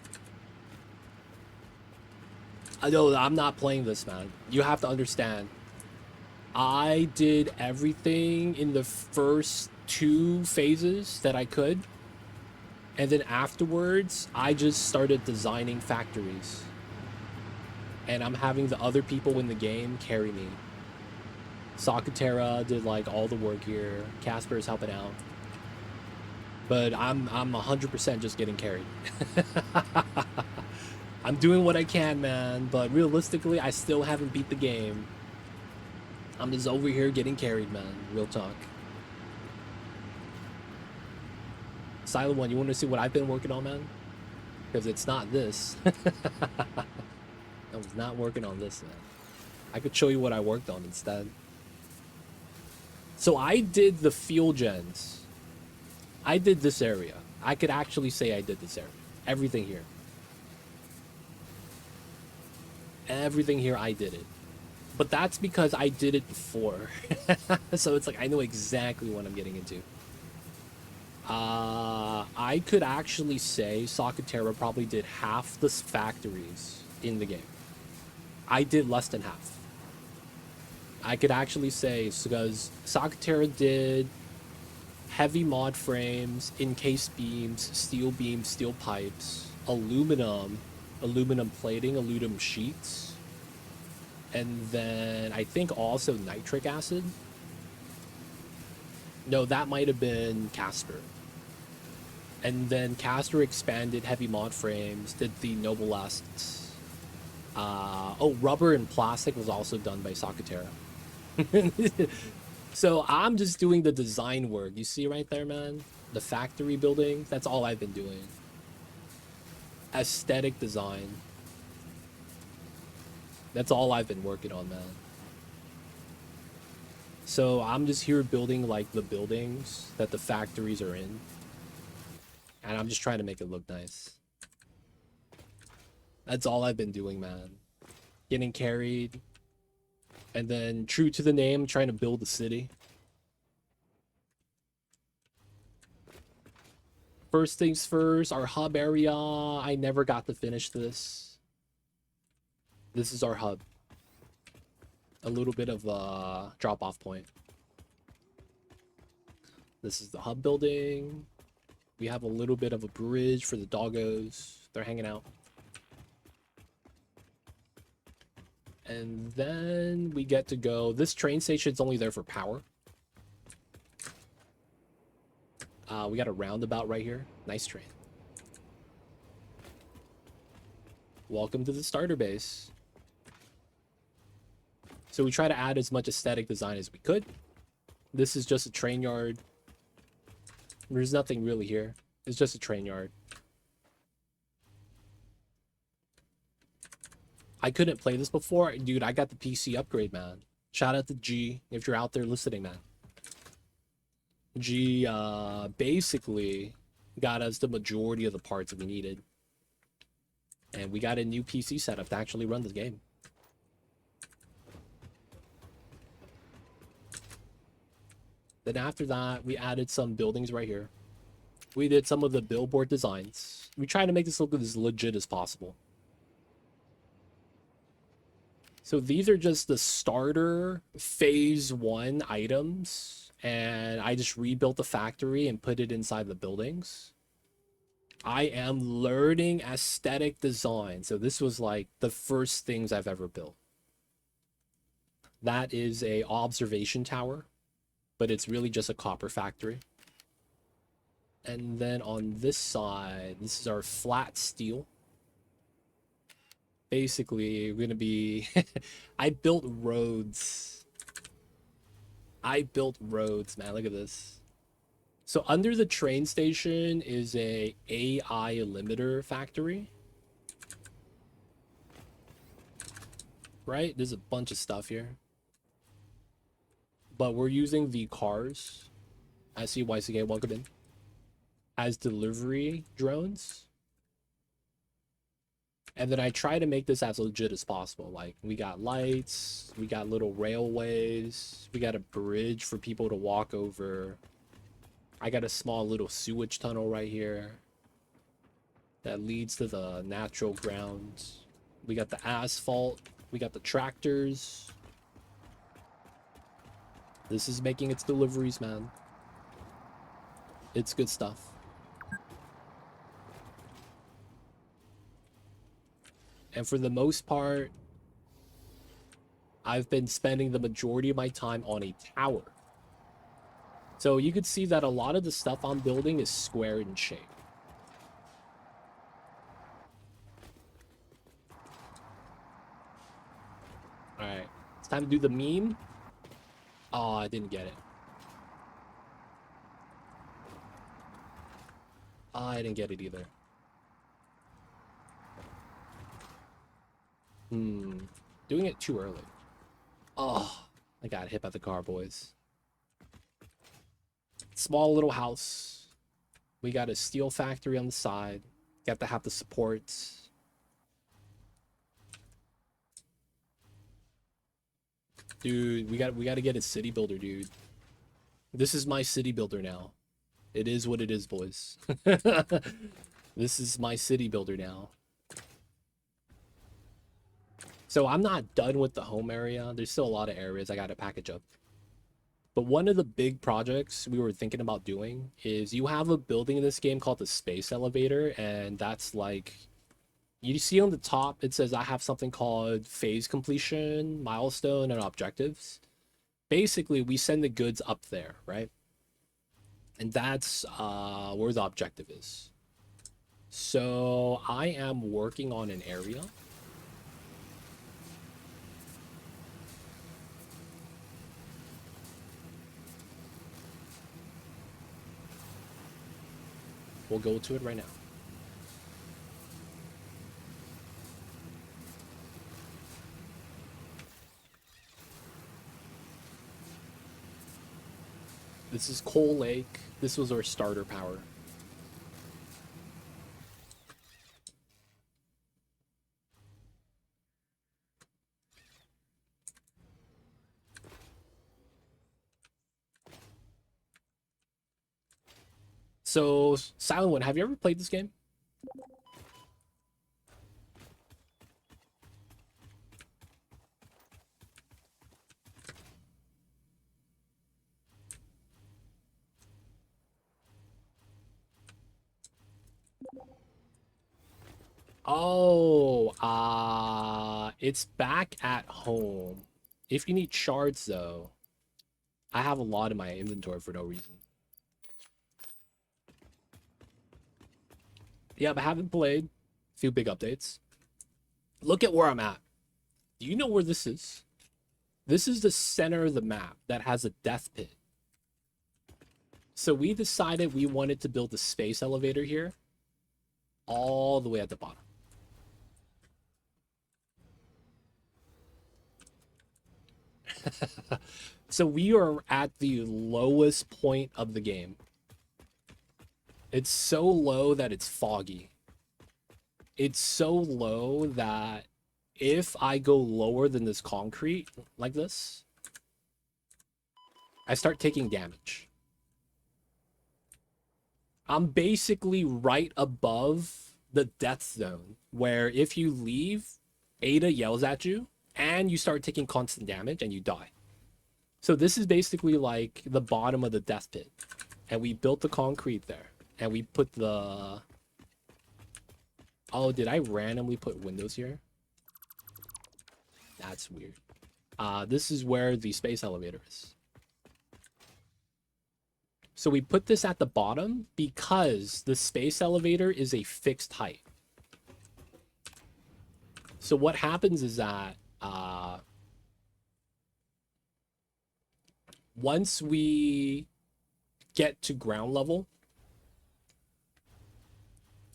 I know I'm not playing this, man. You have to understand. I did everything in the first 2 phases that I could. And then afterwards, I just started designing factories. And I'm having the other people in the game carry me. Sakatera did like all the work here. Casper is helping out. But I'm 100% just getting carried. I'm doing what I can, man. But realistically, I still haven't beat the game. I'm just over here getting carried, man. Real talk. Silent One, you want to see what I've been working on, man? Because it's not this. I was not working on this, man. I could show you what I worked on instead. So I did the fuel gens. I did this area. I could actually say I did this area. Everything here. Everything here, I did it. But that's because I did it before. So it's like, I know exactly what I'm getting into. I could actually say Socketera probably did half the factories in the game. I did less than half. I could actually say, because Socketera did heavy mod frames, encased beams, steel pipes, aluminum plating, aluminum sheets, and then I think also nitric acid. No, that might have been Casper. And then Casper expanded heavy mod frames, did the Noblest. Oh, rubber and plastic was also done by Socketera. So I'm just doing the design work. You see right there, man? The factory building. That's all I've been doing. Aesthetic design. That's all I've been working on, man. So I'm just here building like the buildings that the factories are in. And I'm just trying to make it look nice. That's all I've been doing, man. Getting carried. And then true to the name, trying to build the city. First things first, our hub area. I never got to finish this. This is our hub. A little bit of a drop-off point. This is the hub building. We have a little bit of a bridge for the doggos. They're hanging out. And then we get to go. This train station's only there for power. We got a roundabout right here. Nice train. Welcome to the starter base. So we try to add as much aesthetic design as we could. This is just a train yard. There's nothing really here. It's just a train yard. I couldn't play this before. Dude, I got the PC upgrade, man. Shout out to G, if you're out there listening, man. G basically got us the majority of the parts that we needed. And we got a new PC setup to actually run this game. Then after that, we added some buildings right here. We did some of the billboard designs. We tried to make this look as legit as possible. So these are just the starter phase 1 items. And I just rebuilt the factory and put it inside the buildings. I am learning aesthetic design. So this was like the first things I've ever built. That is a observation tower, but it's really just a copper factory. And then on this side, this is our flat steel. Basically, we're gonna be I built roads. I built roads, man. Look at this. So under the train station is a AI limiter factory. Right? There's a bunch of stuff here. But we're using the cars. I see YCK, welcome in. As delivery drones. And then I try to make this as legit as possible. Like, we got lights, we got little railways, we got a bridge for people to walk over. I got a small little sewage tunnel right here that leads to the natural ground. We got the asphalt, we got the tractors. This is making its deliveries, man. It's good stuff. And for the most part, I've been spending the majority of my time on a tower. So you could see that a lot of the stuff I'm building is square in shape. Alright, it's time to do the meme. Oh, I didn't get it. Oh, I didn't get it either. Doing it too early. Oh, I got hit by the car, boys. Small little house. We got a steel factory on the side. You have to have the support. Dude, we got to get a city builder, dude. This is my city builder now. It is what it is, boys. This is my city builder now. So I'm not done with the home area. There's still a lot of areas I got to package up. But one of the big projects we were thinking about doing is you have a building in this game called the space elevator, and that's like, you see on the top, it says I have something called phase completion, milestone, and objectives. Basically, we send the goods up there, right? And that's where the objective is. So I am working on an area. We'll go to it right now. This is Coal Lake. This was our starter power. So, Silent One, have you ever played this game? Oh, it's back at home. If you need shards, though, I have a lot in my inventory for no reason. Yeah, but I haven't played. A few big updates. Look at where I'm at. Do you know where this is? This is the center of the map that has a death pit. So we decided we wanted to build a space elevator here, all the way at the bottom. So we are at the lowest point of the game. It's so low that it's foggy. It's so low that if I go lower than this concrete, like this, I start taking damage. I'm basically right above the death zone, where if you leave, Ada yells at you, and you start taking constant damage, and you die. So this is basically like the bottom of the death pit. And we built the concrete there. And we put the... Oh, did I randomly put windows here? That's weird. This is where the space elevator is. So we put this at the bottom because the space elevator is a fixed height. So what happens is that once we get to ground level,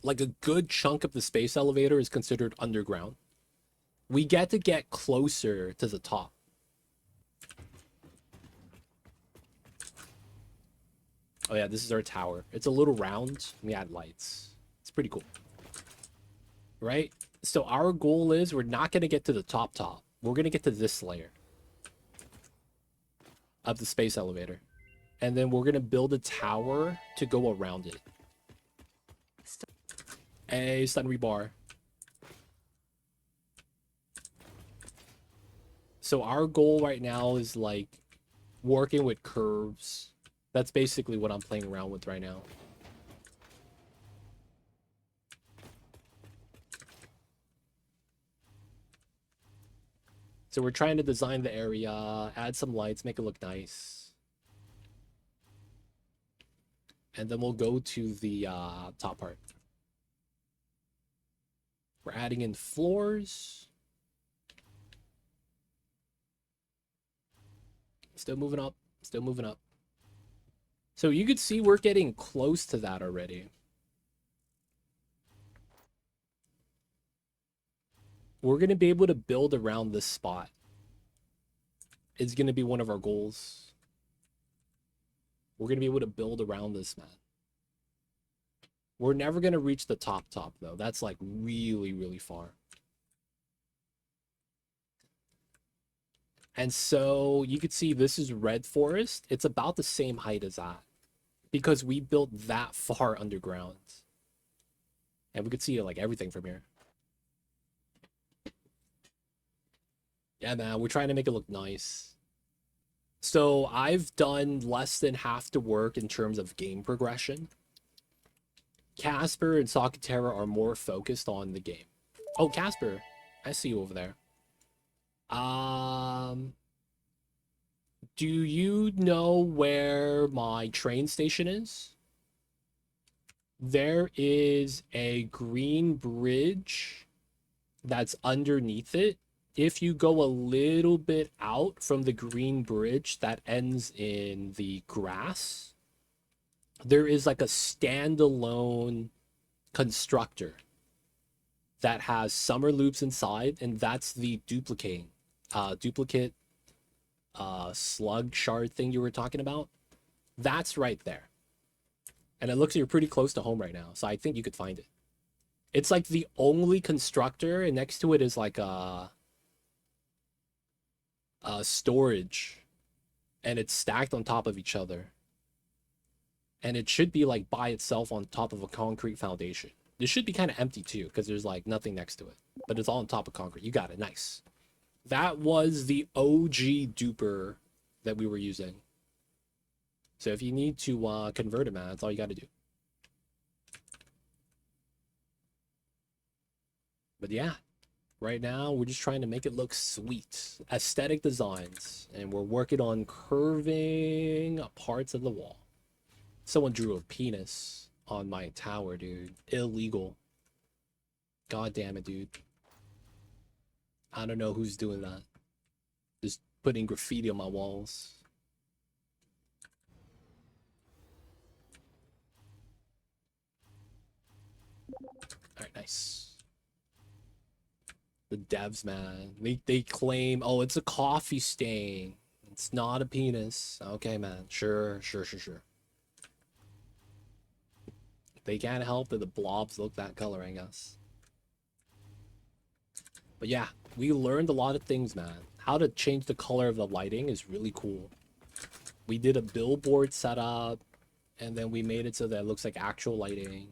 like a good chunk of the space elevator is considered underground. We get to get closer to the top. Oh yeah, this is our tower. It's a little round. We add lights. It's pretty cool. Right? So our goal is we're not going to get to the top. We're going to get to this layer of the space elevator. And then we're going to build a tower to go around it. Hey, stun rebar. So our goal right now is like working with curves. That's basically what I'm playing around with right now. So we're trying to design the area, add some lights, make it look nice. And then we'll go to the top part. We're adding in floors. Still moving up. Still moving up. So you could see we're getting close to that already. We're going to be able to build around this spot. It's going to be one of our goals. We're going to be able to build around this, man. We're never gonna reach the top though. That's like really, really far. And so you could see this is red forest. It's about the same height as that because we built that far underground. And we could see like everything from here. Yeah, man, we're trying to make it look nice. So I've done less than half the work in terms of game progression. Casper and Socketera are more focused on the game. Oh, Casper, I see you over there. Do you know where my train station is? There is a green bridge that's underneath it. If you go a little bit out from the green bridge that ends in the grass, there is like a standalone constructor that has summer loops inside, and that's the duplicate slug shard thing you were talking about. That's right there. And it looks like you're pretty close to home right now, so I think you could find it. It's like the only constructor, and next to it is like a storage, and it's stacked on top of each other. And it should be like by itself on top of a concrete foundation. This should be kind of empty too, because there's like nothing next to it, but it's all on top of concrete. You got it, nice. That was the OG duper that we were using. So if you need to convert it, man, that's all you got to do. But yeah, right now we're just trying to make it look sweet. Aesthetic designs. And we're working on curving parts of the wall. Someone drew a penis on my tower, dude. Illegal. God damn it, dude. I don't know who's doing that. Just putting graffiti on my walls. Alright, nice. The devs, man. They claim, oh, it's a coffee stain. It's not a penis. Okay, man. Sure. They can't help that the blobs look that color, I guess. But yeah, we learned a lot of things, man. How to change the color of the lighting is really cool. We did a billboard setup, and then we made it so that it looks like actual lighting.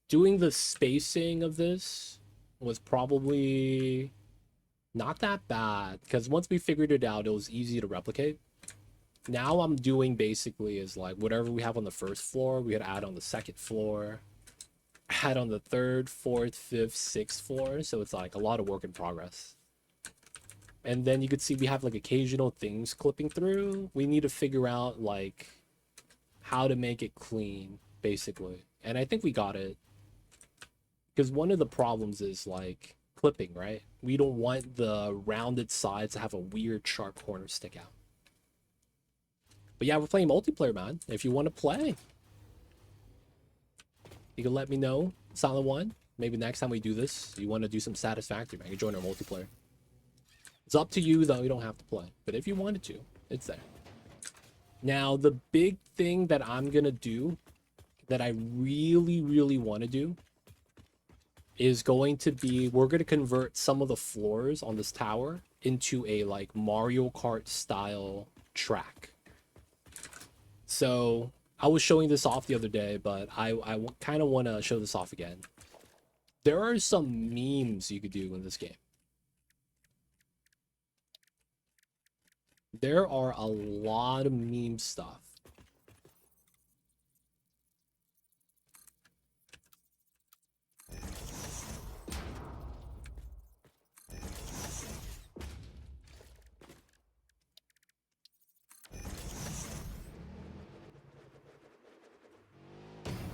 Doing the spacing of this was probably not that bad, because once we figured it out, it was easy to replicate. Now I'm doing basically is like whatever we have on the first floor, we had to add on the second floor, add on the third, fourth, fifth, sixth floor. So it's like a lot of work in progress. And then you could see we have like occasional things clipping through. We need to figure out like how to make it clean, basically. And I think we got it. Because one of the problems is like clipping, right? We don't want the rounded sides to have a weird sharp corner stick out. But yeah, we're playing multiplayer, man. If you want to play, you can let me know. Silent One. Maybe next time we do this, you want to do some Satisfactory, man. You can join our multiplayer. It's up to you, though. You don't have to play. But if you wanted to, it's there. Now, the big thing that I'm going to do, that I really, really want to do, is going to be, we're going to convert some of the floors on this tower into a, like, Mario Kart style track. So I was showing this off the other day, but I kind of want to show this off again. There are some memes you could do in this game. There are a lot of meme stuff.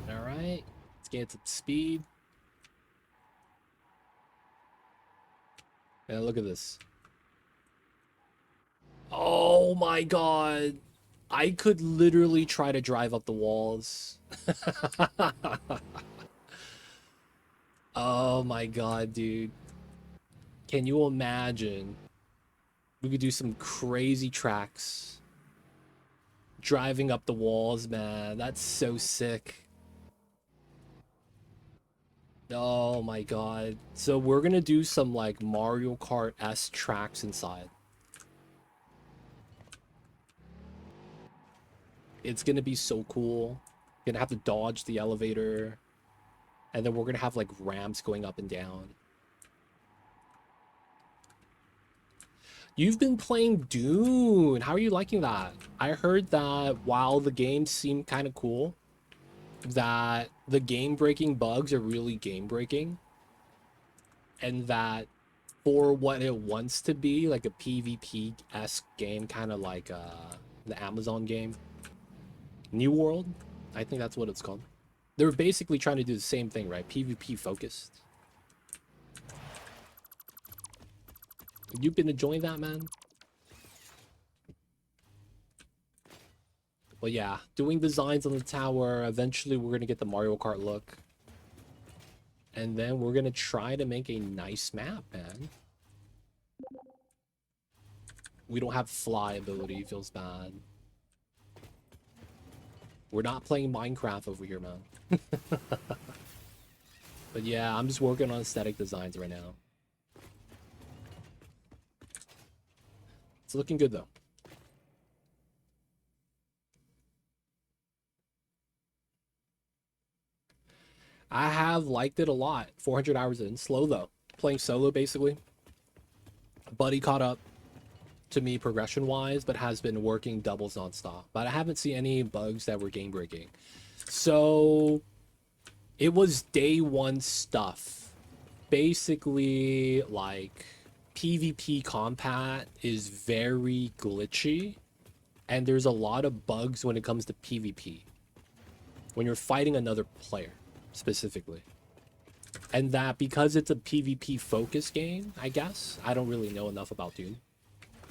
All right, let's get some speed. And look at this. Oh my god. I could literally try to drive up the walls. Oh my god, dude. Can you imagine? We could do some crazy tracks. Driving up the walls, man. That's so sick. Oh my god. So we're gonna do some like Mario Kart S tracks inside. It's gonna be so cool. Gonna have to dodge the elevator. And then we're gonna have like ramps going up and down. You've been playing Dune. How are you liking that? I heard that while the game seemed kind of cool, that the game-breaking bugs are really game-breaking, and that for what it wants to be, like a PvP-esque game, kind of like the Amazon game, New World, I think that's what it's called. They're basically trying to do the same thing, right? PvP focused. You've been enjoying that, man? But yeah, doing designs on the tower. Eventually, we're going to get the Mario Kart look. And then we're going to try to make a nice map, man. We don't have fly ability. Feels bad. We're not playing Minecraft over here, man. But yeah, I'm just working on aesthetic designs right now. It's looking good, though. I have liked it a lot. 400 hours in. Slow, though. Playing solo, basically. Buddy caught up to me progression-wise, but has been working doubles nonstop. But I haven't seen any bugs that were game-breaking. So it was day one stuff. Basically, like, PvP combat is very glitchy, and there's a lot of bugs when it comes to PvP. When you're fighting another player, specifically. And that because it's a PvP focused game, I guess. I don't really know enough about Dune.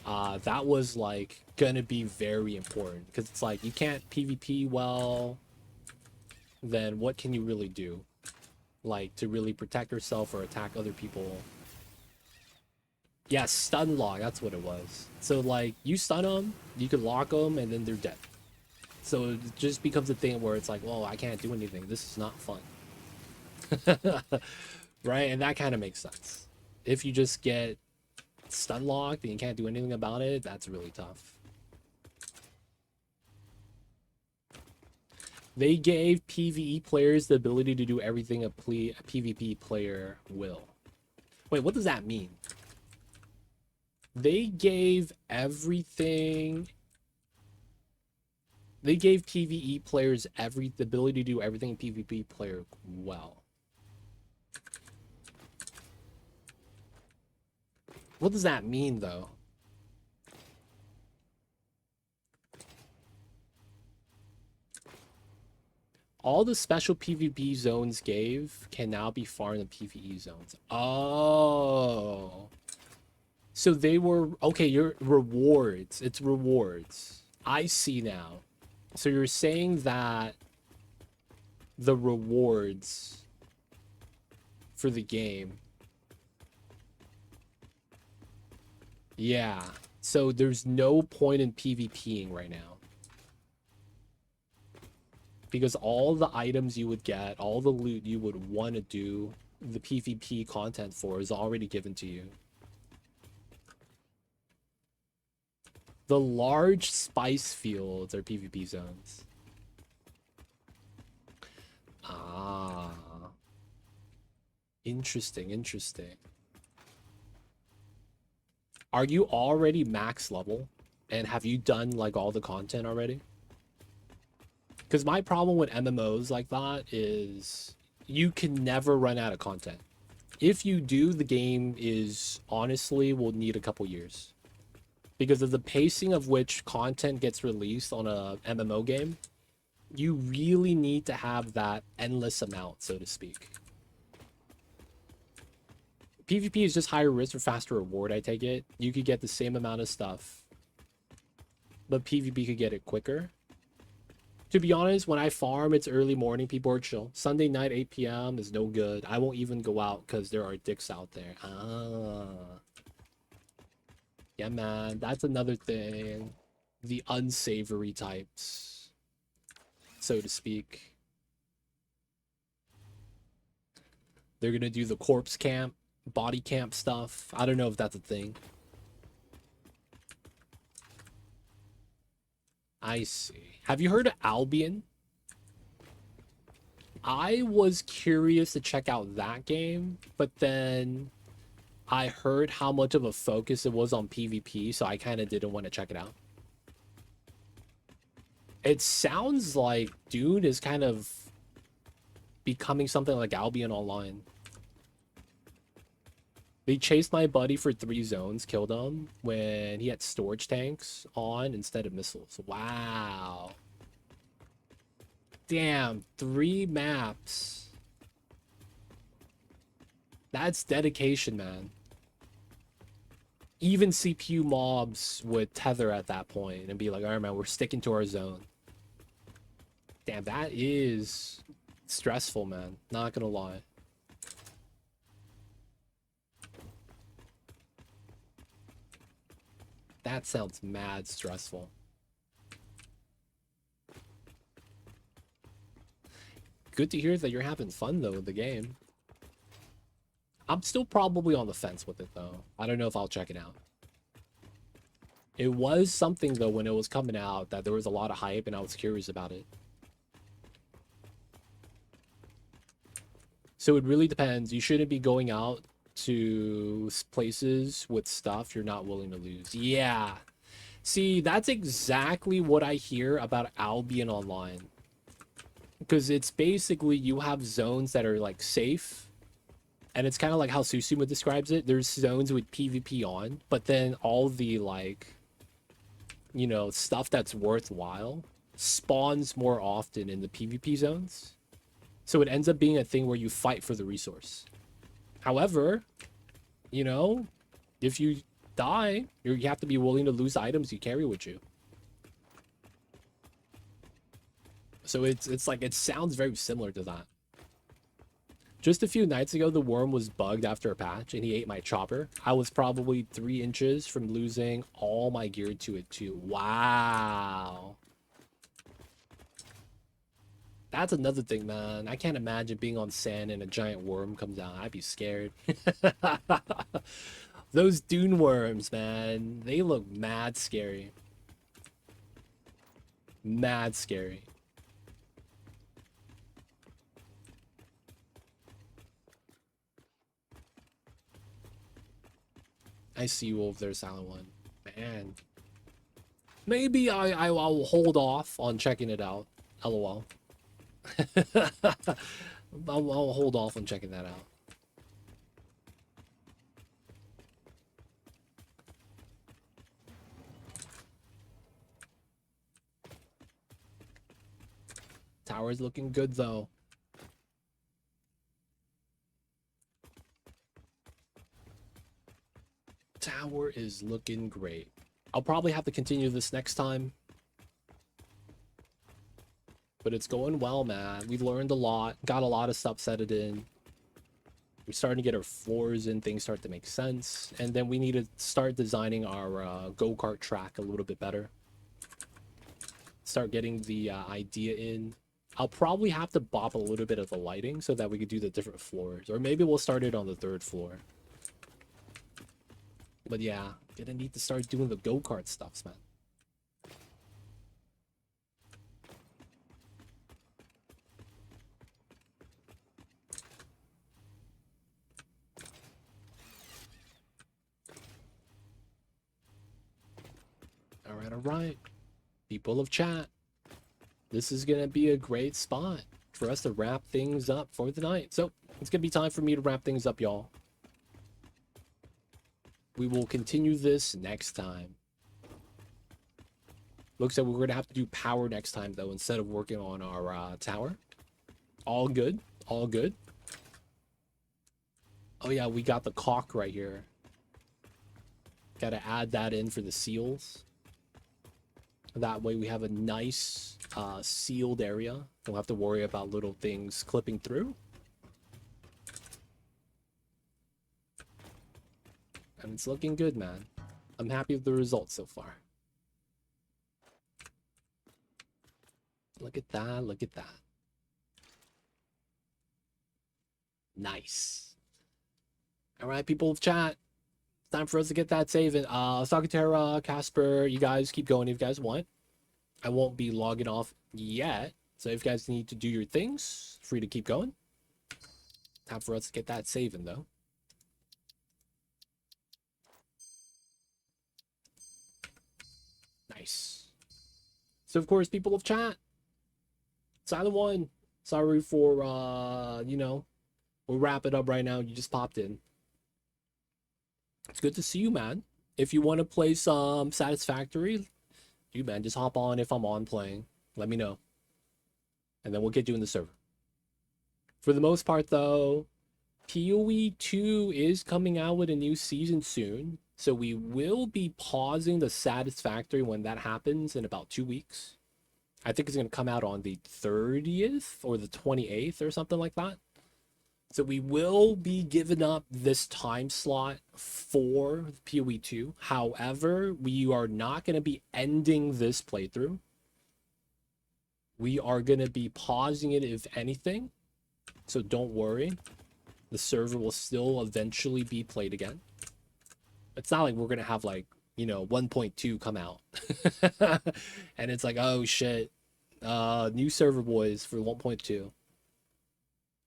That was like gonna be very important because it's like you can't PvP well, then what can you really do? Like to really protect yourself or attack other people. Yeah, stun lock, that's what it was. So like you stun them, you can lock them, and then they're dead. So it just becomes a thing where it's like, well, I can't do anything. This is not fun. Right? And that kind of makes sense. If you just get stun locked and you can't do anything about it, that's really tough. They gave PvE players the ability to do everything a PvP player will. Wait, what does that mean? They gave everything. They gave PvE players the ability to do everything a PvP player well. What does that mean, though? All the special PvP zones gave can now be farmed in PvE zones. Oh. So they were... Okay, your rewards. It's rewards. I see now. So you're saying that the rewards for the game... Yeah. So there's no point in PvPing right now. Because all the items you would get, all the loot you would want to do the PvP content for is already given to you. The large spice fields are PvP zones. Ah. Interesting, interesting. Are you already max level? And have you done like all the content already? Because my problem with MMOs like that is you can never run out of content. If you do, the game is honestly will need a couple years. Because of the pacing of which content gets released on a MMO game, you really need to have that endless amount, so to speak. PvP is just higher risk for faster reward, I take it. You could get the same amount of stuff, but PvP could get it quicker. To be honest, when I farm, it's early morning. People are chill. Sunday night, 8 p.m. is no good. I won't even go out because there are dicks out there. Ah. Yeah, man. That's another thing. The unsavory types, so to speak. They're gonna do the corpse camp, body camp stuff. I don't know if that's a thing. I see. Have you heard of Albion? I was curious to check out that game, but then I heard how much of a focus it was on PvP, so I kind of didn't want to check it out. It sounds like Dune is kind of becoming something like Albion Online. They chased my buddy for 3 zones, killed him when he had storage tanks on instead of missiles. Wow. Damn, 3 maps. That's dedication, man. Even CPU mobs would tether at that point and be like, all right, man, we're sticking to our zone. Damn, that is stressful, man. Not gonna lie. That sounds mad stressful. Good to hear that you're having fun, though, with the game. I'm still probably on the fence with it, though. I don't know if I'll check it out. It was something, though, when it was coming out, that there was a lot of hype, and I was curious about it. So it really depends. You shouldn't be going out to places with stuff you're not willing to lose. Yeah. See, that's exactly what I hear about Albion Online. Because it's basically you have zones that are like safe. And it's kind of like how Susuma describes it. There's zones with PvP on, but then all the like, you know, stuff that's worthwhile spawns more often in the PvP zones. So it ends up being a thing where you fight for the resource. However, you know, if you die, you have to be willing to lose items you carry with you. So it's like, it sounds very similar to that. Just a few nights ago, the worm was bugged after a patch, and he ate my chopper. I was probably 3 inches from losing all my gear to it too. Wow. That's another thing, man. I can't imagine being on sand and a giant worm comes out. I'd be scared. Those dune worms, man. They look mad scary. Mad scary. I see you over there, Silent One. Man. Maybe I'll hold off on checking it out. LOL. I'll hold off on checking that out. Tower's looking good, though. Tower is looking great. I'll probably have to continue this next time. But it's going well, man. We've learned a lot. Got a lot of stuff set it in. We're starting to get our floors in. Things start to make sense. And then we need to start designing our go-kart track a little bit better. Start getting the idea in. I'll probably have to bop a little bit of the lighting so that we could do the different floors. Or maybe we'll start it on the 3rd floor. But yeah, gonna need to start doing the go-kart stuffs, man. All right. People of chat. This is gonna be a great spot for us to wrap things up for the night. So it's gonna be time for me to wrap things up, y'all. We will continue this next time. Looks like we're gonna have to do power next time, though, instead of working on our tower. All good. All good. Oh yeah, we got the caulk right here. Gotta add that in for the seals. That way we have a nice sealed area. Don't have to worry about little things clipping through. And it's looking good, man. I'm happy with the results so far. Look at that, look at that. Nice. All right, people of chat. Time for us to get that saving. Sakatera, Casper, you guys keep going if you guys want. I won't be logging off yet. So if you guys need to do your things, free to keep going. Time for us to get that saving though. Nice. So of course, people of chat, Silent One, sorry for we'll wrap it up right now. You just popped in. It's good to see you, man. If you want to play some Satisfactory, you man, just hop on if I'm on playing. Let me know. And then we'll get you in the server. For the most part though, PoE 2 is coming out with a new season soon. So we will be pausing the Satisfactory when that happens in about 2 weeks. I think it's going to come out on the 30th or the 28th or something like that. So we will be giving up this time slot for PoE 2. However, we are not going to be ending this playthrough. We are going to be pausing it if anything. So don't worry. The server will still eventually be played again. It's not like we're going to have like, 1.2 come out. And it's like, oh shit. New server boys for 1.2.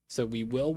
So we will